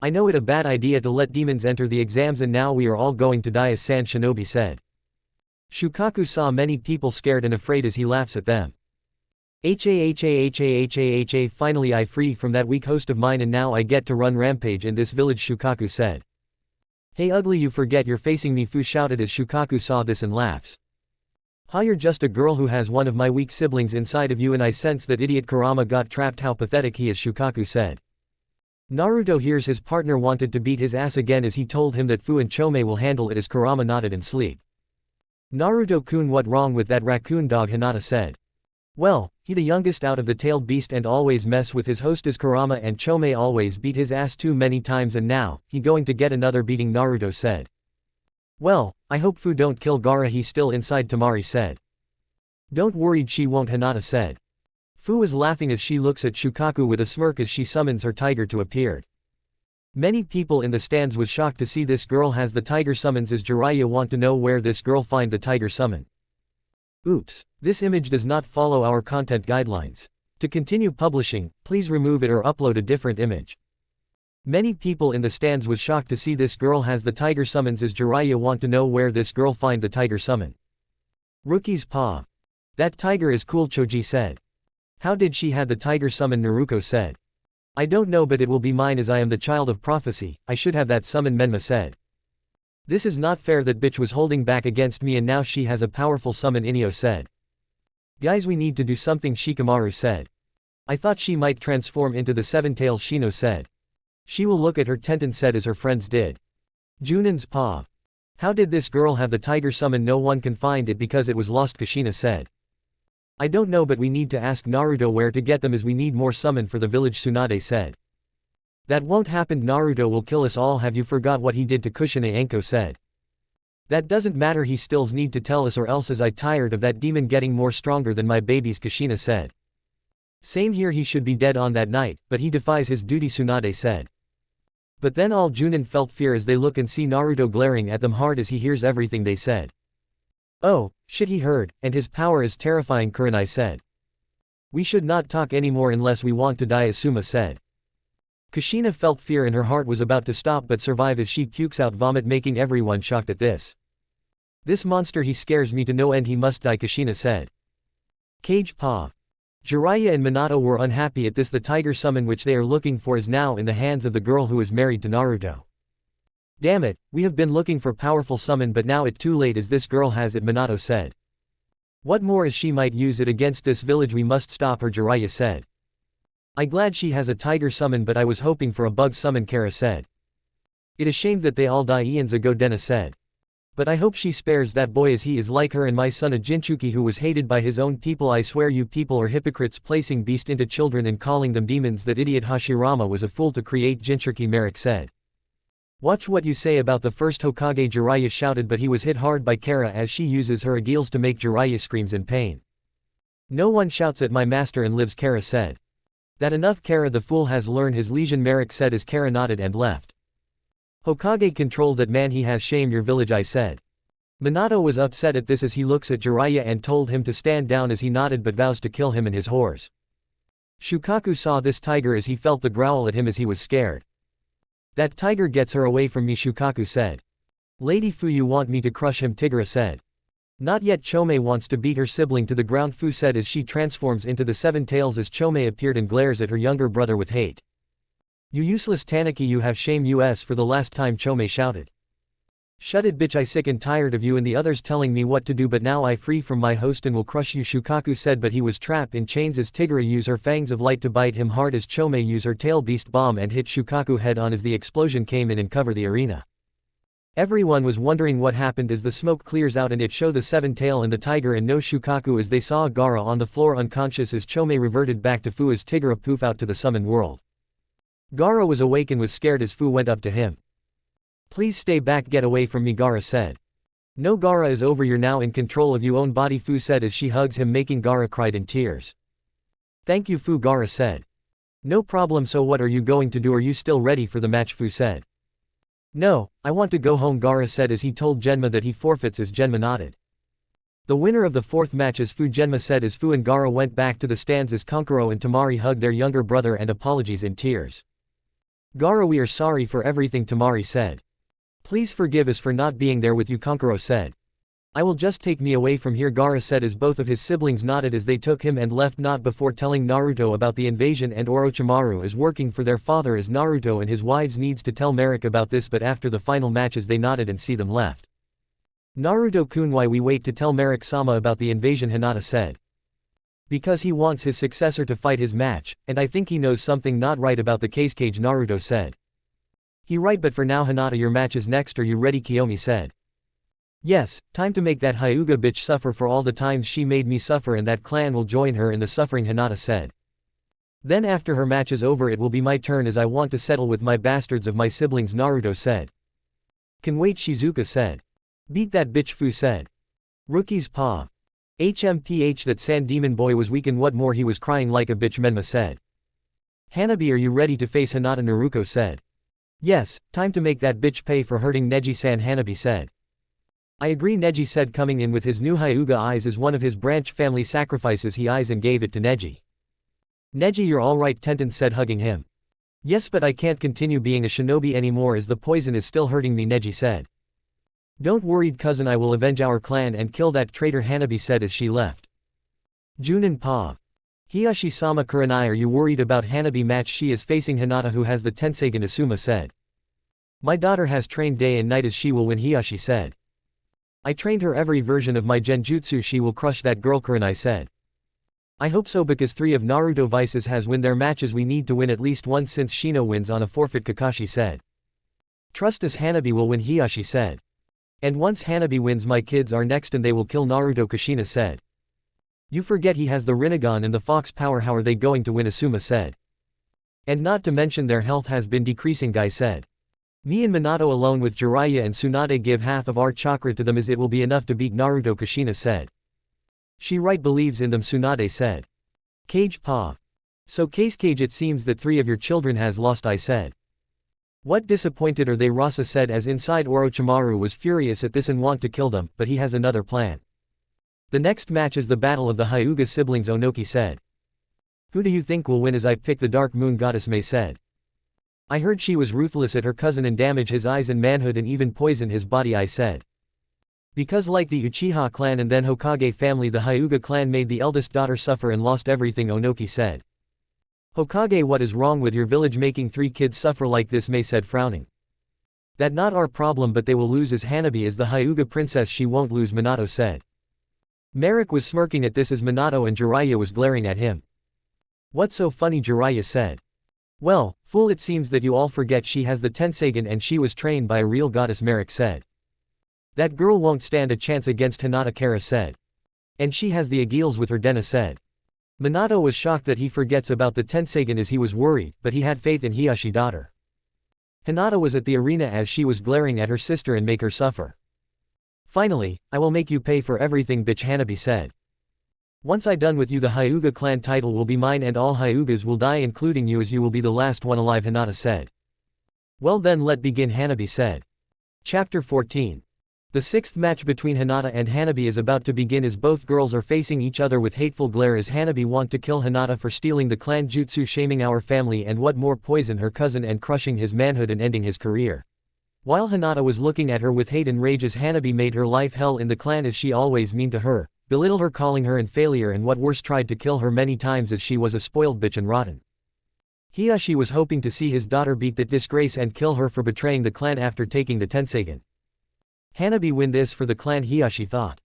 I know it a bad idea to let demons enter the exams and now we are all going to die as Sand Shinobi said. Shukaku saw many people scared and afraid as he laughs at them. Ha finally I free from that weak host of mine and now I get to run rampage in this village Shukaku said. Hey ugly you forget you're facing me Fu shouted as Shukaku saw this and laughs. Ha you're just a girl who has one of my weak siblings inside of you and I sense that idiot Kurama got trapped how pathetic he is Shukaku said. Naruto hears his partner wanted to beat his ass again as he told him that Fu and Chome will handle it as Kurama nodded in sleep. Naruto-kun what wrong with that raccoon dog Hinata said. Well, he the youngest out of the tailed beast and always mess with his hostess Kurama and Chome always beat his ass too many times and now, he going to get another beating Naruto said. Well, I hope Fu don't kill Gaara he's still inside Tamari said. Don't worried she won't Hinata said. Fu is laughing as she looks at Shukaku with a smirk as she summons her tiger to appear. Many people in the stands was shocked to see this girl has the tiger summons as Jiraiya want to know where this girl find the tiger summon. Oops, this image does not follow our content guidelines. To continue publishing, please remove it or upload a different image. Many people in the stands was shocked to see this girl has the tiger summons as Jiraiya want to know where this girl find the tiger summon. Rookie's paw. That tiger is cool Choji said. How did she had the tiger summon Naruto said. I don't know but it will be mine as I am the child of prophecy, I should have that summon Menma said. This is not fair that bitch was holding back against me and now she has a powerful summon Inio said. Guys we need to do something Shikamaru said. I thought she might transform into the seven-tailed Shino said. She will look at her Tenten said as her friends did. Junin's paw. How did this girl have the tiger summon no one can find it because it was lost Kushina said. I don't know but we need to ask Naruto where to get them as we need more summon for the village Tsunade said. That won't happen Naruto will kill us all have you forgot what he did to Kushina Enko said. That doesn't matter he stills need to tell us or else as I tired of that demon getting more stronger than my babies Kushina said. Same here he should be dead on that night, but he defies his duty Tsunade said. But then all Junin felt fear as they look and see Naruto glaring at them hard as he hears everything they said. Oh, shit he heard, and his power is terrifying Kurenai said. We should not talk anymore unless we want to die Asuma said. Kushina felt fear and her heart was about to stop but survive as she pukes out vomit making everyone shocked at this. This monster he scares me to no end he must die Kushina said. Cage paw. Jiraiya and Minato were unhappy at this the tiger summon which they are looking for is now in the hands of the girl who is married to Naruto. Damn it, we have been looking for powerful summon but now it too late as this girl has it Minato said. What more is she might use it against this village we must stop her Jiraiya said. I glad she has a tiger summon but I was hoping for a bug summon Kara said. It is shame that they all die eons ago Dena said. But I hope she spares that boy as he is like her and my son a Jinchuki who was hated by his own people I swear you people are hypocrites placing beast into children and calling them demons that idiot Hashirama was a fool to create Jinchuki Merrick said. Watch what you say about the first Hokage Jiraiya shouted but he was hit hard by Kara as she uses her agils to make Jiraiya screams in pain. No one shouts at my master and lives Kara said. That enough Kara the fool has learned his lesion Merrick said as Kara nodded and left. Hokage control that man he has shame your village I said. Minato was upset at this as he looks at Jiraiya and told him to stand down as he nodded but vows to kill him and his whores. Shukaku saw this tiger as he felt the growl at him as he was scared. That tiger gets her away from me, Shukaku said. Lady Fu, you want me to crush him, Tigara said. Not yet, Chome wants to beat her sibling to the ground, Fu said as she transforms into the seven tails as Chome appeared and glares at her younger brother with hate. You useless Tanuki, you have shame us for the last time, Chome shouted. Shut it, bitch, I sick and tired of you and the others telling me what to do, but now I free from my host and will crush you, Shukaku said, but he was trapped in chains as Tigara used her fangs of light to bite him hard as Chome used her tail beast bomb and hit Shukaku head on as the explosion came in and covered the arena. Everyone was wondering what happened as the smoke clears out and it showed the seven tail and the tiger and no Shukaku as they saw Gaara on the floor unconscious as Chome reverted back to Fu as Tigara poof out to the summon world. Gaara was awake and was scared as Fu went up to him. Please stay back, get away from me, Gaara said. No, Gaara is over, you're now in control of your own body, Fu said as she hugs him, making Gaara cried in tears. Thank you, Fu, Gaara said. No problem, so what are you going to do, are you still ready for the match, Fu said. No, I want to go home, Gaara said as he told Genma that he forfeits as Genma nodded. The winner of the fourth match is Fu, Genma said as Fu and Gaara went back to the stands as Kankuro and Tamari hugged their younger brother and apologies in tears. Gaara, we are sorry for everything, Tamari said. Please forgive us for not being there with you, Kankuro said. I will just take me away from here, Gaara said as both of his siblings nodded as they took him and left, not before telling Naruto about the invasion, and Orochimaru is working for their father as Naruto and his wives needs to tell Merrick about this, but after the final matches they nodded and see them left. Naruto-kun, why we wait to tell Merrick-sama about the invasion, Hinata said. Because he wants his successor to fight his match, and I think he knows something not right about the case, Cage, Naruto said. He right, but for now Hinata, your match is next, are you ready, Kiyomi said. Yes, time to make that Hyuga bitch suffer for all the times she made me suffer, and that clan will join her in the suffering, Hinata said. Then after her match is over it will be my turn as I want to settle with my bastards of my siblings, Naruto said. Can wait, Shizuka said. Beat that bitch, Fu said. Rookie's paw. HMPH, that sand demon boy was weak and what more, he was crying like a bitch, Menma said. Hanabi, are you ready to face Hinata, Naruko said. Yes, time to make that bitch pay for hurting Neji-san, Hanabi said. I agree, Neji said, coming in with his new Hyuga eyes as one of his branch family sacrifices he eyes and gave it to Neji. Neji, you're alright, Tenten said, hugging him. Yes, but I can't continue being a shinobi anymore as the poison is still hurting me, Neji said. Don't worry, cousin, I will avenge our clan and kill that traitor, Hanabi said as she left. Junin Pa. Hiyashi-sama Kurenai, are you worried about Hanabi match? She is facing Hinata who has the Tenseigan, Asuma said. My daughter has trained day and night as she will win, Hiyashi said. I trained her every version of my genjutsu, she will crush that girl, Kurenai said. I hope so, because 3 of Naruto Vices has win their matches, we need to win at least one since Shino wins on a forfeit, Kakashi said. Trust us, Hanabi will win, Hiyashi said. And once Hanabi wins my kids are next and they will kill Naruto, Kushina said. You forget he has the Rinnegan and the Fox power, how are they going to win, Asuma said. And not to mention their health has been decreasing, Guy said. Me and Minato alone with Jiraiya and Tsunade give half of our chakra to them as it will be enough to beat Naruto, Kushina said. She right believes in them, Tsunade said. Cage Pa. So Case Cage, it seems that 3 of your children has lost, I said. What disappointed are they, Rasa said as inside Orochimaru was furious at this and want to kill them, but he has another plan. The next match is the battle of the Hyuga siblings, Onoki said. Who do you think will win? As I pick the Dark Moon Goddess, Mei said. I heard she was ruthless at her cousin and damage his eyes and manhood and even poison his body, I said. Because like the Uchiha clan and then Hokage family, the Hyuga clan made the eldest daughter suffer and lost everything, Onoki said. Hokage, what is wrong with your village making 3 kids suffer like this, Mei said, frowning. That not our problem, but they will lose as Hanabi is the Hyuga princess, she won't lose, Minato said. Merrick was smirking at this as Minato and Jiraiya was glaring at him. What's so funny, Jiraiya said. Well, fool, it seems that you all forget she has the Tenseigan and she was trained by a real goddess, Merrick said. That girl won't stand a chance against Hinata, Kara said. And she has the Agiles with her, Dena said. Minato was shocked that he forgets about the Tenseigan as he was worried, but he had faith in Hiyashi daughter. Hinata was at the arena as she was glaring at her sister and make her suffer. Finally, I will make you pay for everything, bitch, Hanabi said. Once I done with you, the Hyuga clan title will be mine and all Hyugas will die including you as you will be the last one alive, Hinata said. Well then let begin, Hanabi said. Chapter 14. The sixth match between Hinata and Hanabi is about to begin as both girls are facing each other with hateful glare as Hanabi want to kill Hinata for stealing the clan jutsu, shaming our family and what more, poison her cousin and crushing his manhood and ending his career. While Hinata was looking at her with hate and rage as Hanabi made her life hell in the clan as she always mean to her, belittled her, calling her an failure, and what worse, tried to kill her many times as she was a spoiled bitch and rotten. Hiyashi was hoping to see his daughter beat that disgrace and kill her for betraying the clan after taking the Tensagen. Hanabi win this for the clan, Hiyashi thought.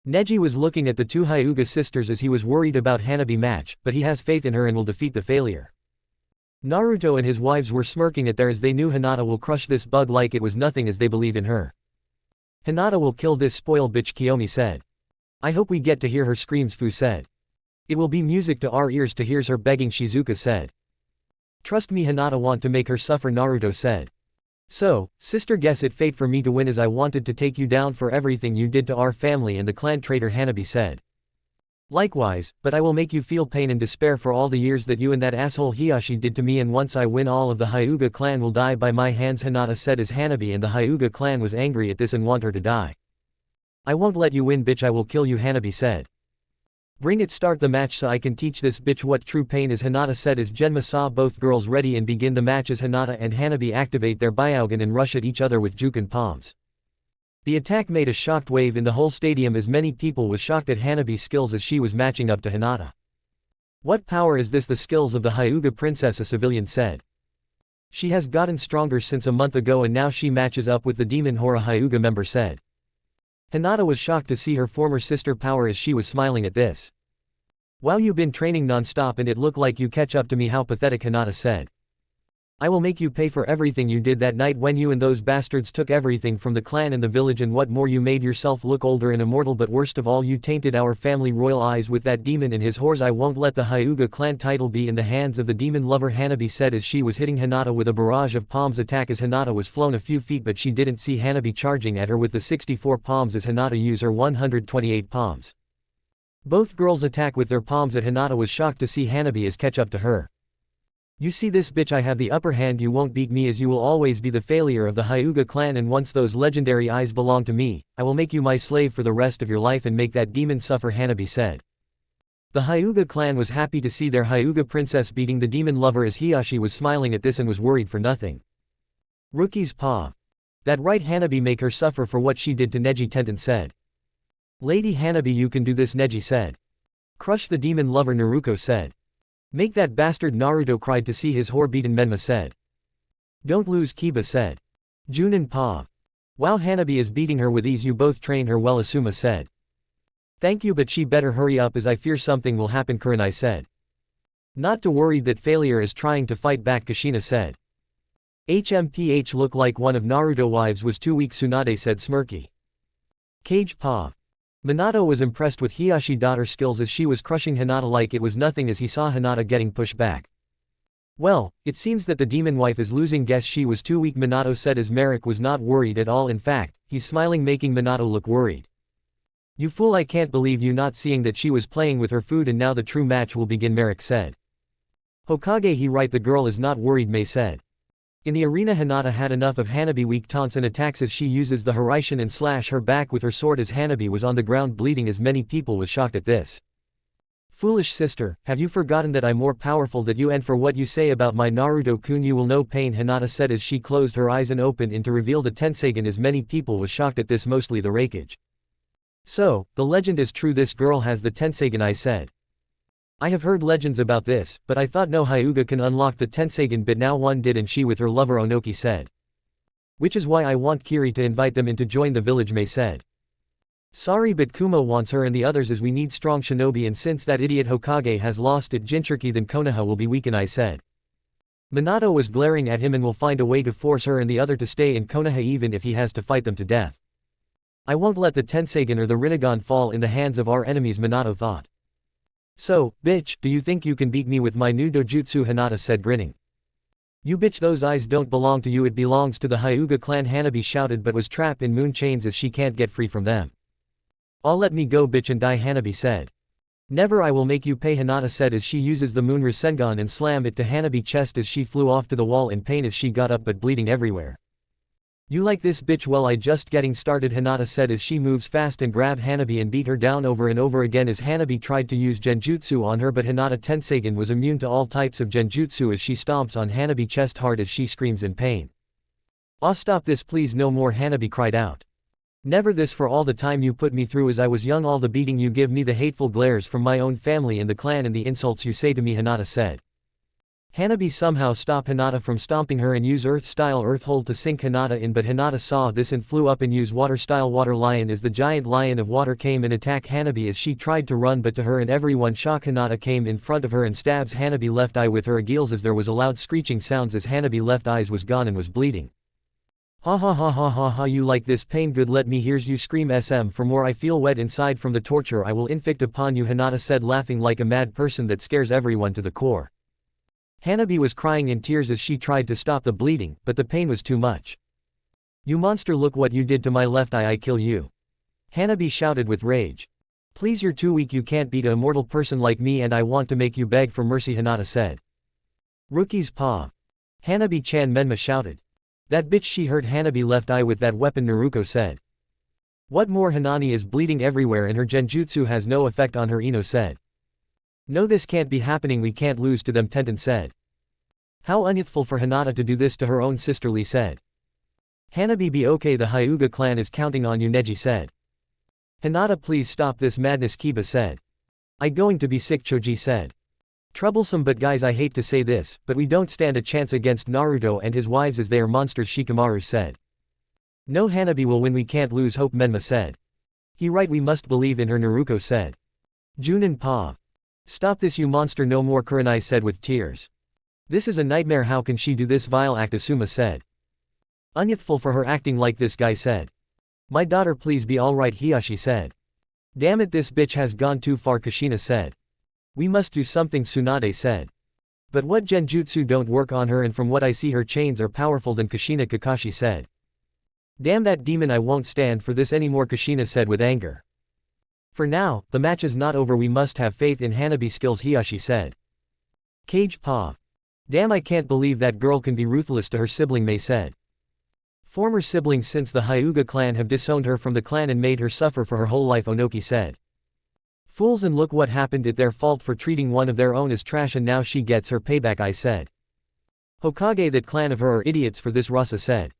Neji was looking at the two Hyuga sisters as he was worried about Hanabi match, but he has faith in her and will defeat the failure. Naruto and his wives were smirking at there as they knew Hinata will crush this bug like it was nothing as they believe in her. Hinata will kill this spoiled bitch, Kiyomi said. I hope we get to hear her screams, Fu said. It will be music to our ears to hear her begging, Shizuka said. Trust me, Hinata want to make her suffer, Naruto said. So, sister, guess it fate for me to win as I wanted to take you down for everything you did to our family and the clan, traitor, Hanabi said. Likewise, but I will make you feel pain and despair for all the years that you and that asshole Hiyashi did to me, and once I win all of the Hyuga clan will die by my hands, Hinata said as Hanabi and the Hyuga clan was angry at this and want her to die. I won't let you win, bitch, I will kill you, Hanabi said. Bring it, start the match so I can teach this bitch what true pain is, Hinata said as Genma saw both girls ready and begin the match as Hinata and Hanabi activate their Byakugan and rush at each other with Juken palms. The attack made a shocked wave in the whole stadium as many people was shocked at Hanabi's skills as she was matching up to Hinata. What power is this? The skills of the Hyuga princess, a civilian said. She has gotten stronger since a month ago and now she matches up with the demon Hora, Hyuga member said. Hinata was shocked to see her former sister power as she was smiling at this. Wow, you've been training non-stop and it looked like you catch up to me, how pathetic, Hinata said. I will make you pay for everything you did that night when you and those bastards took everything from the clan and the village, and what more, you made yourself look older and immortal, but worst of all, you tainted our family royal eyes with that demon and his whores. I won't let the Hyuga clan title be in the hands of the demon lover, Hanabi said as she was hitting Hinata with a barrage of palms attack as Hinata was flown a few feet, but she didn't see Hanabi charging at her with the 64 palms as Hinata used her 128 palms. Both girls attack with their palms at Hinata was shocked to see Hanabi as catch up to her. You see this, bitch, I have the upper hand, you won't beat me as you will always be the failure of the Hyuga clan, and once those legendary eyes belong to me, I will make you my slave for the rest of your life and make that demon suffer, Hanabi said. The Hyuga clan was happy to see their Hyuga princess beating the demon lover as Hiyashi was smiling at this and was worried for nothing. Rookie's paw. That right, Hanabi, make her suffer for what she did to Neji, Tenten said. Lady Hanabi, you can do this, Neji said. Crush the demon lover, Naruto said. Make that bastard, Naruto cried to see his whore beaten, Menma said. Don't lose, Kiba said. Junin Pa. Wow, Hanabi is beating her with ease, you both train her well, Asuma said. Thank you, but she better hurry up as I fear something will happen, Kurenai said. Not to worry, that failure is trying to fight back, Kushina said. HMPH look like one of Naruto wives was too weak, Tsunade said, smirky. Cage Pa. Minato was impressed with Hiyashi daughter's skills as she was crushing Hinata like it was nothing as he saw Hinata getting pushed back. Well, it seems that the demon wife is losing, guess she was too weak, Minato said as Merrick was not worried at all, in fact, he's smiling making Minato look worried. You fool, I can't believe you not seeing that she was playing with her food and now the true match will begin, Merrick said. Hokage, he right, the girl is not worried, Mei said. In the arena, Hinata had enough of Hanabi weak taunts and attacks as she uses the Hiraishin and slash her back with her sword as Hanabi was on the ground bleeding as many people was shocked at this. Foolish sister, have you forgotten that I'm more powerful than you, and for what you say about my Naruto-kun you will know pain, Hinata said as she closed her eyes and opened in to reveal the Tensagen as many people was shocked at this, mostly the Raikage. So, the legend is true, this girl has the Tensagen, I said. I have heard legends about this, but I thought no Hyuga can unlock the Tensagen, but now one did and she with her lover Onoki said. Which is why I want Kiri to invite them in to join the village, Mei said. Sorry, but Kumo wants her and the others as we need strong shinobi, and since that idiot Hokage has lost at Jinchuriki then Konoha will be weakened, I said. Minato was glaring at him and will find a way to force her and the other to stay in Konoha even if he has to fight them to death. I won't let the Tensagen or the Rinnegan fall in the hands of our enemies, Minato thought. So, bitch, do you think you can beat me with my new dojutsu, Hinata said grinning. You bitch, those eyes don't belong to you, it belongs to the Hyuga clan, Hanabi shouted but was trapped in moon chains as she can't get free from them. All let me go, bitch, and die, Hanabi said. Never, I will make you pay, Hinata said as she uses the moon rasengan and slam it to Hanabi's chest as she flew off to the wall in pain as she got up but bleeding everywhere. You like this bitch? Well, I just getting started, Hinata said as she moves fast and grab Hanabi and beat her down over and over again as Hanabi tried to use genjutsu on her, but Hinata Tensegan was immune to all types of genjutsu as she stomps on Hanabi chest hard as she screams in pain. "Ah, stop this please, no more," Hanabi cried out. "Never this, for all the time you put me through as I was young, all the beating you give me, the hateful glares from my own family and the clan, and the insults you say to me," Hinata said. Hanabi somehow stopped Hinata from stomping her and use earth-style earth hold to sink Hinata in, but Hinata saw this and flew up and used water-style water lion as the giant lion of water came and attacked Hanabi as she tried to run, but to her and everyone shock, Hinata came in front of her and stabs Hanabi left eye with her agils as there was a loud screeching sounds as Hanabi left eyes was gone and was bleeding. "Ha ha ha ha ha ha, you like this pain? Good, let me hears you scream SM for more. I feel wet inside from the torture I will inflict upon you," Hinata said, laughing like a mad person that scares everyone to the core. Hanabi was crying in tears as she tried to stop the bleeding, but the pain was too much. "You monster, look what you did to my left eye, I kill you," Hanabi shouted with rage. "Please, you're too weak, you can't beat a mortal person like me, and I want to make you beg for mercy," Hinata said. "Rookie's paw," Hanabi-chan Menma shouted. "That bitch, she hurt Hanabi left eye with that weapon," Naruto said. "What more? Hanani is bleeding everywhere and her genjutsu has no effect on her," Ino said. "No, this can't be happening, we can't lose to them," Tenten said. "How unyouthful for Hinata to do this to her own sister," Lee said. "Hanabi, be okay, the Hyuga clan is counting on you," Neji said. "Hinata, please stop this madness," Kiba said. "I going to be sick," Choji said. "Troublesome, but guys, I hate to say this, but we don't stand a chance against Naruto and his wives as they are monsters," Shikamaru said. "No, Hanabi will win, we can't lose hope," Menma said. "He right, we must believe in her," Naruto said. "Junin Pa. Stop this, you monster, no more," Kurenai said with tears. "This is a nightmare, how can she do this vile act?" Asuma said. "Unyouthful for her acting like this," Guy said. "My daughter, please be alright," Hiyashi said. "Damn it, this bitch has gone too far," Kushina said. "We must do something," Tsunade said. "But what genjutsu don't work on her, and from what I see her chains are powerful than Kushina," Kakashi said. "Damn that demon, I won't stand for this anymore," Kushina said with anger. "For now, the match is not over, we must have faith in Hanabi's skills," Hiyashi said. "Cage Pa. Damn, I can't believe that girl can be ruthless to her sibling," Mei said. "Former siblings since the Hyuga clan have disowned her from the clan and made her suffer for her whole life," Onoki said. "Fools, and look what happened, it's their fault for treating one of their own as trash and now she gets her payback," I said. "Hokage, that clan of her are idiots for this," Rasa said.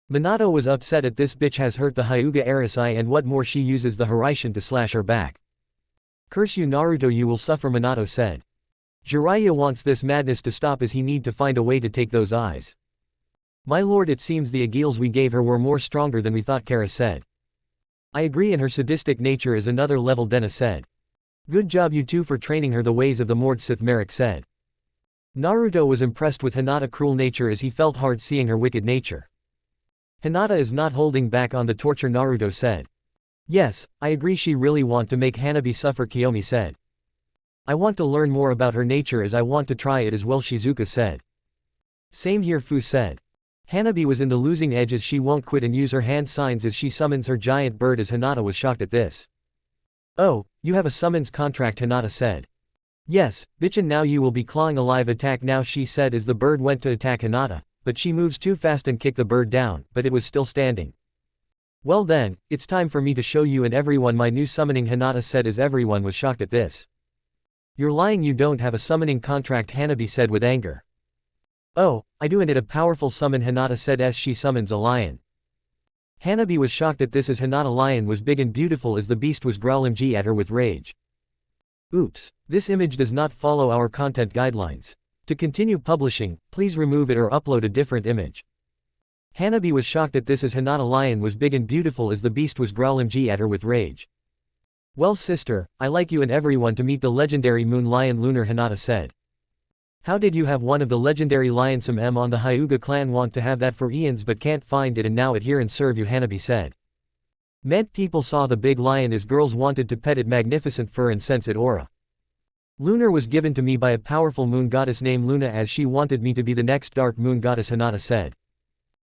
"Minato was upset at this bitch has hurt the Hyuga heiress eye, and what more, she uses the Hiraishin to slash her back." "Curse you, Naruto, you will suffer," Minato said. "Jiraiya wants this madness to stop as he need to find a way to take those eyes." "My lord, it seems the agils we gave her were more stronger than we thought," Kara said. "I agree, and her sadistic nature is another level," Dena said. "Good job you two for training her the ways of the Mord Sith," Merrick said. Naruto was impressed with Hinata's cruel nature as he felt hard seeing her wicked nature. "Hinata is not holding back on the torture," Naruto said. "Yes, I agree, she really want to make Hanabi suffer," Kiyomi said. "I want to learn more about her nature as I want to try it as well," Shizuka said. "Same here," Fu said. Hanabi was in the losing edge as she won't quit and use her hand signs as she summons her giant bird as Hinata was shocked at this. "Oh, you have a summons contract," Hinata said. "Yes, bitch, and now you will be clawing alive, attack now," she said as the bird went to attack Hinata, but she moves too fast and kicked the bird down, but it was still standing. "Well then, it's time for me to show you and everyone my new summoning," Hinata said as everyone was shocked at this. "You're lying, you don't have a summoning contract," Hanabi said with anger. "Oh, I do, and it a powerful summon," Hinata said as she summons a lion. Hanabi was shocked at this as Hinata lion was big and beautiful as the beast was growling at her with rage. "Oops, this image does not follow our content guidelines. To continue publishing, please remove it or upload a different image." Hanabi was shocked at this as Hinata lion was big and beautiful as the beast was growling at her with rage. "Well sister, I like you and everyone to meet the legendary moon lion Lunar," Hinata said. "How did you have one of the legendary lions? Some on the Hyuga clan want to have that for eons but can't find it, and now it here and serve you," Hanabi said. "Met people saw the big lion as girls wanted to pet it magnificent fur and sense it aura. Lunar was given to me by a powerful moon goddess named Luna as she wanted me to be the next dark moon goddess," Hinata said.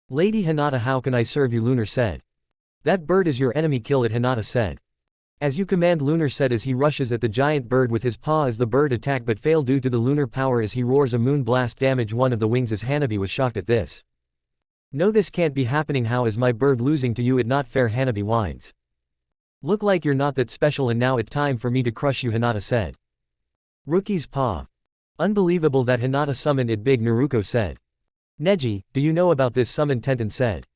"Lady Hinata, how can I serve you?" Lunar said. "That bird is your enemy, kill it," Hinata said. "As you command," Lunar said as he rushes at the giant bird with his paw as the bird attack but fail due to the lunar power as he roars a moon blast damage one of the wings as Hanabi was shocked at this. No, this can't be happening. How is my bird losing to you? It not fair, Hanabi whines. Look like you're not that special and now it's time for me to crush you, Hinata said. Rookie's paw. Unbelievable that Hinata summoned it big, Naruto said. Neji, do you know about this summon? Tenten said.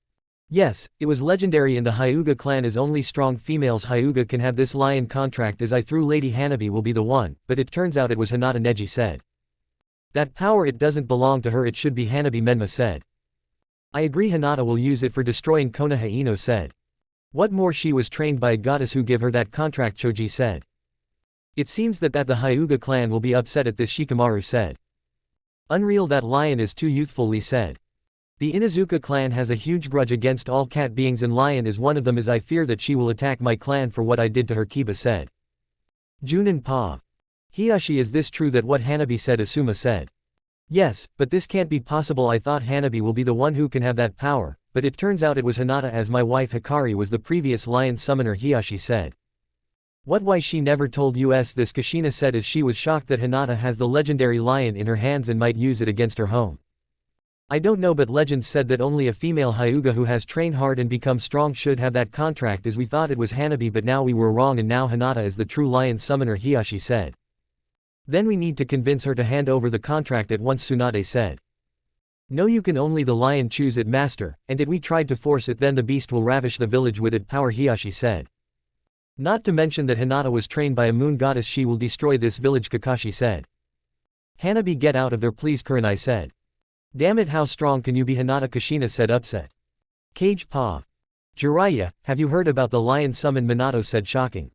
Yes, it was legendary in the Hyuga clan as only strong females Hyuga can have this lion contract as I threw Lady Hanabi will be the one, but it turns out it was Hinata, Neji said. That power, it doesn't belong to her, it should be Hanabi, Menma said. I agree, Hinata will use it for destroying Konoha, Ino said. What more, she was trained by a goddess who give her that contract, Choji said. It seems that the Hyuga clan will be upset at this, Shikamaru said. Unreal, that lion is too youthful, Lee said. The Inuzuka clan has a huge grudge against all cat beings and lion is one of them, as I fear that she will attack my clan for what I did to her, Kiba said. Junin Pa. Hiyashi, is this true that what Hanabi said? Asuma said. Yes, but this can't be possible. I thought Hanabi will be the one who can have that power, but it turns out it was Hinata, as my wife Hikari was the previous lion summoner, Hiyashi said. What, why she never told us this, Kushina said as she was shocked that Hinata has the legendary lion in her hands and might use it against her home. I don't know, but legends said that only a female Hyuga who has trained hard and become strong should have that contract, as we thought it was Hanabi, but now we were wrong and now Hinata is the true lion summoner, Hiyashi said. Then we need to convince her to hand over the contract at once, Tsunade said. No, you can only the lion choose it, master, and if we tried to force it then the beast will ravish the village with its power, Hiyashi said. Not to mention that Hinata was trained by a moon goddess, she will destroy this village, Kakashi said. Hanabi, get out of there please, Kurenai said. Damn it, how strong can you be, Hinata, Kushina said, upset. Cage Pa. Jiraiya, have you heard about the lion summon? Minato said, shocking.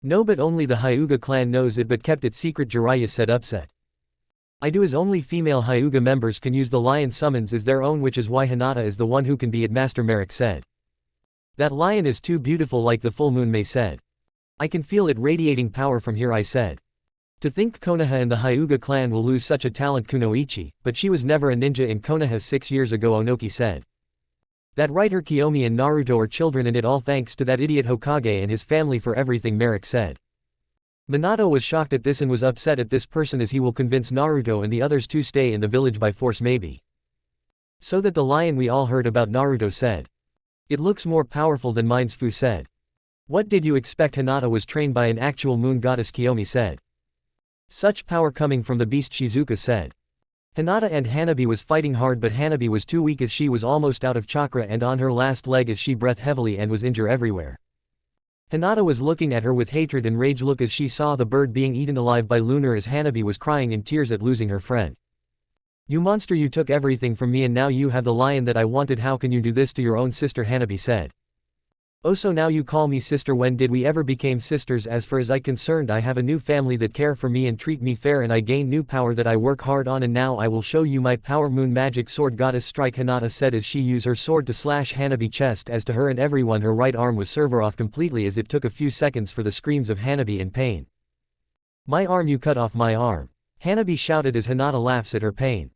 No, but only the Hyuga clan knows it but kept it secret, Jiraiya said, upset. I do, as only female Hyuga members can use the lion summons as their own, which is why Hinata is the one who can be it, Master Merrick said. That lion is too beautiful, like the full moon, Mei said. I can feel it radiating power from here, I said. To think Konoha and the Hyuga clan will lose such a talent, Kunoichi, but she was never a ninja in Konoha 6 years ago, Onoki said. That right, her Kiyomi and Naruto are children and it all thanks to that idiot Hokage and his family for everything, Merrick said. Minato was shocked at this and was upset at this person, as he will convince Naruto and the others to stay in the village by force, maybe. So that the lion we all heard about, Naruto said. It looks more powerful than mine's, Fu said. What did you expect? Hinata was trained by an actual moon goddess, Kiyomi said. Such power coming from the beast, Shizuka said. Hinata and Hanabi was fighting hard, but Hanabi was too weak as she was almost out of chakra and on her last leg as she breathed heavily and was injured everywhere. Hinata was looking at her with hatred and rage look as she saw the bird being eaten alive by Lunar, as Hanabi was crying in tears at losing her friend. You monster, you took everything from me and now you have the lion that I wanted. How can you do this to your own sister? Hanabi said. Oh, so now you call me sister? When did we ever became sisters? As far as I concerned, I have a new family that care for me and treat me fair, and I gain new power that I work hard on, and now I will show you my power. Moon magic sword goddess strike, Hinata said as she used her sword to slash Hanabi chest. As to her and everyone, her right arm was severed off completely as it took a few seconds for the screams of Hanabi in pain. My arm, you cut off my arm. Hanabi shouted as Hinata laughs at her pain.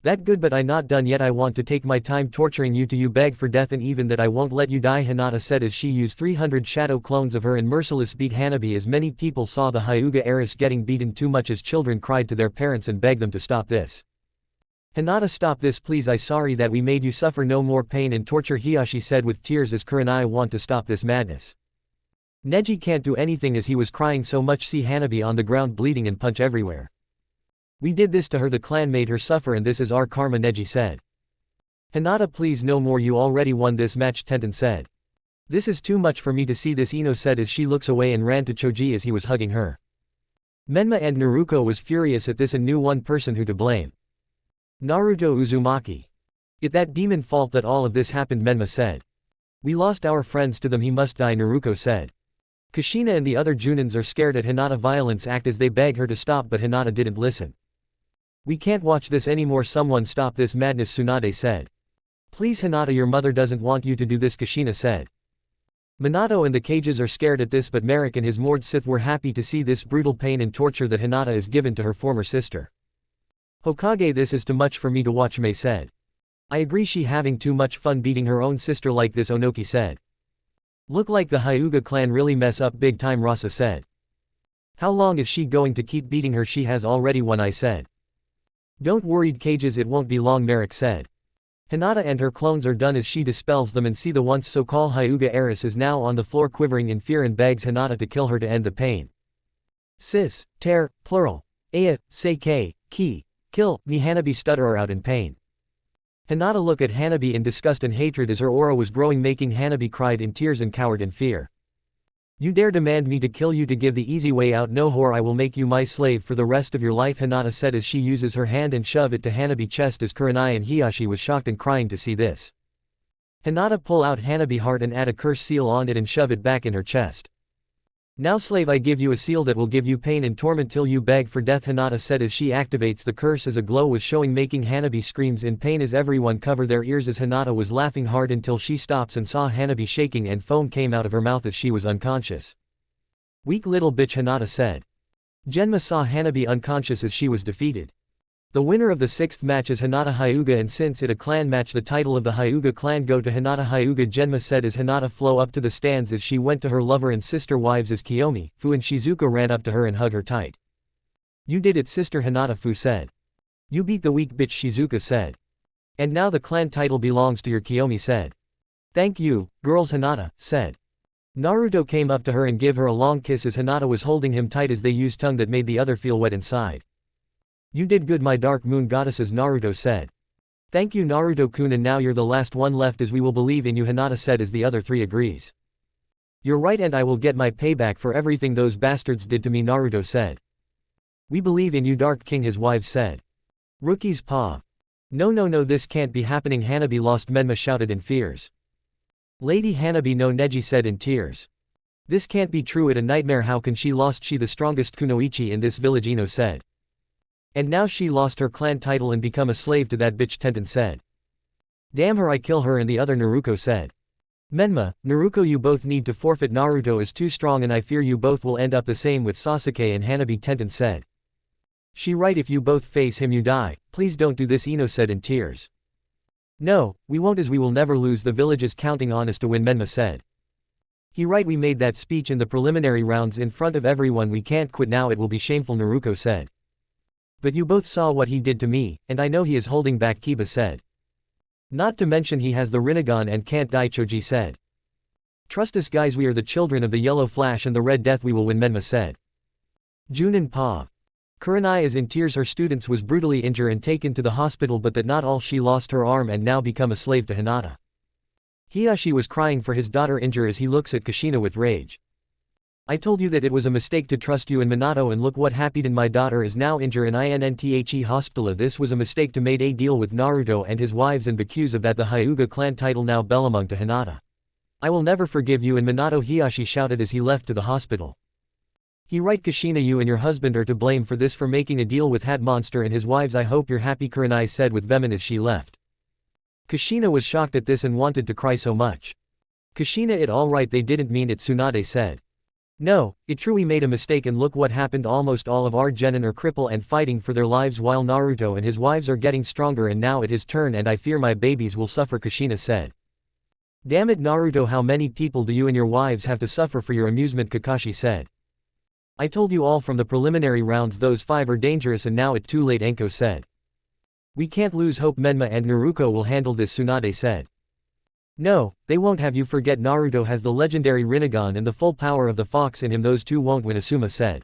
That good, but I not done yet. I want to take my time torturing you till you beg for death, and even that I won't let you die, Hinata said as she used 300 shadow clones of her and merciless beat Hanabi. As many people saw the Hyuga heiress getting beaten too much as children cried to their parents and begged them to stop this. Hinata, stop this please, I sorry that we made you suffer no more pain and torture, Hiyashi said with tears as Kurenai want to stop this madness. Neji can't do anything as he was crying so much. See Hanabi on the ground bleeding and punch everywhere. We did this to her, the clan made her suffer, and this is our karma, Neji said. Hinata, please no more, you already won this match, Tenten said. This is too much for me to see this, Ino said as she looks away and ran to Choji as he was hugging her. Menma and Naruto was furious at this and knew one person who to blame. Naruto Uzumaki. It that demon fault that all of this happened, Menma said. We lost our friends to them, he must die, Naruto said. Kushina and the other Junins are scared at Hinata violence act as they beg her to stop, but Hinata didn't listen. We can't watch this anymore, someone stop this madness, Tsunade said. Please Hinata, your mother doesn't want you to do this, Kushina said. Minato and the cages are scared at this, but Merrick and his Mord Sith were happy to see this brutal pain and torture that Hinata is given to her former sister. Hokage, this is too much for me to watch, Mei said. I agree, she having too much fun beating her own sister like this, Onoki said. Look like the Hyuga clan really mess up big time, Rasa said. How long is she going to keep beating her? She has already won, I said. Don't worry, cages, it won't be long, Merrick said. Hinata and her clones are done as she dispels them and see the once so-called Hyuga heiress is now on the floor quivering in fear and begs Hinata to kill her to end the pain. Sis, ter, plural. Aya, seikei, ki, kill, me Hanabi stutterer out in pain. Hinata looked at Hanabi in disgust and hatred as her aura was growing, making Hanabi cried in tears and cowered in fear. You dare demand me to kill you to give the easy way out? No whore, I will make you my slave for the rest of your life, Hinata said as she uses her hand and shove it to Hanabi's chest as Kurenai and Hiyashi was shocked and crying to see this. Hinata pull out Hanabi heart and add a curse seal on it and shove it back in her chest. Now slave, I give you a seal that will give you pain and torment till you beg for death, Hinata said as she activates the curse as a glow was showing, making Hanabi screams in pain as everyone cover their ears as Hinata was laughing hard until she stops and saw Hanabi shaking and foam came out of her mouth as she was unconscious. Weak little bitch, Hinata said. Genma saw Hanabi unconscious as she was defeated. The winner of the 6th match is Hinata Hyuga, and since it a clan match, the title of the Hyuga clan go to Hinata Hyuga, Genma said as Hinata flew up to the stands as she went to her lover and sister wives as Kiyomi, Fu and Shizuka ran up to her and hugged her tight. You did it, sister, Hinata, Fu said. You beat the weak bitch, Shizuka said. And now the clan title belongs to your, Kiyomi said. Thank you, girls, Hinata said. Naruto came up to her and gave her a long kiss as Hinata was holding him tight as they used tongue that made the other feel wet inside. You did good, my dark moon goddesses, Naruto said. Thank you, Naruto-kun, and now you're the last one left as we will believe in you, Hinata said as the other three agrees. You're right, and I will get my payback for everything those bastards did to me, Naruto said. We believe in you, Dark King, his wives said. Rookie's paw. No, this can't be happening, Hanabi lost, Menma shouted in fears. Lady Hanabi no Neji said in tears. This can't be true, it a nightmare, how can she lost, she the strongest kunoichi in this village, Ino said. And now she lost her clan title and become a slave to that bitch, Tenten said. Damn her, I kill her, and the other Naruto said. Menma, Naruto, you both need to forfeit, Naruto is too strong and I fear you both will end up the same with Sasuke and Hanabi, Tenten said. She right, if you both face him you die, please don't do this, Ino said in tears. No, we won't, as we will never lose, the village is counting on us to win, Menma said. He right, we made that speech in the preliminary rounds in front of everyone, we can't quit now, it will be shameful, Naruto said. But you both saw what he did to me, and I know he is holding back, Kiba said. Not to mention he has the Rinnegan and can't die, Choji said. Trust us guys, we are the children of the Yellow Flash and the Red Death, we will win, Menma said. Junin Pa. Kurenai is in tears, her students was brutally injured and taken to the hospital, but that not all, she lost her arm and now become a slave to Hinata. Hiyashi was crying for his daughter injured as he looks at Kushina with rage. I told you that it was a mistake to trust you and Minato, and look what happened, and my daughter is now injured in INNTHE hospital. This was a mistake to made a deal with Naruto and his wives and because of that the Hyuga clan title now belong to Hinata. I will never forgive you and Minato, Hiyashi shouted as he left to the hospital. He right, Kushina, you and your husband are to blame for this, for making a deal with Hat Monster and his wives. I hope you're happy, Kurenai said with venom as she left. Kushina was shocked at this and wanted to cry so much. Kushina, it all right, they didn't mean it, Tsunade said. No, it true, we made a mistake and look what happened, almost all of our genin are crippled and fighting for their lives while Naruto and his wives are getting stronger, and now it his turn and I fear my babies will suffer, Kushina said. Damn it, Naruto, how many people do you and your wives have to suffer for your amusement, Kakashi said. I told you all from the preliminary rounds those 5 are dangerous and now it's too late, Enko said. We can't lose hope, Menma and Naruto will handle this, Tsunade said. No, they won't, have you forget Naruto has the legendary Rinnegan and the full power of the fox in him, those two won't win, Asuma said.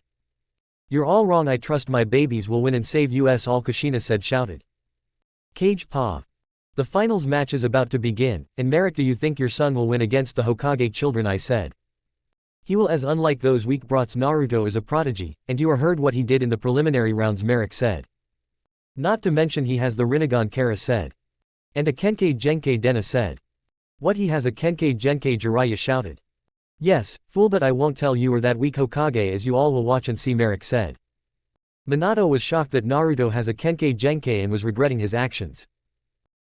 You're all wrong, I trust my babies will win and save us all, Kushina said shouted. Cage Pa. The finals match is about to begin, and Merrick, do you think your son will win against the Hokage children, I said. He will, as unlike those weak brats, Naruto is a prodigy, and you heard what he did in the preliminary rounds, Merrick said. Not to mention he has the Rinnegan, Kara said. And a Kenkei Genkai, Dena said. What, he has a Kenkei Genkai, Jiraiya shouted. Yes, fool, but I won't tell you or that weak Hokage, as you all will watch and see, Merrick said. Minato was shocked that Naruto has a Kenkei Genkai and was regretting his actions.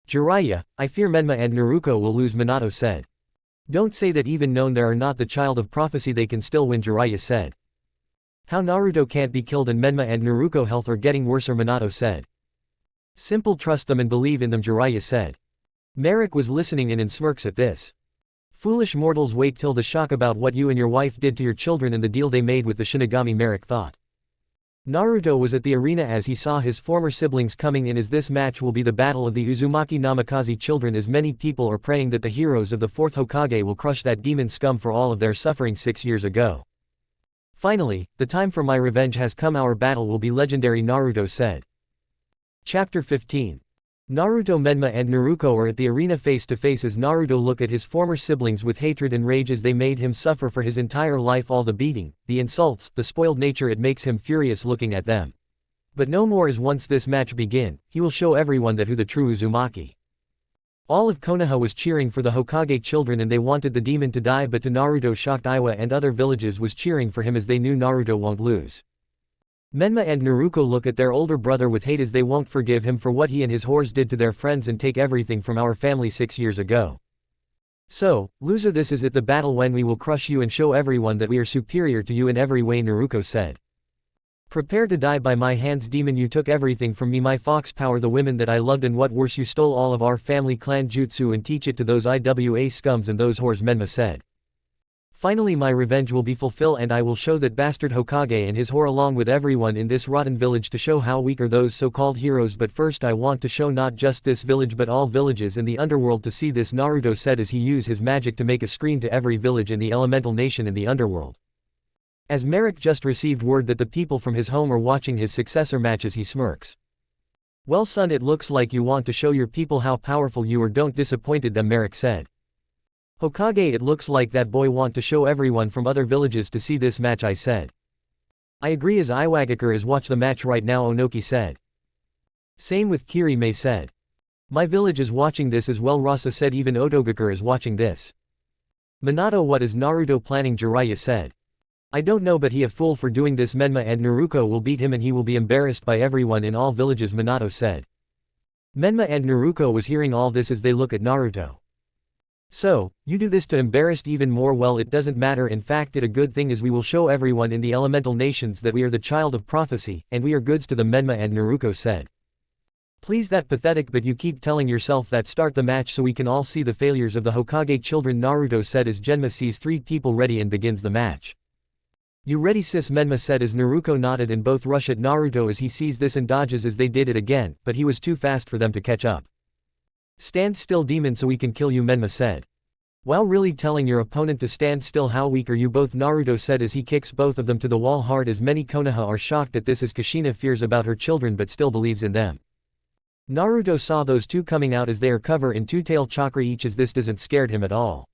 Jiraiya, I fear Menma and Naruto will lose, Minato said. Don't say that, even known they are not the child of prophecy they can still win, Jiraiya said. How Naruto can't be killed and Menma and Naruto health are getting worse, Minato said. Simple, trust them and believe in them, Jiraiya said. Merrick was listening in and smirks at this. Foolish mortals, wait till the shock about what you and your wife did to your children and the deal they made with the Shinigami, Merrick thought. Naruto was at the arena as he saw his former siblings coming in as this match will be the battle of the Uzumaki Namikaze children as many people are praying that the heroes of the 4th Hokage will crush that demon scum for all of their suffering 6 years ago. Finally, the time for my revenge has come, our battle will be legendary, Naruto said. Chapter 15. Naruto, Menma and Naruto are at the arena face to face as Naruto look at his former siblings with hatred and rage as they made him suffer for his entire life, all the beating, the insults, the spoiled nature, it makes him furious looking at them. But no more as once this match begin, he will show everyone that who the true Uzumaki. All of Konoha was cheering for the Hokage children and they wanted the demon to die, but to Naruto shocked Iwa and other villages was cheering for him as they knew Naruto won't lose. Menma and Naruto look at their older brother with hate as they won't forgive him for what he and his whores did to their friends and take everything from our family 6 years ago. So, loser, this is it, the battle when we will crush you and show everyone that we are superior to you in every way, Naruto said. Prepare to die by my hands, demon, you took everything from me, my fox power, the women that I loved, and what worse, you stole all of our family clan jutsu and teach it to those IWA scums and those whores, Menma said. Finally my revenge will be fulfilled and I will show that bastard Hokage and his whore along with everyone in this rotten village to show how weak are those so-called heroes, but first I want to show not just this village but all villages in the underworld to see this, Naruto said as he used his magic to make a screen to every village in the elemental nation in the underworld. As Merrick just received word that the people from his home are watching his successor matches, he smirks. Well son, it looks like you want to show your people how powerful you are, don't disappoint them, Merrick said. Hokage, it looks like that boy want to show everyone from other villages to see this match, I said. I agree as Iwagakure is watch the match right now, Onoki said. Same with Kirime said. My village is watching this as well, Rasa said, even Otogakure is watching this. Minato, what is Naruto planning, Jiraiya said. I don't know, but he a fool for doing this, Menma and Naruto will beat him and he will be embarrassed by everyone in all villages, Minato said. Menma and Naruto was hearing all this as they look at Naruto. So, you do this to embarrass even more, well it doesn't matter, in fact it a good thing as we will show everyone in the elemental nations that we are the child of prophecy, and we are goods to them, Menma and Naruto said. Please, that pathetic, but you keep telling yourself that, start the match so we can all see the failures of the Hokage children, Naruto said as Genma sees 3 people ready and begins the match. You ready sis, Menma said as Naruto nodded and both rush at Naruto as he sees this and dodges as they did it again, but he was too fast for them to catch up. Stand still, demon, so we can kill you, Menma said. While really telling your opponent to stand still, how weak are you both, Naruto said as he kicks both of them to the wall hard as many Konoha are shocked at this as Kushina fears about her children but still believes in them. Naruto saw those two coming out as they are covered in 2-tail chakra each as this doesn't scared him at all.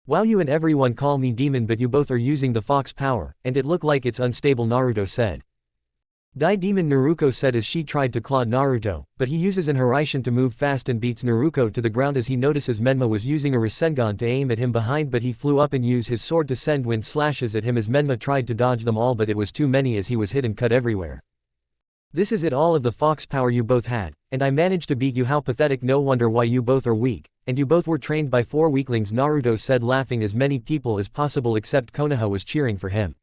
While you and everyone call me demon but you both are using the fox power, and it look like it's unstable, Naruto said. Die demon, Naruto said as she tried to claw Naruto, but he uses an Hiraishin to move fast and beats Naruto to the ground as he notices Menma was using a rasengan to aim at him behind, but he flew up and used his sword to send wind slashes at him as Menma tried to dodge them all, but it was too many as he was hit and cut everywhere. This is it, all of the fox power you both had, and I managed to beat you, how pathetic, no wonder why you both are weak, and you both were trained by 4 weaklings, Naruto said laughing as many people as possible except Konoha was cheering for him.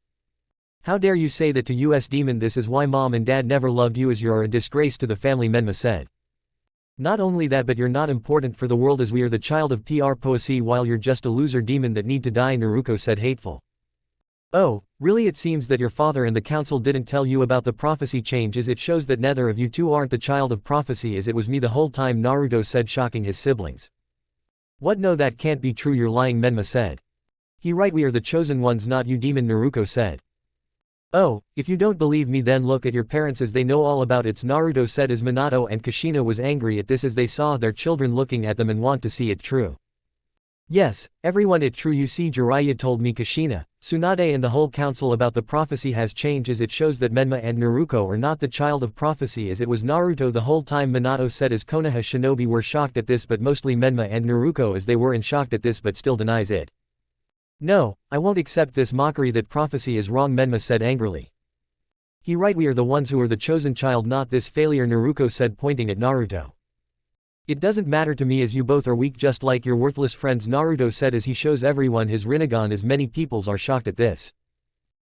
How dare you say that to us, demon, this is why mom and dad never loved you as you are a disgrace to the family, Menma said. Not only that, but you're not important for the world as we are the child of PR poesy, while you're just a loser demon that need to die, Naruto said hateful. Oh, really, it seems that your father and the council didn't tell you about the prophecy change as it shows that neither of you two aren't the child of prophecy as it was me the whole time, Naruto said, shocking his siblings. What, no, that can't be true, you're lying, Menma said. He right, we are the chosen ones, not you, demon, Naruto said. Oh, if you don't believe me then look at your parents as they know all about it, Naruto said as Minato and Kushina was angry at this as they saw their children looking at them and want to see it true. Yes, everyone, it true, you see, Jiraiya told me Kushina, Tsunade and the whole council about the prophecy has changed as it shows that Menma and Naruto are not the child of prophecy as it was Naruto the whole time, Minato said as Konoha shinobi were shocked at this, but mostly Menma and Naruto as they were shocked at this but still denies it. No, I won't accept this mockery that prophecy is wrong, Menma said angrily. He right, we are the ones who are the chosen child, not this failure, Naruto said pointing at Naruto. It doesn't matter to me as you both are weak just like your worthless friends, Naruto said as he shows everyone his Rinnegan as many peoples are shocked at this.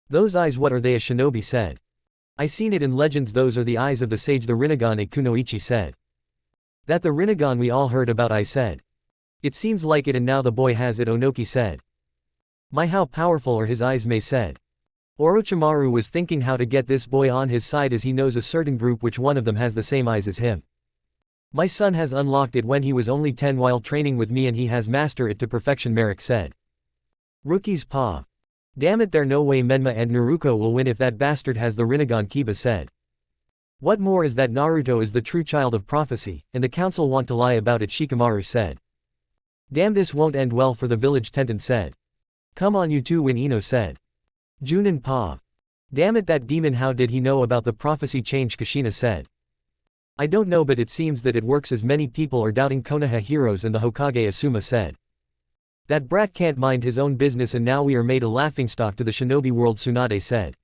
Those eyes, what are they, a shinobi said. I seen it in legends, those are the eyes of the sage, the Rinnegan, a kunoichi said. That the Rinnegan we all heard about, I said. It seems like it and now the boy has it, Onoki said. My, how powerful are his eyes, Mei said. Orochimaru was thinking how to get this boy on his side as he knows a certain group which one of them has the same eyes as him. My son has unlocked it when he was only 10 while training with me and he has mastered it to perfection, Merrick said. Rookie's paw. Damn it, there no way Menma and Naruto will win if that bastard has the Rinnegan, Kiba said. What more is that Naruto is the true child of prophecy, and the council want to lie about it, Shikamaru said. Damn, this won't end well for the village, Tenten said. Come on you two, win, Ino said. Junin pa. Damn it, that demon, how did he know about the prophecy change, Kushina said. I don't know, but it seems that it works as many people are doubting Konoha heroes, and the Hokage Asuma said. That brat can't mind his own business and now we are made a laughingstock to the shinobi world, Tsunade said.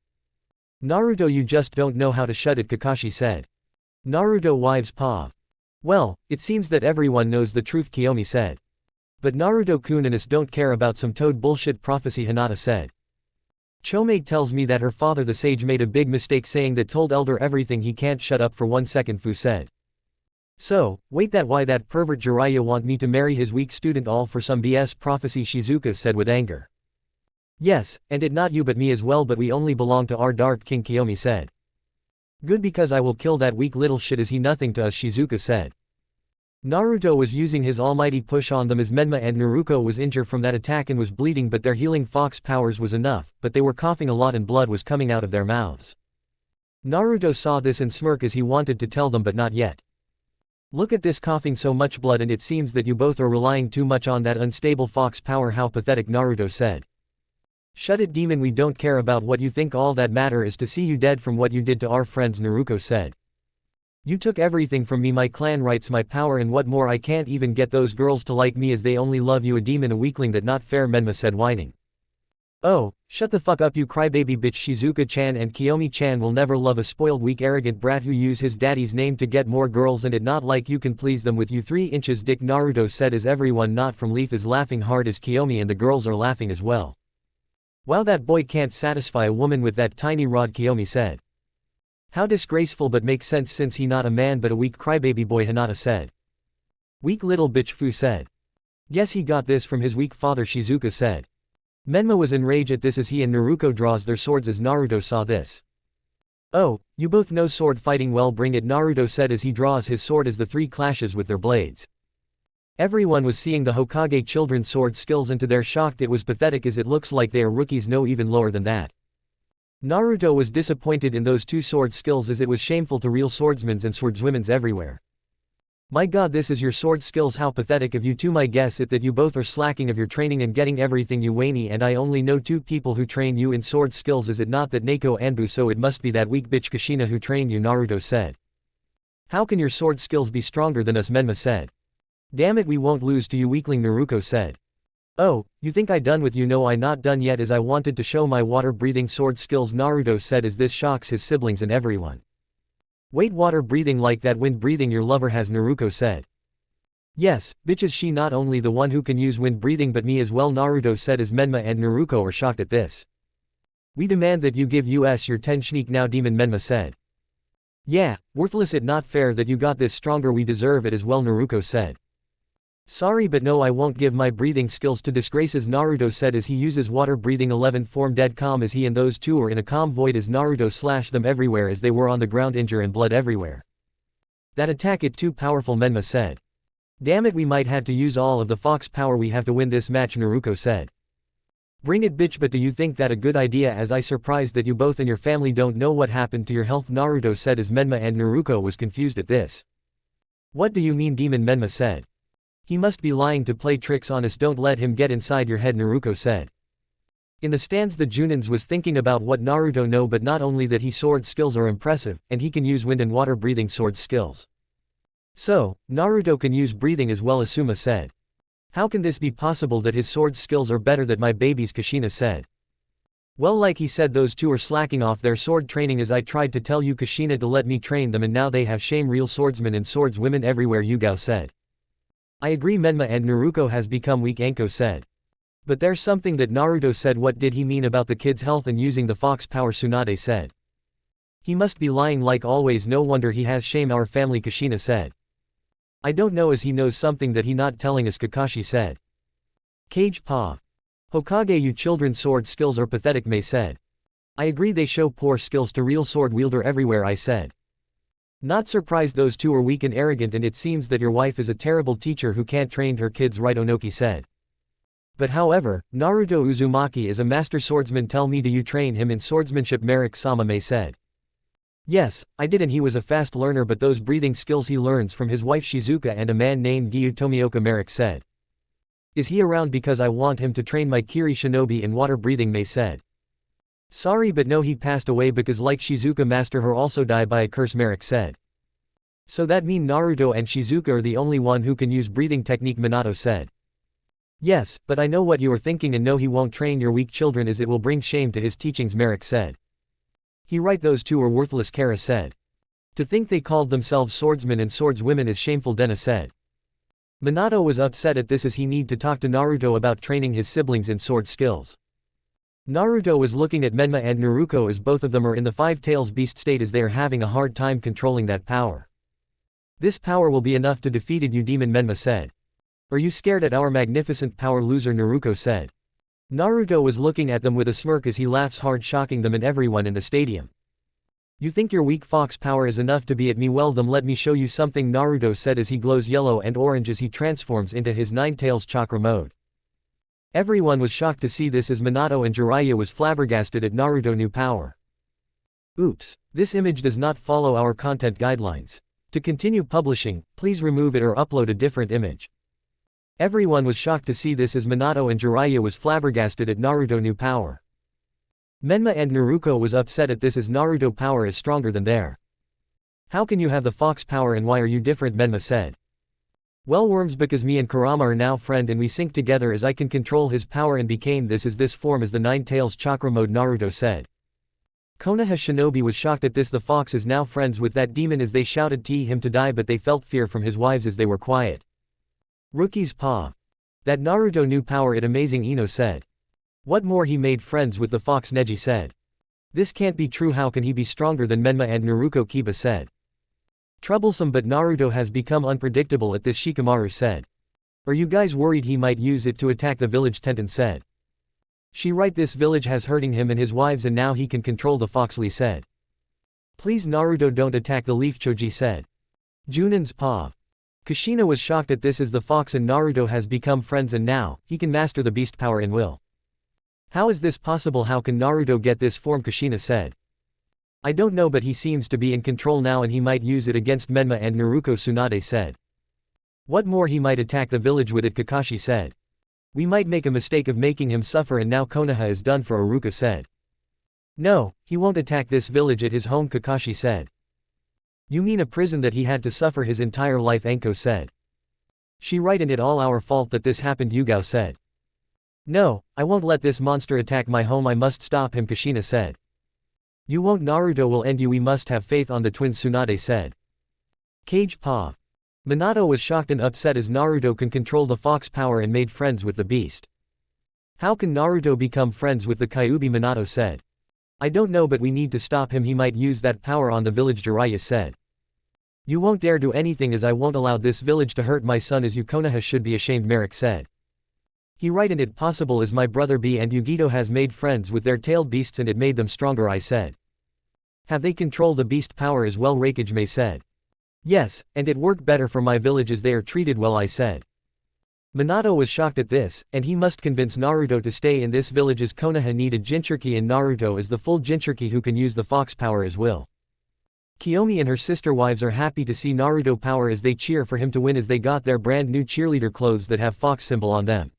Naruto, you just don't know how to shut it, Kakashi said. Naruto wives pa. Well, it seems that everyone knows the truth, Kiyomi said. But Naruto-kun and us don't care about some toad bullshit prophecy, Hinata said. Chomei tells me that her father the sage made a big mistake saying that told elder everything, he can't shut up for 1 second, Fu said. So, wait, that why that pervert Jiraiya want me to marry his weak student all for some BS prophecy, Shizuka said with anger. Yes, and it not you but me as well, but we only belong to our Dark King, Kiyomi said. Good, because I will kill that weak little shit, is he nothing to us, Shizuka said. Naruto was using his almighty push on them as Menma and Naruto was injured from that attack and was bleeding, but their healing fox powers was enough, but they were coughing a lot and blood was coming out of their mouths. Naruto saw this and smirked as he wanted to tell them, but not yet. Look at this, coughing so much blood, and it seems that you both are relying too much on that unstable fox power, how pathetic, Naruto said. Shut it, demon, we don't care about what you think, all that matter is to see you dead from what you did to our friends, Naruto said. You took everything from me, my clan rights, my power, and what more. I can't even get those girls to like me as they only love you, a demon, a weakling, that not fair, Menma said, whining. Oh, shut the fuck up, you crybaby bitch. Shizuka-chan and Kiyomi-chan will never love a spoiled, weak, arrogant brat who use his daddy's name to get more girls, and it not like you can please them with you 3 inches dick, Naruto said as everyone not from Leaf is laughing hard as Kiyomi and the girls are laughing as well. Wow, that boy can't satisfy a woman with that tiny rod, Kiyomi said. How disgraceful, but makes sense since he not a man but a weak crybaby boy, Hinata said. Weak little bitch, Fu said. Guess he got this from his weak father, Shizuka said. Menma was enraged at this as he and Naruto draws their swords as Naruto saw this. Oh, you both know sword fighting well, bring it, Naruto said as he draws his sword as the 3 clashes with their blades. Everyone was seeing the Hokage children's sword skills and to their shock it was pathetic as it looks like they are rookies, no even lower than that. Naruto was disappointed in those 2 sword skills as it was shameful to real swordsmen and swordswomen everywhere. My god, this is your sword skills, how pathetic of you two. My guess is that you both are slacking of your training and getting everything you whiny, and I only know 2 people who train you in sword skills. Is it not that Neko Anbu? So it must be that weak bitch Kushina who trained you, Naruto said. How can your sword skills be stronger than us, Menma said. Damn it, we won't lose to you, weakling, Naruto said. Oh, you think I done with you? No, I not done yet as I wanted to show my water-breathing sword skills, Naruto said as this shocks his siblings and everyone. Wait, water-breathing like that wind-breathing your lover has, Naruto said. Yes, bitch, is she not only the one who can use wind-breathing but me as well, Naruto said as Menma and Naruto are shocked at this. We demand that you give us your 10 sneak now, demon, Menma said. Yeah, worthless, it not fair that you got this stronger, we deserve it as well, Naruto said. Sorry, but no, I won't give my breathing skills to disgraces, Naruto said as he uses water breathing 11 form dead calm as he and those 2 are in a calm void as Naruto slashed them everywhere as they were on the ground, injured and blood everywhere. That attack it too powerful, Menma said. Damn it, we might had to use all of the fox power we have to win this match, Naruto said. Bring it, bitch, but do you think that a good idea as I surprised that you both and your family don't know what happened to your health, Naruto said as Menma and Naruto was confused at this. What do you mean, demon, Menma said. He must be lying to play tricks on us, don't let him get inside your head, Naruto said. In the stands the Junins was thinking about what Naruto know, but not only that his sword skills are impressive, and he can use wind and water breathing sword skills. So, Naruto can use breathing as well, Asuma said. How can this be possible that his sword skills are better than my baby's, Kushina said. Well, like he said, those 2 are slacking off their sword training as I tried to tell you, Kushina, to let me train them, and now they have shame real swordsmen and swordswomen everywhere, Yugao said. I agree, Menma and Naruto has become weak, Anko said. But there's something that Naruto said. What did he mean about the kid's health and using the fox power, Tsunade said. He must be lying like always, no wonder he has shame our family, Kushina said. I don't know as he knows something that he not telling us, Kakashi said. Cage paw. Hokage, you children's sword skills are pathetic, Mei said. I agree they show poor skills to real sword wielder everywhere, I said. Not surprised those two are weak and arrogant, and it seems that your wife is a terrible teacher who can't train her kids right, Onoki said. But however, Naruto Uzumaki is a master swordsman, tell me, do you train him in swordsmanship? Merrick Samame said. Yes, I did, and he was a fast learner, but those breathing skills he learns from his wife Shizuka and a man named Gyu Tomioka, Merrick said. Is he around? Because I want him to train my Kiri shinobi in water breathing, Mei said. Sorry, but no, he passed away because like Shizuka master her also die by a curse, Merrick said. So that mean Naruto and Shizuka are the only one who can use breathing technique, Minato said. Yes, but I know what you are thinking, and no, he won't train your weak children as it will bring shame to his teachings, Merrick said. He right, those two are worthless, Kara said. To think they called themselves swordsmen and swordswomen is shameful, Dena said. Minato was upset at this as he need to talk to Naruto about training his siblings in sword skills. Naruto was looking at Menma and Naruko as both of them are in the Five Tails Beast state as they are having a hard time controlling that power. This power will be enough to defeat you, demon, Menma said. Are you scared at our magnificent power, loser, Naruko said. Naruto was looking at them with a smirk as he laughs hard, shocking them and everyone in the stadium. You think your weak fox power is enough to be at me? Well, then let me show you something, Naruto said as he glows yellow and orange as he transforms into his Nine Tails chakra mode. Everyone was shocked to see this as Minato and Jiraiya was flabbergasted at Naruto's new power. Oops, this image does not follow our content guidelines. To continue publishing, please remove it or upload a different image. Everyone was shocked to see this as Minato and Jiraiya was flabbergasted at Naruto's new power. Menma and Naruko was upset at this as Naruto power is stronger than their. How can you have the fox power and why are you different? Menma said. Well, worms, because me and Kurama are now friend and we sync together as I can control his power and became this form as the Nine Tails chakra mode, Naruto said. Konoha shinobi was shocked at this, the fox is now friends with that demon as they shouted to him to die, but they felt fear from his wives as they were quiet. Rookie's paw. That Naruto new power, it amazing, Ino said. What more, he made friends with the fox, Neji said. This can't be true, how can he be stronger than Menma and Naruko, Kiba said. Troublesome, but Naruto has become unpredictable at this, Shikamaru said. Are you guys worried he might use it to attack the village? Tenten said. She right, this village has hurting him and his wives and now he can control the fox, Lee said. Please Naruto, don't attack the leaf, Choji said. Junan's paw. Kushina was shocked at this as the fox and Naruto has become friends and now, he can master the beast power in will. How is this possible? How can Naruto get this form? Kushina said. I don't know, but he seems to be in control now and he might use it against Menma and Naruko, Tsunade said. What more, he might attack the village with it, Kakashi said. We might make a mistake of making him suffer and now Konoha is done for, Iruka said. No, he won't attack this village at his home, Kakashi said. You mean a prison that he had to suffer his entire life, Enko said. She right, and it all our fault that this happened, Yugao said. No, I won't let this monster attack my home, I must stop him, Kushina said. You won't, Naruto will end you, we must have faith on the twins, Tsunade said. Cage paw. Minato was shocked and upset as Naruto can control the fox power and made friends with the beast. How can Naruto become friends with the Kyuubi? Minato said. I don't know, but we need to stop him, he might use that power on the village, Jiraiya said. You won't dare do anything as I won't allow this village to hurt my son as you, Konoha should be ashamed, Merrick said. He right, and it possible as my brother B and Yugito has made friends with their tailed beasts and it made them stronger, I said. Have they control the beast power as well, Raikage May said. Yes, and it worked better for my village as they are treated well, I said. Minato was shocked at this, and he must convince Naruto to stay in this village as Konoha needed Jinchuriki and Naruto is the full Jinchuriki who can use the fox power as will. Kiyomi and her sister wives are happy to see Naruto power as they cheer for him to win as they got their brand new cheerleader clothes that have fox symbol on them.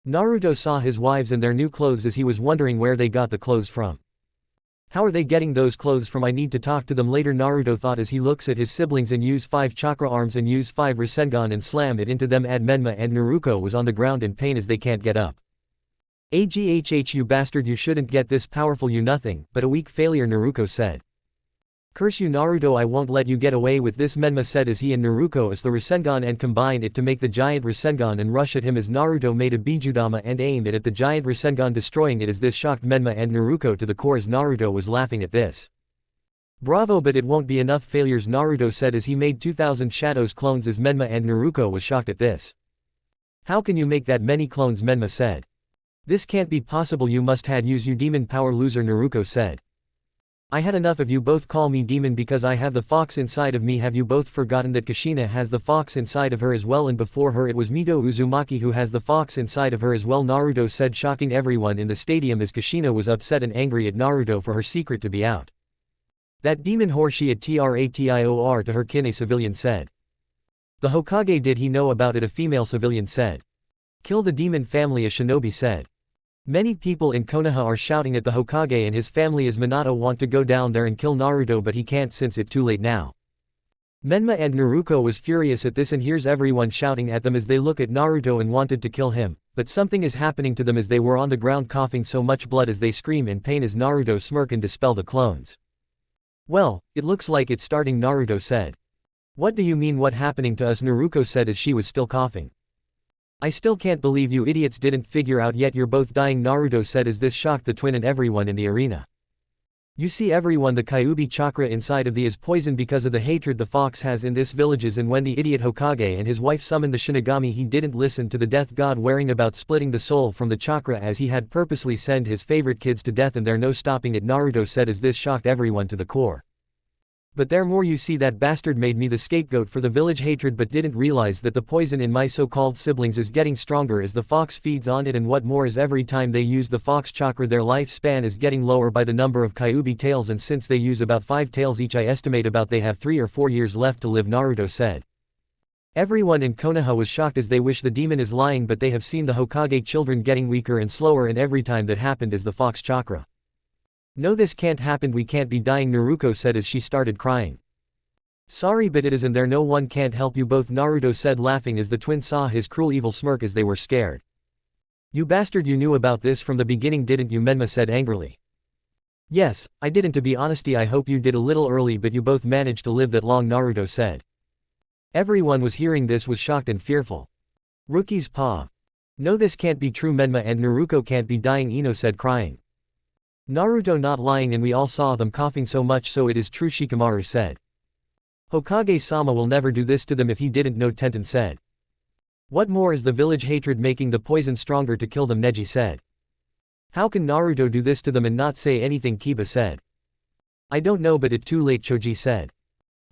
Naruto saw his wives and their new clothes as he was wondering where they got the clothes from. How are they getting those clothes from? I need to talk to them later, Naruto thought as he looks at his siblings and use 5 chakra arms and use 5 rasengan and slam it into them. Menma and Naruko was on the ground in pain as they can't get up. Aghh, you bastard, you shouldn't get this powerful, you nothing but a weak failure, Naruko said. Curse you, Naruto, I won't let you get away with this, Menma said as he and Naruko as the rasengan and combined it to make the giant rasengan and rush at him as Naruto made a bijudama and aimed it at the giant rasengan, destroying it as this shocked Menma and Naruko to the core as Naruto was laughing at this. Bravo, but it won't be enough failures, Naruto said as he made 2000 shadows clones as Menma and Naruko was shocked at this. How can you make that many clones, Menma said. This can't be possible, you must had use you demon power, loser, Naruto said. I had enough of you both call me demon because I have the fox inside of me. Have you both forgotten that Kushina has the fox inside of her as well, and before her it was Mito Uzumaki who has the fox inside of her as well, Naruto said, shocking everyone in the stadium as Kushina was upset and angry at Naruto for her secret to be out. That demon whore, she a Tratior to her kin, a civilian said. The Hokage, did he know about it, a female civilian said. Kill the demon family, a shinobi said. Many people in Konoha are shouting at the Hokage and his family as Minato want to go down there and kill Naruto, but he can't since it's too late now. Menma and Naruto was furious at this and hears everyone shouting at them as they look at Naruto and wanted to kill him, but something is happening to them as they were on the ground coughing so much blood as they scream in pain as Naruto smirk and dispel the clones. Well, it looks like it's starting, Naruto said. What do you mean, what happening to us, Naruto said as she was still coughing. I still can't believe you idiots didn't figure out yet, you're both dying, Naruto said as this shocked the twin and everyone in the arena. You see everyone, the Kyuubi chakra inside of the is poisoned because of the hatred the fox has in this villages, and when the idiot Hokage and his wife summoned the Shinigami he didn't listen to the death god worrying about splitting the soul from the chakra as he had purposely send his favorite kids to death, and there no stopping it, Naruto said as this shocked everyone to the core. But there more, you see that bastard made me the scapegoat for the village hatred but didn't realize that the poison in my so-called siblings is getting stronger as the fox feeds on it, and what more is every time they use the fox chakra their lifespan is getting lower by the number of Kyuubi tails, and since they use about 5 tails each I estimate about they have 3 or 4 years left to live, Naruto said. Everyone in Konoha was shocked as they wish the demon is lying, but they have seen the Hokage children getting weaker and slower, and every time that happened is the fox chakra. No, this can't happen, we can't be dying, Naruto said as she started crying. Sorry, but it is, and there no one can't help you both, Naruto said laughing as the twin saw his cruel evil smirk as they were scared. You bastard, you knew about this from the beginning didn't you, Menma said angrily. Yes, I didn't, to be honesty I hope you did a little early, but you both managed to live that long, Naruto said. Everyone was hearing this was shocked and fearful. Rookie's paw. No, this can't be true, Menma and Naruto can't be dying, Ino said crying. Naruto not lying, and we all saw them coughing so much, so it is true, Shikamaru said. Hokage-sama will never do this to them if he didn't know, Tenten said. What more is the village hatred making the poison stronger to kill them, Neji said. How can Naruto do this to them and not say anything, Kiba said. I don't know, but it too late, Choji said.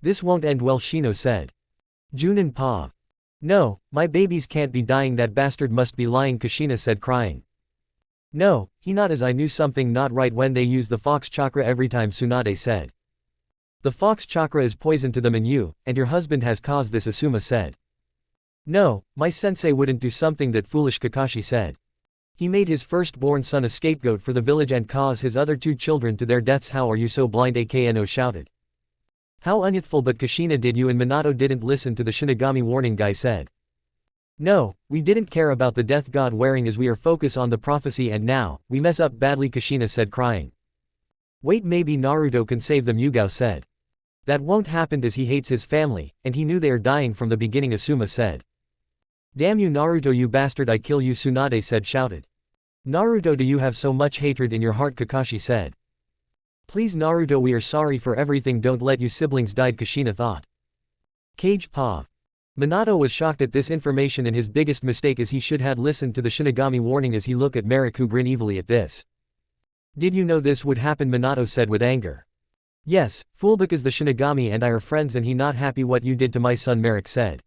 This won't end well, Shino said. Junin pa. No, my babies can't be dying, that bastard must be lying, Kushina said crying. No, he not, as I knew something not right when they use the fox chakra every time, Tsunade said. The fox chakra is poison to them, and you, and your husband has caused this, Asuma said. No, my sensei wouldn't do something that foolish, Kakashi said. He made his firstborn son a scapegoat for the village and cause his other 2 children to their deaths. How are you so blind, Akno shouted. How unyouthful, but Kushina did you and Minato didn't listen to the Shinigami warning, Guy said. No, we didn't care about the death god wearing as we are focused on the prophecy, and now, we mess up badly, Kushina said crying. Wait, maybe Naruto can save them, Yugao said. That won't happen as he hates his family, and he knew they are dying from the beginning, Asuma said. Damn you Naruto, you bastard, I kill you, Tsunade said shouted. Naruto, do you have so much hatred in your heart, Kakashi said. Please Naruto, we are sorry for everything, don't let you siblings die, Kushina thought. Cage paw. Minato was shocked at this information and his biggest mistake as he should had listened to the Shinigami warning as he looked at Merrick, who grinned evilly at this. Did you know this would happen, Minato said with anger. Yes, fool, because the Shinigami and I are friends and he not happy what you did to my son, Merrick said.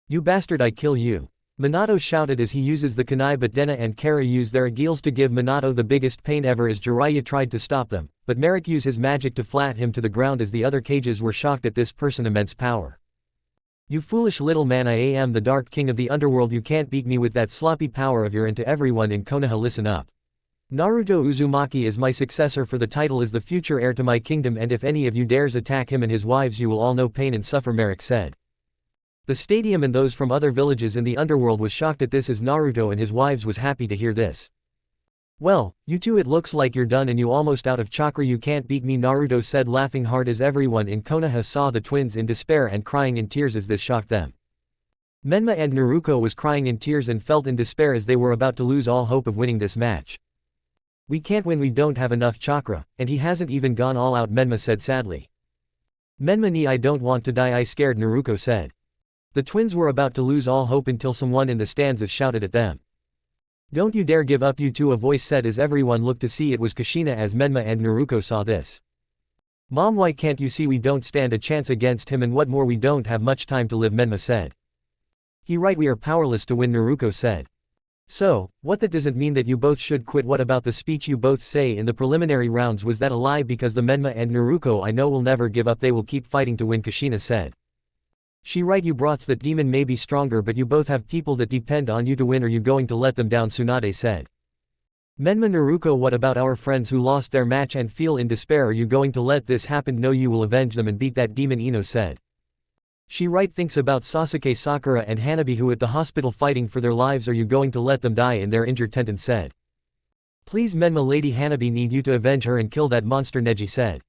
You bastard, I kill you. Minato shouted as he uses the kunai, but Dena and Kara use their agils to give Minato the biggest pain ever as Jiraiya tried to stop them, but Merrick used his magic to flat him to the ground as the other cages were shocked at this person's immense power. You foolish little man, I am the Dark King of the Underworld, you can't beat me with that sloppy power of your, and to everyone in Konoha listen up. Naruto Uzumaki is my successor for the title as the future heir to my kingdom, and if any of you dares attack him and his wives you will all know pain and suffer, Merrick said. The stadium and those from other villages in the underworld was shocked at this as Naruto and his wives was happy to hear this. Well, you two, it looks like you're done and you almost out of chakra, you can't beat me, Naruto said laughing hard as everyone in Konoha saw the twins in despair and crying in tears as this shocked them. Menma and Naruto was crying in tears and felt in despair as they were about to lose all hope of winning this match. We can't win, we don't have enough chakra, and he hasn't even gone all out, Menma said sadly. Menma ni, I don't want to die, I scared, Naruto said. The twins were about to lose all hope until someone in the stanzas shouted at them. Don't you dare give up, you two, a voice said as everyone looked to see it was Kushina as Menma and Naruto saw this. Mom, why can't you see we don't stand a chance against him, and what more, we don't have much time to live, Menma said. He right, we are powerless to win, Naruto said. So, what, that doesn't mean that you both should quit. What about the speech you both say in the preliminary rounds, was that a lie? Because the Menma and Naruto I know will never give up, they will keep fighting to win, Kushina said. She right, you brats, that demon may be stronger but you both have people that depend on you to win, are you going to let them down, Tsunade said. Menma, Naruto, what about our friends who lost their match and feel in despair, are you going to let this happen? No, you will avenge them and beat that demon, Ino said. She right, thinks about Sasuke, Sakura and Hanabi who at the hospital fighting for their lives, are you going to let them die in their injured? Tenten said. Please Menma, Lady Hanabi need you to avenge her and kill that monster, Neji said.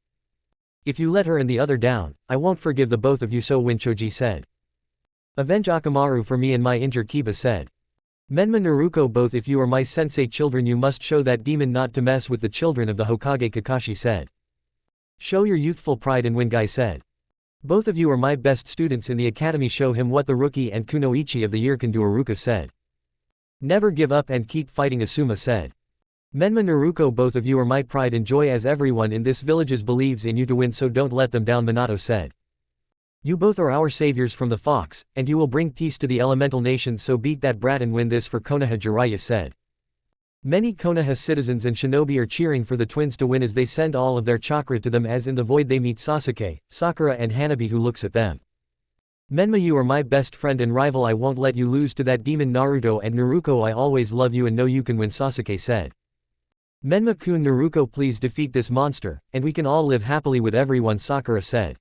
If you let her and the other down, I won't forgive the both of you, so win, Choji said. Avenge Akamaru for me and my injured, Kiba said. Menma, Naruto, both if you are my sensei children you must show that demon not to mess with the children of the Hokage, Kakashi said. Show your youthful pride and win, Guy said. Both of you are my best students in the academy, show him what the rookie and kunoichi of the year can do, Aruka said. Never give up and keep fighting, Asuma said. Menma, Naruto, both of you are my pride and joy, as everyone in this village believes in you to win, so don't let them down, Minato said. You both are our saviors from the fox, and you will bring peace to the elemental nations, so beat that brat and win this for Konoha, Jiraiya said. Many Konoha citizens and shinobi are cheering for the twins to win as they send all of their chakra to them, as in the void they meet Sasuke, Sakura and Hanabi who looks at them. Menma, you are my best friend and rival, I won't let you lose to that demon, Naruto and Naruto I always love you and know you can win, Sasuke said. Menma-kun, Naruto, please defeat this monster, and we can all live happily with everyone, Sakura said.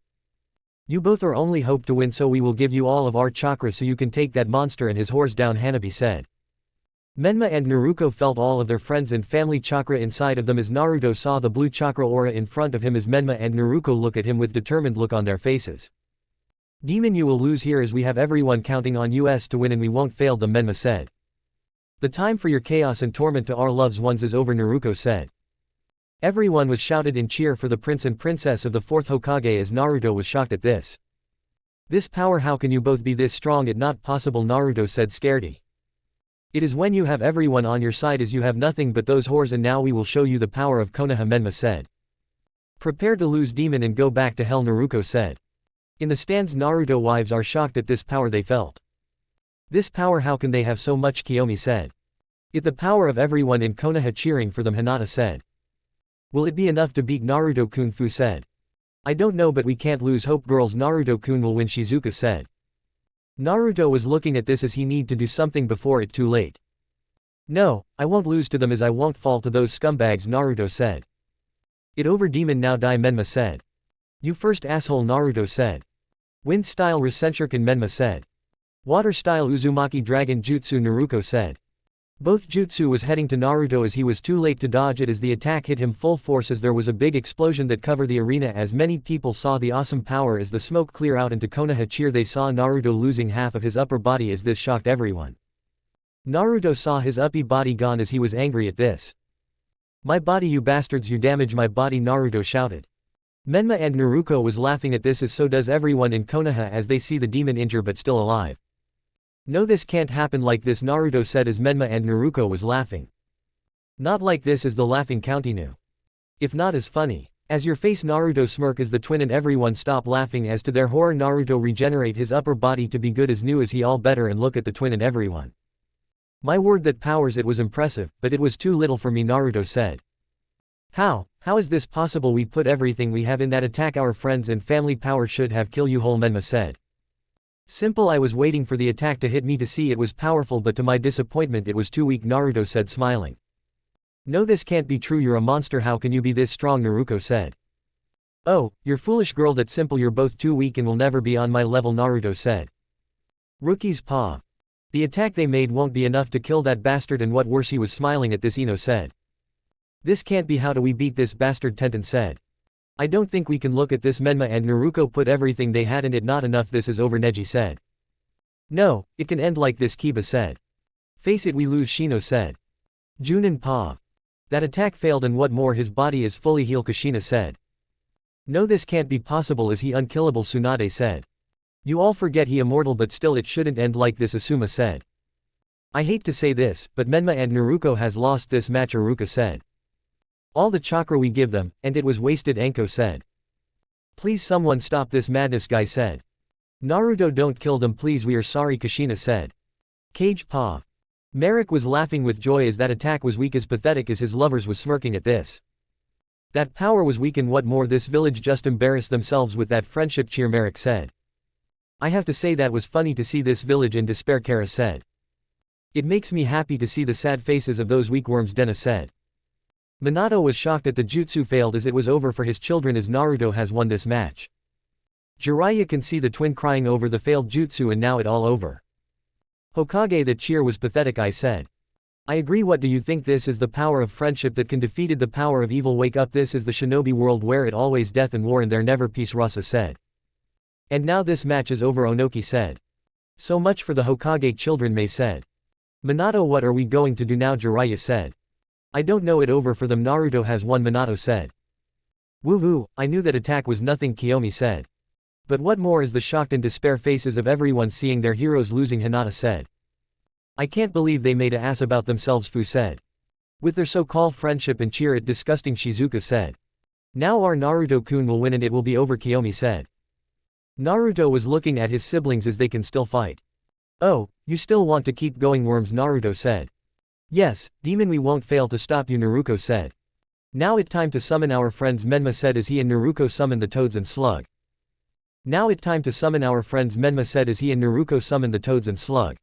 You both are only hope to win, so we will give you all of our chakra so you can take that monster and his horse down, Hanabi said. Menma and Naruto felt all of their friends and family chakra inside of them as Naruto saw the blue chakra aura in front of him as Menma and Naruto look at him with determined look on their faces. Demon, you will lose here as we have everyone counting on us to win and we won't fail them, Menma said. The time for your chaos and torment to our loved ones is over, Naruto said. Everyone was shouted in cheer for the prince and princess of the fourth Hokage as Naruto was shocked at this. This power, how can you both be this strong? It not possible, Naruto said, scaredy. It is when you have everyone on your side as you have nothing but those whores, and now we will show you the power of Konoha, Menma said. Prepare to lose, demon, and go back to hell, Naruto said. In the stands, Naruto wives are shocked at this power they felt. This power, how can they have so much? Kiyomi said. It the power of everyone in Konoha cheering for them, Hinata said. Will it be enough to beat Naruto-kun? Fu said. I don't know, but we can't lose hope, girls, Naruto-kun will win, Shizuka said. Naruto was looking at this as he need to do something before it too late. No, I won't lose to them as I won't fall to those scumbags, Naruto said. It over, demon, now die, Menma said. You first, asshole, Naruto said. Wind style Rasenshuriken, Menma said. Water style Uzumaki dragon jutsu, Naruto said. Both jutsu was heading to Naruto as he was too late to dodge it as the attack hit him full force as there was a big explosion that covered the arena as many people saw the awesome power as the smoke clear out into Konoha cheer. They saw Naruto losing half of his upper body as this shocked everyone. Naruto saw his uppy body gone as he was angry at this. My body, you bastards, you damage my body, Naruto shouted. Menma and Naruto was laughing at this as so does everyone in Konoha as they see the demon injured but still alive. No, this can't happen like this, Naruto said as Menma and Naruto was laughing. Not like this as the laughing county knew. If not as funny. As your face, Naruto smirk as the twin and everyone stop laughing as to their horror Naruto regenerate his upper body to be good as new as he all better and look at the twin and everyone. My word, that powers, it was impressive, but it was too little for me, Naruto said. How is this possible? We put everything we have in that attack, our friends and family power should have killed you whole, Menma said. Simple, I was waiting for the attack to hit me to see it was powerful but to my disappointment it was too weak, Naruto said smiling. No, this can't be true, you're a monster, how can you be this strong, Naruto said. Oh, you're foolish girl, that's simple, you're both too weak and will never be on my level, Naruto said. Rookie's paw. The attack they made won't be enough to kill that bastard and what worse, he was smiling at this, Ino said. This can't be, how do we beat this bastard, Tenten said. I don't think we can look at this, Menma and Naruto put everything they had in it, not enough, this is over, Neji said. No, it can end like this, Kiba said. Face it, we lose, Shino said. Junin paw. That attack failed and what more, his body is fully healed, Kushina said. No, this can't be possible, is he unkillable, Tsunade said. You all forget he immortal but still it shouldn't end like this, Asuma said. I hate to say this, but Menma and Naruto has lost this match, Aruka said. All the chakra we give them, and it was wasted, Anko said. Please someone stop this madness, Guy said. Naruto, don't kill them please, we are sorry, Kushina said. Cage paw. Merrick was laughing with joy as that attack was weak, as pathetic as his lovers was smirking at this. That power was weak, and what more, this village just embarrassed themselves with that friendship cheer, Merrick said. I have to say that was funny to see this village in despair, Kara said. It makes me happy to see the sad faces of those weak worms, Dena said. Minato was shocked that the jutsu failed, as it was over for his children, as Naruto has won this match. Jiraiya can see the twin crying over the failed jutsu, and now it all over. Hokage, the cheer was pathetic, I said. I agree, what do you think? This is the power of friendship that can defeated the power of evil. Wake up, this is the shinobi world where it always death and war and there never peace, Rasa said. And now this match is over, Onoki said. So much for the Hokage children, Mei said. Minato, what are we going to do now? Jiraiya said. I don't know, it over for them, Naruto has won, Minato said. Woo-woo, I knew that attack was nothing, Kiyomi said. But what more is the shocked and despair faces of everyone seeing their heroes losing, Hinata said. I can't believe they made a ass about themselves, Fu said. With their so-called friendship and cheer, it disgusting, Shizuka said. Now our Naruto-kun will win and it will be over, Kiyomi said. Naruto was looking at his siblings as they can still fight. Oh, you still want to keep going, worms, Naruto said. Yes, demon, we won't fail to stop you, Naruto said. Now it time to summon our friends, Menma said as he and Naruto summoned the toads and slug. Now it time to summon our friends, Menma said as he and Naruto summoned the toads and slug.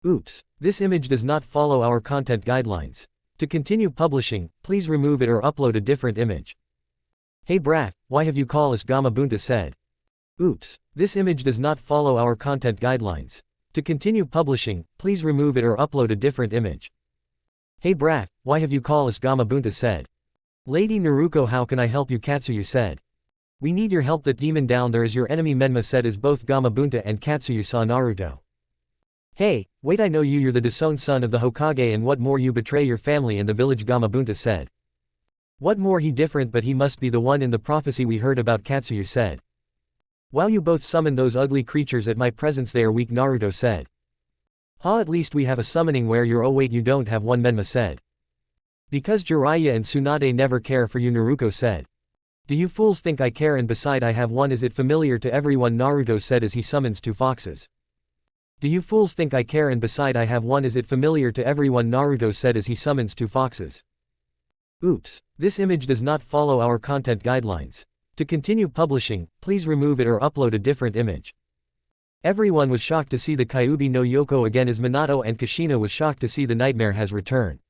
Oops, this image does not follow our content guidelines. To continue publishing, please remove it or upload a different image. Hey brat, why have you called us Gamabunta said. Oops, this image does not follow our content guidelines. To continue publishing, please remove it or upload a different image. Hey brat, why have you called us Gamabunta said. Lady Naruto, how can I help you, Katsuyu said. We need your help, that demon down there is your enemy, Menma said as both Gamabunta and Katsuyu saw Naruto. Hey, wait, I know you, you're the disowned son of the Hokage, and what more, you betray your family and the village, Gamabunta said. What more, he different, but he must be the one in the prophecy we heard about, Katsuyu said. While you both summon those ugly creatures at my presence, they are weak, Naruto said. Ha, at least we have a summoning where you're, oh wait, you don't have one, Menma said. Because Jiraiya and Tsunade never care for you, Naruto said. Do you fools think I care, and beside I have one, is it familiar to everyone, Naruto said as he summons two foxes. Do you fools think I care, and beside I have one, is it familiar to everyone, Naruto said as he summons two foxes. Oops, this image does not follow our content guidelines. To continue publishing, please remove it or upload a different image. Everyone was shocked to see the Kyuubi no Yoko again, as Minato and Kushina was shocked to see the nightmare has returned.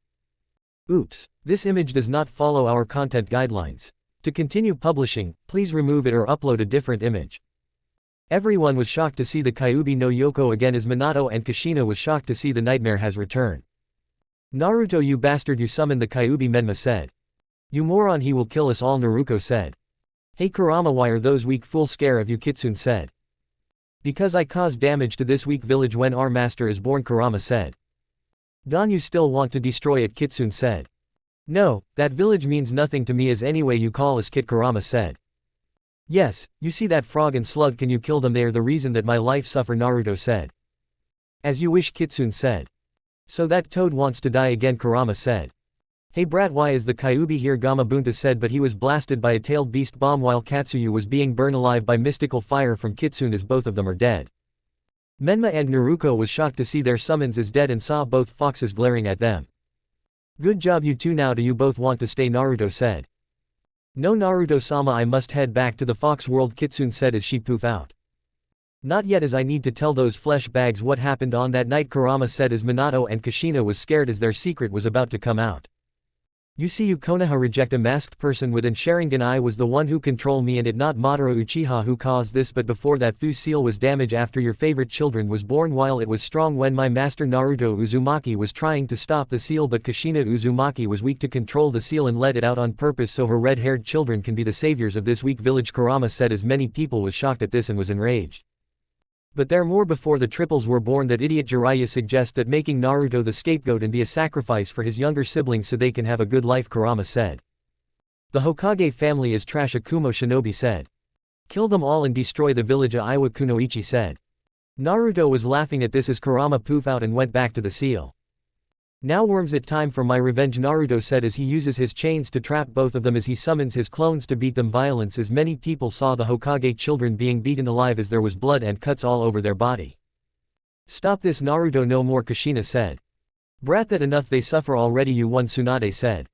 Oops, this image does not follow our content guidelines. To continue publishing, please remove it or upload a different image. Everyone was shocked to see the Kyuubi no Yoko again, as Minato and Kushina was shocked to see the nightmare has returned. Naruto, you bastard, you summoned the Kyuubi, Menma said. You moron, he will kill us all, Naruto said. Hey Kurama, why are those weak fools scared of you, Kitsune said. Because I caused damage to this weak village when our master is born, Kurama said. Don, you still want to destroy it, Kitsune said. No, that village means nothing to me as anyway you call us Kit, Kurama said. Yes, you see that frog and slug, can you kill them, they are the reason that my life suffer, Naruto said. As you wish, Kitsune said. So that toad wants to die again, Kurama said. Hey brat, why is the Kyuubi here, Gamabunta said, but he was blasted by a tailed beast bomb while Katsuyu was being burned alive by mystical fire from Kitsune, as both of them are dead. Menma and Naruto was shocked to see their summons as dead and saw both foxes glaring at them. Good job you two, now do you both want to stay, Naruto said. No Naruto-sama, I must head back to the fox world, Kitsune said as she poof out. Not yet, as I need to tell those flesh bags what happened on that night, Kurama said as Minato and Kushina was scared as their secret was about to come out. You see, you Konoha reject a masked person within Sharingan. I was the one who controlled me and it not Madara Uchiha who caused this, but before that Thu seal was damaged after your favorite children was born while it was strong when my master Naruto Uzumaki was trying to stop the seal, but Kushina Uzumaki was weak to control the seal and let it out on purpose so her red-haired children can be the saviors of this weak village, Kurama said as many people was shocked at this and was enraged. But there more before the triples were born. That idiot Jiraiya suggests that making Naruto the scapegoat and be a sacrifice for his younger siblings so they can have a good life, Kurama said. The Hokage family is trash, Akumo Shinobi said. Kill them all and destroy the village, Iwa Kunoichi said. Naruto was laughing at this as Kurama poof out and went back to the seal. Now worms it time for my revenge, Naruto said as he uses his chains to trap both of them as he summons his clones to beat them. Violence as many people saw the Hokage children being beaten alive as there was blood and cuts all over their body. Stop this, Naruto, no more, Kushina said. Brat, that enough, they suffer already, you won, Tsunade said.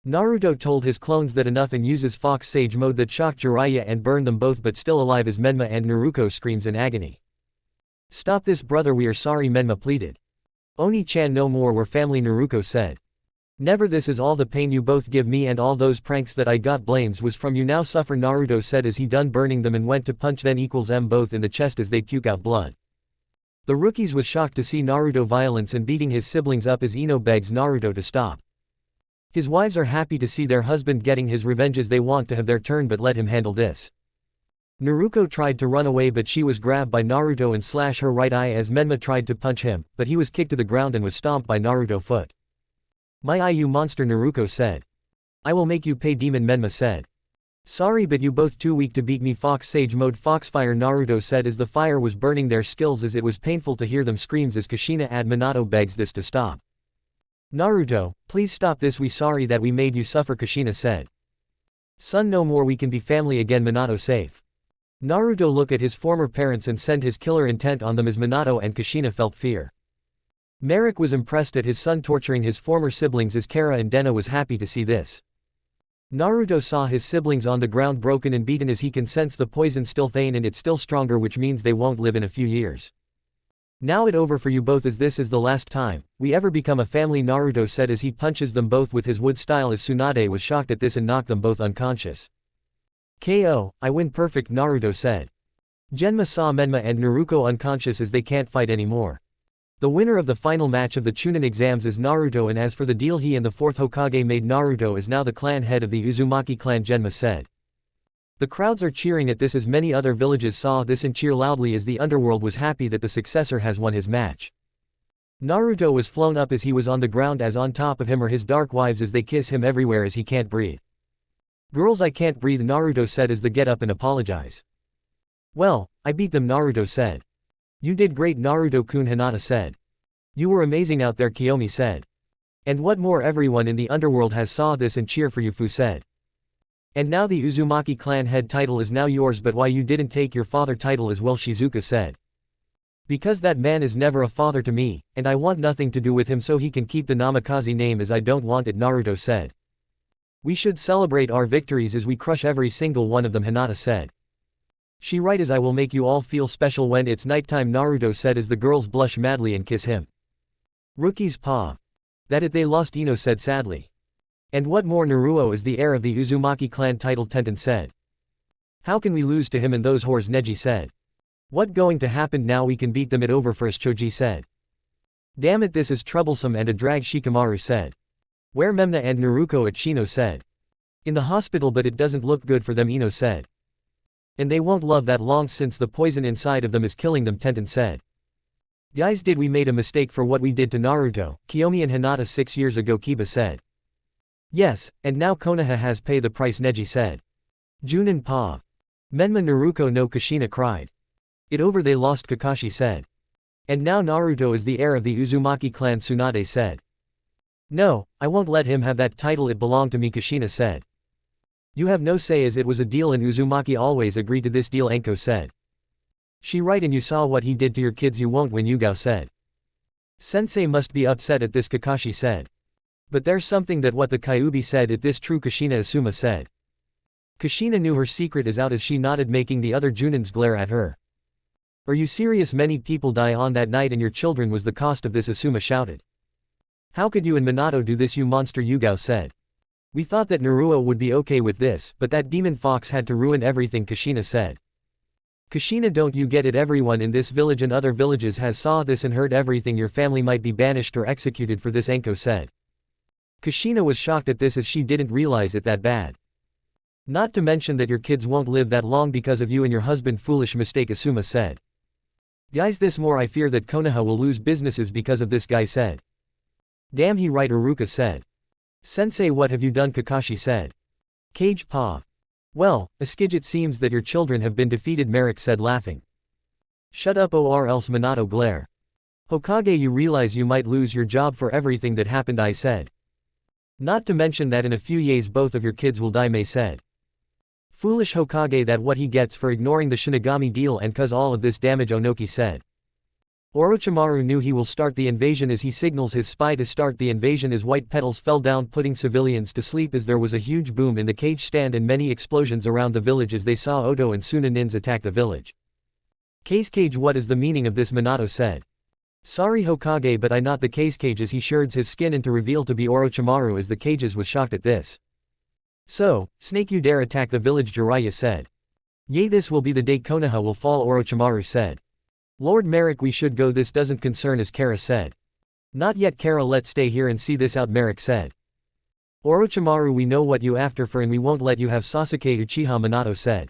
Naruto told his clones that enough and uses Fox Sage mode that shocked Jiraiya and burned them both, but still alive as Menma and Naruto screams in agony. Stop this, brother, we are sorry, Menma pleaded. Oni-chan, no more, we're family, Naruto said. Never, this is all the pain you both give me and all those pranks that I got blames was from you, now suffer, Naruto said as he done burning them and went to punch then equals M both in the chest as they puke out blood. The rookies was shocked to see Naruto violence and beating his siblings up as Ino begs Naruto to stop. His wives are happy to see their husband getting his revenge as they want to have their turn, but let him handle this. Naruto tried to run away but she was grabbed by Naruto and slash her right eye as Menma tried to punch him, but he was kicked to the ground and was stomped by Naruto foot. My eye, you monster, Naruto said. I will make you pay, demon, Menma said. Sorry, but you both too weak to beat me, Fox Sage mode Foxfire, Naruto said as the fire was burning their skills as it was painful to hear them screams as Kushina and Minato begs this to stop. Naruto, please stop this, we sorry that we made you suffer, Kushina said. Son, no more, we can be family again, Minato safe. Naruto looked at his former parents and sent his killer intent on them as Minato and Kushina felt fear. Merrick was impressed at his son torturing his former siblings as Kara and Dena was happy to see this. Naruto saw his siblings on the ground broken and beaten as he can sense the poison still thin and it's still stronger, which means they won't live in a few years. Now it over for you both as this is the last time we ever become a family, Naruto said as he punches them both with his wood style as Tsunade was shocked at this and knocked them both unconscious. KO, I win, perfect, Naruto said. Genma saw Menma and Naruto unconscious as they can't fight anymore. The winner of the final match of the Chunin exams is Naruto, and as for the deal he and the fourth Hokage made, Naruto is now the clan head of the Uzumaki clan, Genma said. The crowds are cheering at this as many other villages saw this and cheer loudly as the underworld was happy that the successor has won his match. Naruto was flown up as he was on the ground as on top of him are his dark wives as they kiss him everywhere as he can't breathe. Girls, I can't breathe, Naruto said as they get up and apologize. Well, I beat them, Naruto said. You did great, Naruto-kun, Hinata said. You were amazing out there, Kiyomi said. And what more, everyone in the underworld has saw this and cheer for you, Fu said. And now the Uzumaki clan head title is now yours, but why you didn't take your father title as well, Shizuka said. Because that man is never a father to me, and I want nothing to do with him so he can keep the Namikaze name as I don't want it, Naruto said. We should celebrate our victories as we crush every single one of them, Hinata said. She right, as I will make you all feel special when it's nighttime, Naruto said as the girls blush madly and kiss him. Rookies paw. That it, they lost, Ino said sadly. And what more, Naruto is the heir of the Uzumaki clan title, Tenten said. How can we lose to him and those whores, Neji said. What going to happen now, we can beat them it over first, Choji said. Damn it, this is troublesome and a drag, Shikamaru said. Where Memna and Naruto at, Shino said. In the hospital, but it doesn't look good for them, Ino said. And they won't love that long since the poison inside of them is killing them, Tenten said. Guys, did we made a mistake for what we did to Naruto, Kiyomi and Hinata 6 years ago, Kiba said. Yes, and now Konoha has pay the price, Neji said. Junin pa. Menma Naruto no, Kushina cried. It over, they lost, Kakashi said. And now Naruto is the heir of the Uzumaki clan, Tsunade said. No, I won't let him have that title, it belonged to me, Kushina said. You have no say as it was a deal and Uzumaki always agreed to this deal, Enko said. She right, and you saw what he did to your kids, you won't win, Yugao said. Sensei must be upset at this, Kakashi said. But there's something that what the Kyuubi said at this true, Kushina Asuma said. Kushina knew her secret is out as she nodded, making the other Junins glare at her. Are you serious? Many people die on that night and your children was the cost of this, Asuma shouted. How could you and Minato do this, you monster, Yugao said. We thought that Naruto would be okay with this, but that demon fox had to ruin everything, Kushina said. Kushina, don't you get it? Everyone in this village and other villages has saw this and heard everything. Your family might be banished or executed for this, Enko said. Kushina was shocked at this as she didn't realize it that bad. Not to mention that your kids won't live that long because of you and your husband, foolish mistake, Asuma said. Guys, this more I fear that Konoha will lose businesses because of this, guy said. Damn, he right, Uruka said. Sensei, what have you done, Kakashi said. Cage paw. Well, Askij, it seems that your children have been defeated, Merrick said laughing. Shut up or else Minato glare. Hokage, you realize you might lose your job for everything that happened, I said. Not to mention that in a few years both of your kids will die, Mei said. Foolish Hokage, that what he gets for ignoring the Shinigami deal and cause all of this damage, Onoki said. Orochimaru knew he will start the invasion as he signals his spy to start the invasion as white petals fell down, putting civilians to sleep as there was a huge boom in the cage stand and many explosions around the village as they saw Odo and Sunanins attack the village. Cage, what is the meaning of this? Minato said. Sorry Hokage, but I not the cage as he shards his skin and to reveal to be Orochimaru as the cages was shocked at this. So, Snake, you dare attack the village? Jiraiya said. Yea, this will be the day Konoha will fall, Orochimaru said. Lord Merrick, we should go, this doesn't concern us, Kara said. Not yet Kara, let's stay here and see this out, Merrick said. Orochimaru, we know what you after for and we won't let you have Sasuke Uchiha, Minato said.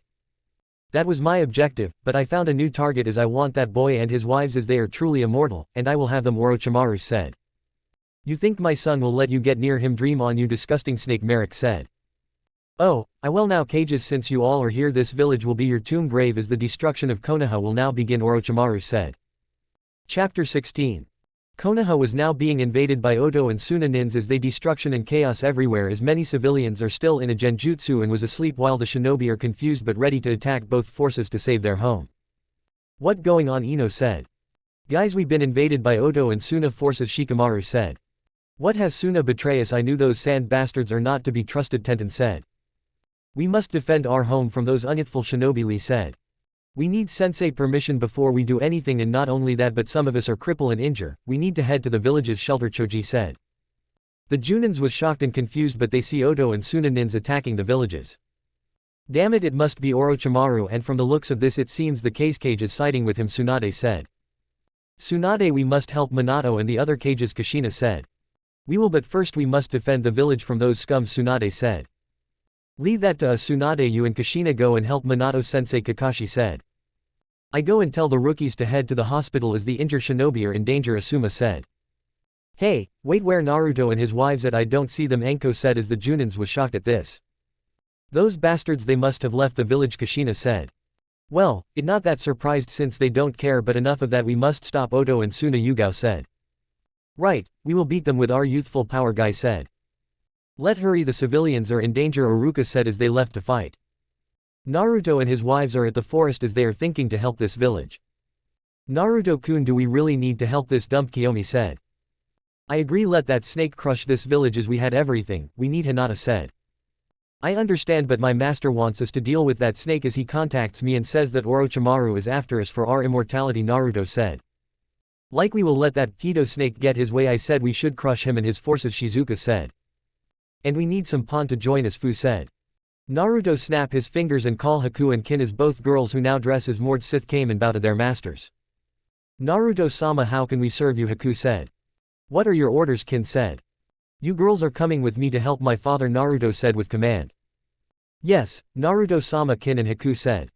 That was my objective, but I found a new target as I want that boy and his wives as they are truly immortal, and I will have them, Orochimaru said. You think my son will let you get near him? Dream on, you disgusting snake, Merrick said. Oh, I will now, cages, since you all are here this village will be your tomb grave as the destruction of Konoha will now begin, Orochimaru said. Chapter 16. Konoha was now being invaded by Odo and Sunanins as they destruction and chaos everywhere as many civilians are still in a genjutsu and was asleep while the shinobi are confused but ready to attack both forces to save their home. What going on? Ino said. Guys, we've been invaded by Odo and Suna forces, Shikamaru said. What has Suna betray us? I knew those sand bastards are not to be trusted, Tenten said. We must defend our home from those unythful shinobi, Lee said. We need sensei permission before we do anything, and not only that but some of us are cripple and injure, we need to head to the village's shelter, Choji said. The Junins was shocked and confused but they see Odo and Sunanins attacking the villages. Damn it, it must be Orochimaru, and from the looks of this it seems the cage is siding with him, Tsunade said. Tsunade, we must help Minato and the other cages, Kushina said. We will, but first we must defend the village from those scums, Tsunade said. Leave that to us, Tsunade. You and Kushina go and help Minato sensei, Kakashi said. I go and tell the rookies to head to the hospital as the injured shinobi are in danger, Asuma said. Hey, wait, where Naruto and his wives at? I don't see them, Anko said as the Junins was shocked at this. Those bastards, they must have left the village, Kushina said. Well, it not that surprised since they don't care, but enough of that, we must stop Odo and Suna, Yugao said. Right, we will beat them with our youthful power, Guy said. Let hurry, the civilians are in danger, Uruka said as they left to fight. Naruto and his wives are at the forest as they are thinking to help this village. Naruto-kun, do we really need to help this dump? Kiyomi said. I agree, let that snake crush this village as we had everything, we need, Hinata said. I understand, but my master wants us to deal with that snake as he contacts me and says that Orochimaru is after us for our immortality, Naruto said. Like we will let that pedo snake get his way, I said we should crush him and his forces, Shizuka said. And we need some pawn to join us, Fu said. Naruto snap his fingers and call Haku and Kin as both girls who now dress as Mord Sith came and bow to their masters. Naruto-sama, how can we serve you? Haku said. What are your orders? Kin said. You girls are coming with me to help my father, Naruto said with command. Yes, Naruto-sama, Kin and Haku said.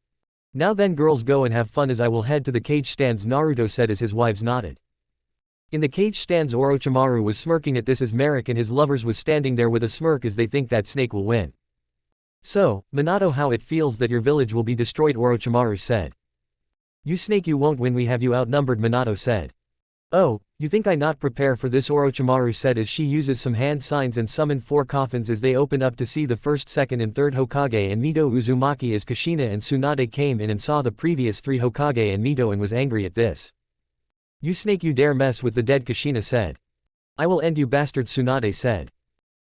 Now then girls, go and have fun as I will head to the cage stands, Naruto said as his wives nodded. In the cage stands, Orochimaru was smirking at this as Merrick and his lovers was standing there with a smirk as they think that snake will win. So, Minato, how it feels that your village will be destroyed, Orochimaru said. You snake, you won't win, we have you outnumbered, Minato said. Oh, you think I not prepare for this, Orochimaru said as she uses some hand signs and summoned 4 coffins as they open up to see the first, second and third Hokage and Mito Uzumaki as Kushina and Tsunade came in and saw the previous 3 Hokage and Mito and was angry at this. You snake, you dare mess with the dead, Kushina said. I will end you bastard, Tsunade said.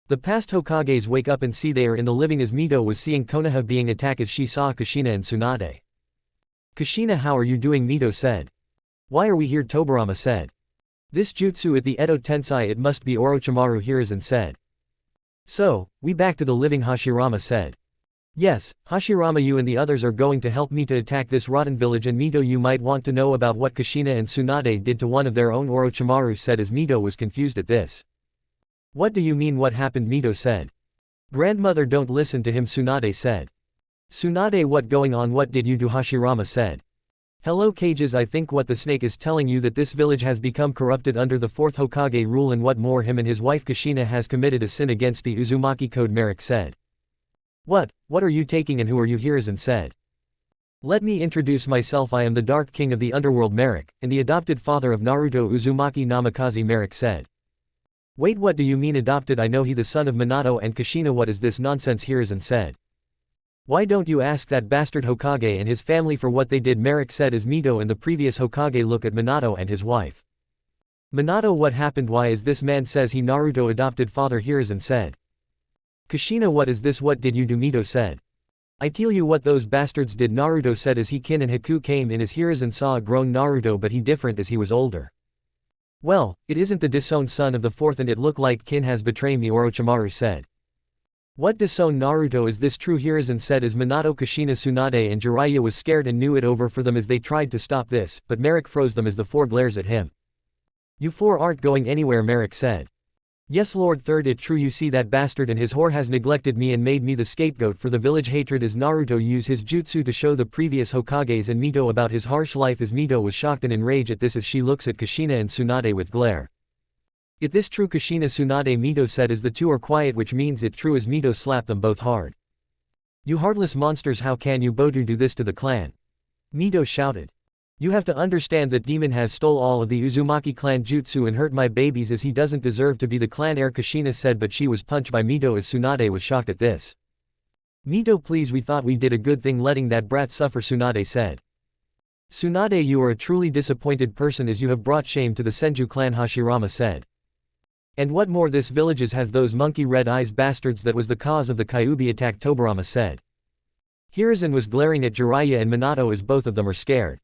The past Hokages wake up and see they are in the living as Mito was seeing Konoha being attacked as she saw Kushina and Tsunade. Kushina, how are you doing? Mito said. Why are we here? Tobirama said. This jutsu at the Edo Tensei, it must be Orochimaru Hiruzen said. So, we back to the living, Hashirama said. Yes, Hashirama, you and the others are going to help me to attack this rotten village, and Mito, you might want to know about what Kushina and Tsunade did to one of their own, Orochimaru said as Mito was confused at this. What do you mean, what happened? Mito said. Grandmother, don't listen to him, Tsunade said. Tsunade, what going on? What did you do? Hashirama said. Hello cages, I think what the snake is telling you that this village has become corrupted under the 4th Hokage rule, and what more, him and his wife Kushina has committed a sin against the Uzumaki code, Merrick said. What are you taking and who are you? Hiruzen said. Let me introduce myself. I am the Dark King of the Underworld Merrick, and the adopted father of Naruto Uzumaki Namikaze. Merrick said. Wait, what do you mean adopted? I know he the son of Minato and Kushina. What is this nonsense? Hiruzen said. Why don't you ask that bastard Hokage and his family for what they did? Merrick said as Mito and the previous Hokage look at Minato and his wife. Minato, what happened? Why is this man says he Naruto adopted father? Hiruzen said. Kushina, what is this? What did you do? Mito said. I tell you what those bastards did, Naruto said as he Kin and Haku came in as Hiruzen saw a grown Naruto, but he different as he was older. Well, it isn't the disowned son of the fourth and it look like Kin has betrayed me, Orochimaru said. What disowned Naruto? Is this true? Hiruzen said as Minato, Kushina, Tsunade and Jiraiya was scared and knew it over for them as they tried to stop this, but Merrick froze them as the four glares at him. You four aren't going anywhere, Merrick said. Yes, Lord Third, it true. You see that bastard and his whore has neglected me and made me the scapegoat for the village hatred as Naruto used his jutsu to show the previous Hokages and Mito about his harsh life as Mito was shocked and enraged at this as she looks at Kushina and Tsunade with glare. Is this true? Kushina, Tsunade, Mito said as the two are quiet, which means it true as Mito slapped them both hard. You heartless monsters, how can you both do this to the clan? Mito shouted. You have to understand that demon has stole all of the Uzumaki clan jutsu and hurt my babies as he doesn't deserve to be the clan heir, Kushina said, but she was punched by Mito as Tsunade was shocked at this. Mito, please, we thought we did a good thing letting that brat suffer, Tsunade said. Tsunade, you are a truly disappointed person as you have brought shame to the Senju clan, Hashirama said. And what more, this villages has those monkey red eyes bastards that was the cause of the Kyuubi attack, Tobirama said. Hiruzen was glaring at Jiraiya and Minato as both of them are scared.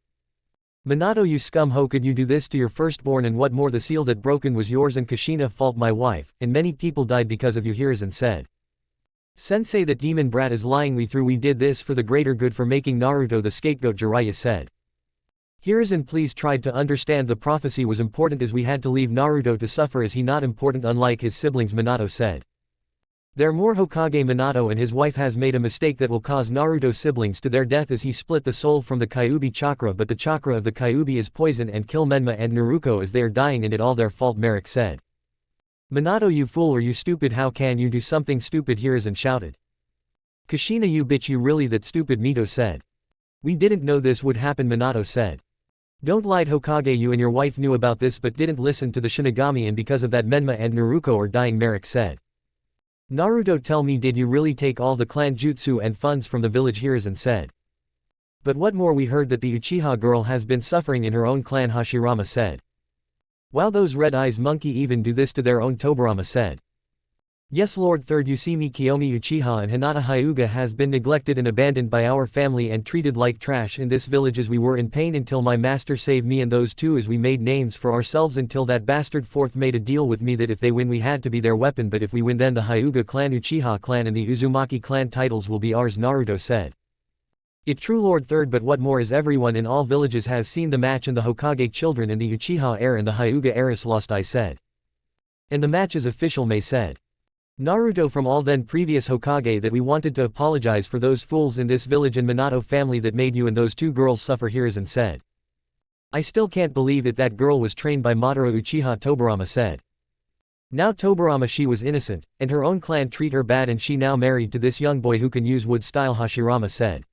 Minato, you scum, how could you do this to your firstborn? And what more, the seal that broken was yours and Kushina fault my wife, and many people died because of you, Hiruzen said. Sensei, that demon brat is lying, we did this for the greater good for making Naruto the scapegoat, Jiraiya said. Hiruzen, please tried to understand the prophecy was important as we had to leave Naruto to suffer as he not important unlike his siblings, Minato said. There more Hokage Minato and his wife has made a mistake that will cause Naruto siblings to their death as he split the soul from the Kyuubi chakra, but the chakra of the Kyuubi is poison and kill Menma and Naruto as they are dying and it all their fault, Merrick said. Minato, you fool, or you stupid, how can you do something stupid? Hiruzen shouted. Kushina, you bitch, you really that stupid, Mito said. We didn't know this would happen, Minato said. Don't lie, Hokage, you and your wife knew about this but didn't listen to the Shinigami and because of that Menma and Naruto are dying, Merrick said. Naruto, tell me, did you really take all the clan jutsu and funds from the village? Hiruzen said. But what more, we heard that the Uchiha girl has been suffering in her own clan, Hashirama said. Wow, those red eyes monkey even do this to their own, Tobirama said. Yes, Lord Third, you see me, Kiyomi Uchiha and Hinata Hyuga has been neglected and abandoned by our family and treated like trash in this village as we were in pain until my master saved me and those two as we made names for ourselves until that bastard fourth made a deal with me that if they win we had to be their weapon, but if we win then the Hyuga clan, Uchiha clan and the Uzumaki clan titles will be ours, Naruto said. It true, Lord Third, but what more is everyone in all villages has seen the match and the Hokage children and the Uchiha heir and the Hyuga heiress lost, I said. And the match is official, Mei said. Naruto, from all then previous Hokage, that we wanted to apologize for those fools in this village and Minato family that made you and those two girls suffer, Hiruzen said. I still can't believe it, that girl was trained by Madara Uchiha, Tobirama said. Now Tobirama, she was innocent, and her own clan treat her bad and she now married to this young boy who can use wood style, Hashirama said.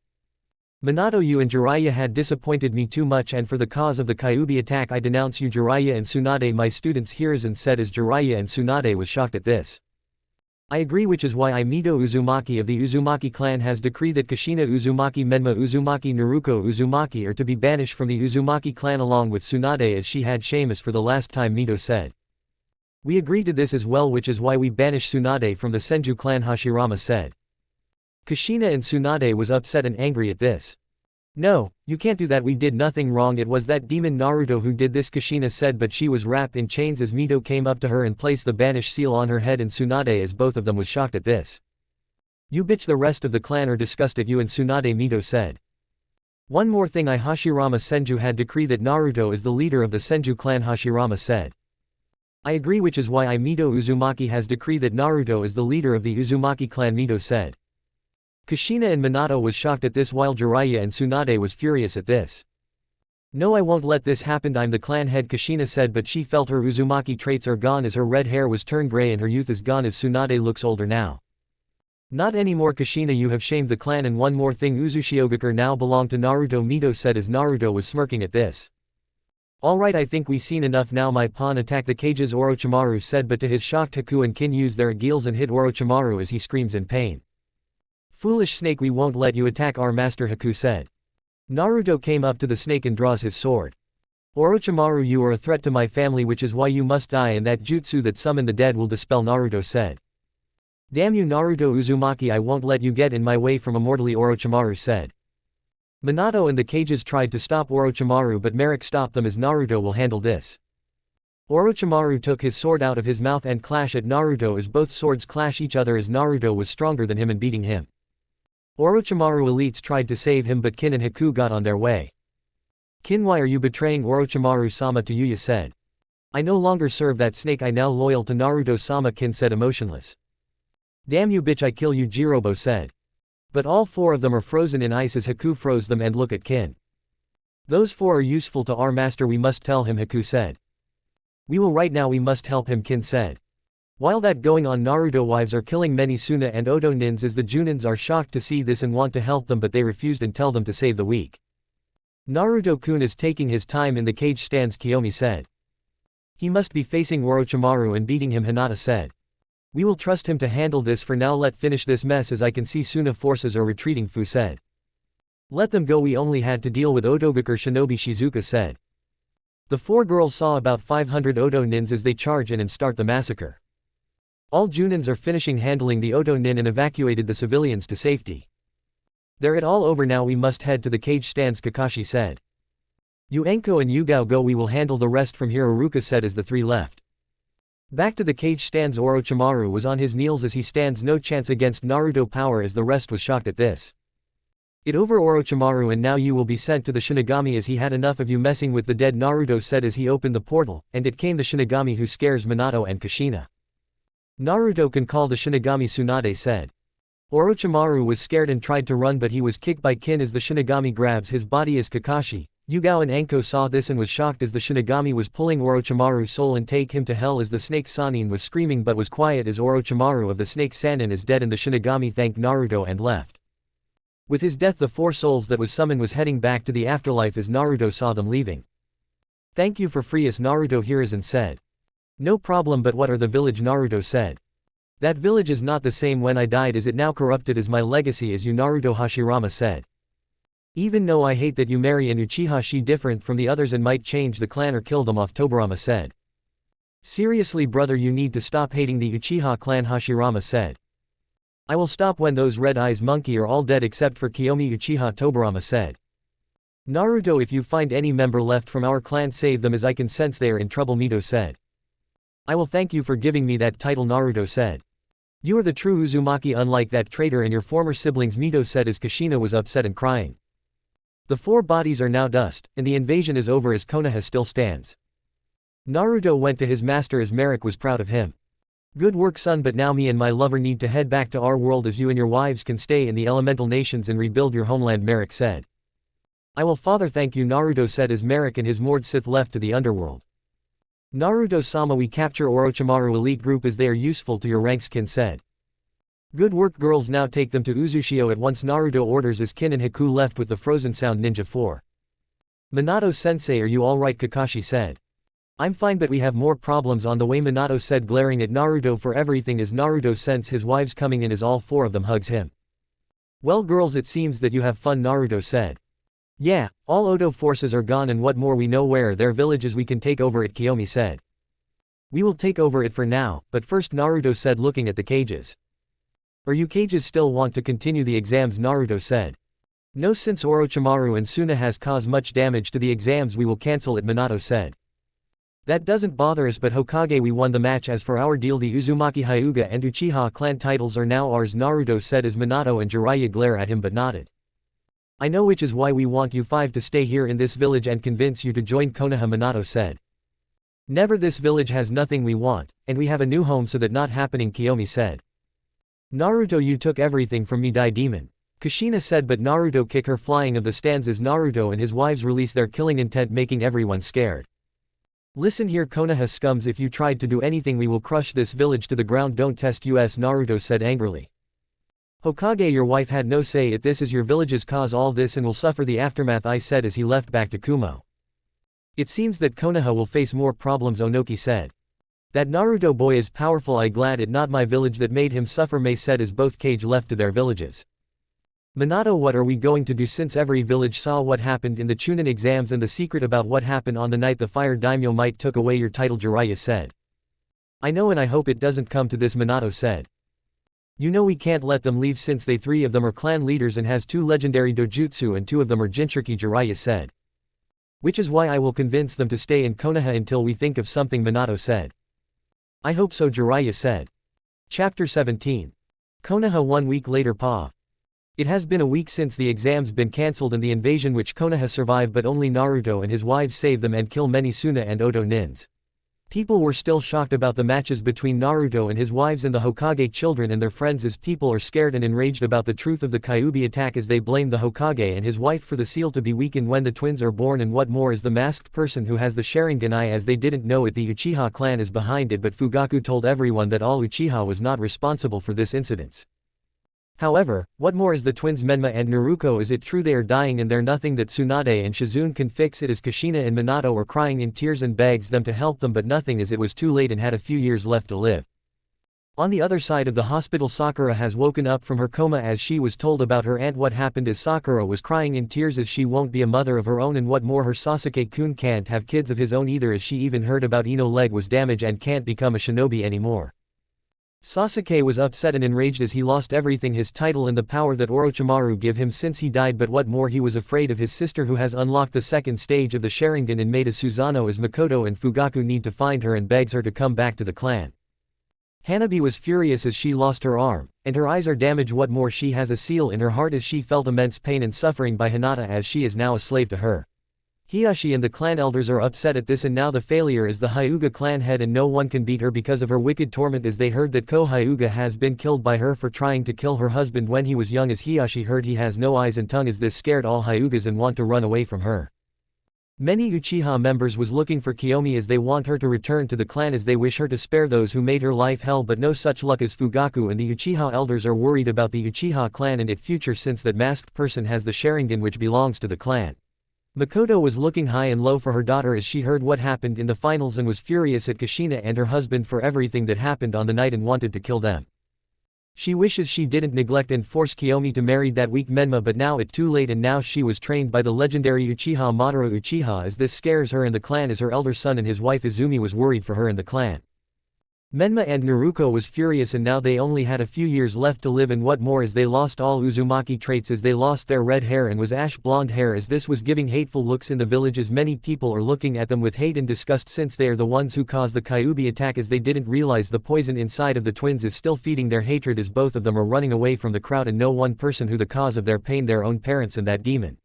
Minato, you and Jiraiya had disappointed me too much and for the cause of the Kyuubi attack I denounce you, Jiraiya and Tsunade, my students, Hiruzen said as Jiraiya and Tsunade was shocked at this. I agree, which is why I, Mito Uzumaki of the Uzumaki clan, has decreed that Kushina Uzumaki, Menma Uzumaki, Naruto Uzumaki are to be banished from the Uzumaki clan along with Tsunade as she had shame as for the last time, Mito said. We agreed to this as well, which is why we banished Tsunade from the Senju clan, Hashirama said. Kushina and Tsunade was upset and angry at this. No, you can't do that, we did nothing wrong, it was that demon Naruto who did this, Kushina said, but she was wrapped in chains as Mito came up to her and placed the banish seal on her head and Tsunade as both of them was shocked at this. You bitch, the rest of the clan are disgusted at you and Tsunade, Mito said. One more thing, I, Hashirama Senju, had decreed that Naruto is the leader of the Senju clan, Hashirama said. I agree, which is why I, Mito Uzumaki, has decreed that Naruto is the leader of the Uzumaki clan, Mito said. Kushina and Minato was shocked at this while Jiraiya and Tsunade was furious at this. No, I won't let this happen, I'm the clan head, Kushina said, but she felt her Uzumaki traits are gone as her red hair was turned gray and her youth is gone as Tsunade looks older now. Not anymore Kushina, you have shamed the clan, and one more thing, Uzushiogakure now belong to Naruto, Mito said as Naruto was smirking at this. Alright, I think we seen enough now, my pawn, attack the cages, Orochimaru said, but to his shocked Haku and Kin use their agiles and hit Orochimaru as he screams in pain. Foolish snake, we won't let you attack our master, Haku said. Naruto came up to the snake and draws his sword. Orochimaru, you are a threat to my family, which is why you must die, and that jutsu that summon the dead will dispel, Naruto said. Damn you Naruto Uzumaki, I won't let you get in my way from immortally, Orochimaru said. Minato and the cages tried to stop Orochimaru, but Merrick stopped them as Naruto will handle this. Orochimaru took his sword out of his mouth and clash at Naruto as both swords clash each other as Naruto was stronger than him and beating him. Orochimaru elites tried to save him, but Kin and Haku got on their way. Kin, why are you betraying Orochimaru-sama, to Yuya said. I no longer serve that snake, I now loyal to Naruto-sama, Kin said emotionless. Damn you bitch, I kill you, Jirobo said. But all four of them are frozen in ice as Haku froze them, and look at Kin. Those four are useful to our master, we must tell him, Haku said. We will right now, we must help him, Kin said. While that going on, Naruto wives are killing many Suna and Odo nins as the Junins are shocked to see this and want to help them, but they refused and tell them to save the weak. Naruto-kun is taking his time in the cage stands, Kiyomi said. He must be facing Orochimaru and beating him, Hinata said. We will trust him to handle this for now, let finish this mess as I can see Suna forces are retreating, Fu said. Let them go, we only had to deal with Odogakure, Shinobi Shizuka said. The four girls saw about 500 Odo nins as they charge in and start the massacre. All Junins are finishing handling the Odo nin and evacuated the civilians to safety. They're it all over now, we must head to the cage stands, Kakashi said. You Enko and Yugao go, we will handle the rest from here, Iruka said as the three left. Back to the cage stands, Orochimaru was on his knees as he stands no chance against Naruto power as the rest was shocked at this. It over Orochimaru, and now you will be sent to the Shinigami as he had enough of you messing with the dead, Naruto said as he opened the portal, and it came the Shinigami who scares Minato and Kushina. Naruto can call the Shinigami, Tsunade said. Orochimaru was scared and tried to run, but he was kicked by Kin as the Shinigami grabs his body as Kakashi. Yugao and Enko saw this and was shocked as the Shinigami was pulling Orochimaru's soul and take him to hell as the snake Sanin was screaming but was quiet as Orochimaru of the snake Sannin is dead and the Shinigami thanked Naruto and left. With his death, the four souls that was summoned was heading back to the afterlife as Naruto saw them leaving. Thank you for free as Naruto Hiruzen said. No problem, but what are the village, Naruto said. That village is not the same when I died, is it now corrupted as my legacy as you, Naruto Hashirama said. Even though I hate that you marry an Uchiha, she different from the others and might change the clan or kill them off, Tobirama said. Seriously brother, you need to stop hating the Uchiha clan, Hashirama said. I will stop when those red eyes monkey are all dead except for Kiyomi Uchiha, Tobirama said. Naruto, if you find any member left from our clan, save them as I can sense they are in trouble, Mito said. I will thank you for giving me that title, Naruto said. You are the true Uzumaki, unlike that traitor and your former siblings, Mito said as Kushina was upset and crying. The four bodies are now dust, and the invasion is over as Konoha still stands. Naruto went to his master as Merrick was proud of him. Good work son, but now me and my lover need to head back to our world as you and your wives can stay in the elemental nations and rebuild your homeland, Merrick said. I will father thank you, Naruto said as Merrick and his Mord Sith left to the underworld. Naruto-sama, we capture Orochimaru elite group as they are useful to your ranks, Kin said. Good work girls, now take them to Uzushio at once, Naruto orders as Kin and Haku left with the frozen sound ninja 4. Minato-sensei, are you alright, Kakashi said. I'm fine, but we have more problems on the way, Minato said, glaring at Naruto for everything as Naruto senses his wives coming in as all four of them hugs him. Well girls, it seems that you have fun, Naruto said. Yeah, all Odo forces are gone and what more, we know where their villages we can take over it, Kiyomi said. We will take over it for now, but first, Naruto said looking at the cages. Are you cages still want to continue the exams, Naruto said. No, since Orochimaru and Suna has caused much damage to the exams we will cancel it, Minato said. That doesn't bother us, but Hokage, we won the match. As for our deal, the Uzumaki Hyuga and Uchiha clan titles are now ours, Naruto said as Minato and Jiraiya glare at him but nodded. I know, which is why we want you five to stay here in this village and convince you to join Konoha, Minato said. Never, this village has nothing we want, and we have a new home, so that not happening, Kiyomi said. Naruto, you took everything from me, die demon. Kushina said, but Naruto kick her flying of the stands as Naruto and his wives release their killing intent, making everyone scared. Listen here, Konoha scums, if you tried to do anything we will crush this village to the ground, don't test us, Naruto said angrily. Hokage, your wife had no say at this, as your villages cause all this and will suffer the aftermath, I said as he left back to Kumo. It seems that Konoha will face more problems, Onoki said. That Naruto boy is powerful, I glad it not my village that made him suffer, Mei said as both Kage left to their villages. Minato, what are we going to do since every village saw what happened in the Chunin exams and the secret about what happened on the night the fire daimyo might took away your title, Jiraiya said. I know, and I hope it doesn't come to this, Minato said. You know we can't let them leave since they 3 of them are clan leaders and has 2 legendary dojutsu and 2 of them are Jinchuriki, Jiraiya said. Which is why I will convince them to stay in Konoha until we think of something, Minato said. I hope so, Jiraiya said. Chapter 17. Konoha 1 week later, Pa. It has been a week since the exams been cancelled and the invasion which Konoha survived, but only Naruto and his wives saved them and kill many Suna and Oto nins. People were still shocked about the matches between Naruto and his wives and the Hokage children and their friends, as people are scared and enraged about the truth of the Kyuubi attack, as they blame the Hokage and his wife for the seal to be weakened when the twins are born, and what more is the masked person who has the Sharingan eye, as they didn't know it, the Uchiha clan is behind it, but Fugaku told everyone that all Uchiha was not responsible for this incident. However, what more is the twins Menma and Naruto, is it true they are dying and they're nothing that Tsunade and Shizune can fix it, as Kushina and Minato are crying in tears and begs them to help them, but nothing, as it was too late and had a few years left to live. On the other side of the hospital, Sakura has woken up from her coma as she was told about her aunt what happened, as Sakura was crying in tears as she won't be a mother of her own, and what more her Sasuke-kun can't have kids of his own either, as she even heard about Ino leg was damaged and can't become a shinobi anymore. Sasuke was upset and enraged as he lost everything, his title and the power that Orochimaru give him since he died, but what more, he was afraid of his sister who has unlocked the second stage of the Sharingan and made a Susanoo, as Makoto and Fugaku need to find her and begs her to come back to the clan. Hanabi was furious as she lost her arm, and her eyes are damaged, what more, she has a seal in her heart as she felt immense pain and suffering by Hinata as she is now a slave to her. Hiashi and the clan elders are upset at this, and now the failure is the Hyuga clan head and no one can beat her because of her wicked torment, as they heard that Ko Hyuga has been killed by her for trying to kill her husband when he was young, as Hiashi heard he has no eyes and tongue, as this scared all Hyugas and want to run away from her. Many Uchiha members was looking for Kiyomi as they want her to return to the clan, as they wish her to spare those who made her life hell, but no such luck, as Fugaku and the Uchiha elders are worried about the Uchiha clan and its future since that masked person has the Sharingan which belongs to the clan. Makoto was looking high and low for her daughter as she heard what happened in the finals and was furious at Kushina and her husband for everything that happened on the night and wanted to kill them. She wishes she didn't neglect and force Kiyomi to marry that weak Menma, but now it's too late, and now she was trained by the legendary Uchiha Madara Uchiha, as this scares her and the clan, as her elder son and his wife Izumi was worried for her and the clan. Menma and Naruto was furious, and now they only had a few years left to live, and what more is they lost all Uzumaki traits, as they lost their red hair and was ash blonde hair, as this was giving hateful looks in the village, as many people are looking at them with hate and disgust since they are the ones who caused the Kyuubi attack, as they didn't realize the poison inside of the twins is still feeding their hatred, as both of them are running away from the crowd and no one person who the cause of their pain, their own parents and that demon.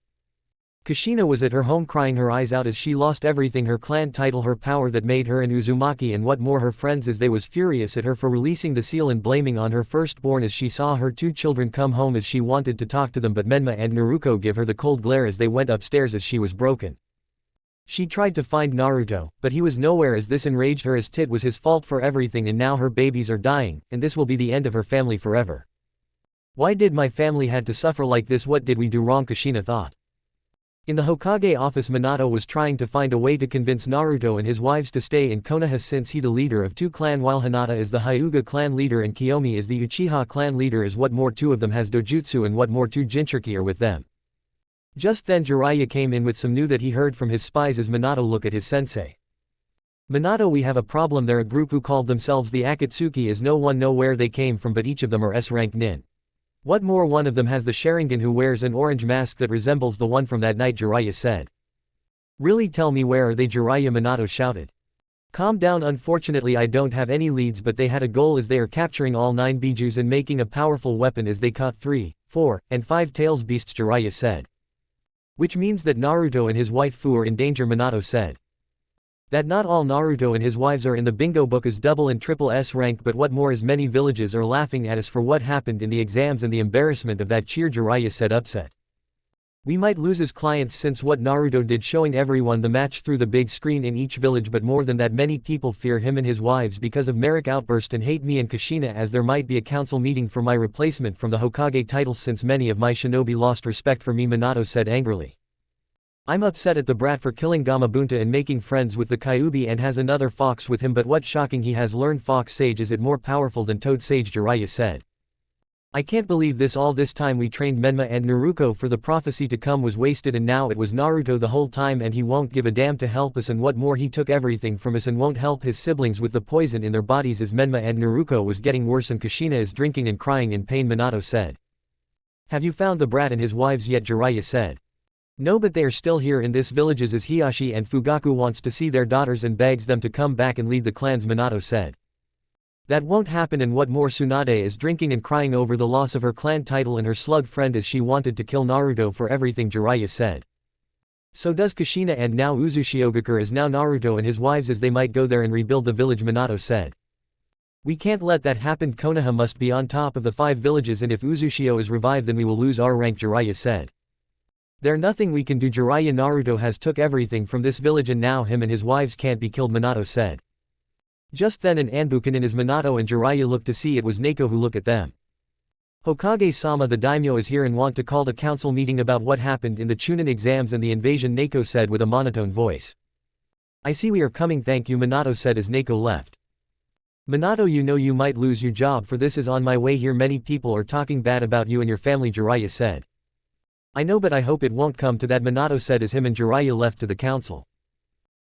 Kushina was at her home crying her eyes out as she lost everything, her clan title, her power that made her an Uzumaki, and what more her friends, as they was furious at her for releasing the seal and blaming on her firstborn, as she saw her 2 children come home, as she wanted to talk to them, but Menma and Naruto give her the cold glare as they went upstairs as she was broken. She tried to find Naruto, but he was nowhere, as this enraged her, as it was his fault for everything and now her babies are dying, and this will be the end of her family forever. Why did my family had to suffer like this? What did we do wrong? Kushina thought. In the Hokage office, Minato was trying to find a way to convince Naruto and his wives to stay in Konoha since he the leader of 2 clan, while Hinata is the Hyuga clan leader and Kiyomi is the Uchiha clan leader, as what more 2 of them has dojutsu and what more 2 Jinchuriki are with them. Just then Jiraiya came in with some news that he heard from his spies as Minato looked at his sensei. Minato, we have a problem, they're a group who called themselves the Akatsuki, as no one know where they came from, but each of them are S-rank nin. What more, one of them has the Sharingan who wears an orange mask that resembles the one from that night, Jiraiya said. Really, tell me where are they, Jiraiya? Minato shouted. Calm down, unfortunately I don't have any leads, but they had a goal as they are capturing all 9 bijus and making a powerful weapon, as they caught 3, 4, and 5 tails beasts, Jiraiya said. Which means that Naruto and his wife Fu are in danger, Minato said. That not all Naruto and his wives are in the bingo book as double and triple S rank, but what more is many villages are laughing at us for what happened in the exams and the embarrassment of that cheer, Jiraiya said upset. We might lose his clients since what Naruto did showing everyone the match through the big screen in each village, but more than that many people fear him and his wives because of Merrick outburst and hate me and Kushina, as there might be a council meeting for my replacement from the Hokage title since many of my shinobi lost respect for me, Minato said angrily. I'm upset at the brat for killing Gamabunta and making friends with the Kyuubi and has another fox with him, but what shocking, he has learned Fox Sage. Is it more powerful than Toad Sage? Jiraiya said. I can't believe this. All this time we trained Menma and Naruto for the prophecy to come was wasted, and now it was Naruto the whole time, and he won't give a damn to help us, and what more, he took everything from us and won't help his siblings with the poison in their bodies. As Menma and Naruto was getting worse and Kushina is drinking and crying in pain, Minato said. Have you found the brat and his wives yet? Jiraiya said. No, but they are still here in this villages as Hiyashi and Fugaku wants to see their daughters and begs them to come back and lead the clans, Minato said. That won't happen, and what more, Tsunade is drinking and crying over the loss of her clan title and her slug friend as she wanted to kill Naruto for everything, Jiraiya said. So does Kushina, and now Uzushiogakure is now Naruto and his wives, as they might go there and rebuild the village, Minato said. We can't let that happen. Konoha must be on top of the 5 villages, and if Uzushio is revived then we will lose our rank, Jiraiya said. There's nothing we can do, Jiraiya. Naruto has took everything from this village and now him and his wives can't be killed, Minato said. Just then an Anbukanin as Minato and Jiraiya looked to see it was Neko, who looked at them. Hokage-sama, the daimyo is here and want to call a council meeting about what happened in the Chunin exams and the invasion, Neko said with a monotone voice. I see we are coming, thank you, Minato said as Neko left. Minato, you know you might lose your job for this. Is on my way here. Many people are talking bad about you and your family, Jiraiya said. I know, but I hope it won't come to that, Minato said as him and Jiraiya left to the council.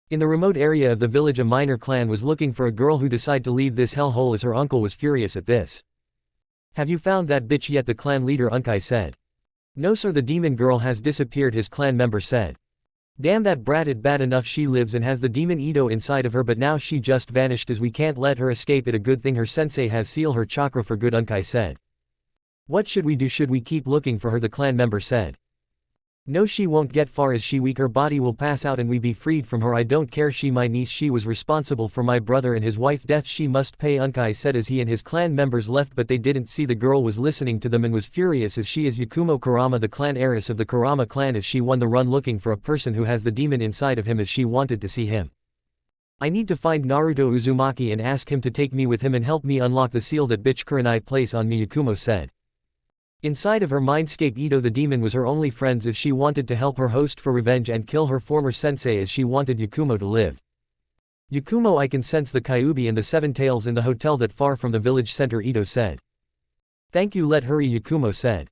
In the remote area of the village, a minor clan was looking for a girl who decided to leave this hellhole as her uncle was furious at this. Have you found that bitch yet? The clan leader Unkai said. No sir, the demon girl has disappeared, his clan member said. Damn that brat, it bad enough she lives and has the demon Ito inside of her, but now she just vanished as we can't let her escape. It a good thing her sensei has sealed her chakra for good, Unkai said. What should we do? Should we keep looking for her? The clan member said. No, she won't get far. Is she weak? Her body will pass out and we be freed from her. I don't care, she my niece, she was responsible for my brother and his wife death, she must pay, Unkai said as he and his clan members left, but they didn't see the girl was listening to them and was furious as she is Yakumo Kurama, the clan heiress of the Kurama clan, as she won the run looking for a person who has the demon inside of him as she wanted to see him. I need to find Naruto Uzumaki and ask him to take me with him and help me unlock the seal that bitch Kurenai place on me, Yakumo said. Inside of her mindscape, Ito the demon was her only friends as she wanted to help her host for revenge and kill her former sensei as she wanted Yakumo to live. Yakumo, I can sense the Kyuubi and the 7 tails in the hotel that far from the village center, Ito said. Thank you, let hurry, Yakumo said.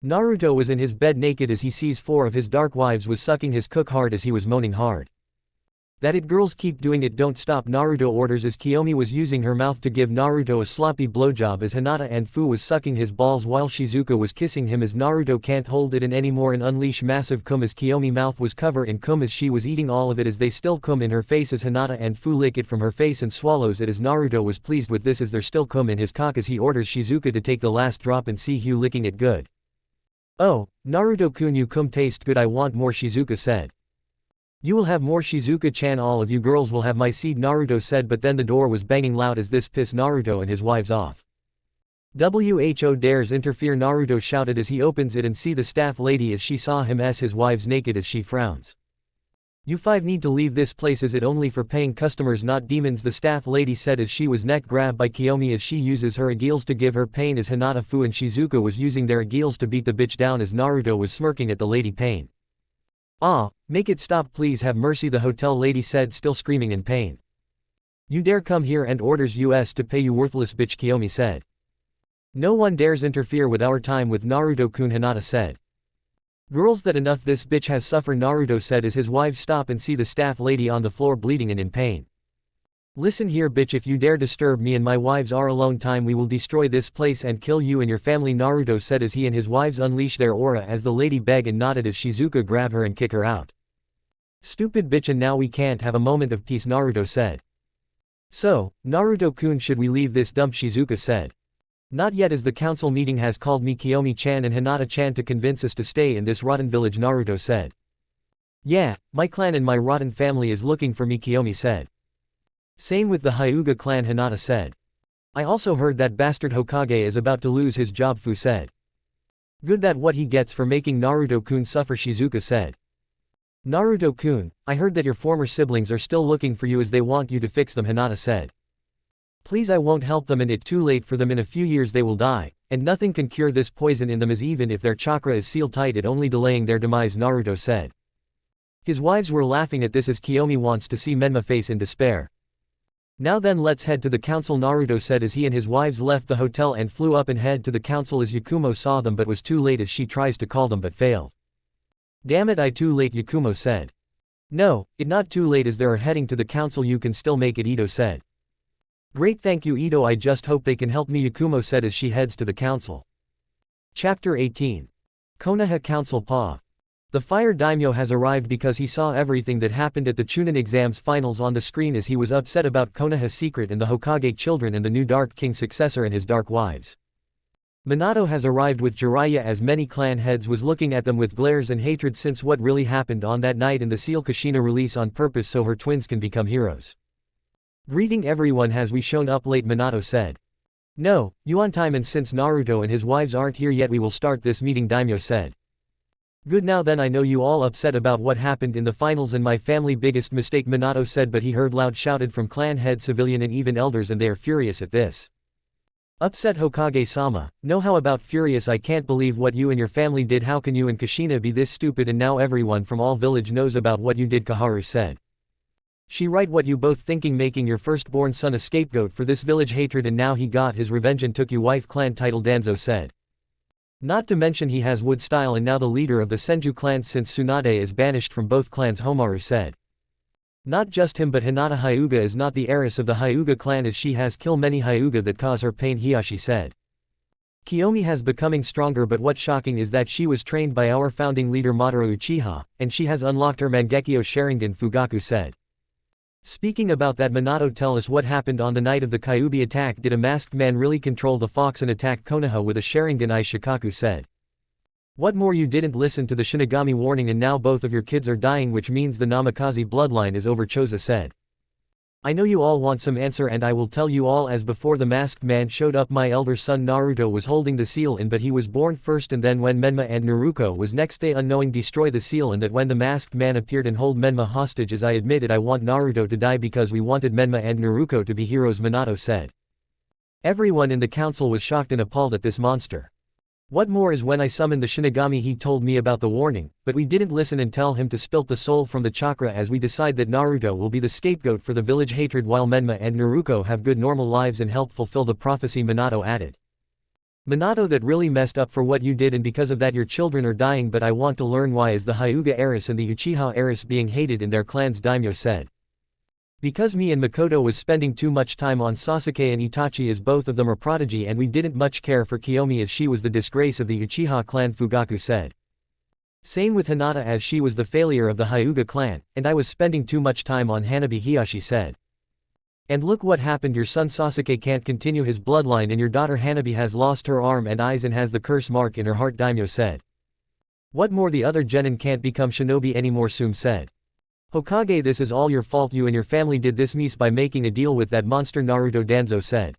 Naruto was in his bed naked as he sees 4 of his dark wives was sucking his cook hard as he was moaning hard. That it, girls, keep doing it, don't stop, Naruto orders as Kiyomi was using her mouth to give Naruto a sloppy blowjob as Hinata and Fu was sucking his balls while Shizuka was kissing him as Naruto can't hold it in anymore and unleash massive cum as Kiyomi mouth was covered in cum as she was eating all of it as they still cum in her face as Hinata and Fu lick it from her face and swallows it as Naruto was pleased with this as there's still cum in his cock as he orders Shizuka to take the last drop and see Hugh licking it good. Oh, Naruto-kun, you cum taste good, I want more, Shizuka said. You will have more, Shizuka-chan, all of you girls will have my seed, Naruto said, but then the door was banging loud as this pissed Naruto and his wives off. Who dares interfere, Naruto shouted as he opens it and see the staff lady as she saw him as his wives naked as she frowns. You 5 need to leave this place, is it only for paying customers not demons, the staff lady said as she was neck grabbed by Kiyomi as she uses her agiles to give her pain as Hinata, Fu and Shizuka was using their agiles to beat the bitch down as Naruto was smirking at the lady pain. Ah, make it stop please, have mercy, the hotel lady said, still screaming in pain. You dare come here and orders us to pay, you worthless bitch, Kiyomi said. No one dares interfere with our time with Naruto-kun, Hinata said. Girls, that enough, this bitch has suffered, Naruto said as his wives stop and see the staff lady on the floor bleeding and in pain. Listen here bitch, if you dare disturb me and my wives our alone time we will destroy this place and kill you and your family, Naruto said as he and his wives unleash their aura as the lady begged and nodded as Shizuka grabbed her and kicked her out. Stupid bitch, and now we can't have a moment of peace, Naruto said. So, Naruto-kun, should we leave this dump, Shizuka said. Not yet, as the council meeting has called me, Kiyomi-chan and Hinata-chan, to convince us to stay in this rotten village, Naruto said. Yeah, my clan and my rotten family is looking for me, Kiyomi said. Same with the Hyuga clan, Hinata said. I also heard that bastard Hokage is about to lose his job, Fu said. Good that what he gets for making Naruto-kun suffer, Shizuka said. Naruto-kun, I heard that your former siblings are still looking for you as they want you to fix them, Hinata said. Please, I won't help them and it's too late for them, in a few years they will die, and nothing can cure this poison in them, as even if their chakra is sealed tight it only delaying their demise, Naruto said. His wives were laughing at this as Kiyomi wants to see Menma face in despair. Now then, let's head to the council, Naruto said as he and his wives left the hotel and flew up and head to the council as Yakumo saw them but was too late as she tries to call them but failed. Damn it, I too late, Yakumo said. No, it not too late as they are heading to the council, you can still make it, Ito said. Great, thank you Ito, I just hope they can help me, Yakumo said as she heads to the council. Chapter 18. Konoha Council Pa. The fire daimyo has arrived because he saw everything that happened at the Chunin exams finals on the screen as he was upset about Konoha's secret and the Hokage children and the new Dark King successor and his dark wives. Minato has arrived with Jiraiya as many clan heads was looking at them with glares and hatred since what really happened on that night in the Seal Kushina release on purpose so her twins can become heroes. Greeting everyone, has we shown up late, Minato said. No, you on time, and since Naruto and his wives aren't here yet we will start this meeting, Daimyo said. Good, now then, I know you all upset about what happened in the finals and my family biggest mistake, Minato said, but he heard loud shouted from clan head, civilian and even elders and they are furious at this. Upset Hokage-sama, no, how about furious, I can't believe what you and your family did, how can you and Kushina be this stupid, and now everyone from all village knows about what you did, Kaharu said. She right, what you both thinking, making your firstborn son a scapegoat for this village hatred, and now he got his revenge and took you wife clan title, Danzo said. Not to mention he has wood style and now the leader of the Senju clan since Tsunade is banished from both clans, Homaru said. Not just him but Hinata Hyuga is not the heiress of the Hyuga clan as she has killed many Hyuga that cause her pain, Hiyashi said. Kiyomi has becoming stronger, but what's shocking is that she was trained by our founding leader Madara Uchiha, and she has unlocked her Mangekyo Sharingan, Fugaku said. Speaking about that, Minato, tell us what happened on the night of the Kyuubi attack. Did a masked man really control the fox and attack Konoha with a Sharingan? Shikaku said. What more, you didn't listen to the Shinigami warning and now both of your kids are dying, which means the Namikaze bloodline is over, Choza said. I know you all want some answer and I will tell you all. As before the masked man showed up, my elder son Naruto was holding the seal in, but he was born first, and then when Menma and Naruto was next, they unknowing destroy the seal, and that when the masked man appeared and hold Menma hostage, as I admitted, I want Naruto to die because we wanted Menma and Naruto to be heroes, Minato said. Everyone in the council was shocked and appalled at this monster. What more is when I summoned the Shinigami he told me about the warning, but we didn't listen and tell him to spilt the soul from the chakra as we decide that Naruto will be the scapegoat for the village hatred while Menma and Naruto have good normal lives and help fulfill the prophecy, Minato added. Minato, that really messed up for what you did and because of that your children are dying, but I want to learn why is the Hyuga heiress and the Uchiha heiress being hated in their clans, Daimyo said. Because me and Makoto was spending too much time on Sasuke and Itachi as both of them are prodigy, and we didn't much care for Kiyomi as she was the disgrace of the Uchiha clan, Fugaku said. Same with Hinata as she was the failure of the Hyuga clan, and I was spending too much time on Hanabi, Hiyashi said. And look what happened, your son Sasuke can't continue his bloodline and your daughter Hanabi has lost her arm and eyes and has the curse mark in her heart, Daimyo said. What more, the other genin can't become shinobi anymore, Sum said. Hokage, this is all your fault, you and your family did this mess by making a deal with that monster, Naruto, Danzo said.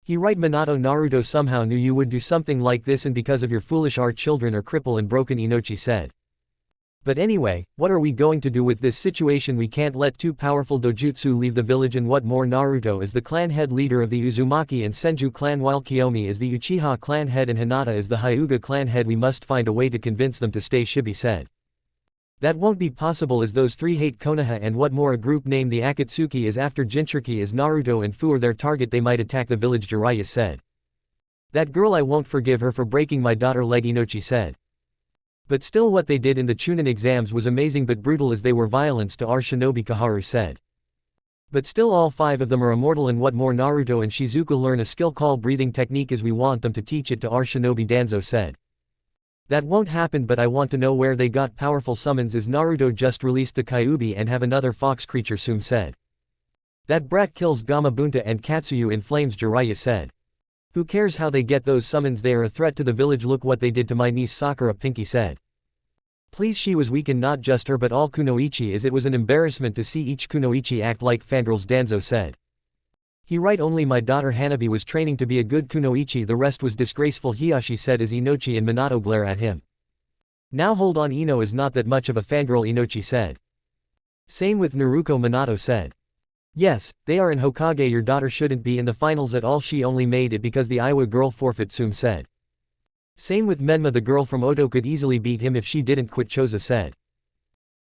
He right, Minato, Naruto somehow knew you would do something like this, and because of your foolish our children are crippled and broken, Inochi said. But anyway, what are we going to do with this situation? We can't let two powerful dojutsu leave the village, and what more, Naruto is the clan head leader of the Uzumaki and Senju clan while Kiyomi is the Uchiha clan head and Hinata is the Hyuga clan head. We must find a way to convince them to stay, Shibi said. That won't be possible as those three hate Konoha, and what more, a group named the Akatsuki is after Jinchuriki as Naruto and Fu are their target, they might attack the village, Jiraiya said. That girl, I won't forgive her for breaking my daughter leg, Inochi said. But still, what they did in the Chunin exams was amazing but brutal as they were violence to our shinobi, Kaharu said. But still all five of them are immortal, and what more, Naruto and Shizuka learn a skill called breathing technique as we want them to teach it to our shinobi, Danzo said. That won't happen, but I want to know where they got powerful summons as Naruto just released the Kyuubi and have another fox creature, Sum said. That brat kills Gamabunta and Katsuyu in flames, Jiraiya said. Who cares how they get those summons, they are a threat to the village, look what they did to my niece Sakura, Pinky said. Please, she was weak, and not just her but all Kunoichi, as it was an embarrassment to see each Kunoichi act like fangirls, Danzo said. He right, only my daughter Hanabi was training to be a good kunoichi, the rest was disgraceful, Hiyashi said as Inochi and Minato glare at him. Now hold on, Ino is not that much of a fangirl, Inochi said. Same with Naruto, Minato said. Yes, they are in Hokage, your daughter shouldn't be in the finals at all, she only made it because the Iwa girl forfeit, Sum said. Same with Menma, the girl from Oto could easily beat him if she didn't quit, Choza said.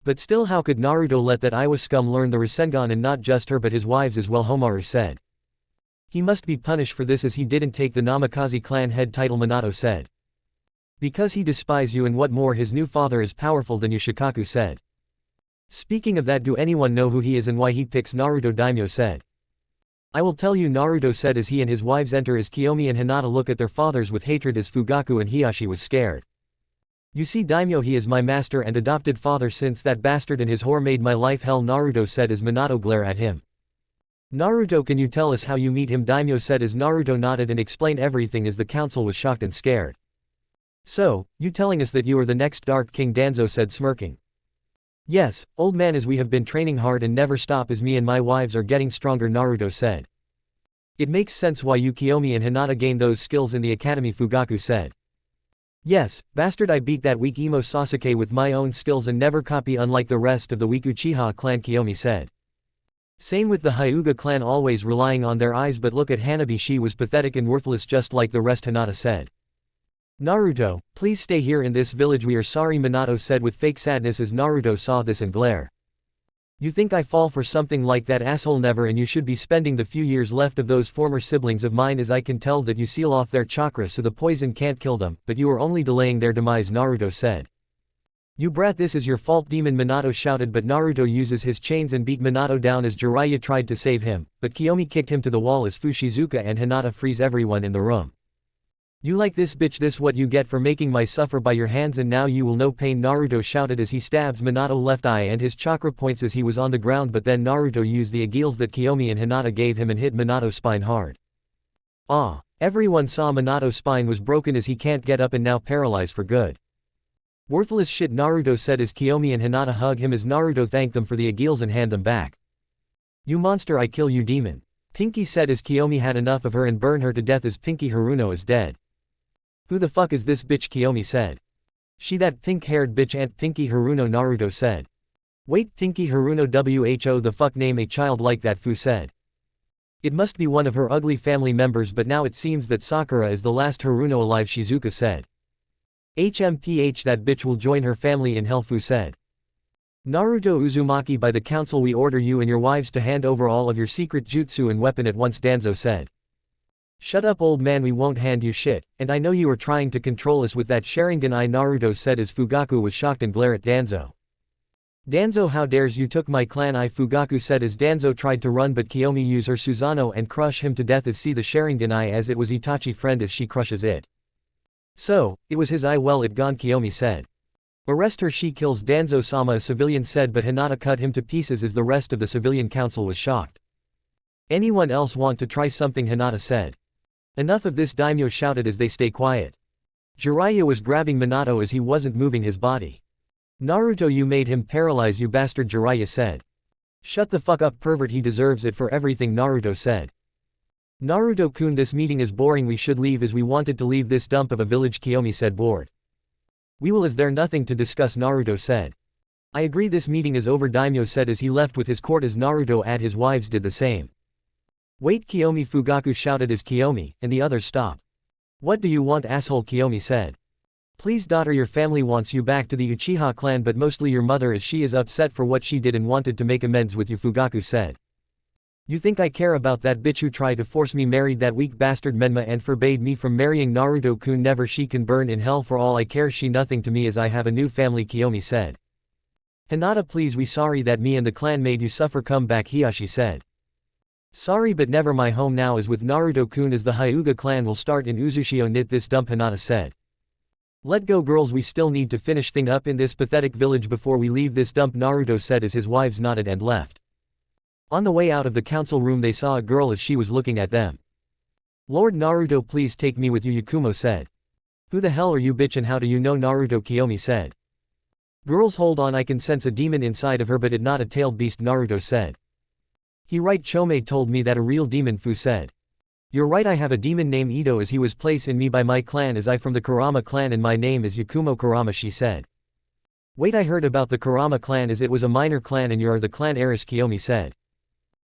But still, how could Naruto let that Iwa scum learn the rasengan, and not just her but his wives as well, Homaru said. He must be punished for this as he didn't take the Namikaze clan head title, Minato said. Because he despise you, and what more, his new father is powerful than you, Shikaku said. Speaking of that, do anyone know who he is and why he picks Naruto, Daimyo said. I will tell you, Naruto said as he and his wives enter as Kiyomi and Hinata look at their fathers with hatred as Fugaku and Hiyashi was scared. You see, Daimyo, he is my master and adopted father since that bastard and his whore made my life hell, Naruto said as Minato glare at him. Naruto, can you tell us how you meet him, Daimyo said as Naruto nodded and explained everything as the council was shocked and scared. So, you telling us that you are the next Dark King, Danzo said smirking. Yes, old man, as we have been training hard and never stop as me and my wives are getting stronger, Naruto said. It makes sense why you, Kiyomi and Hinata, gained those skills in the academy, Fugaku said. Yes, bastard, I beat that weak emo Sasuke with my own skills and never copy unlike the rest of the weak Uchiha clan, Kiyomi said. Same with the Hyuga clan, always relying on their eyes, but look at Hanabi, she was pathetic and worthless just like the rest, Hinata said. Naruto, please stay here in this village, we are sorry, Minato said with fake sadness as Naruto saw this and glare. You think I fall for something like that, asshole? Never, and you should be spending the few years left of those former siblings of mine as I can tell that you seal off their chakra so the poison can't kill them, but you are only delaying their demise, Naruto said. You brat, this is your fault, demon, Minato shouted, but Naruto uses his chains and beat Minato down as Jiraiya tried to save him, but Kiyomi kicked him to the wall as Fushizuka and Hinata freeze everyone in the room. You like this, bitch, this what you get for making my suffer by your hands, and now you will know pain, Naruto shouted as he stabs Minato left eye and his chakra points as he was on the ground, but then Naruto used the agiles that Kiyomi and Hinata gave him and hit Minato's spine hard. Ah! Everyone saw Minato's spine was broken as he can't get up and now paralyzed for good. Worthless shit, Naruto said as Kiyomi and Hinata hug him as Naruto thanked them for the agiles and hand them back. You monster, I kill you, demon. Pinky said as Kiyomi had enough of her and burn her to death as Pinky Haruno is dead. Who the fuck is this bitch, Kiyomi said. She that pink-haired bitch, Aunt Pinky Haruno, Naruto said. Wait, Pinky Haruno, who the fuck name a child like that, Fu said. It must be one of her ugly family members, but now it seems that Sakura is the last Haruno alive, Shizuka said. HMPH, that bitch will join her family in hell, Fu said. Naruto Uzumaki, by the council we order you and your wives to hand over all of your secret jutsu and weapon at once, Danzo said. Shut up, old man, we won't hand you shit, and I know you are trying to control us with that Sharingan eye, Naruto said as Fugaku was shocked and glared at Danzo. Danzo, how dares you took my clan eye, Fugaku said as Danzo tried to run, but Kiyomi used her Susanoo and crush him to death as see the Sharingan eye as it was Itachi friend as she crushes it. So, it was his eye, well it gone, Kiyomi said. Arrest her, she kills Danzo-sama, a civilian said, but Hinata cut him to pieces as the rest of the civilian council was shocked. Anyone else want to try something, Hinata said. Enough of this, Daimyo shouted as they stay quiet. Jiraiya was grabbing Minato as he wasn't moving his body. Naruto, you made him paralyze, you bastard, Jiraiya said. Shut the fuck up, pervert, he deserves it for everything, Naruto said. Naruto-kun, this meeting is boring, we should leave as we wanted to leave this dump of a village, Kiyomi said, bored. We will, is there nothing to discuss, Naruto said. I agree, this meeting is over, Daimyo said as he left with his court as Naruto and his wives did the same. Wait, Kiyomi, Fugaku shouted as Kiyomi and the others stopped. What do you want, asshole, Kiyomi said. Please, daughter, your family wants you back to the Uchiha clan, but mostly your mother as she is upset for what she did and wanted to make amends with you, Fugaku said. You think I care about that bitch who tried to force me married that weak bastard Menma and forbade me from marrying Naruto-kun? Never, she can burn in hell for all I care, she nothing to me as I have a new family, Kiyomi said. Hinata, please, we sorry that me and the clan made you suffer, come back, Hiyashi said. Sorry, but never, my home now is with Naruto-kun as the Hyuga clan will start in Uzushio, knit this dump, Hinata said. Let go, girls, we still need to finish thing up in this pathetic village before we leave this dump, Naruto said as his wives nodded and left. On the way out of the council room they saw a girl as she was looking at them. Lord Naruto, please take me with you, Yakumo said. Who the hell are you, bitch, and how do you know Naruto, Kiyomi said. Girls, hold on, I can sense a demon inside of her, but it not a tailed beast, Naruto said. He right, Chome told me that a real demon, Fu said. You're right, I have a demon named Ito as he was placed in me by my clan as I from the Kurama clan and my name is Yakumo Kurama, she said. Wait, I heard about the Kurama clan as it was a minor clan and you're the clan heiress, Kiyomi said.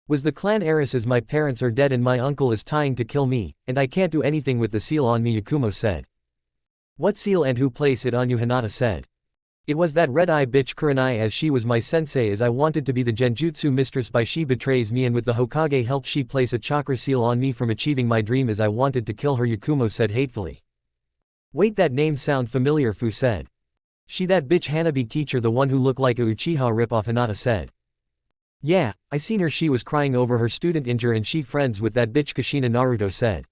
Was the clan heiress as my parents are dead and my uncle is trying to kill me, and I can't do anything with the seal on me, Yakumo said. What seal and who place it on you, Hinata said. It was that red-eye bitch Kurenai as she was my sensei as I wanted to be the genjutsu mistress by she betrays me and with the Hokage help she place a chakra seal on me from achieving my dream as I wanted to kill her, Yakumo said hatefully. Wait, that name sound familiar, Fu said. She that bitch Hanabi teacher, the one who looked like a Uchiha ripoff, Hinata said. Yeah, I seen her, she was crying over her student injure and she friends with that bitch Kushina, Naruto said.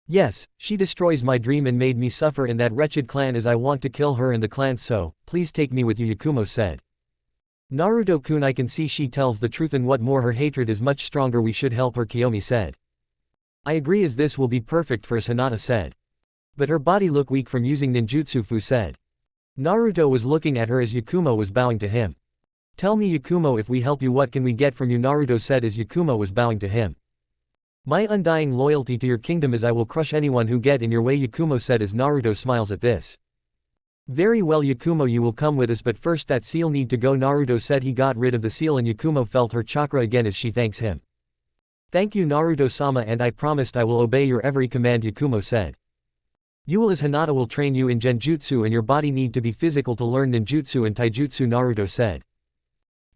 Yes, she destroys my dream and made me suffer in that wretched clan as I want to kill her and the clan, so, please take me with you, Yakumo said. Naruto-kun, I can see she tells the truth and what more, her hatred is much stronger, we should help her, Kiyomi said. I agree as this will be perfect for us, Hinata said. But her body look weak from using ninjutsu, Fu said. Naruto was looking at her as Yakumo was bowing to him. Tell me, Yakumo, if we help you what can we get from you, Naruto said as Yakumo was bowing to him. My undying loyalty to your kingdom as I will crush anyone who get in your way, Yakumo said as Naruto smiles at this. Very well, Yakumo, you will come with us, but first that seal need to go, Naruto said. He got rid of the seal and Yakumo felt her chakra again as she thanks him. Thank you, Naruto-sama, and I promised I will obey your every command, Yakumo said. You will, as Hinata will train you in genjutsu and your body need to be physical to learn ninjutsu and taijutsu, Naruto said.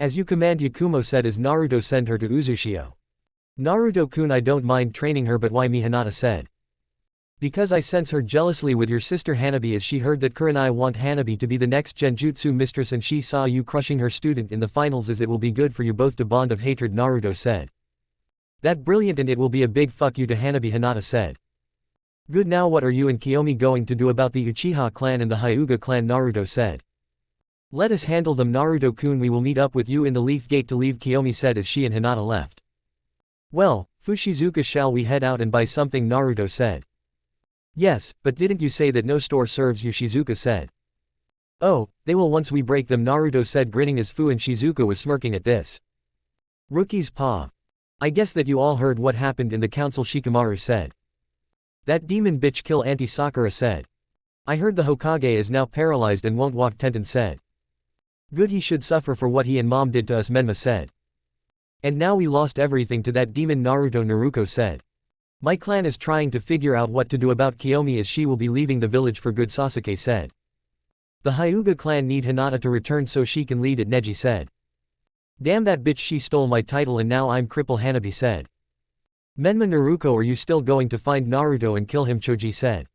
As you command, Yakumo said as Naruto sent her to Uzushio. Naruto-kun, I don't mind training her, but why me, Hinata said. Because I sense her jealously with your sister Hanabi as she heard that Kurenai want Hanabi to be the next genjutsu mistress and she saw you crushing her student in the finals as it will be good for you both to bond of hatred, Naruto said. That brilliant and it will be a big fuck you to Hanabi, Hinata said. Good, now what are you and Kiyomi going to do about the Uchiha clan and the Hyuga clan, Naruto said. Let us handle them, Naruto-kun, we will meet up with you in the Leaf Gate to leave, Kiyomi said as she and Hinata left. Well, Fushizuka, shall we head out and buy something, Naruto said. Yes, but didn't you say that no store serves you, Shizuka said. Oh, they will once we break them, Naruto said, grinning as Fu and Shizuka was smirking at this. Rookie's paw. I guess that you all heard what happened in the council, Shikamaru said. That demon bitch kill Auntie Sakura said. I heard the Hokage is now paralyzed and won't walk, Tenten said. Good, he should suffer for what he and mom did to us, Menma said. And now we lost everything to that demon, Naruko said. My clan is trying to figure out what to do about Kiyomi as she will be leaving the village for good, Sasuke said. The Hyuga clan need Hinata to return so she can lead it, Neji said. Damn that bitch, she stole my title and now I'm cripple, Hanabi said. Menma, Naruko, are you still going to find Naruto and kill him, Choji said.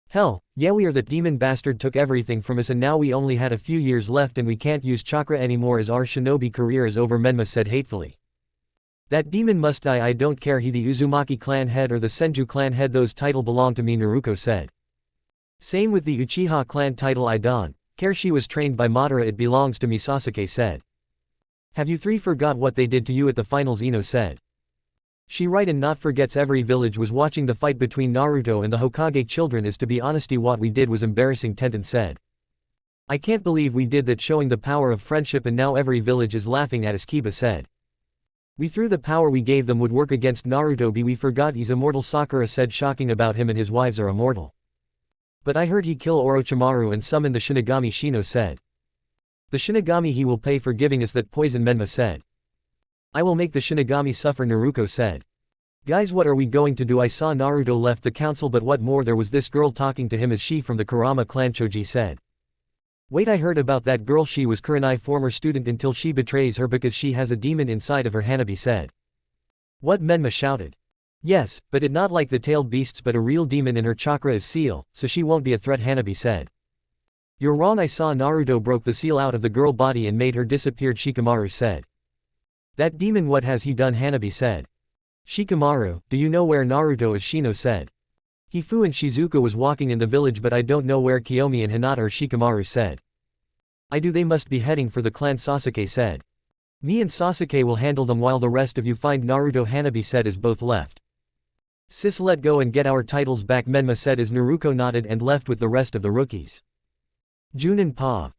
Hell, yeah, we are. That demon bastard took everything from us and now we only had a few years left and we can't use chakra anymore as our shinobi career is over, Menma said hatefully. That demon must die, I don't care he the Uzumaki clan head or the Senju clan head, those title belong to me, Naruko said. Same with the Uchiha clan title, I don't care, she was trained by Madara, it belongs to me, Sasuke said. Have you three forgot what they did to you at the finals, Ino said. She right and not forgets every village was watching the fight between Naruto and the Hokage children is to be honesty what we did was embarrassing, Tenten said. I can't believe we did that, showing the power of friendship and now every village is laughing at us, Kiba said. We threw the power we gave them would work against Naruto, we forgot he's immortal, Sakura said, shocking about him and his wives are immortal. But I heard he kill Orochimaru and summon the Shinigami, Shino said. The Shinigami he will pay for giving us that poison, Menma said. I will make the Shinigami suffer, Naruko said. Guys, what are we going to do? I saw Naruto left the council, but what more, there was this girl talking to him as she from the Kurama clan, Choji said. Wait, I heard about that girl, she was Kurenai former student until she betrays her because she has a demon inside of her, Hanabi said. What, Menma shouted. Yes, but it not like the tailed beasts but a real demon and her chakra is seal, so she won't be a threat, Hanabi said. You're wrong, I saw Naruto broke the seal out of the girl body and made her disappeared, Shikamaru said. That demon, what has he done, Hanabi said. Shikamaru, do you know where Naruto is, Shino said. Fu and Shizuka was walking in the village but I don't know where Kiyomi and Hinata are, Shikamaru said. I do, they must be heading for the clan, Sasuke said. Me and Sasuke will handle them while the rest of you find Naruto, Hanabi said as both left. Sis, let go and get our titles back, Menma said as Naruto nodded and left with the rest of the rookies. Junin Pa.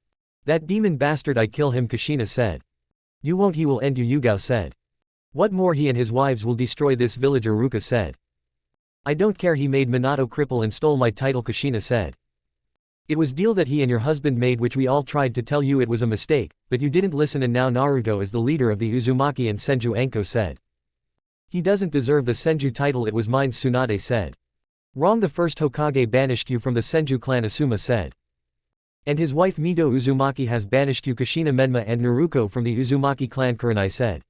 That demon bastard, I kill him, Kushina said. You won't, he will end you, Yugao said. What more, he and his wives will destroy this village, Iruka said. I don't care, he made Minato cripple and stole my title, Kushina said. It was deal that he and your husband made, which we all tried to tell you it was a mistake, but you didn't listen, and now Naruto is the leader of the Uzumaki and Senju, Anko said. He doesn't deserve the Senju title, it was mine, Tsunade said. Wrong, the first Hokage banished you from the Senju clan, Asuma said. And his wife Mido Uzumaki has banished you, Kushina, Menma and Naruto from the Uzumaki clan, Kurenai said.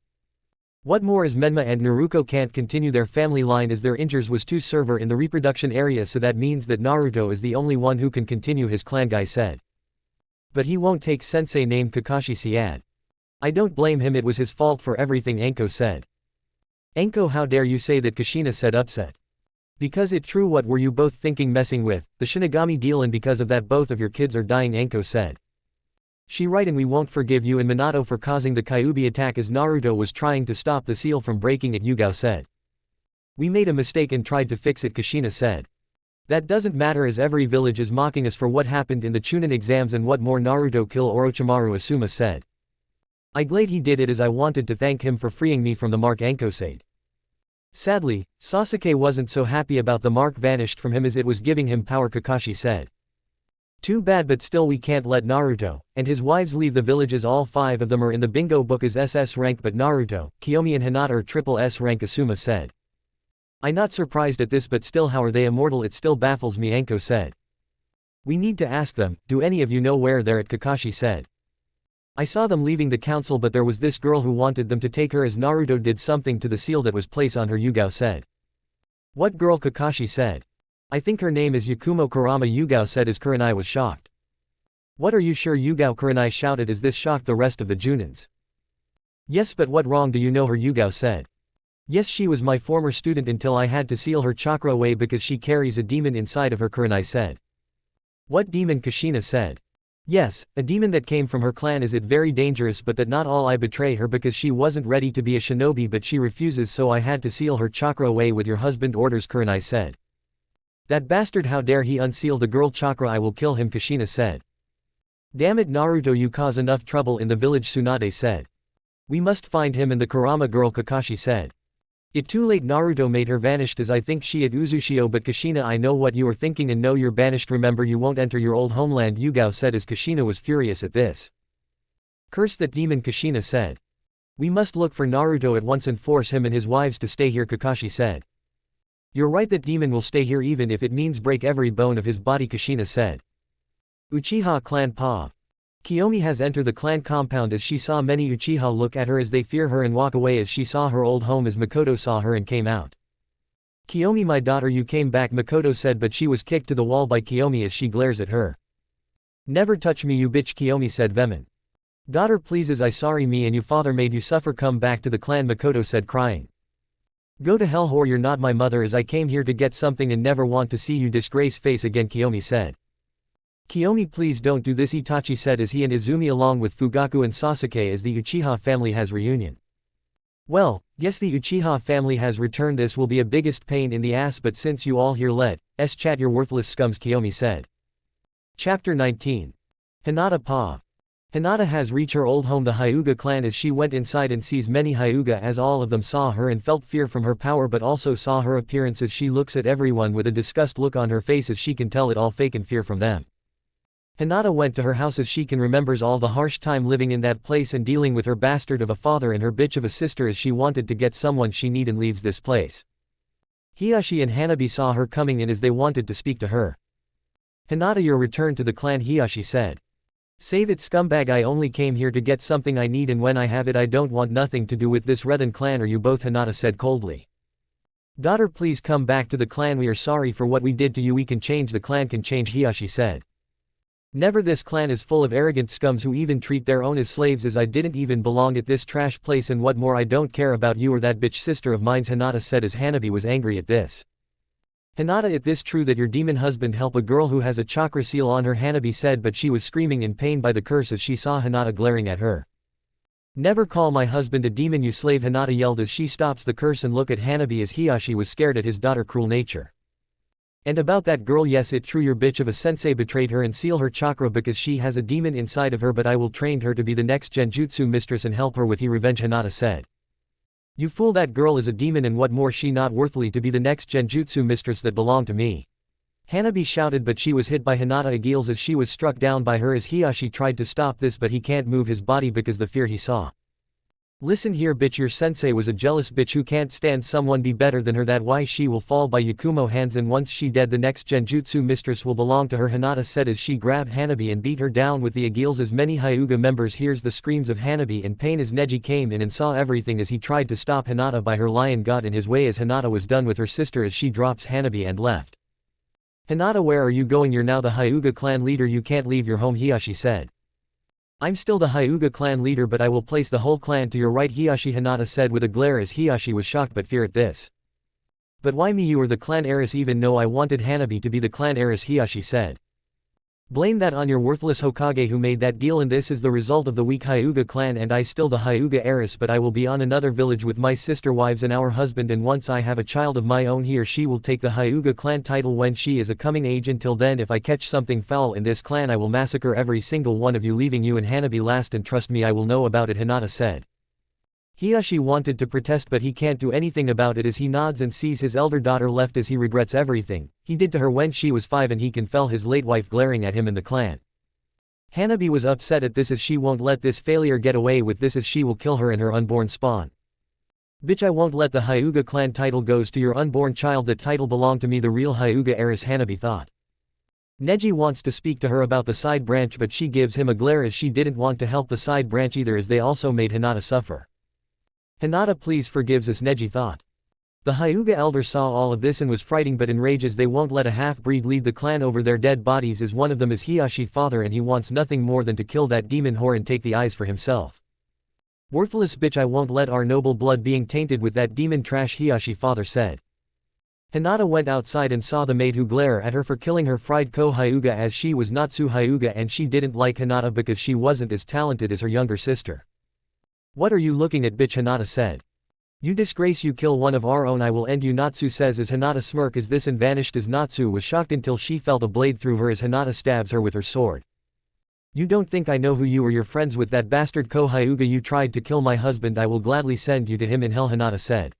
What more is Menma and Naruto can't continue their family line as their injures was too severe in the reproduction area, so that means that Naruto is the only one who can continue his clan, Guy said. But he won't take sensei named Kakashi said. I don't blame him, it was his fault for everything, Anko said. Anko, how dare you say that, Kushina said, upset. Because it true, what were you both thinking, messing with the Shinigami deal, and because of that both of your kids are dying, Anko said. She right, and we won't forgive you and Minato for causing the Kyuubi attack as Naruto was trying to stop the seal from breaking it, Yugao said. We made a mistake and tried to fix it, Kushina said. That doesn't matter as every village is mocking us for what happened in the Chunin exams, and what more, Naruto kill Orochimaru, Asuma said. I glad he did it as I wanted to thank him for freeing me from the mark, Anko said. Sadly, Sasuke wasn't so happy about the mark vanished from him as it was giving him power, Kakashi said. Too bad, but still we can't let Naruto and his wives leave the villages. All 5 of them are in the bingo book as SS rank, but Naruto, Kiyomi and Hinata are triple S rank, Asuma said. I'm not surprised at this, but still, how are they immortal? It still baffles me, Anko said. We need to ask them. Do any of you know where they're at, Kakashi said. I saw them leaving the council, but there was this girl who wanted them to take her as Naruto did something to the seal that was placed on her, Yugao said. What girl, Kakashi said. I think her name is Yakumo Kurama, Yugao said as Kurenai was shocked. What, are you sure, Yugao? Kurenai shouted as this shocked the rest of the Junins. Yes, but what wrong do you know her, Yugao said. Yes, she was my former student until I had to seal her chakra away because she carries a demon inside of her, Kurenai said. What demon, Kushina said. Yes, a demon that came from her clan. Is it very dangerous? But that not all. I betray her because she wasn't ready to be a shinobi, but she refuses, so I had to seal her chakra away with your husband orders, Kurenai said. That bastard, how dare he unseal the girl chakra, I will kill him, Kushina said. Damn it, Naruto, you cause enough trouble in the village, Tsunade said. We must find him and the Kurama girl, Kakashi said. It too late, Naruto made her vanished as I think she at Uzushio, but Kushina, I know what you are thinking and know you're banished. Remember, you won't enter your old homeland, Yugao said as Kushina was furious at this. Curse that demon, Kushina said. We must look for Naruto at once and force him and his wives to stay here, Kakashi said. You're right, that demon will stay here even if it means break every bone of his body, Kushina said. Uchiha clan Pa. Kiyomi has entered the clan compound as she saw many Uchiha look at her as they fear her and walk away as she saw her old home as Makoto saw her and came out. Kiyomi, my daughter, you came back, Makoto said, but she was kicked to the wall by Kiyomi as she glares at her. Never touch me, you bitch, Kiyomi said vehement. Daughter, please, as I sorry me and you father made you suffer, come back to the clan, Makoto said crying. Go to hell, whore, you're not my mother, as I came here to get something and never want to see you disgrace face again, Kiyomi said. Kiyomi, please don't do this, Itachi said as he and Izumi along with Fugaku and Sasuke as the Uchiha family has reunion. Well, yes, the Uchiha family has returned. This will be a biggest pain in the ass, but since you all here let's chat, your worthless scums, Kiyomi said. Chapter 19. Hinata Pa. Hinata has reached her old home, the Hyuga clan, as she went inside and sees many Hyuga as all of them saw her and felt fear from her power, but also saw her appearance as she looks at everyone with a disgust look on her face as she can tell it all fake and fear from them. Hinata went to her house as she can remembers all the harsh time living in that place and dealing with her bastard of a father and her bitch of a sister as she wanted to get someone she need and leaves this place. Hiyashi and Hanabi saw her coming in as they wanted to speak to her. Hinata, your return to the clan, Hiyashi said. Save it, scumbag, I only came here to get something I need and when I have it I don't want nothing to do with this Rethan clan or you both, Hinata said coldly. Daughter, please come back to the clan, we are sorry for what we did to you, we can change, the clan can change, Hiyashi said. Never, this clan is full of arrogant scums who even treat their own as slaves as I didn't even belong at this trash place and what more, I don't care about you or that bitch sister of mine's, Hinata said as Hanabi was angry at this. Hinata, it this true that your demon husband help a girl who has a chakra seal on her, Hanabi said, but she was screaming in pain by the curse as she saw Hinata glaring at her. Never call my husband a demon, you slave, Hinata yelled as she stops the curse and look at Hanabi as Hiyashi was scared at his daughter cruel nature. And about that girl, yes, it true, your bitch of a sensei betrayed her and seal her chakra because she has a demon inside of her, but I will train her to be the next genjutsu mistress and help her with her revenge, Hinata said. You fool, that girl is a demon, and what more, she not worthy to be the next genjutsu mistress that belonged to me. Hanabi shouted, but she was hit by Hinata Agiles as she was struck down by her as Hiyashi tried to stop this, but he can't move his body because the fear he saw. Listen here bitch, your sensei was a jealous bitch who can't stand someone be better than her, that why she will fall by Yakumo hands, and once she dead the next genjutsu mistress will belong to her, Hinata said as she grabbed Hanabi and beat her down with the Agiles. As many Hyuga members hears the screams of Hanabi in pain as Neji came in and saw everything as he tried to stop Hinata by her lion got in his way as Hinata was done with her sister as she drops Hanabi and left. Hinata, where are you going? You're now the Hyuga clan leader, you can't leave your home, Hiyashi said. I'm still the Hyuga clan leader, but I will place the whole clan to your right, Hiyashi, Hinata said with a glare as Hiyashi was shocked but fear at this. But why me? You are the clan heiress, even though I wanted Hanabi to be the clan heiress, Hiyashi said. Blame that on your worthless Hokage who made that deal, and this is the result of the weak Hyuga clan, and I still the Hyuga heiress, but I will be on another village with my sister wives and our husband, and once I have a child of my own, he or she will take the Hyuga clan title when she is a coming age. Until then, if I catch something foul in this clan, I will massacre every single one of you, leaving you and Hanabi last, and trust me, I will know about it, Hinata said. Hiyashi wanted to protest, but he can't do anything about it as he nods and sees his elder daughter left as he regrets everything he did to her when she was 5, and he can feel his late wife glaring at him in the clan. Hanabi was upset at this as she won't let this failure get away with this as she will kill her and her unborn spawn. Bitch, I won't let the Hyuga clan title goes to your unborn child, that title belonged to me, the real Hyuga heiress, Hanabi thought. Neji wants to speak to her about the side branch, but she gives him a glare as she didn't want to help the side branch either as they also made Hinata suffer. Hinata, please forgives us, Neji thought. The Hyuga elder saw all of this and was frightened but enraged as they won't let a half-breed lead the clan over their dead bodies, as one of them is Hiyashi father and he wants nothing more than to kill that demon whore and take the eyes for himself. Worthless bitch, I won't let our noble blood being tainted with that demon trash, Hiyashi father said. Hinata went outside and saw the maid who glare at her for killing her fried Hyuga as she was Natsu Hyuga, and she didn't like Hinata because she wasn't as talented as her younger sister. What are you looking at, bitch, Hinata said. You disgrace, you kill one of our own, I will end you, Natsu says as Hinata smirk as this and vanished as Natsu was shocked until she felt a blade through her as Hinata stabs her with her sword. You don't think I know who you or your friends with that bastard Hyuga? You tried to kill my husband, I will gladly send you to him in hell, Hinata said.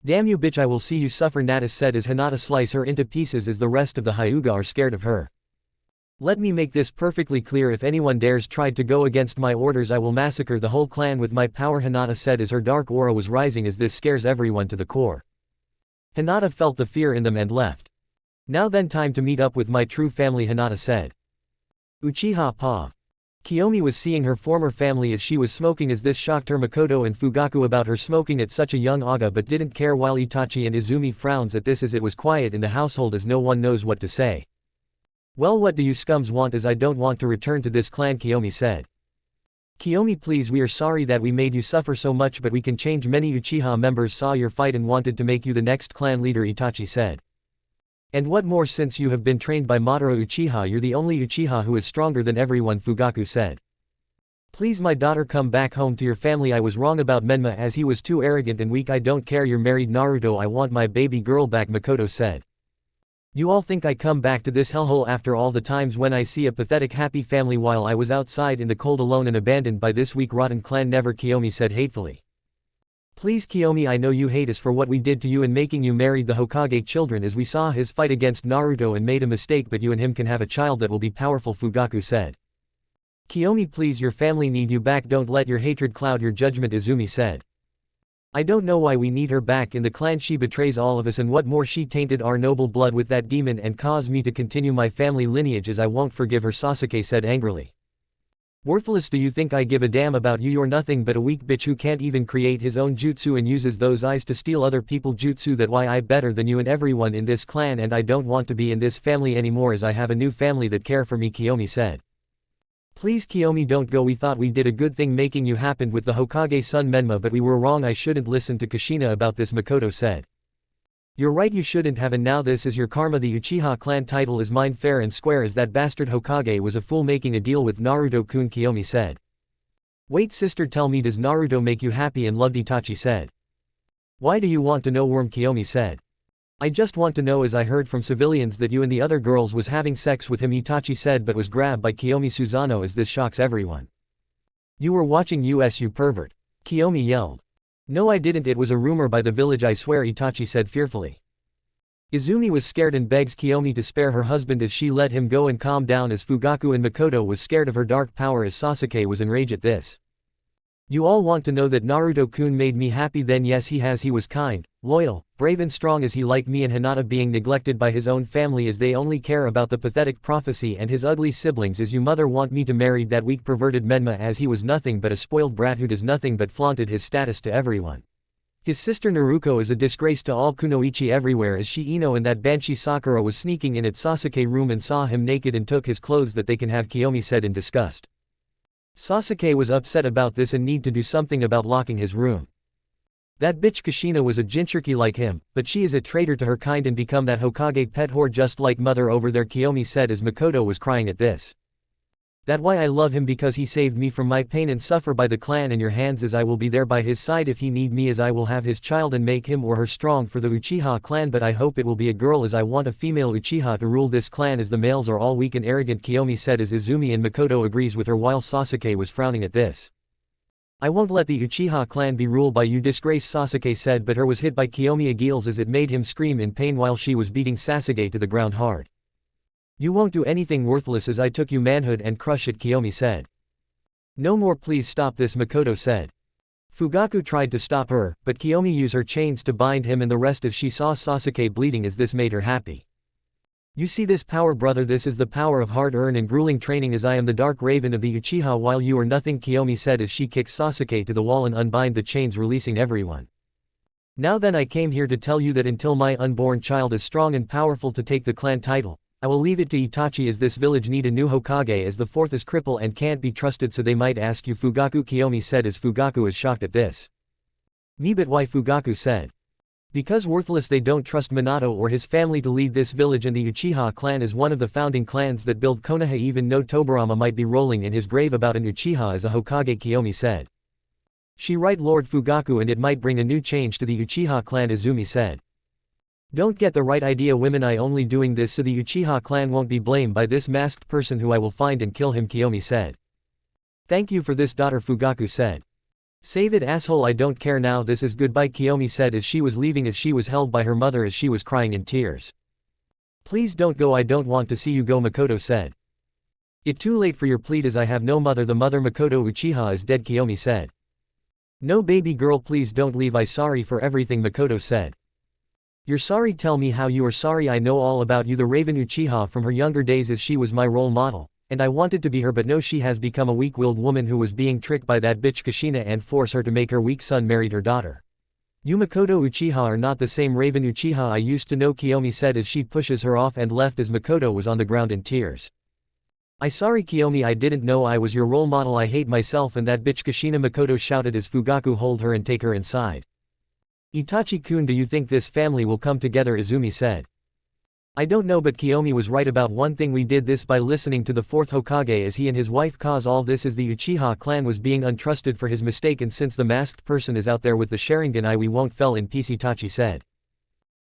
Damn you bitch, I will see you suffer, Natus said as Hinata slice her into pieces as the rest of the Hyuga are scared of her. Let me make this perfectly clear, if anyone dares try to go against my orders, I will massacre the whole clan with my power, Hinata said as her dark aura was rising as this scares everyone to the core. Hinata felt the fear in them and left. Now then, time to meet up with my true family, Hinata said. Uchiha Pa. Kiyomi was seeing her former family as she was smoking as this shocked her Makoto and Fugaku about her smoking at such a young aga, but didn't care, while Itachi and Izumi frowns at this as it was quiet in the household as no one knows what to say. Well, what do you scums want, as I don't want to return to this clan, Kiyomi said. Kiyomi, please, we are sorry that we made you suffer so much, but we can change. Many Uchiha members saw your fight and wanted to make you the next clan leader, Itachi said. And what more, since you have been trained by Madara Uchiha, you're the only Uchiha who is stronger than everyone, Fugaku said. Please, my daughter, come back home to your family. I was wrong about Menma as he was too arrogant and weak. I don't care, you're married, Naruto, I want my baby girl back, Makoto said. You all think I come back to this hellhole after all the times when I see a pathetic happy family while I was outside in the cold alone and abandoned by this weak rotten clan? Never, Kiyomi said hatefully. Please, Kiyomi, I know you hate us for what we did to you in making you marry the Hokage children, as we saw his fight against Naruto and made a mistake, but you and him can have a child that will be powerful, Fugaku said. Kiyomi, please, your family need you back, don't let your hatred cloud your judgment, Izumi said. I don't know why we need her back in the clan, she betrays all of us, and what more, she tainted our noble blood with that demon and caused me to continue my family lineage, as I won't forgive her, Sasuke said angrily. Worthless, do you think I give a damn about you? You're nothing but a weak bitch who can't even create his own jutsu and uses those eyes to steal other people's jutsu. That why I better than you and everyone in this clan, and I don't want to be in this family anymore as I have a new family that care for me, Kiyomi said. Please, Kiyomi, don't go, we thought we did a good thing making you happen with the Hokage son Menma, but we were wrong, I shouldn't listen to Kushina about this, Makoto said. You're right, you shouldn't have, and now this is your karma. The Uchiha clan title is mine fair and square, as that bastard Hokage was a fool making a deal with Naruto-kun, Kiyomi said. Wait, sister, tell me, does Naruto make you happy and loved, Itachi said. Why do you want to know, worm, Kiyomi said. I just want to know, as I heard from civilians that you and the other girls was having sex with him, Itachi said, but was grabbed by Kiyomi Suzano as this shocks everyone. You were watching us, you pervert. Kiyomi yelled. No, I didn't, it was a rumor by the village, I swear, Itachi said fearfully. Izumi was scared and begs Kiyomi to spare her husband as she let him go and calm down, as Fugaku and Makoto was scared of her dark power as Sasuke was enraged at this. You all want to know that Naruto-kun made me happy, then yes he was kind, loyal, brave and strong as he like me, and Hinata being neglected by his own family as they only care about the pathetic prophecy and his ugly siblings, as you mother want me to marry that weak perverted Menma as he was nothing but a spoiled brat who does nothing but flaunted his status to everyone. His sister Naruko is a disgrace to all kunoichi everywhere as she Ino and that Banshee Sakura was sneaking in at Sasuke room and saw him naked and took his clothes that they can have, Kiyomi said in disgust. Sasuke was upset about this and need to do something about locking his room. That bitch Kushina was a jinchuriki like him, but she is a traitor to her kind and become that Hokage pet whore just like mother over there, Kiyomi said as Makoto was crying at this. That why I love him, because he saved me from my pain and suffer by the clan in your hands, as I will be there by his side if he need me, as I will have his child and make him or her strong for the Uchiha clan, but I hope it will be a girl as I want a female Uchiha to rule this clan as the males are all weak and arrogant, Kiyomi said as Izumi and Makoto agrees with her while Sasuke was frowning at this. I won't let the Uchiha clan be ruled by you, disgrace, Sasuke said, but her was hit by Kiyomi Agiles as it made him scream in pain while she was beating Sasuke to the ground hard. You won't do anything worthless as I took you manhood and crush it, Kiyomi said. No more, please stop this, Makoto said. Fugaku tried to stop her, but Kiyomi used her chains to bind him and the rest as she saw Sasuke bleeding as this made her happy. You see this power, brother, this is the power of hard-earned and grueling training, as I am the Dark Raven of the Uchiha while you are nothing, Kiyomi said as she kicked Sasuke to the wall and unbind the chains, releasing everyone. Now then, I came here to tell you that until my unborn child is strong and powerful to take the clan title, I will leave it to Itachi, as this village need a new Hokage as the fourth is crippled and can't be trusted, so they might ask you, Fugaku, Kiyomi said as Fugaku is shocked at this. Me, but why, Fugaku said. Because worthless, they don't trust Minato or his family to lead this village, and the Uchiha clan is one of the founding clans that build Konoha, even no Tobirama might be rolling in his grave about an Uchiha as a Hokage, Kiyomi said. She right, Lord Fugaku, and it might bring a new change to the Uchiha clan, Izumi said. Don't get the right idea, women, I only doing this so the Uchiha clan won't be blamed by this masked person who I will find and kill him, Kiyomi said. Thank you for this, daughter, Fugaku said. Save it, asshole, I don't care now, this is goodbye, Kiyomi said as she was leaving, as she was held by her mother as she was crying in tears. Please don't go, I don't want to see you go, Makoto said. It too late for your plead as I have no mother, the mother Makoto Uchiha is dead, Kiyomi said. No, baby girl, please don't leave, I sorry for everything, Makoto said. You're sorry, tell me how you are sorry, I know all about you, the Raven Uchiha from her younger days as she was my role model, and I wanted to be her, but no, she has become a weak-willed woman who was being tricked by that bitch Kushina and force her to make her weak son married her daughter. You Makoto Uchiha are not the same Raven Uchiha I used to know, Kiyomi said as she pushes her off and left as Makoto was on the ground in tears. I sorry, Kiyomi, I didn't know I was your role model, I hate myself and that bitch Kushina, Makoto shouted as Fugaku hold her and take her inside. Itachi-kun, do you think this family will come together, Izumi said. I don't know, but Kiyomi was right about one thing, we did this by listening to the fourth Hokage as he and his wife cause all this as the Uchiha clan was being untrusted for his mistake, and since the masked person is out there with the Sharingan we won't fell in peace, Itachi said.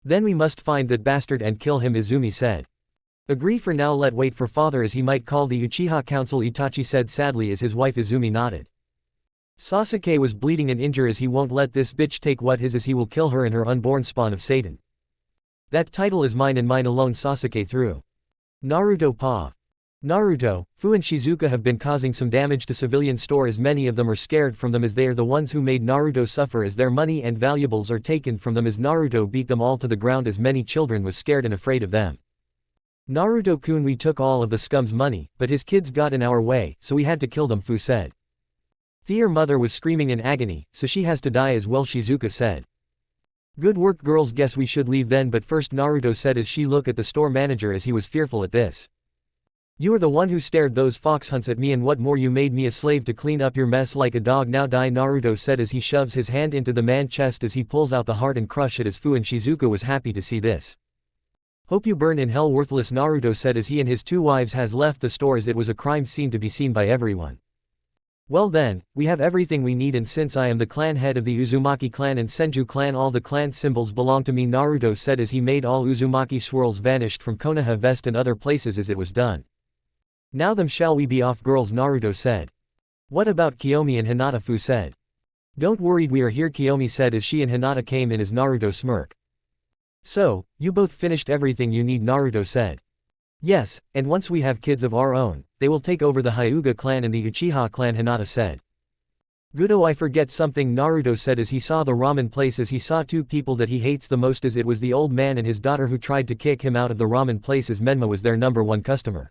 Then we must find that bastard and kill him, Izumi said. Agree for now, let wait for father as he might call the Uchiha council, Itachi said sadly as his wife Izumi nodded. Sasuke was bleeding and injured as he won't let this bitch take what his as he will kill her and her unborn spawn of Satan. That title is mine and mine alone, Sasuke threw. Naruto Pa. Naruto, Fu and Shizuka have been causing some damage to civilian store as many of them are scared from them as they are the ones who made Naruto suffer as their money and valuables are taken from them as Naruto beat them all to the ground as many children was scared and afraid of them. Naruto-kun, we took all of the scum's money, but his kids got in our way, so we had to kill them, Fu said. Their mother was screaming in agony, so she has to die as well, Shizuka said. Good work, girls, guess we should leave then, but first, Naruto said as she looked at the store manager as he was fearful at this. You are the one who stared those fox hunts at me, and what more, you made me a slave to clean up your mess like a dog, now die, Naruto said as he shoves his hand into the man's chest as he pulls out the heart and crush it as Fu and Shizuka was happy to see this. Hope you burn in hell, worthless, Naruto said as he and his two wives has left the store as it was a crime scene to be seen by everyone. Well then, we have everything we need, and since I am the clan head of the Uzumaki clan and Senju clan, all the clan symbols belong to me, Naruto said as he made all Uzumaki swirls vanished from Konoha vest and other places as it was done. Now them shall we be off, girls, Naruto said. What about Kiyomi and Hinata, Fu said. Don't worry, we are here, Kiyomi said as she and Hinata came in as Naruto smirk. So, you both finished everything you need, Naruto said. Yes, and once we have kids of our own, they will take over the Hyuga clan and the Uchiha clan, Hinata said. Good, oh, I forget something, Naruto said as he saw the ramen place, as he saw two people that he hates the most, as it was the old man and his daughter who tried to kick him out of the ramen place as Menma was their #1 customer.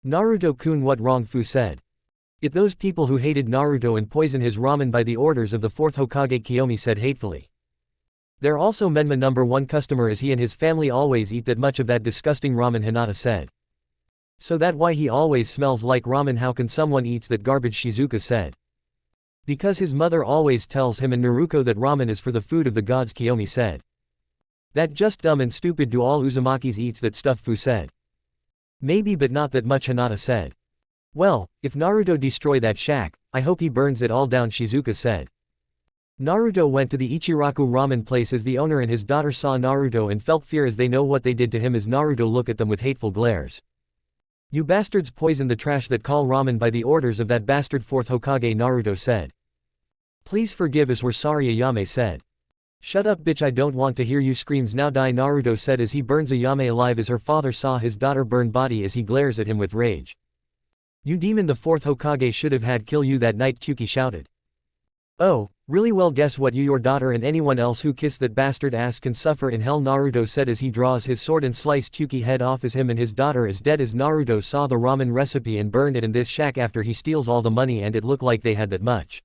Naruto-kun, what wrong, Fu said. It those people who hated Naruto and poison his ramen by the orders of the 4th Hokage, Kiyomi said hatefully. They're also Menma #1 customer, as he and his family always eat that much of that disgusting ramen, Hinata said. So that why he always smells like ramen, how can someone eats that garbage, Shizuka said. Because his mother always tells him and Naruto that ramen is for the food of the gods, Kiyomi said. That just dumb and stupid, do all Uzumakis eats that stuff, Fu said. Maybe, but not that much, Hinata said. Well, if Naruto destroy that shack, I hope he burns it all down, Shizuka said. Naruto went to the Ichiraku ramen place as the owner and his daughter saw Naruto and felt fear as they know what they did to him, as Naruto looked at them with hateful glares. You bastards poisoned the trash that call ramen by the orders of that bastard 4th Hokage, Naruto said. Please forgive us, we're sorry, Ayame said. Shut up, bitch, I don't want to hear you screams now die, Naruto said as he burns Ayame alive as her father saw his daughter burn body as he glares at him with rage. You demon, the 4th Hokage should have had kill you that night, Kyuki shouted. Oh, really? Well, guess what, you, your daughter and anyone else who kissed that bastard ass can suffer in hell, Naruto said as he draws his sword and slice Kyuki head off as him and his daughter is dead, as Naruto saw the ramen recipe and burned it in this shack after he steals all the money, and it looked like they had that much.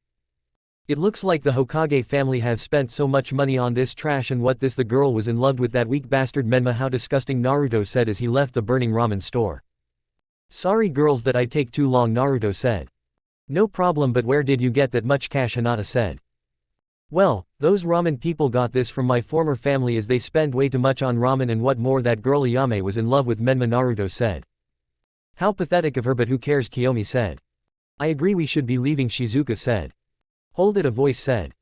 It looks like the Hokage family has spent so much money on this trash, and what this, the girl was in love with that weak bastard Menma, how disgusting, Naruto said as he left the burning ramen store. Sorry girls that I take too long, Naruto said. No problem, but where did you get that much cash, Hinata said. Well, those ramen people got this from my former family as they spend way too much on ramen, and what more, that girl Ayame was in love with Menma, Naruto said. How pathetic of her, but who cares, Kiyomi said. I agree, we should be leaving, Shizuka said. Hold it, a voice said.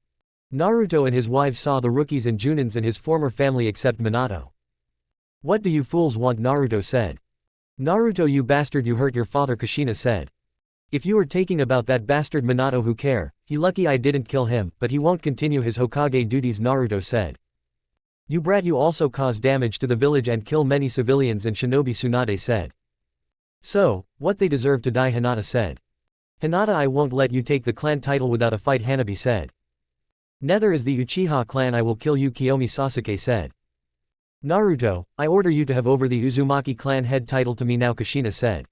Naruto and his wives saw the rookies and Junins and his former family except Minato. What do you fools want, Naruto said. Naruto, you bastard, you hurt your father, Kushina said. If you were taking about that bastard Minato, who care, he lucky I didn't kill him, but he won't continue his Hokage duties, Naruto said. You brat, you also cause damage to the village and kill many civilians, and Shinobi Tsunade said. So, what they deserve to die, Hinata said. Hinata, I won't let you take the clan title without a fight, Hanabi said. Neither is the Uchiha clan, I will kill you, Kiyomi Sasuke said. Naruto, I order you to have over the Uzumaki clan head title to me now, Kushina said.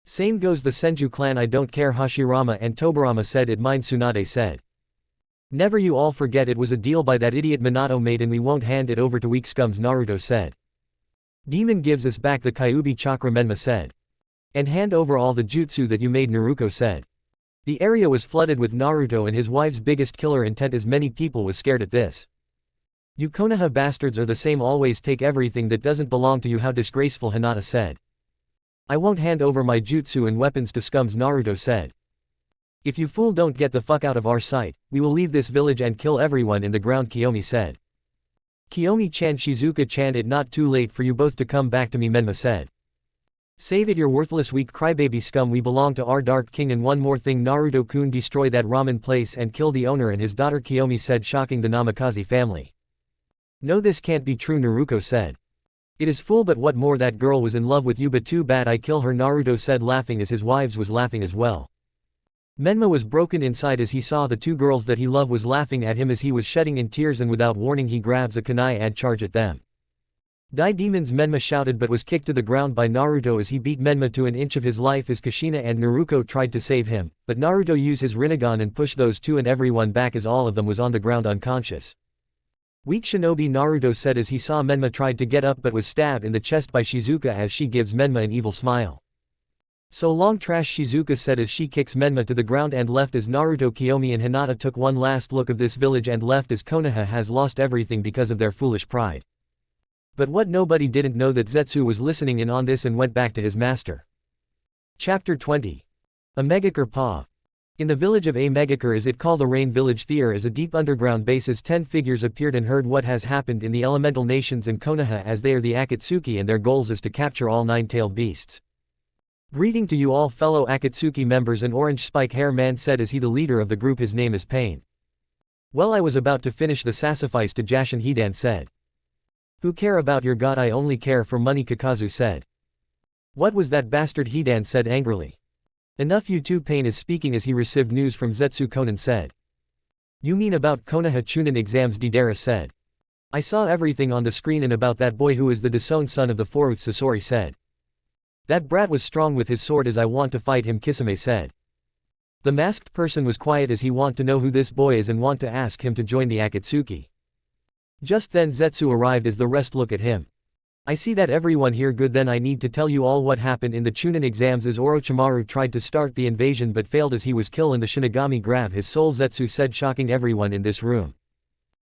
Same goes the Senju clan, I don't care, Hashirama and Tobarama said. It mine, Tsunade said. Never you all forget it was a deal by that idiot Minato made, and we won't hand it over to weak scums, Naruto said. Demon gives us back the Kyuubi chakra, Menma said. And hand over all the jutsu that you made, Naruto said. The area was flooded with Naruto and his wife's biggest killer intent, as many people was scared at this. You Konoha bastards are the same, always take everything that doesn't belong to you, how disgraceful, Hinata said. I won't hand over my jutsu and weapons to scums, Naruto said. If you fool don't get the fuck out of our sight, we will leave this village and kill everyone in the ground, Kiyomi said. Kiyomi-chan, Shizuka-chan, it not too late for you both to come back to me, Menma said. Save it, your worthless weak crybaby scum, we belong to our Dark King, and one more thing, Naruto-kun, destroy that ramen place and kill the owner and his daughter, Kiyomi said, shocking the Namikaze family. No, this can't be true, Naruto said. It is full, but what more, that girl was in love with you, but too bad I kill her, Naruto said, laughing as his wives was laughing as well. Menma was broken inside as he saw the two girls that he loved was laughing at him as he was shedding in tears, and without warning he grabs a kunai and charge at them. Die demons, Menma shouted, but was kicked to the ground by Naruto as he beat Menma to an inch of his life as Kushina and Naruto tried to save him, but Naruto used his Rinnegan and pushed those two and everyone back as all of them was on the ground unconscious. Weak shinobi, Naruto said as he saw Menma tried to get up but was stabbed in the chest by Shizuka as she gives Menma an evil smile. So long, trash, Shizuka said as she kicks Menma to the ground and left as Naruto, Kiyomi and Hinata took one last look of this village and left as Konoha has lost everything because of their foolish pride. But what nobody didn't know that Zetsu was listening in on this and went back to his master. Chapter 20. A Megakure Pa. In the village of A Megakure, as it called the Rain Village, there is a deep underground base as 10 figures appeared and heard what has happened in the elemental nations and Konoha, as they are the Akatsuki and their goals is to capture all 9-tailed beasts. Greeting to you all fellow Akatsuki members, an orange spike hair man said as he the leader of the group, his name is Pain. Well, I was about to finish the sacrifice to Jashin, Hidan said. Who care about your god, I only care for money, Kakazu said. What was that bastard, Hidan said angrily. Enough, you two. Pain is speaking as he received news from Zetsu, Conan said. You mean about Konoha Chunin exams, Deidara said. I saw everything on the screen and about that boy who is the disowned son of the fourth, Sasori said. That brat was strong with his sword as I want to fight him, Kisame said. The masked person was quiet as he want to know who this boy is and want to ask him to join the Akatsuki. Just then Zetsu arrived as the rest look at him. I see that everyone here good, then I need to tell you all what happened in the Chunin exams as Orochimaru tried to start the invasion but failed as he was killed and the Shinigami grab his soul, Zetsu said, shocking everyone in this room.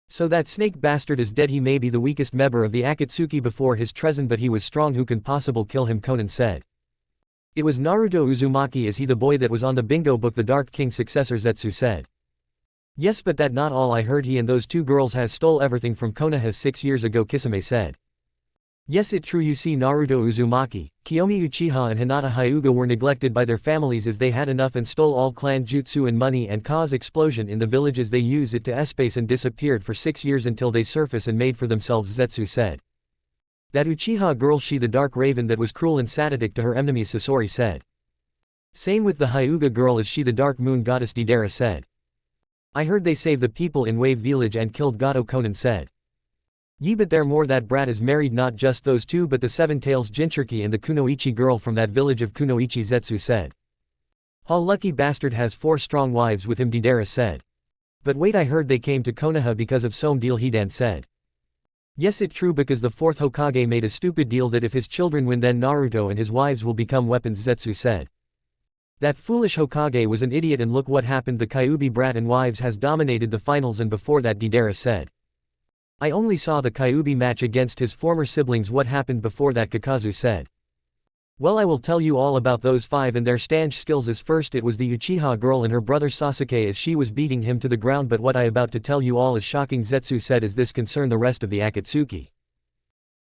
So that snake bastard is dead. He may be the weakest member of the Akatsuki before his treason, but he was strong. Who can possible kill him, Conan said. It was Naruto Uzumaki. Is he the boy that was on the bingo book, the Dark King's successor, Zetsu said. Yes, but that not all. I heard he and those two girls has stole everything from Konoha 6 years ago, Kisame said. Yes, it true. You see, Naruto Uzumaki, Kiyomi Uchiha and Hinata Hyuga were neglected by their families as they had enough and stole all clan jutsu and money and caused explosion in the villages. They use it to escape and disappeared for 6 years until they surface and made for themselves, Zetsu said. That Uchiha girl, she the dark raven that was cruel and sadistic to her enemies, Sasori said. Same with the Hyuga girl, is she the dark moon goddess, Deidara said. I heard they saved the people in Wave Village and killed Gato, Conan said. Ye, but there more. That brat is married, not just those two but the Seven Tails Jinchuriki and the Kunoichi girl from that village of Kunoichi, Zetsu said. Ha, lucky bastard has 4 strong wives with him, Deidara said. But wait, I heard they came to Konoha because of some deal, Hidan said. Yes, it true, because the 4th Hokage made a stupid deal that if his children win then Naruto and his wives will become weapons, Zetsu said. That foolish Hokage was an idiot and look what happened. The Kyuubi brat and wives has dominated the finals, and before that, Deidara said. I only saw the Kyuubi match against his former siblings. What happened before that, Kakazu said. Well, I will tell you all about those 5 and their stange skills. As first it was the Uchiha girl and her brother Sasuke as she was beating him to the ground, but what I about to tell you all is shocking, Zetsu said. As this concern the rest of the Akatsuki?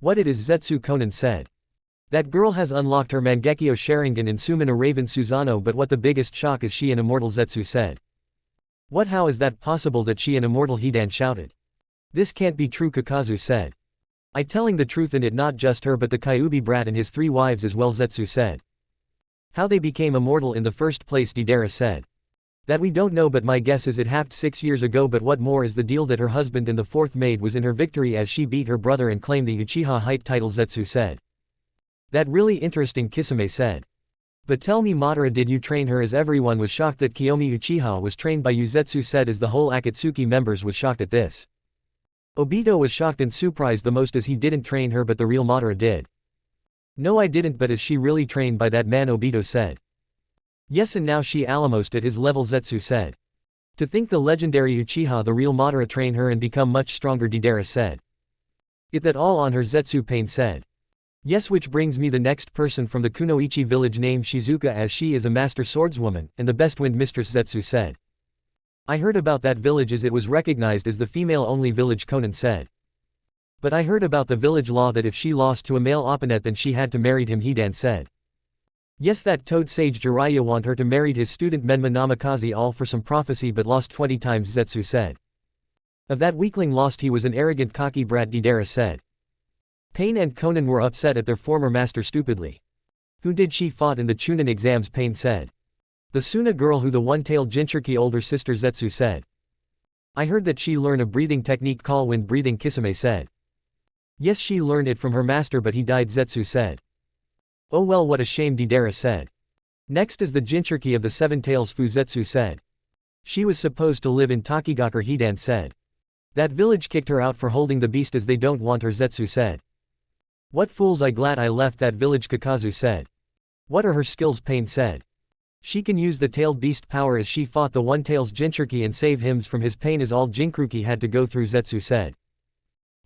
What it is, Zetsu, Conan said. That girl has unlocked her Mangekyo Sharingan in Sumina Raven Susanoo, but what the biggest shock is she an immortal, Zetsu said. What, how is that possible that she an immortal, Hidan shouted. This can't be true, Kakazu said. I telling the truth, and it not just her but the Kyuubi brat and his 3 wives as well, Zetsu said. How they became immortal in the first place, Deidara said. That we don't know, but my guess is it happened 6 years ago, but what more is the deal that her husband and the 4th maid was in her victory as she beat her brother and claimed the Uchiha height title, Zetsu said. That really interesting, Kisame said. But tell me, Madara, did you train her? As everyone was shocked that Kiyomi Uchiha was trained by you, Zetsu said, as the whole Akatsuki members was shocked at this. Obito was shocked and surprised the most as he didn't train her, but the real Madara did. No, I didn't, but is she really trained by that man, Obito said. Yes, and now she almost at his level, Zetsu said. To think the legendary Uchiha, the real Madara, train her and become much stronger, Deidara said. It that all on her, Zetsu Pain said. Yes, which brings me the next person from the Kunoichi village named Shizuka, as she is a master swordswoman and the best wind mistress, Zetsu said. I heard about that village as it was recognized as the female-only village, Conan said. But I heard about the village law that if she lost to a male opponent then she had to marry him, Hidan said. Yes, that toad sage Jiraiya want her to marry his student Menma Namikaze all for some prophecy but lost 20 times, Zetsu said. Of that weakling lost, he was an arrogant cocky brat, Deidara said. Pain and Conan were upset at their former master stupidly. Who did she fought in the Chunin exams, Pain said. The Suna girl, who the one-tailed Jinchuriki older sister, Zetsu said. I heard that she learned a breathing technique called wind breathing, Kisame said. Yes, she learned it from her master but he died, Zetsu said. Oh well, what a shame, Deidara said. Next is the Jinchuriki of the 7 tails, Fu, Zetsu said. She was supposed to live in Takigakure, Hidan said. That village kicked her out for holding the beast as they don't want her, Zetsu said. What fools, I glad I left that village, Kakazu said. What are her skills, Pain said. She can use the tailed beast power as she fought the one-tails Jinchuriki and saved him from his pain as all Jinchuriki had to go through, Zetsu said.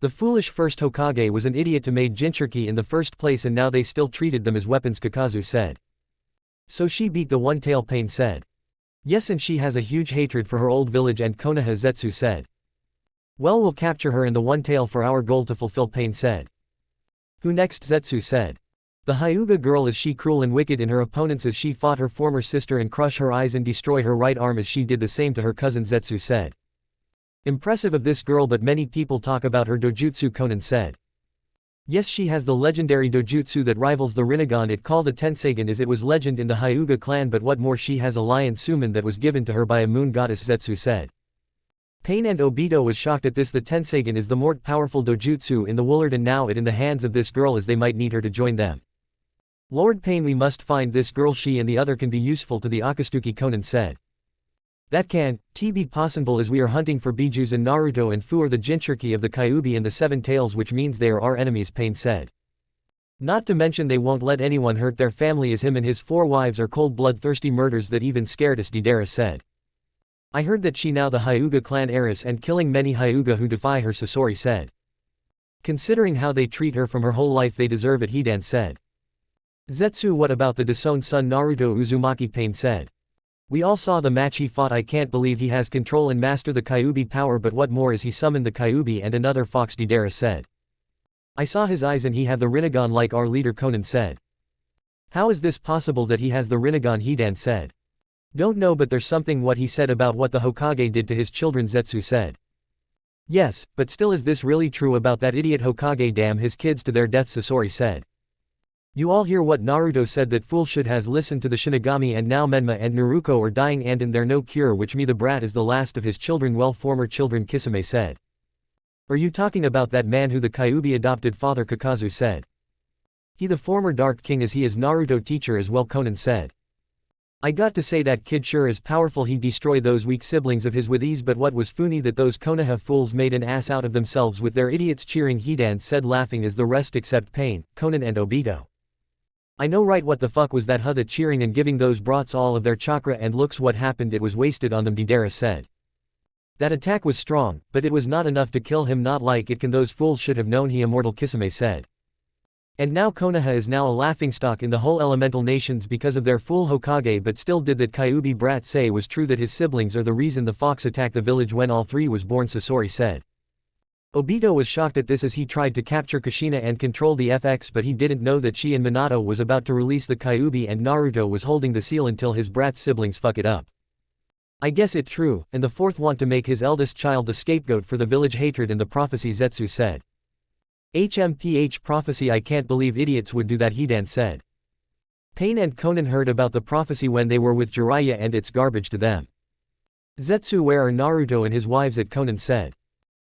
The foolish first Hokage was an idiot to made Jinchuriki in the first place and now they still treated them as weapons, Kakazu said. So she beat the one-tail, Pain said. Yes, and she has a huge hatred for her old village and Konoha, Zetsu said. Well, we'll capture her and the one-tail for our goal to fulfill, Pain said. Who next, Zetsu said. The Hyuga girl, is she cruel and wicked in her opponents as she fought her former sister and crush her eyes and destroy her right arm as she did the same to her cousin, Zetsu said. Impressive of this girl, but many people talk about her dojutsu, Conan said. Yes, she has the legendary dojutsu that rivals the Rinnegan it called a Tensagen as it was legend in the Hyuga clan, but what more, she has a lion summon that was given to her by a moon goddess, Zetsu said. Pain and Obito was shocked at this. The Tensagen is the more powerful dojutsu in the world and now it in the hands of this girl as they might need her to join them. Lord Pain, we must find this girl, she and the other can be useful to the Akatsuki, Conan said. That can be possible as we are hunting for Bijus and Naruto and Fu are the Jinchuriki of the Kyuubi and the Seven Tails, which means they are our enemies, Pain said. Not to mention they won't let anyone hurt their family as him and his 4 wives are cold-bloodthirsty murders that even scared us, Deidara said. I heard that she now the Hyuga clan heiress and killing many Hyuga who defy her, Sasori said. Considering how they treat her from her whole life they deserve it, Hidan said. Zetsu, what about the disowned son Naruto, Uzumaki, Pain said. We all saw the match he fought. I can't believe he has control and master the Kyuubi power, but what more is he summoned the Kyuubi and another fox, Deidara said. I saw his eyes and he have the Rinnegan like our leader, Conan said. How is this possible that he has the Rinnegan, Hidan said. Don't know, but there's something what he said about what the Hokage did to his children, Zetsu said. Yes, but still, is this really true about that idiot Hokage? Damn his kids to their death, Sasori said. You all hear what Naruto said, that fool should has listened to the Shinigami and now Menma and Naruto are dying and in there no cure, which me the brat is the last of his children. Well, former children, Kisame said. Are you talking about that man who the Kyuubi adopted, Father Kakazu said. He the former Dark King as he is Naruto teacher as well, Conan said. I got to say that kid sure is powerful, he destroy those weak siblings of his with ease, but what was funny that those Konoha fools made an ass out of themselves with their idiots cheering, Hidan said, laughing as the rest except Pain, Conan and Obito. I know, right? What the fuck was that? The cheering and giving those brats all of their chakra, and looks what happened, it was wasted on them, Deidara said. That attack was strong, but it was not enough to kill him, not like it can, those fools should have known he immortal, Kisame said. And now Konoha is now a laughingstock in the whole elemental nations because of their fool Hokage, but still did that Kyuubi brat say was true, that his siblings are the reason the fox attacked the village when all 3 was born, Sasori said. Obito was shocked at this as he tried to capture Kushina and control the FX, but he didn't know that she and Minato was about to release the Kyuubi and Naruto was holding the seal until his brat siblings fuck it up. I guess it true, and the 4th want to make his eldest child the scapegoat for the village hatred and the prophecy, Zetsu said. HMPH prophecy, I can't believe idiots would do that, Hidan said. Pain and Conan heard about the prophecy when they were with Jiraiya and it's garbage to them. Zetsu, where are Naruto and his wives at? Conan said.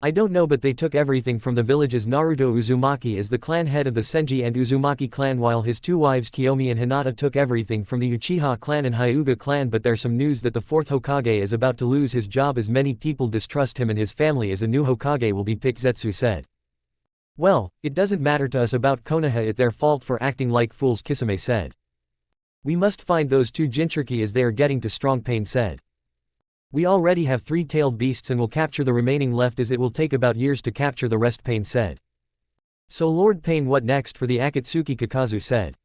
I don't know, but they took everything from the villages. Naruto Uzumaki is the clan head of the Senji and Uzumaki clan, while his 2 wives Kiyomi and Hinata took everything from the Uchiha clan and Hyuga clan, but there's some news that the 4th Hokage is about to lose his job as many people distrust him and his family as a new Hokage will be picked, Zetsu said. Well, it doesn't matter to us about Konoha, it's their fault for acting like fools, Kisame said. We must find those 2 Jinchuriki as they are getting too strong, Pain said. We already have 3-tailed beasts and will capture the remaining left as it will take about years to capture the rest, Pain said. So Lord Pain, what next for the Akatsuki, Kakazu said.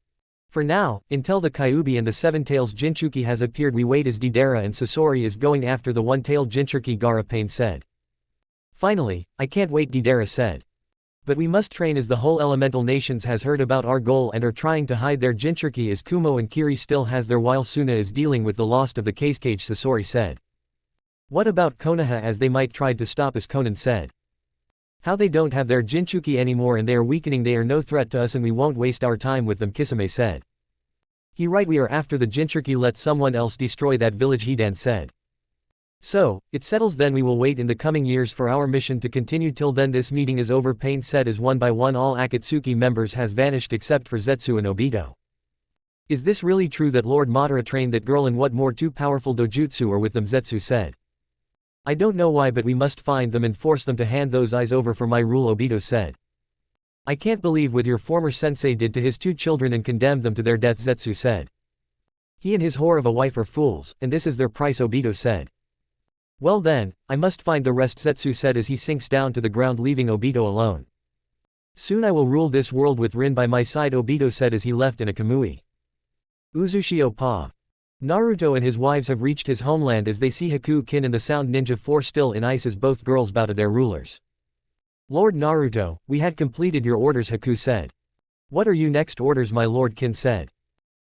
For now, until the Kyuubi and the 7 tails Jinchuriki has appeared we wait as Deidara and Sasori is going after the 1-tailed Jinchuriki, Gaara, Pain said. Finally, I can't wait, Deidara said. But we must train as the whole elemental nations has heard about our goal and are trying to hide their Jinchuriki as Kumo and Kiri still has their while Suna is dealing with the loss of the Cage, Sasori said. What about Konoha as they might try to stop us, Conan said. How they don't have their Jinchuriki anymore and they are weakening, they are no threat to us and we won't waste our time with them, Kisame said. He right, we are after the Jinchuriki, let someone else destroy that village, Hidan said. So, it settles then, we will wait in the coming years for our mission to continue, till then this meeting is over, Pain said as one by one all Akatsuki members has vanished except for Zetsu and Obito. Is this really true that Lord Madara trained that girl and what more 2 powerful dojutsu are with them, Zetsu said. I don't know why, but we must find them and force them to hand those eyes over for my rule, Obito said. I can't believe what your former sensei did to his 2 children and condemned them to their death, Zetsu said. He and his whore of a wife are fools, and this is their price, Obito said. Well then, I must find the rest, Zetsu said as he sinks down to the ground, leaving Obito alone. Soon I will rule this world with Rin by my side, Obito said as he left in a kamui. Uzushio Pa. Naruto and his wives have reached his homeland as they see Haku-kin and the Sound Ninja 4 still in ice as both girls bow to their rulers. Lord Naruto, we had completed your orders, Haku said. What are your next orders, my lord? Kin said.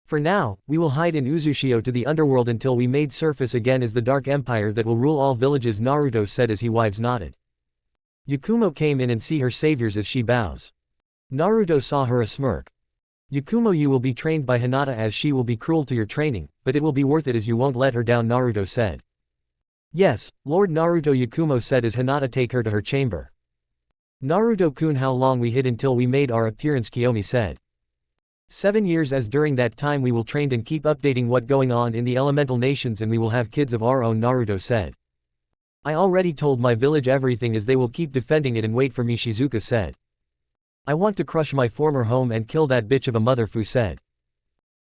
For now, we will hide in Uzushio to the underworld until we made surface again as the Dark Empire that will rule all villages, Naruto said as he wives nodded. Yakumo came in and see her saviors as she bows. Naruto saw her a smirk. Yakumo, you will be trained by Hinata as she will be cruel to your training, but it will be worth it as you won't let her down, Naruto said. Yes, Lord Naruto, Yakumo said as Hinata take her to her chamber. Naruto-kun, how long we hid until we made our appearance, Kiyomi said. 7 years, as during that time we will train and keep updating what going on in the elemental nations and we will have kids of our own, Naruto said. I already told my village everything as they will keep defending it and wait for me, Shizuka said. I want to crush my former home and kill that bitch of a mother, Fu said.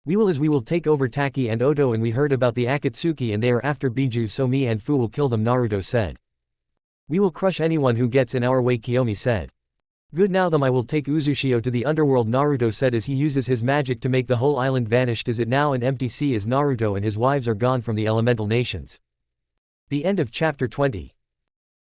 We will take over Taki and Oto and we heard about the Akatsuki and they are after Biju, so me and Fu will kill them, Naruto said. We will crush anyone who gets in our way, Kiyomi said. Good, now then I will take Uzushio to the underworld, Naruto said as he uses his magic to make the whole island vanished as it now an empty sea as Naruto and his wives are gone from the elemental nations. The end of chapter 20.